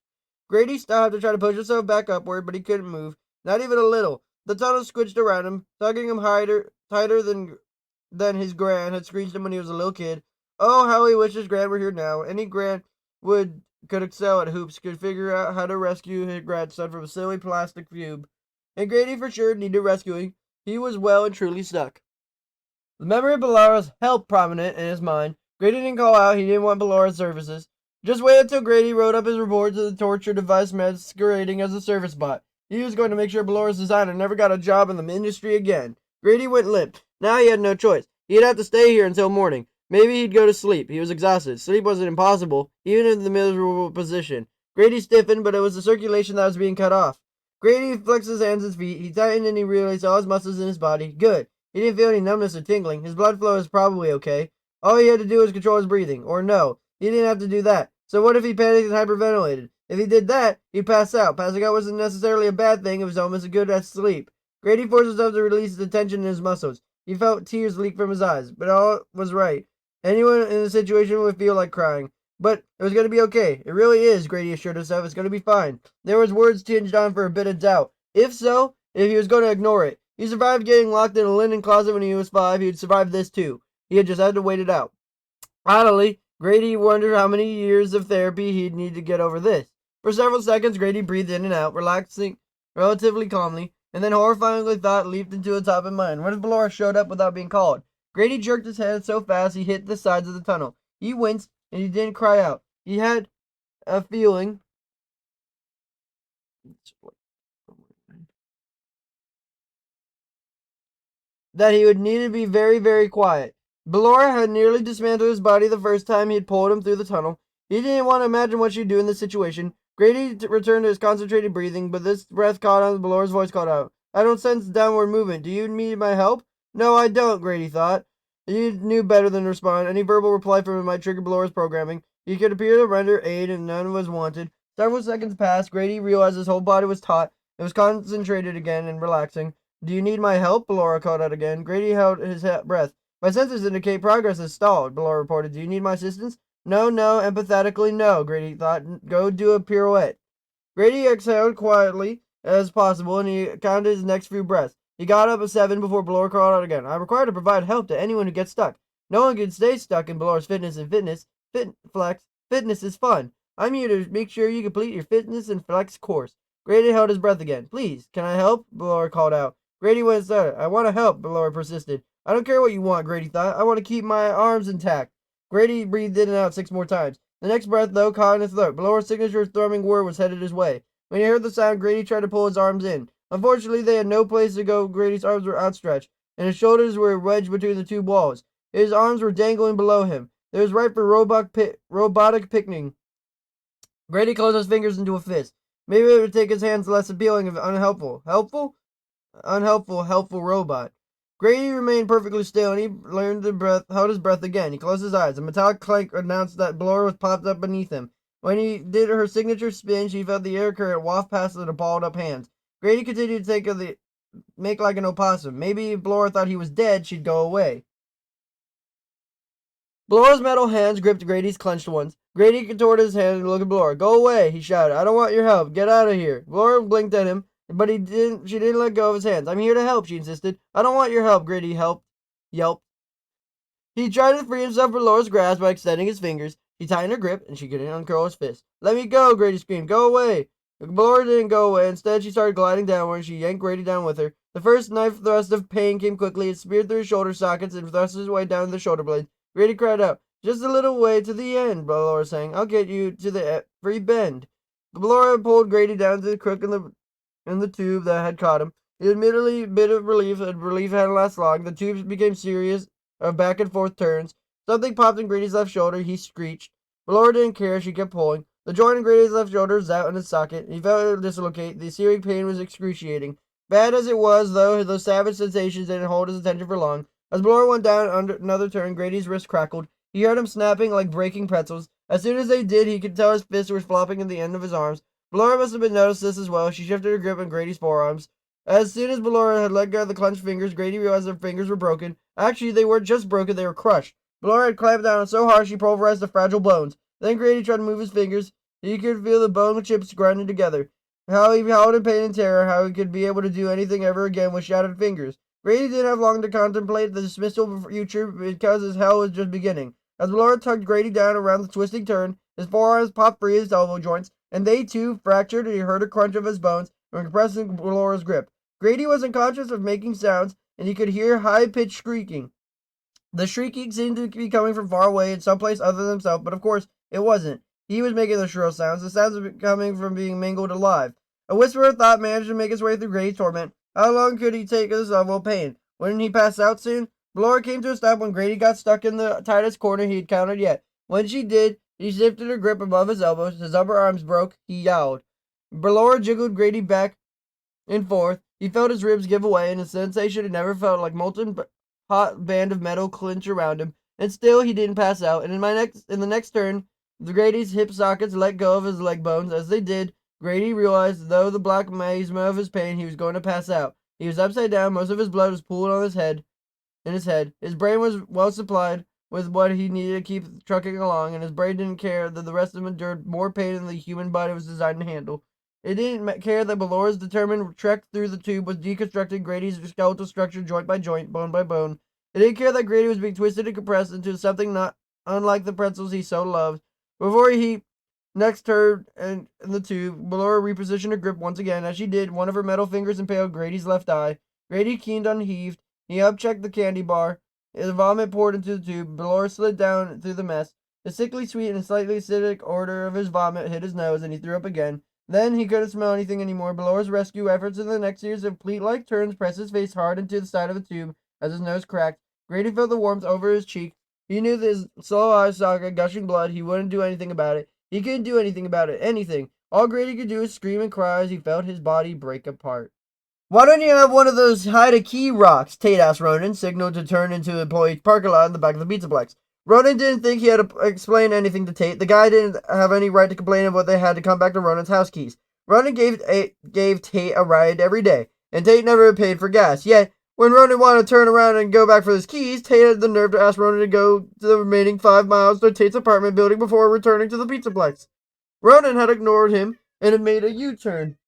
Grady stopped to try to push himself back upward, but he couldn't move. Not even a little. The tunnel squished around him, tugging him tighter than his Gran had screeched him when he was a little kid. Oh, how he wished his Gran were here now. Any Gran could excel at hoops, could figure out how to rescue his grandson from a silly plastic cube. And Grady for sure needed rescuing. He was well and truly stuck. The memory of Ballora's held prominent in his mind. Grady didn't call out. He didn't want Ballora's services. Just wait until Grady wrote up his report to the torture device masquerading as a service bot. He was going to make sure Dolores' designer never got a job in the industry again. Grady went limp. Now he had no choice. He'd have to stay here until morning. Maybe he'd go to sleep. He was exhausted. Sleep wasn't impossible, even in the miserable position. Grady stiffened, but it was the circulation that was being cut off. Grady flexed his hands and feet. He tightened and he realized all his muscles in his body. Good. He didn't feel any numbness or tingling. His blood flow was probably okay. All he had to do was control his breathing. Or no, he didn't have to do that. So what if he panicked and hyperventilated? If he did that, he'd pass out. Passing out wasn't necessarily a bad thing. It was almost as good as sleep. Grady forced himself to release the tension in his muscles. He felt tears leak from his eyes, but all was right. Anyone in the situation would feel like crying. But it was going to be okay. It really is, Grady assured himself. It's going to be fine. There was words tinged on for a bit of doubt. If so, if he was going to ignore it. He survived getting locked in a linen closet when he was 5. He would survive this too. He had just had to wait it out. Oddly, Grady wondered how many years of therapy he'd need to get over this. For several seconds, Grady breathed in and out, relaxing relatively calmly, and then horrifyingly thought leaped into the top of mind. What if Dolores showed up without being called? Grady jerked his head so fast he hit the sides of the tunnel. He winced, and he didn't cry out. He had a feeling that he would need to be very, very quiet. Ballora had nearly dismantled his body the first time he had pulled him through the tunnel. He didn't want to imagine what she'd do in this situation. Grady returned to his concentrated breathing, but this breath caught on. Ballora's voice called out, I don't sense downward movement. Do you need my help? No, I don't, Grady thought. He knew better than to respond. Any verbal reply from him might trigger Ballora's programming. He could appear to render aid, and none was wanted. Several seconds passed. Grady realized his whole body was taut. It was concentrated again and relaxing. Do you need my help? Ballora called out again. Grady held his breath. My sensors indicate progress has stalled, Ballora reported. Do you need my assistance? No, empathetically no, Grady thought. Go do a pirouette. Grady exhaled quietly as possible, and he counted his next few breaths. He got up at 7 before Ballora called out again. I'm required to provide help to anyone who gets stuck. No one can stay stuck in Ballora's fitness and flex. Fitness is fun. I'm here to make sure you complete your fitness and flex course. Grady held his breath again. Please, can I help? Ballora called out. Grady went started. I want to help, Ballora persisted. I don't care what you want, Grady thought. I want to keep my arms intact. Grady breathed in and out 6 more times. The next breath, though, caught in his throat. Ballora's signature thrumming word was headed his way. When he heard the sound, Grady tried to pull his arms in. Unfortunately, they had no place to go. Grady's arms were outstretched, and his shoulders were wedged between the two walls. His arms were dangling below him. It was ripe for robotic picnicking. Grady closed his fingers into a fist. Maybe it would take his hands less appealing if unhelpful. Helpful? Helpful robot. Grady remained perfectly still, and he held his breath again. He closed his eyes. A metallic clank announced that Ballora was popped up beneath him. When he did her signature spin, she felt the air current waft past the balled up hands. Grady continued to make like an opossum. Maybe if Ballora thought he was dead, she'd go away. Ballora's metal hands gripped Grady's clenched ones. Grady contorted his hand and looked at Ballora. Go away, he shouted. I don't want your help. Get out of here. Ballora blinked at him, but she didn't let go of his hands. I'm here to help, she insisted. I don't want your help, Grady yelped. He tried to free himself from Ballora's grasp by extending his fingers. He tightened her grip, and she couldn't uncurl his fist. Let me go, Grady screamed. Go away. Ballora didn't go away. Instead, she started gliding downward, and she yanked Grady down with her. The first knife thrust of pain came quickly. It speared through his shoulder sockets and thrust his way down the shoulder blades. Grady cried out. Just a little way to the end, Ballora sang. I'll get you to the free bend. Ballora pulled Grady down to the crook in the tube that had caught him. Admittedly, a bit of relief, and relief hadn't lasted long. The tubes became serious of back and forth turns. Something popped in Grady's left shoulder. He screeched. Ballora didn't care. She kept pulling. The joint in Grady's left shoulder was out in its socket. He felt it dislocate. The searing pain was excruciating. Bad as it was, though, those savage sensations didn't hold his attention for long. As Ballora went down under another turn, Grady's wrist crackled. He heard him snapping like breaking pretzels. As soon as they did, he could tell his fists were flopping at the end of his arms. Ballora must have been noticed this as well. She shifted her grip on Grady's forearms. As soon as Ballora had let go of the clenched fingers, Grady realized their fingers were broken. Actually, they weren't just broken, they were crushed. Ballora had clamped down so hard she pulverized the fragile bones. Then Grady tried to move his fingers. He could feel the bone chips grinding together. How he howled in pain and terror, how he could be able to do anything ever again with shattered fingers. Grady didn't have long to contemplate the dismissal of the future because his hell was just beginning. As Ballora tugged Grady down around the twisting turn, his forearms popped free of his elbow joints, and they too fractured, and he heard a crunch of his bones and compressing Ballora's grip. Grady wasn't conscious of making sounds, and he could hear high-pitched shrieking. The shrieking seemed to be coming from far away in some place other than himself, but of course it wasn't. He was making the shrill sounds. The sounds were coming from being mangled alive. A whisper of thought managed to make its way through Grady's torment. How long could he take this level of pain? Wouldn't he pass out soon? Laura came to a stop when Grady got stuck in the tightest corner he had counted yet. When she did, he shifted her grip above his elbows. His upper arms broke. He yowled. Laura jiggled Grady back and forth. He felt his ribs give away, and a sensation he never felt, like molten hot band of metal clinch around him. And still he didn't pass out. And in the next turn, Grady's hip sockets let go of his leg bones. As they did, Grady realized, though the black maze of his pain, he was going to pass out. He was upside down. Most of his blood was pooling on his head. In his head, his brain was well supplied with what he needed to keep trucking along, and his brain didn't care that the rest of him endured more pain than the human body was designed to handle. It didn't care that Balora's determined trek through the tube was deconstructing Grady's skeletal structure joint by joint, bone by bone. It didn't care that Grady was being twisted and compressed into something not unlike the pretzels he so loved. Before he next turned in the tube, Balora repositioned her grip once again. As she did, one of her metal fingers impaled Grady's left eye. Grady keened unheaved. He upchecked the candy bar. His vomit poured into the tube. Balora slid down through the mess. The sickly sweet and slightly acidic odor of his vomit hit his nose, and he threw up again. Then he couldn't smell anything anymore. Balora's rescue efforts in the next series of pleat-like turns pressed his face hard into the side of the tube as his nose cracked. Grady felt the warmth over his cheek. He knew that his slow eye socket gushing blood. He wouldn't do anything about it. He couldn't do anything about it. Anything. All Grady could do was scream and cry as he felt his body break apart. Why don't you have one of those hide-a-key rocks? Tate asked Ronan, signaled to turn into an employee parking lot in the back of the pizza plex. Ronan didn't think he had to explain anything to Tate. The guy didn't have any right to complain of what they had to come back to Ronan's house keys. Ronan gave Tate a ride every day, and Tate never paid for gas. Yet, when Ronan wanted to turn around and go back for his keys, Tate had the nerve to ask Ronan to go to the remaining 5 miles to Tate's apartment building before returning to the pizza plex. Ronan had ignored him and had made a U-turn.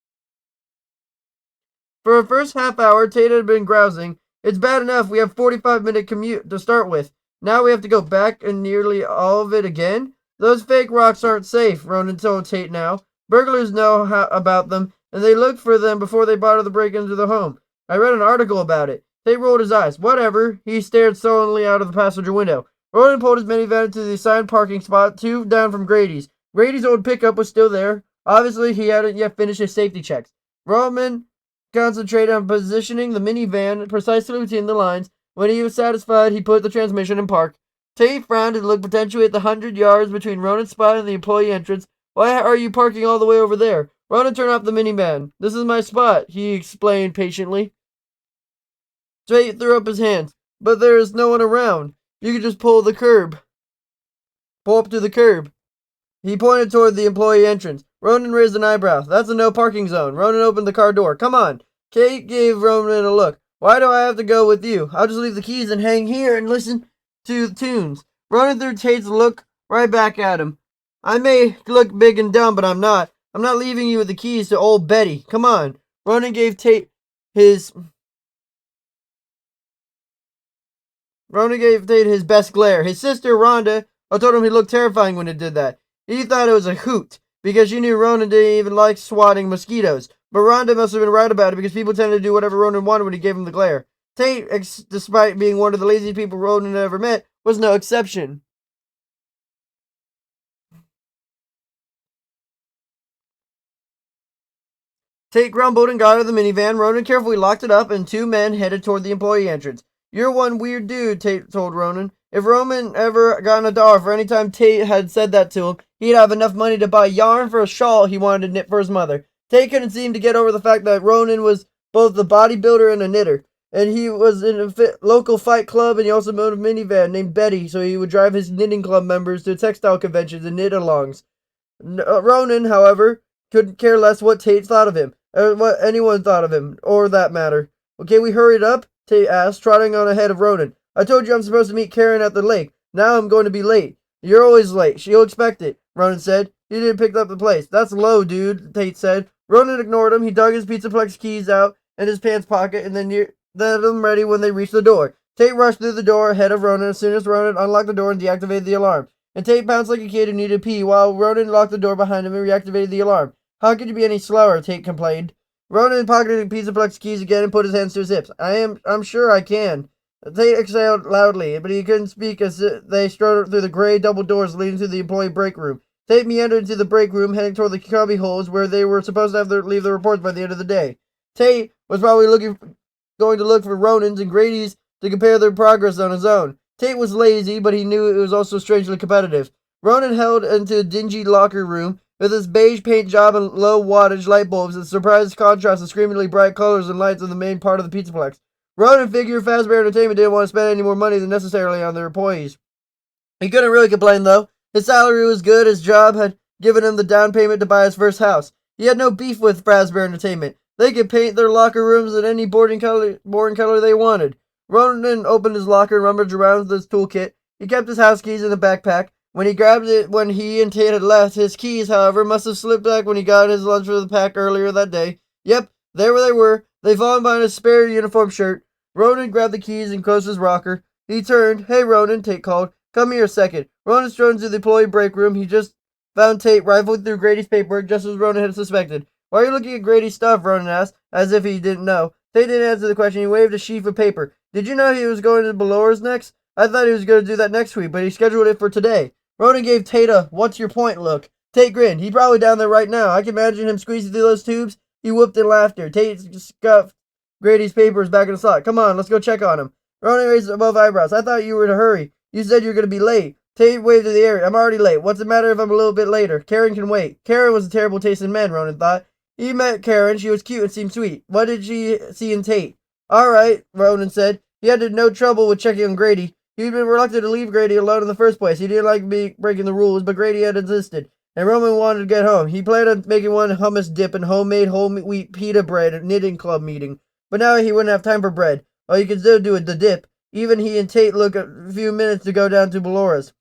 For the first half hour, Tate had been grousing. It's bad enough we have 45-minute commute to start with. Now we have to go back and nearly all of it again? Those fake rocks aren't safe, Ronan told Tate now. Burglars know about them, and they looked for them before they bother to break into the home. I read an article about it. Tate rolled his eyes. Whatever. He stared sullenly out of the passenger window. Ronan pulled his minivan to the assigned parking spot, 2 down from Grady's. Grady's old pickup was still there. Obviously, he hadn't yet finished his safety checks. Ronan concentrated on positioning the minivan precisely between the lines. When he was satisfied, he put the transmission in park. Tate frowned and looked potentially at the 100 yards between Ronan's spot and the employee entrance. Why are you parking all the way over there? Ronan turned off the minivan. This is my spot, he explained patiently. Tate threw up his hands. But there is no one around. You could just pull up to the curb. He pointed toward the employee entrance. Ronan raised an eyebrow. That's a no parking zone. Ronan opened the car door. Come on. Tate gave Ronan a look. Why do I have to go with you? I'll just leave the keys and hang here and listen to the tunes. Ronan threw Tate's look right back at him. I may look big and dumb, but I'm not. I'm not leaving you with the keys to old Betty. Come on. Ronan gave Tate his best glare. His sister, Rhonda, told him he looked terrifying when he did that. He thought it was a hoot, because she knew Ronan didn't even like swatting mosquitoes. But Rhonda must have been right about it, because people tended to do whatever Ronan wanted when he gave him the glare. Tate, despite being one of the laziest people Ronan ever met, was no exception. Tate grumbled and got out of the minivan. Ronan carefully locked it up, and 2 men headed toward the employee entrance. You're one weird dude, Tate told Ronan. If Ronan ever gotten $1 for any time Tate had said that to him, he'd have enough money to buy yarn for a shawl he wanted to knit for his mother. Tate couldn't seem to get over the fact that Ronan was both a bodybuilder and a knitter. And he was in a local fight club, and he also owned a minivan named Betty, so he would drive his knitting club members to textile conventions and knit-alongs. Ronan, however, couldn't care less what Tate thought of him, or what anyone thought of him, or that matter. Okay, we hurried up? Tate asked, trotting on ahead of Ronan. I told you I'm supposed to meet Karen at the lake. Now I'm going to be late. You're always late. She'll expect it, Ronan said. He didn't pick up the place. That's low, dude, Tate said. Ronan ignored him. He dug his Pizzaplex keys out in his pants pocket and then had them ready when they reached the door. Tate rushed through the door ahead of Ronan as soon as Ronan unlocked the door and deactivated the alarm. And Tate bounced like a kid who needed to pee while Ronan locked the door behind him and reactivated the alarm. How could you be any slower, Tate complained. Ronan pocketed the Pizzaplex keys again and put his hands to his hips. I'm sure I can. Tate exhaled loudly, but he couldn't speak as they strode through the gray double doors leading to the employee break room. Tate meandered into the break room, heading toward the cubby holes where they were supposed to leave their reports by the end of the day. Tate was probably going to look for Ronan's and Grady's to compare their progress on his own. Tate was lazy, but he knew it was also strangely competitive. Ronan held into a dingy locker room with its beige paint job and low wattage light bulbs that surprised contrast the screamingly bright colors and lights of the main part of the Pizzaplex. Ronan figured Fazbear Entertainment didn't want to spend any more money than necessarily on their employees. He couldn't really complain, though. His salary was good, his job had given him the down payment to buy his first house. He had no beef with Fazbear Entertainment. They could paint their locker rooms in any boring color they wanted. Ronan opened his locker and rummaged around with his toolkit. He kept his house keys in a backpack. When he grabbed it when he and Tate had left, his keys, however, must have slipped back when he got his lunch for the pack earlier that day. Yep, there they were. They fallen behind his spare uniform shirt. Ronan grabbed the keys and closed his rocker. He turned. "Hey, Ronan," Tate called. "Come here a second." Ronan strode into the employee break room. He just found Tate rifling through Grady's paperwork just as Ronan had suspected. "Why are you looking at Grady's stuff?" Ronan asked, as if he didn't know. Tate didn't answer the question. He waved a sheaf of paper. "Did you know he was going to Bellora's next? I thought he was going to do that next week, but he scheduled it for today." Ronan gave Tate a "what's your point" look. Tate grinned. "He's probably down there right now. I can imagine him squeezing through those tubes." He whooped in laughter. Tate scuffed Grady's papers back in the slot. "Come on, let's go check on him." Ronan raised both eyebrows. "I thought you were in a hurry. You said you were going to be late." Tate waved to the area. "I'm already late. What's the matter if I'm a little bit later? Karen can wait." Karen was a terrible taste in men, Ronan thought. He met Karen. She was cute and seemed sweet. What did she see in Tate? "All right," Ronan said. He had no trouble with checking on Grady. He'd been reluctant to leave Grady alone in the first place. He didn't like breaking the rules, but Grady had insisted, and Ronan wanted to get home. He planned on making one hummus dip and homemade whole wheat pita bread at knitting club meeting, but now he wouldn't have time for bread. Well, he could still do the dip. Even he and Tate looked a few minutes to go down to Bellora's.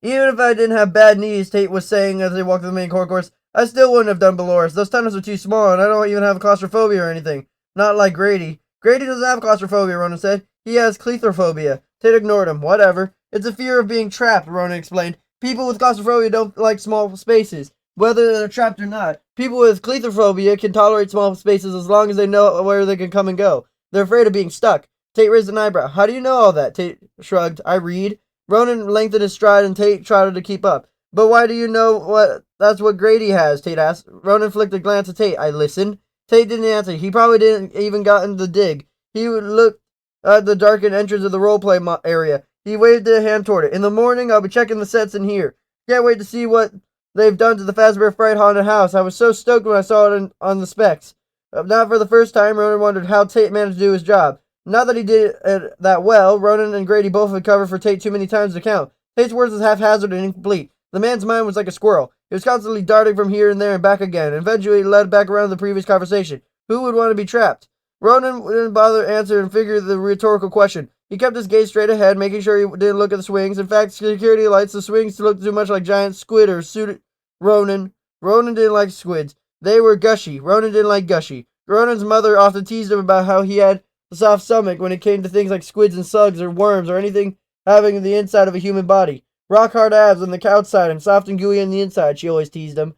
"Even if I didn't have bad knees," Tate was saying as they walked to the main concourse, "I still wouldn't have done Bellora's. Those tunnels are too small, and I don't even have claustrophobia or anything. Not like Grady." "Grady doesn't have claustrophobia," Ronan said. "He has Cleithrophobia." Tate ignored him. "Whatever. It's a fear of being trapped," Ronan explained. "People with claustrophobia don't like small spaces, whether they're trapped or not. People with Cleithrophobia can tolerate small spaces as long as they know where they can come and go. They're afraid of being stuck." Tate raised an eyebrow. "How do you know all that?" Tate shrugged. "I read." Ronan lengthened his stride and Tate trotted to keep up. "But why do you know that's what Grady has?" Tate asked. Ronan flicked a glance at Tate. "I listened." Tate didn't answer. He probably didn't even gotten the dig. He looked at the darkened entrance of the roleplay area. He waved a hand toward it. "In the morning, I'll be checking the sets in here. Can't wait to see what they've done to the Fazbear Fright Haunted House. I was so stoked when I saw it on the specs." Not for the first time, Ronan wondered how Tate managed to do his job. Not that he did it that well. Ronan and Grady both had covered for Tate too many times to count. Tate's words was haphazard and incomplete. The man's mind was like a squirrel. He was constantly darting from here and there and back again, and eventually led back around to the previous conversation. Who would want to be trapped? Ronan didn't bother to answer and figure the rhetorical question. He kept his gaze straight ahead, making sure he didn't look at the swings. In fact, security lights, the swings looked too much like giant squid or suited Ronan. Ronan didn't like squids. They were gushy. Ronan didn't like gushy. Ronan's mother often teased him about how he had a soft stomach when it came to things like squids and slugs or worms or anything having the inside of a human body. Rock hard abs on the outside and soft and gooey on the inside, she always teased him.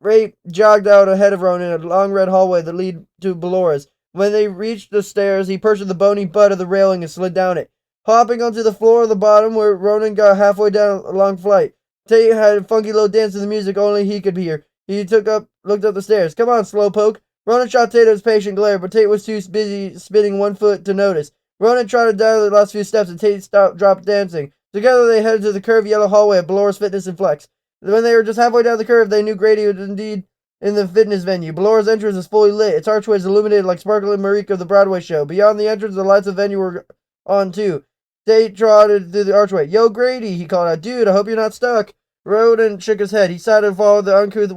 Ray jogged out ahead of Ronan in a long red hallway that led to Bellora's. When they reached the stairs, he perched the bony butt of the railing and slid down it. Hopping onto the floor of the bottom where Ronan got halfway down a long flight. Tate had a funky little dance to the music only he could hear. He looked up the stairs. "Come on, slowpoke." Ronan shot Tate his patient glare, but Tate was too busy spinning one foot to notice. Ronan trotted down the last few steps and Tate dropped dancing. Together they headed to the curved yellow hallway of Bellora's Fitness and Flex. When they were just halfway down the curve, they knew Grady was indeed in the fitness venue. Bellora's entrance was fully lit, its archways illuminated like Sparkling Marique of the Broadway show. Beyond the entrance, the lights of the venue were on too. Tate trotted through the archway. "Yo, Grady," he called out. "Dude, I hope you're not stuck." Ronan shook his head. He decided to follow the uncouth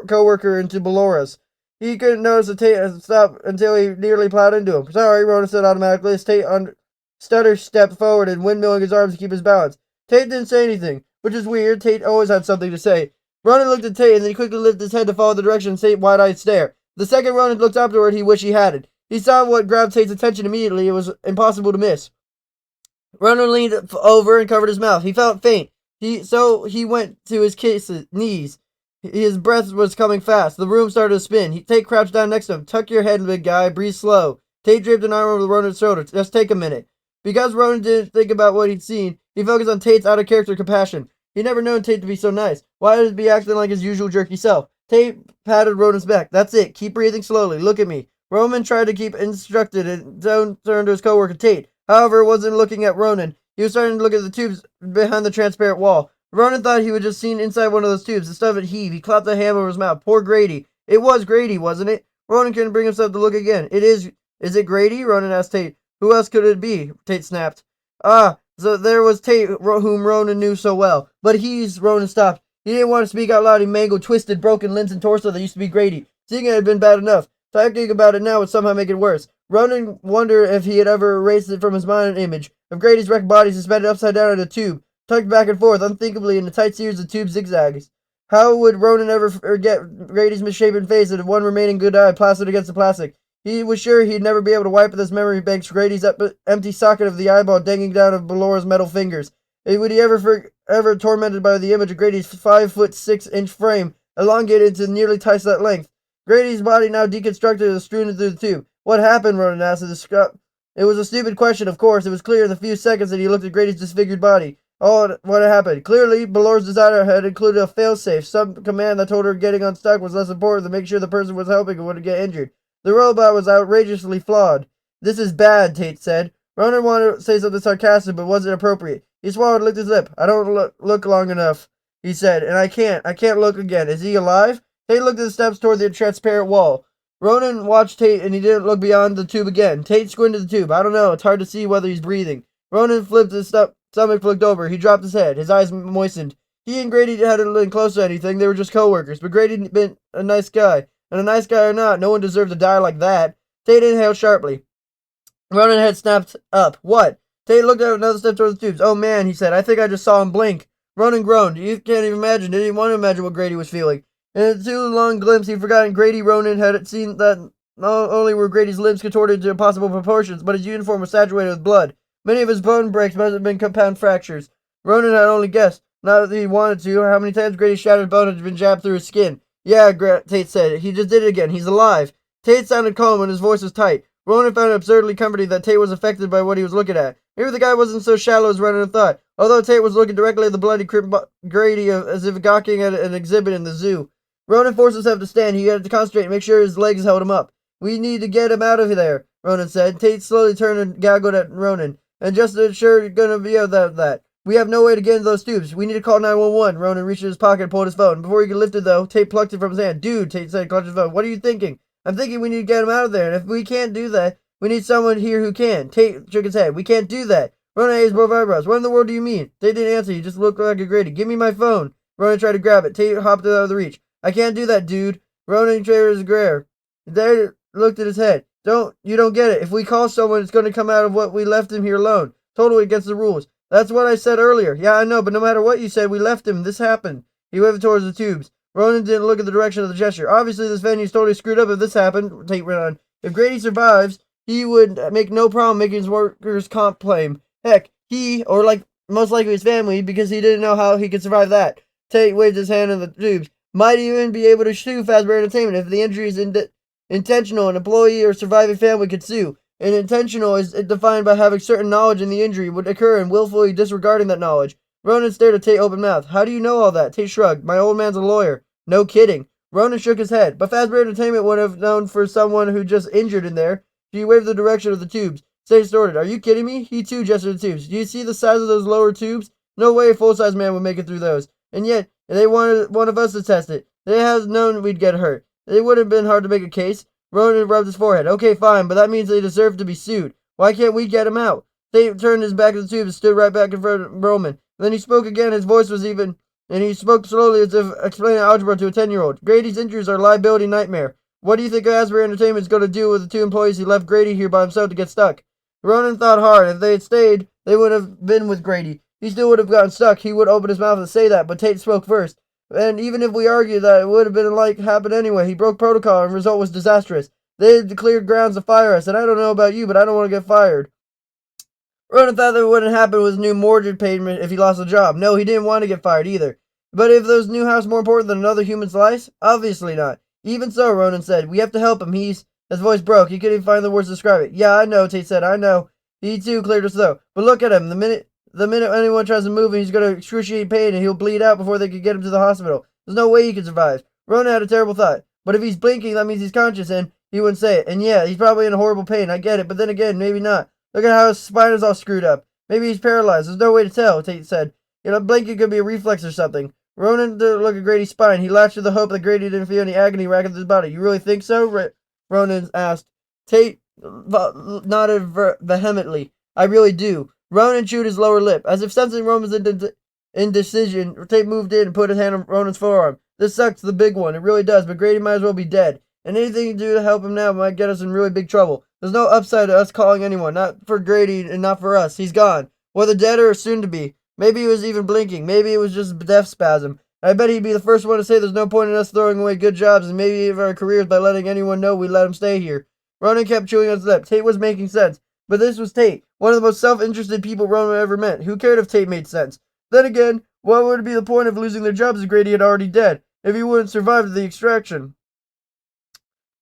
co-worker into Bellora's. He couldn't notice that Tate had stopped until he nearly plowed into him. "Sorry," Ronan said automatically as Tate stutter stepped forward and windmilling his arms to keep his balance. Tate didn't say anything, which is weird. Tate always had something to say. Ronan looked at Tate and then he quickly lifted his head to follow the direction of Tate's wide-eyed stare. The second Ronan looked upward, he wished he hadn't. He saw what grabbed Tate's attention immediately. It was impossible to miss. Ronan leaned over and covered his mouth. He felt faint. So he went to his knees. His breath was coming fast. The room started to spin. Tate crouched down next to him. "Tuck your head, big guy. Breathe slow." Tate draped an arm over Ronan's shoulder. "Just take a minute." Because Ronan didn't think about what he'd seen, he focused on Tate's out-of-character compassion. He never known Tate to be so nice. Why did he be acting like his usual jerky self? Tate patted Ronan's back. That's it. Keep breathing slowly. Look at me. Roman tried to keep instructed and don't turn to his coworker Tate. However, wasn't looking at Ronan. He was starting to look at the tubes behind the transparent wall. Ronan thought he would just seen inside one of those tubes. The stuff would heave. He clapped a hand over his mouth. Poor Grady. It was Grady, wasn't it? Ronan couldn't bring himself to look again. It is. Is it Grady? Ronan asked Tate. Who else could it be? Tate snapped. Ah, so there was Tate, whom Ronan knew so well. But Ronan stopped. He didn't want to speak out loud. He mangled, twisted, broken limbs and torso that used to be Grady. Seeing it had been bad enough. Talking about it now would somehow make it worse. Ronan wondered if he had ever erased it from his mind an image of Grady's wrecked body suspended upside down in a tube, tugged back and forth unthinkably in a tight series of tube zigzags. How would Ronan ever forget Grady's misshapen face and one remaining good eye plastered against the plastic? He was sure he'd never be able to wipe at his memory banks Grady's empty socket of the eyeball dangling down of Belora's metal fingers. Would he ever tormented by the image of Grady's 5'6" frame, elongated into nearly twice that length? Grady's body now deconstructed and strewn through the tube. What happened? Ronan asked. It was a stupid question, of course. It was clear in the few seconds that he looked at Grady's disfigured body. Oh, what had happened? Clearly, Belora's designer had included a failsafe, some command that told her getting unstuck was less important to make sure the person was helping wouldn't get injured. The robot was outrageously flawed. This is bad, Tate said. Ronan wanted to say something sarcastic, but wasn't appropriate. He swallowed and licked his lip. I don't look long enough, he said, and I can't look again. Is he alive? Tate looked at the steps toward the transparent wall. Ronan watched Tate, and he didn't look beyond the tube again. Tate squinted the tube. I don't know. It's hard to see whether he's breathing. Ronan flipped his stomach flicked over. He dropped his head. His eyes moistened. He and Grady hadn't been close to anything. They were just co-workers. But Grady'd been a nice guy. And a nice guy or not, no one deserved to die like that. Tate inhaled sharply. Ronan's head snapped up. What? Tate looked out another step toward the tubes. Oh man, he said. I think I just saw him blink. Ronan groaned. You can't even imagine. Didn't even want to imagine what Grady was feeling. In a too long glimpse, he'd forgotten Ronan had seen that not only were Grady's limbs contorted to impossible proportions, but his uniform was saturated with blood. Many of his bone breaks must have been compound fractures. Ronan had only guessed, not that he wanted to, how many times Grady's shattered bone had been jabbed through his skin. Yeah, Tate said. He just did it again. He's alive. Tate sounded calm and his voice was tight. Ronan found it absurdly comforting that Tate was affected by what he was looking at. Maybe the guy wasn't so shallow as Ronan thought, although Tate was looking directly at the bloody Grady as if gawking at an exhibit in the zoo. Ronan forced himself to stand. He had to concentrate and make sure his legs held him up. We need to get him out of there, Ronan said. Tate slowly turned and gaggled at Ronan. And just sure gonna be about that. We have no way to get into those tubes. We need to call 911. Ronan reached in his pocket and pulled his phone. Before he could lift it, though, Tate plucked it from his hand. Dude, Tate said, clutching his phone. What are you thinking? I'm thinking we need to get him out of there. And if we can't do that, we need someone here who can. Tate shook his head. We can't do that. Ronan raised both eyebrows. What in the world do you mean? Tate didn't answer. He just looked like a Grady. Give me my phone. Ronan tried to grab it. Tate hopped out of the reach. I can't do that, dude. Ronan traded his glare. Tate looked at his head. You don't get it. If we call someone, it's going to come out of what we left him here alone. Totally against the rules. That's what I said earlier. Yeah, I know, but no matter what you said, we left him. This happened. He waved towards the tubes. Ronan didn't look at the direction of the gesture. Obviously, this venue's totally screwed up if this happened, Tate went on. If Grady survives, he would make no problem making his workers' comp claim. Heck, most likely his family, because he didn't know how he could survive that. Tate waved his hand in the tubes. Might even be able to sue Fazbear Entertainment if the injury is intentional. An employee or surviving family could sue. And intentional is defined by having certain knowledge in the injury would occur and willfully disregarding that knowledge. Ronan stared at Tate open mouthed. How do you know all that? Tate shrugged. My old man's a lawyer. No kidding. Ronan shook his head. But Fazbear Entertainment would have known for someone who just injured in there. He waved the direction of the tubes. Tate snorted. Are you kidding me? He too gestured at the tubes. Do you see the size of those lower tubes? No way a full-size man would make it through those. And yet, they wanted one of us to test it. They had known we'd get hurt. It would have been hard to make a case. Ronan rubbed his forehead. Okay, fine, but that means they deserve to be sued. Why can't we get him out? Tate turned his back to the tube and stood right back in front of Roman. Then he spoke again. His voice was even, and he spoke slowly as if explaining algebra to a 10-year-old. Grady's injuries are a liability nightmare. What do you think Fazbear Entertainment is going to do with the two employees who left Grady here by himself to get stuck? Ronan thought hard. If they had stayed, they would have been with Grady. He still would have gotten stuck. He would open his mouth to say that, but Tate spoke first. And even if we argued that it would have been happened anyway, he broke protocol and the result was disastrous. They had declared grounds to fire us, and I don't know about you, but I don't want to get fired. Ronan thought that wouldn't happen with his new mortgage payment if he lost the job. No, he didn't want to get fired either. But if those new house more important than another human's life? Obviously not. Even so, Ronan said, we have to help him. His voice broke. He couldn't even find the words to describe it. Yeah, I know, Tate said. I know. He too cleared his throat. But look at him. The minute The minute anyone tries to move him, he's going to excruciating pain and he'll bleed out before they can get him to the hospital. There's no way he can survive. Ronan had a terrible thought. But if he's blinking, that means he's conscious and he wouldn't say it. And yeah, he's probably in horrible pain. I get it. But then again, maybe not. Look at how his spine is all screwed up. Maybe he's paralyzed. There's no way to tell, Tate said. Blinking could be a reflex or something. Ronan didn't look at Grady's spine. He latched to the hope that Grady didn't feel any agony racking through his body. You really think so? Ronan asked. Tate nodded vehemently. I really do. Ronan chewed his lower lip. As if sensing Ronan's indecision, Tate moved in and put his hand on Ronan's forearm. This sucks, the big one. It really does, but Grady might as well be dead. And anything you do to help him now might get us in really big trouble. There's no upside to us calling anyone. Not for Grady and not for us. He's gone. Whether dead or soon to be. Maybe he was even blinking. Maybe it was just a death spasm. I bet he'd be the first one to say there's no point in us throwing away good jobs and maybe even our careers by letting anyone know we let him stay here. Ronan kept chewing on his lip. Tate was making sense. But this was Tate, one of the most self-interested people Ronan ever met. Who cared if Tate made sense? Then again, what would be the point of losing their jobs if Grady had already dead, if he wouldn't survive the extraction?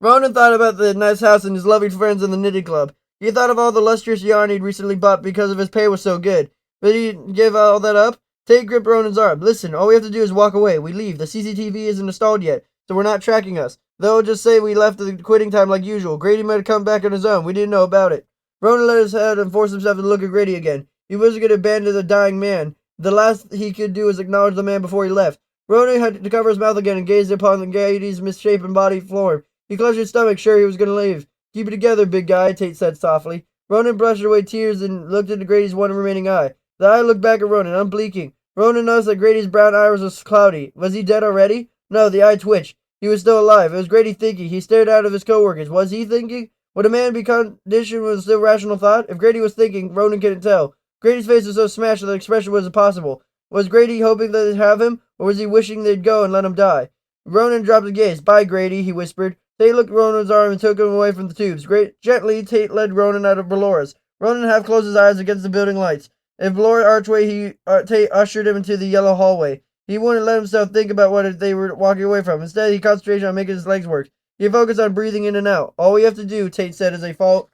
Ronan thought about the nice house and his loving friends in the knitting club. He thought of all the lustrous yarn he'd recently bought because of his pay was so good. But he'd give all that up? Tate gripped Ronan's arm. Listen, all we have to do is walk away. We leave. The CCTV isn't installed yet, so we're not tracking us. They'll just say we left at the quitting time like usual. Grady might have come back on his own. We didn't know about it. Ronan let his head and forced himself to look at Grady again. He wasn't going to abandon the dying man. The last he could do was acknowledge the man before he left. Ronan had to cover his mouth again and gazed upon Grady's misshapen body form. He clutched his stomach, sure he was going to leave. Keep it together, big guy, Tate said softly. Ronan brushed away tears and looked into Grady's one remaining eye. The eye looked back at Ronan, unblinking. Ronan noticed that Grady's brown iris was cloudy. Was he dead already? No, the eye twitched. He was still alive. It was Grady thinking. He stared out at his co-workers. Was he thinking? Would a man be conditioned with still rational thought? If Grady was thinking, Ronan couldn't tell. Grady's face was so smashed that the expression was impossible. Was Grady hoping that they'd have him, or was he wishing they'd go and let him die? Ronan dropped his gaze. Bye, Grady, he whispered. Tate looked at Ronan's arm and took him away from the tubes. Gently, Tate led Ronan out of Belora's. Ronan half closed his eyes against the building lights. In Belora's archway, Tate ushered him into the yellow hallway. He wouldn't let himself think about what they were walking away from. Instead, he concentrated on making his legs work. He focused on breathing in and out. All we have to do, Tate said as they followed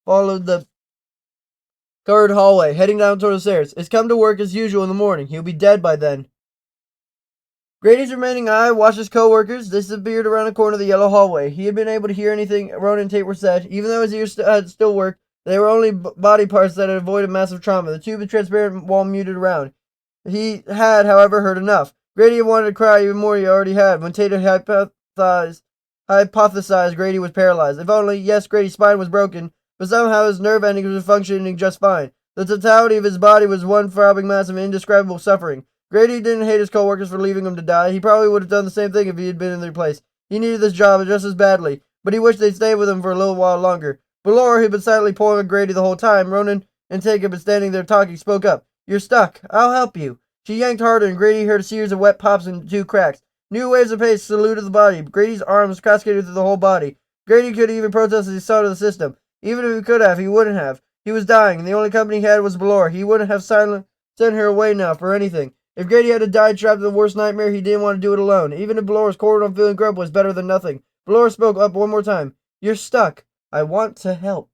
the covered hallway, heading down toward the stairs, is come to work as usual in the morning. He'll be dead by then. Grady's remaining eye watched his co-workers disappeared around the corner of the yellow hallway. He had been able to hear anything Ronan and Tate were said. Even though his ears had still worked, they were only body parts that had avoided massive trauma. The tube of transparent wall muted around. He had, however, heard enough. Grady had wanted to cry even more than he already had when Tate had hypothesized Grady was paralyzed. If only, yes, Grady's spine was broken, but somehow his nerve endings were functioning just fine. The totality of his body was one throbbing mass of indescribable suffering. Grady didn't hate his co-workers for leaving him to die. He probably would have done the same thing if he had been in their place. He needed this job just as badly, but he wished they'd stay with him for a little while longer. Belora, who had been silently pulling on Grady the whole time, Ronan and Tate had been standing there talking, spoke up. You're stuck. I'll help you. She yanked harder, and Grady heard a series of wet pops and two cracks. New waves of pain saluted the body. Grady's arms cascaded through the whole body. Grady could even protest as he saw to the system. Even if he could have, he wouldn't have. He was dying, and the only company he had was Belora. He wouldn't have sent her away now for anything. If Grady had to die trapped in the worst nightmare, he didn't want to do it alone. Even if Belora's quartered on feeling grub was better than nothing. Belora spoke up one more time. You're stuck. I want to help.